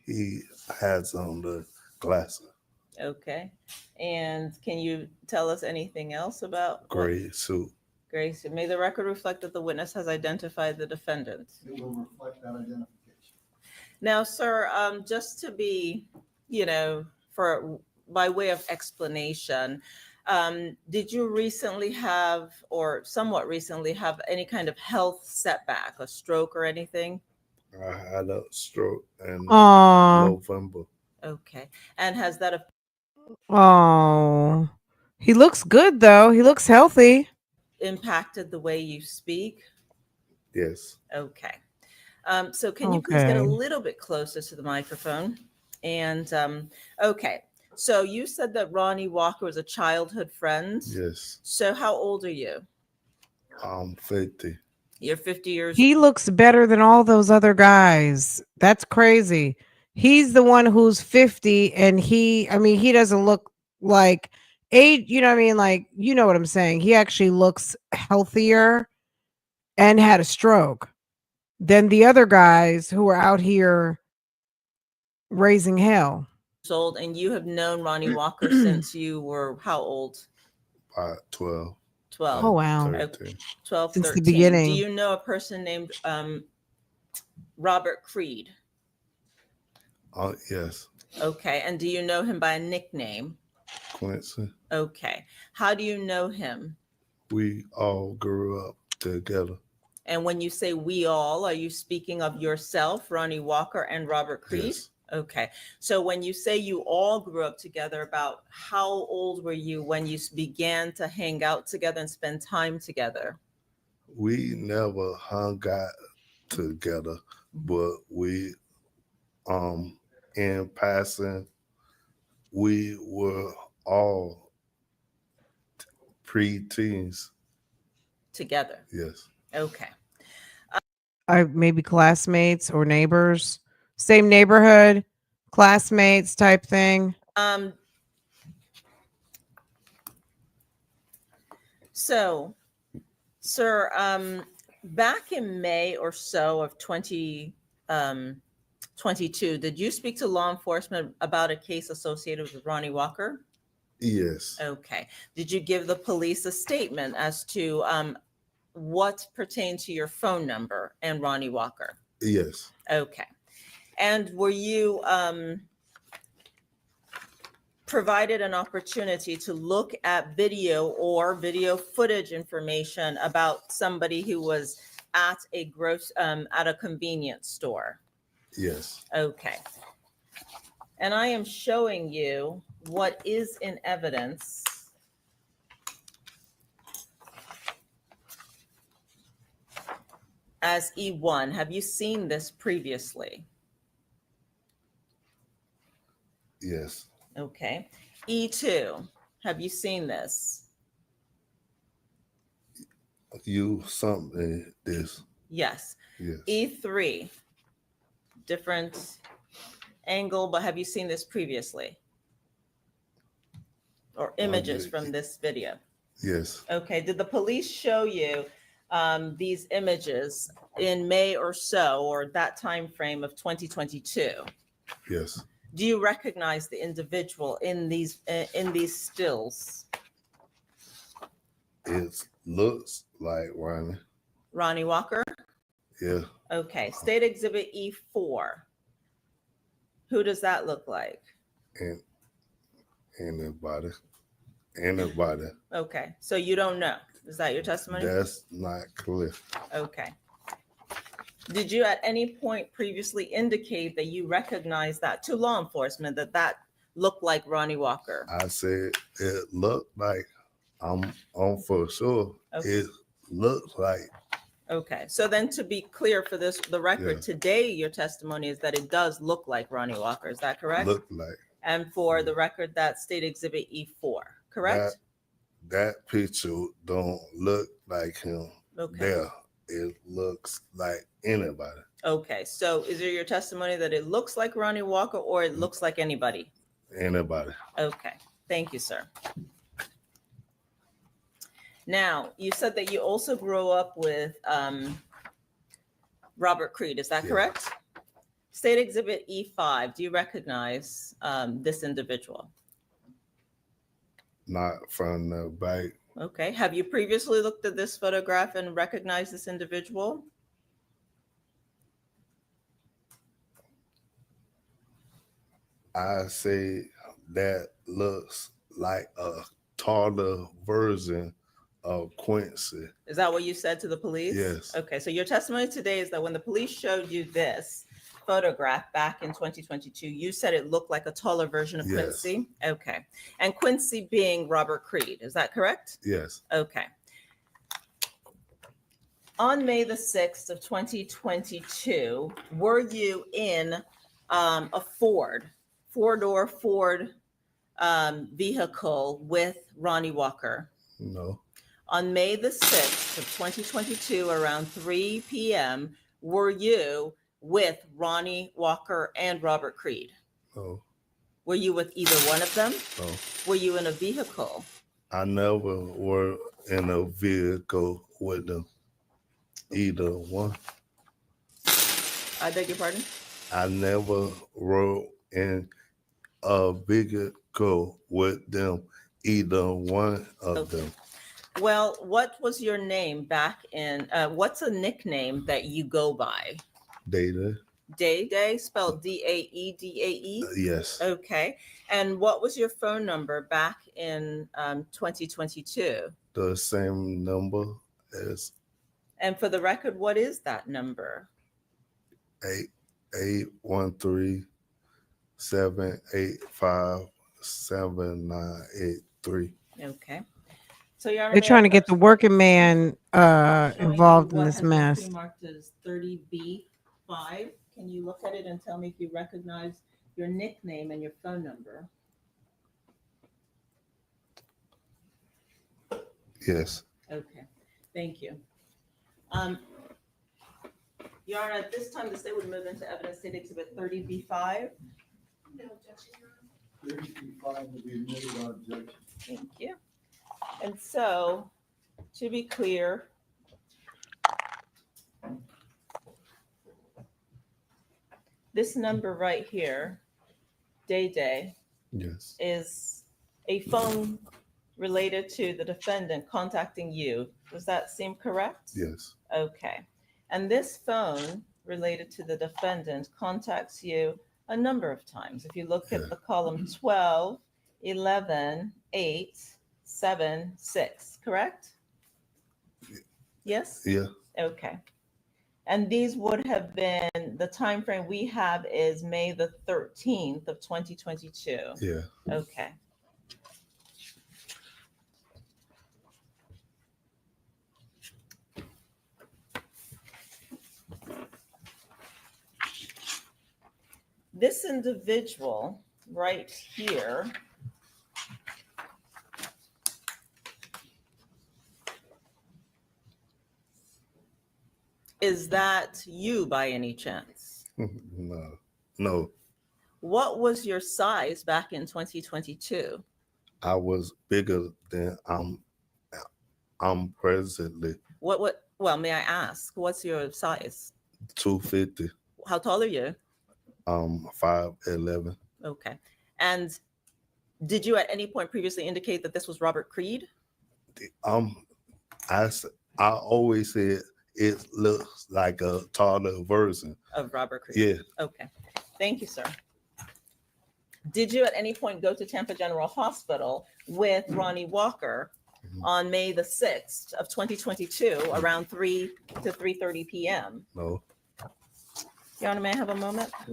He has on the glasses. Okay. And can you tell us anything else about Gray suit. Gray suit? May the record reflect that the witness has identified the defendant. It will reflect that identification. Now, sir, just to be, by way of explanation, did you recently have, or somewhat recently have, any kind of health setback, a stroke or anything? I had a stroke in Aww. November. Okay. And has that Oh, he looks good though. He looks healthy. impacted the way you speak? Yes. Okay. So can you please get a Okay. little bit closer to the microphone? And okay. So you said that Ronnie Walker was a childhood friend. Yes. So how old are you? I'm 50. You're 50 years. He looks better than all those other guys. That's crazy. He's the one who's 50 and he doesn't look like age, you know what I mean? Like, you know what I'm saying? He actually looks healthier and had a stroke than the other guys who are out here raising hell. Old, and you have known Ronnie Walker since you were how old? 12. 12. Oh, wow. 13. 12, Since the 13. beginning. Do you know a person named Robert Creed? Oh, yes. Okay. And do you know him by a nickname? Quincy. Okay. How do you know him? We all grew up together. And when you say we all, are you speaking of yourself, Ronnie Walker, and Robert Creed? Yes. Okay. So when you say you all grew up together, about how old were you when you began to hang out together and spend time together? We never hung out together, but we, in passing, we were all pre-teens. Together. Yes. Okay. Maybe classmates or neighbors, same neighborhood, classmates type thing. So, sir, back in May or so of 2022, did you speak to law enforcement about a case associated with Ronnie Walker? Yes. Okay. Did you give the police a statement as to what pertained to your phone number and Ronnie Walker? Yes. Okay. And were you provided an opportunity to look at video or video footage information about somebody who was at a convenience store? Yes. Okay. And I am showing you what is in evidence as E1. Have you seen this previously? Yes. Okay. E2, have you seen this? You something this. Yes. Yes. E3, different angle, but have you seen this previously? Or images from this video? Yes. Okay. Did the police show you these images in May or so, or that time frame of 2022? Yes. Do you recognize the individual in these stills? It looks like Ronnie. Ronnie Walker? Yeah. Okay. State Exhibit E4. Who does that look like? And anybody. Okay. So you don't know. Is that your testimony? That's not clear. Okay. Did you at any point previously indicate that you recognized that to law enforcement, that looked like Ronnie Walker? I said it looked like I'm on for sure. Okay. It looks like. Okay. So then to be clear for the record, Yeah. today your testimony is that it does look like Ronnie Walker. Is that correct? Look like. And for the record, that's State Exhibit E4, correct? That picture don't look like him. Okay. There. It looks like anybody. Okay. So is it your testimony that it looks like Ronnie Walker or it looks like anybody? Anybody. Okay. Thank you, sir. Now, you said that you also grew up with Robert Creed. Is that correct? State Exhibit E5. Do you recognize this individual? Not from the back. Okay. Have you previously looked at this photograph and recognized this individual? I say that looks like a taller version of Quincy. Is that what you said to the police? Yes. Okay. So your testimony today is that when the police showed you this photograph back in 2022, you said it looked like a taller version of Yes. Quincy? Okay. And Quincy being Robert Creed, is that correct? Yes. Okay. On May the 6th of 2022, were you in a four-door Ford vehicle with Ronnie Walker? No. On May the 6th of 2022, around 3 p.m., were you with Ronnie Walker and Robert Creed? No, Were you with either one of them? no. Were you in a vehicle? I never were in a vehicle with them. Either one. I beg your pardon? I never rode in a vehicle with them. Either one of them. Well, what was your name back in, what's a nickname that you go by? Data. Day, spelled Daedae? Yes. Okay. And what was your phone number back in 2022? The same number as And for the record, what is that number? 813-785-7983. Okay. So Your Honor, They're may I trying to get the first working man showing you involved in what this has been mess. pre-marked as 30B5. Can you look at it and tell me if you recognize your nickname and your phone number? Yes. Okay, thank you. Your Honor, at this time, the state would move into evidence state exhibit 30B5. No objection, Your Honor. 30B5 will be admitted on objection. Thank you. And so, to be clear, this number right here, Day, Yes. is a phone related to the defendant contacting you. Does that seem correct? Yes. Okay. And this phone related to the defendant contacts you a number of times. If you look at the column 12, 11, 8, 7, 6, correct? Yes? Yeah. Okay. And these would have been, the time frame we have is May the 13th of 2022. Yeah. Okay. This individual right here is that you by any chance? No. No. What was your size back in 2022? I was bigger than I'm presently. Well, may I ask, what's your size? 250. How tall are you? 5'11". Okay. And did you at any point previously indicate that this was Robert Creed? I always said it looks like a taller version Of Robert Creed? Yeah. Okay. Thank you, sir. Did you at any point go to Tampa General Hospital with Ronnie Walker on May the 6th of 2022 around 3 to 3:30 p.m.? No. Your Honor, may I have a moment? I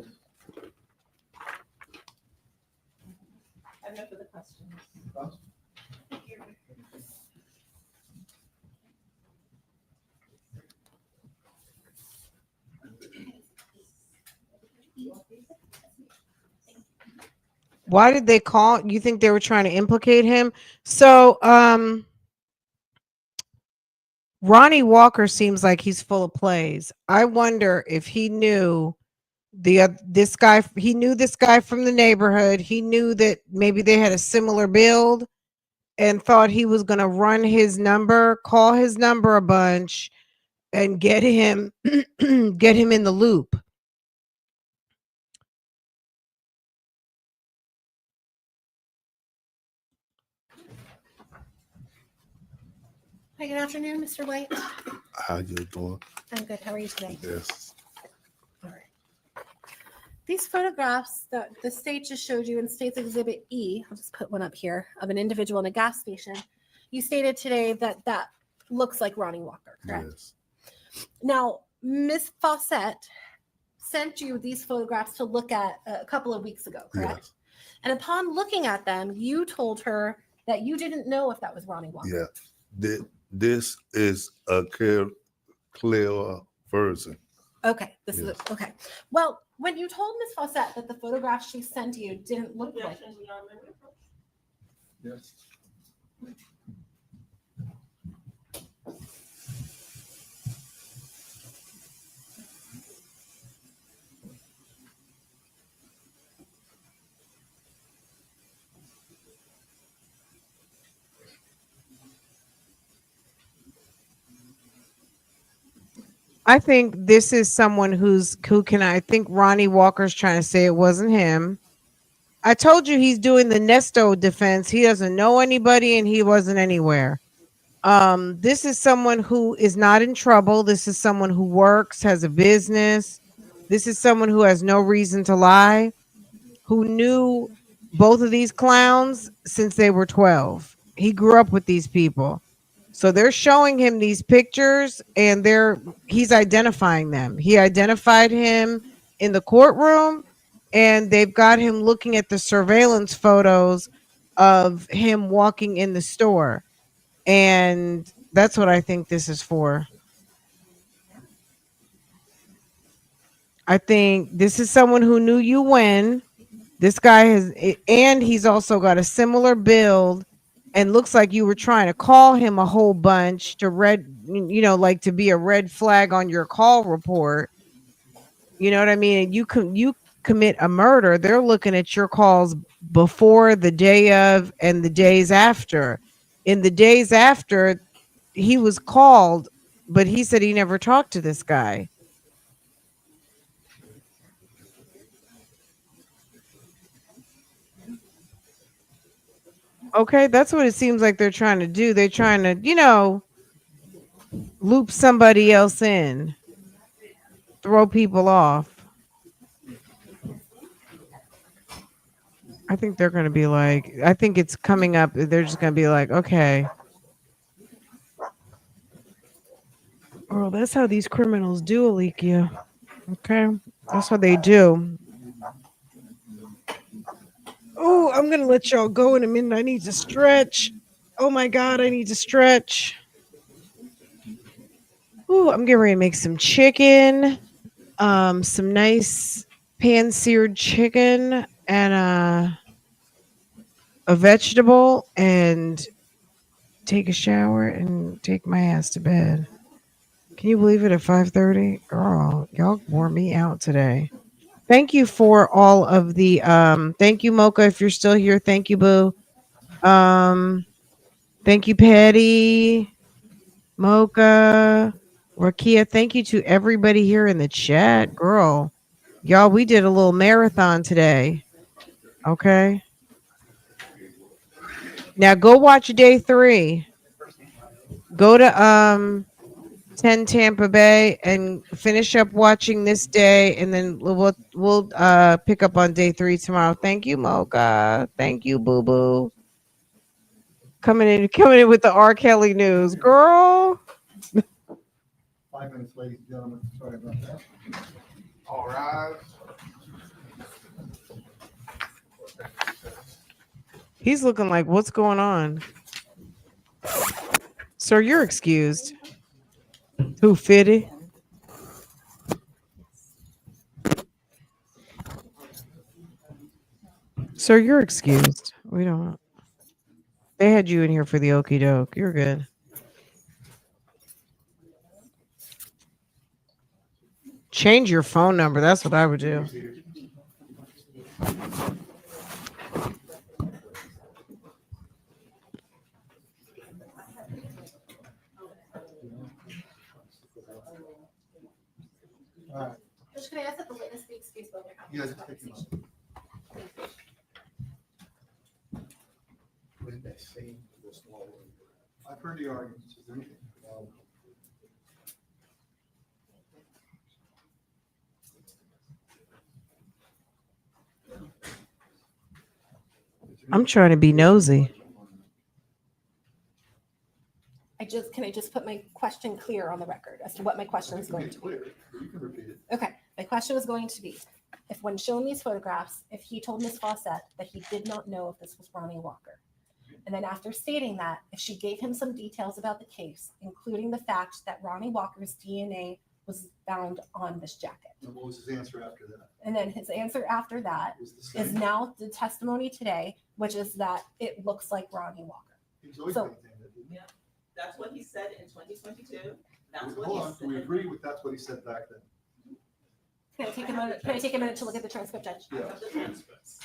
have no further questions. Why did they call? You think they were trying to implicate him? So, Ronnie Walker seems like he's full of plays. I wonder if he knew this guy. He knew this guy from the neighborhood. He knew that maybe they had a similar build, and thought he was going to run his number, call his number a bunch, and get him get him in the loop. Hi, good afternoon, Mr. White. How you doing? I'm good. How are you today? Yes. All right. These photographs that the state just showed you in State's Exhibit E, I'll just put one up here, of an individual in a gas station. You stated today that that looks like Ronnie Walker, correct? Yes. Now, Miss Fawcett sent you these photographs to look at a couple of weeks ago, correct? Yes. And upon looking at them, you told her that you didn't know if that was Ronnie Walker. Yeah. This is a clear version. Okay, this is okay. Well, when you told Miss Fawcett that the photographs she sent you didn't look like, Yes. I think this is someone who can, I think Ronnie Walker's trying to say it wasn't him. I told you he's doing the Nesto defense. He doesn't know anybody and he wasn't anywhere. This is someone who is not in trouble. This is someone who works, has a business. This is someone who has no reason to lie, who knew both of these clowns since they were 12. He grew up with these people. So they're showing him these pictures and he's identifying them. He identified him in the courtroom and they've got him looking at the surveillance photos of him walking in the store. And that's what I think this is for. I think this is someone who knew you when. This guy has, and he's also got a similar build and looks like you were trying to call him a whole bunch to like to be a red flag on your call report. You know what I mean? And you commit a murder. They're looking at your calls before, the day of, and the days after. In the days after, he was called, but he said he never talked to this guy. Okay, that's what it seems like they're trying to do. They're trying to, loop somebody else in, throw people off. I think they're going to be like, I think it's coming up. They're just going to be like, okay. Well, that's how these criminals do, Alekia. Okay, that's how they do. Oh, I'm going to let y'all go in a minute. I need to stretch. Oh my God, I need to stretch. Oh, I'm getting ready to make some chicken, some nice pan-seared chicken and a vegetable, and take a shower and take my ass to bed. Can you believe it at 5:30? Girl, y'all wore me out today. Thank you for all of the thank you, Mocha, if you're still here. Thank you, Boo. Thank you, Patty, Mocha, Rakia. Thank you to everybody here in the chat. Girl, y'all, we did a little marathon today. Okay. Now go watch day 3. Go to 10 Tampa Bay and finish up watching this day, and then we'll pick up on day 3 tomorrow. Thank you, Mocha. Thank you, Boo Boo. Coming in with the R. Kelly news, girl. 5 minutes, ladies and gentlemen. Sorry about that. All right. He's looking like, what's going on? Sir, you're excused. Who, Fitty? Sir, you're excused. We don't. They had you in here for the okie doke. You're good. Change your phone number. That's what I would do. Judge, can I ask that the witness be excused while they're having Yes, this conversation? I've heard the arguments. Is there anything? I'm trying to be nosy. Can I just put my question clear on the record as to what my question is going to be? You can repeat it. Okay, my question was going to be, if when shown these photographs, if he told Ms. Fawcett that he did not know if this was Ronnie Walker, and then after stating that, if she gave him some details about the case, including the fact that Ronnie Walker's DNA was found on this jacket. And what was his answer after that? And then his answer after that is now the testimony today, which is that it looks like Ronnie Walker. He's always So- maintained that, didn't he? Yeah, that's what he said in 2022. That's what Hold he on, said. do we agree with that's what he said back then? Can I take a minute? Can I take a minute to look at the transcript, Judge? Yeah. Of the transcripts.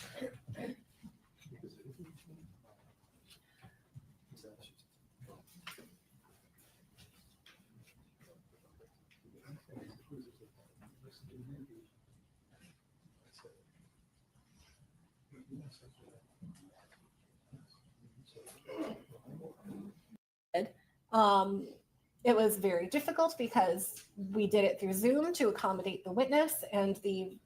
It was very difficult because we did it through Zoom to accommodate the witness, and the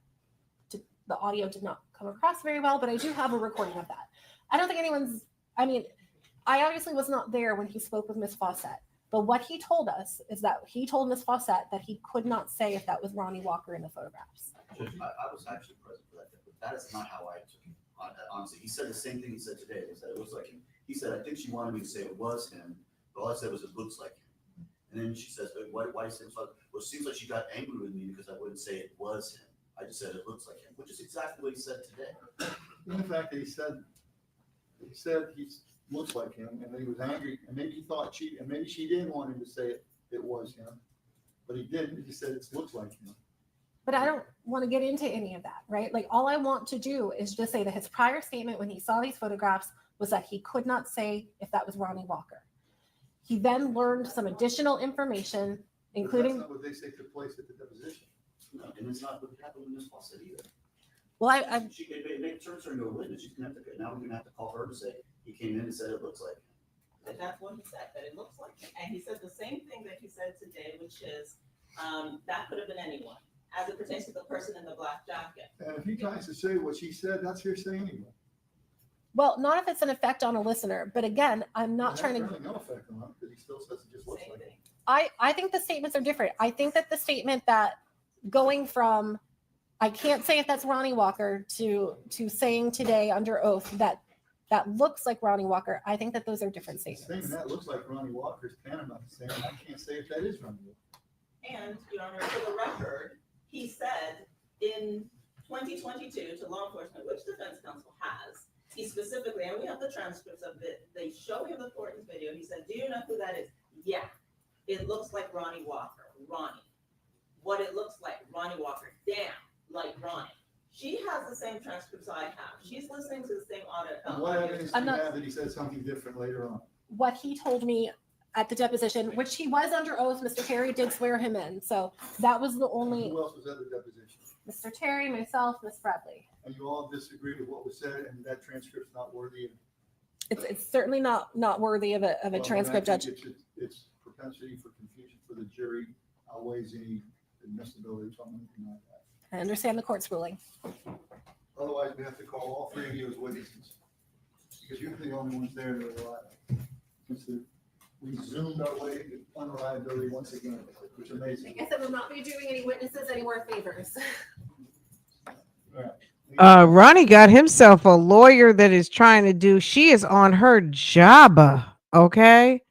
audio did not come across very well, but I do have a recording of that. I don't think I obviously was not there when he spoke with Miss Fawcett, but what he told us is that he told Miss Fawcett that he could not say if that was Ronnie Walker in the photographs. Judge, I was actually present for that, but that is not how I took it. Honestly, he said the same thing he said today. He said it looks like him. He said, I think she wanted me to say it was him, but all I said was it looks like him. And then she says, why say so? Well, it seems like she got angry with me because I wouldn't say it was him. I just said it looks like him, which is exactly what he said today. In the fact that he said he looks like him, and that he was angry, and maybe he thought maybe she didn't want him to say it was him, but he didn't. He said it looks like him. But I don't want to get into any of that, right? Like, all I want to do is just say that his prior statement when he saw these photographs was that he could not say if that was Ronnie Walker. He then learned some additional information, including. That's not what they say took place at the deposition. No, and it's not what happened in this Fawcett either. Well, It turns her into a witness. Now we're gonna have to call her to say he came in and said it looks like him. And that's what he said, that it looks like him. And he said the same thing that he said today, which is that could have been anyone, as it pertains to the person in the black jacket. And if he tries to say what she said, that's hearsay anyway. Well, not if it's an effect on a listener, but again, I'm not trying to. No effect on him, because he still says it just looks like him. I think the statements are different. I think that the statement that going from I can't say if that's Ronnie Walker to saying today under oath that looks like Ronnie Walker, I think that those are different statements. Saying that looks like Ronnie Walker is tantamount to saying I can't say if that is Ronnie Walker. And, Your Honor, for the record, he said in 2022 to law enforcement, which defense counsel has, he specifically, and we have the transcripts of it, they show him the Thornton's video. He said, do you know who that is? Yeah, it looks like Ronnie Walker. Ronnie. What it looks like, Ronnie Walker. Damn, like Ronnie. She has the same transcripts I have. She's listening to the same audio. And what evidence do you have that he said something different later on? What he told me at the deposition, which he was under oath, Mr. Terry did swear him in. So that was the only. Who else was at the deposition? Mr. Terry, myself, Miss Bradley. And you all disagree with what was said, and that transcript's not worthy of. It's certainly not worthy of a transcript, Judge. It's propensity for confusion for the jury outweighs any admissibility or something like that. I understand the court's ruling. Otherwise, we have to call all three of you as witnesses, because you're the only ones there that are alive. We zoomed our way to unreliability once again, which is amazing. I guess I will not be doing any witnesses any more favors. Ronnie got himself a lawyer that is trying to do. She is on her job. Okay.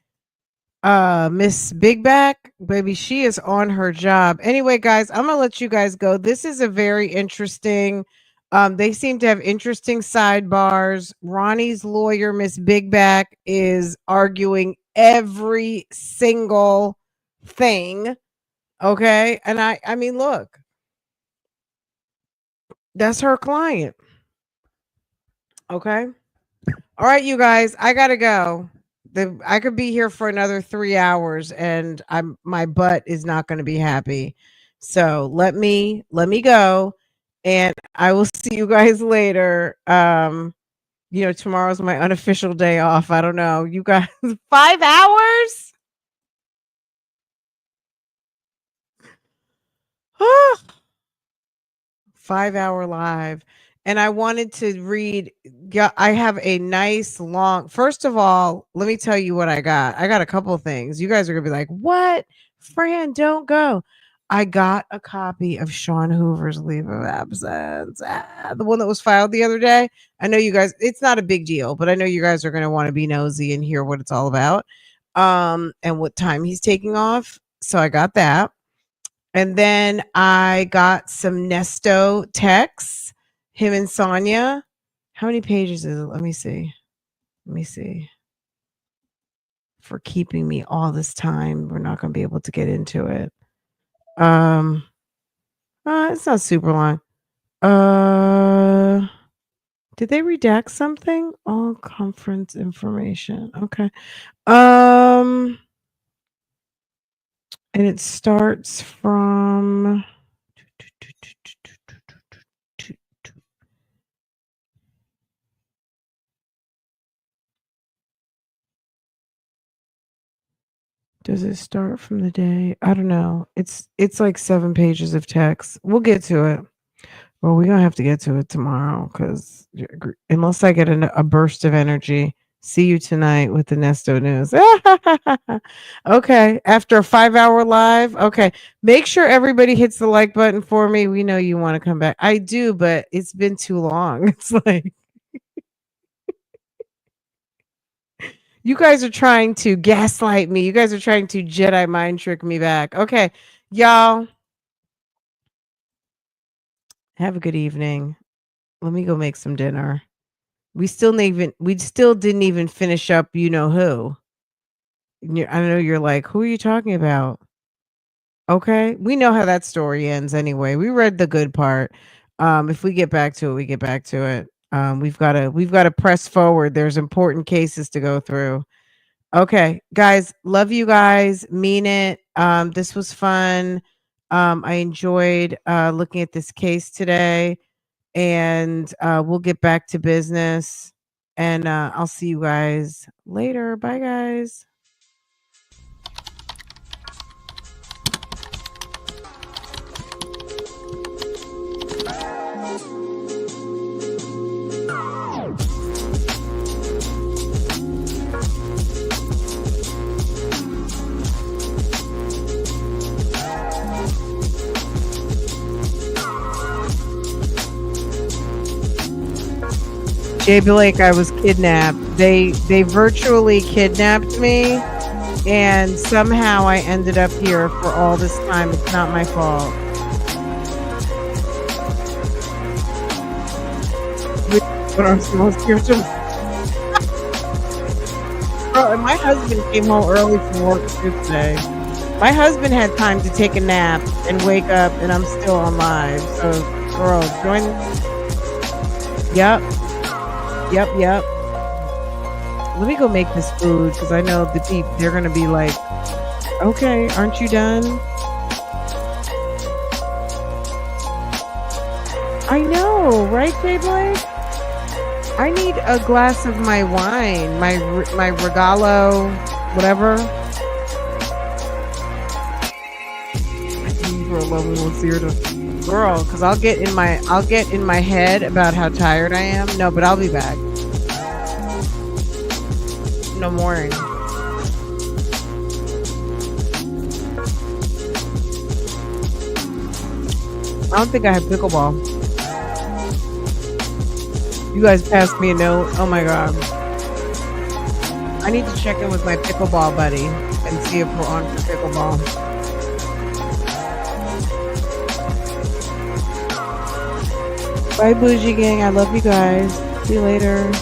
Miss Big Back, baby, she is on her job. Anyway, guys, I'm gonna let you guys go. This is a very interesting. They seem to have interesting sidebars. Ronnie's lawyer, Miss Big Back, is arguing every single thing. Okay, and I mean, look, that's her client. Okay, all right, you guys, I gotta go. I could be here for another 3 hours, and my butt is not going to be happy. So let me go, and I will see you guys later. Tomorrow's my unofficial day off. I don't know. You guys, 5 hours? 5 hour live. And I wanted to read. Yeah, I have a nice long. First of all, let me tell you what I got. I got a couple of things. You guys are gonna be like, "What, Fran? Don't go." I got a copy of Sean Hoover's leave of absence, the one that was filed the other day. I know you guys. It's not a big deal, but I know you guys are gonna want to be nosy and hear what it's all about, and what time he's taking off. So I got that, and then I got some Nesto texts. Him and Sonia. How many pages is it? Let me see. For keeping me all this time. We're not going to be able to get into it. It's not super long. Did they redact something? All conference information. Okay. And it starts from Does it start from the day? I don't know. It's like 7 pages of text. We'll get to it. Well, we're gonna have to get to it tomorrow because unless I get a burst of energy, see you tonight with the Nesto news. Okay, after a 5-hour live. Okay, make sure everybody hits the like button for me. We know you want to come back. I do, but it's been too long. It's like you guys are trying to gaslight me. You guys are trying to Jedi mind trick me back. Okay, y'all. Have a good evening. Let me go make some dinner. We still didn't even finish up you know who. I know you're like, who are you talking about? Okay. We know how that story ends anyway. We read the good part. If we get back to it, we get back to it. We've got to press forward. There's important cases to go through. Okay, guys, love you guys. Mean it. This was fun. I enjoyed looking at this case today, and we'll get back to business. And I'll see you guys later. Bye, guys. Jay Blake, I was kidnapped. They virtually kidnapped me, and somehow I ended up here for all this time. It's not my fault. But I'm supposed to give Bro, and my husband came home early from work today. My husband had time to take a nap and wake up, and I'm still on live. So, girl, join. Yep. Let me go make this food because I know they're gonna be like, okay, aren't you done? I know, right, Jay Blake? I need a glass of my wine, my Regalo, whatever. For a lovely one, see her to girl, because I'll get in my head about how tired I am. No, but I'll be back. No more. I don't think I have pickleball. You guys passed me a note. Oh my god. I need to check in with my pickleball buddy and see if we're on for pickleball. Bye, Bougie Gang. I love you guys. See you later.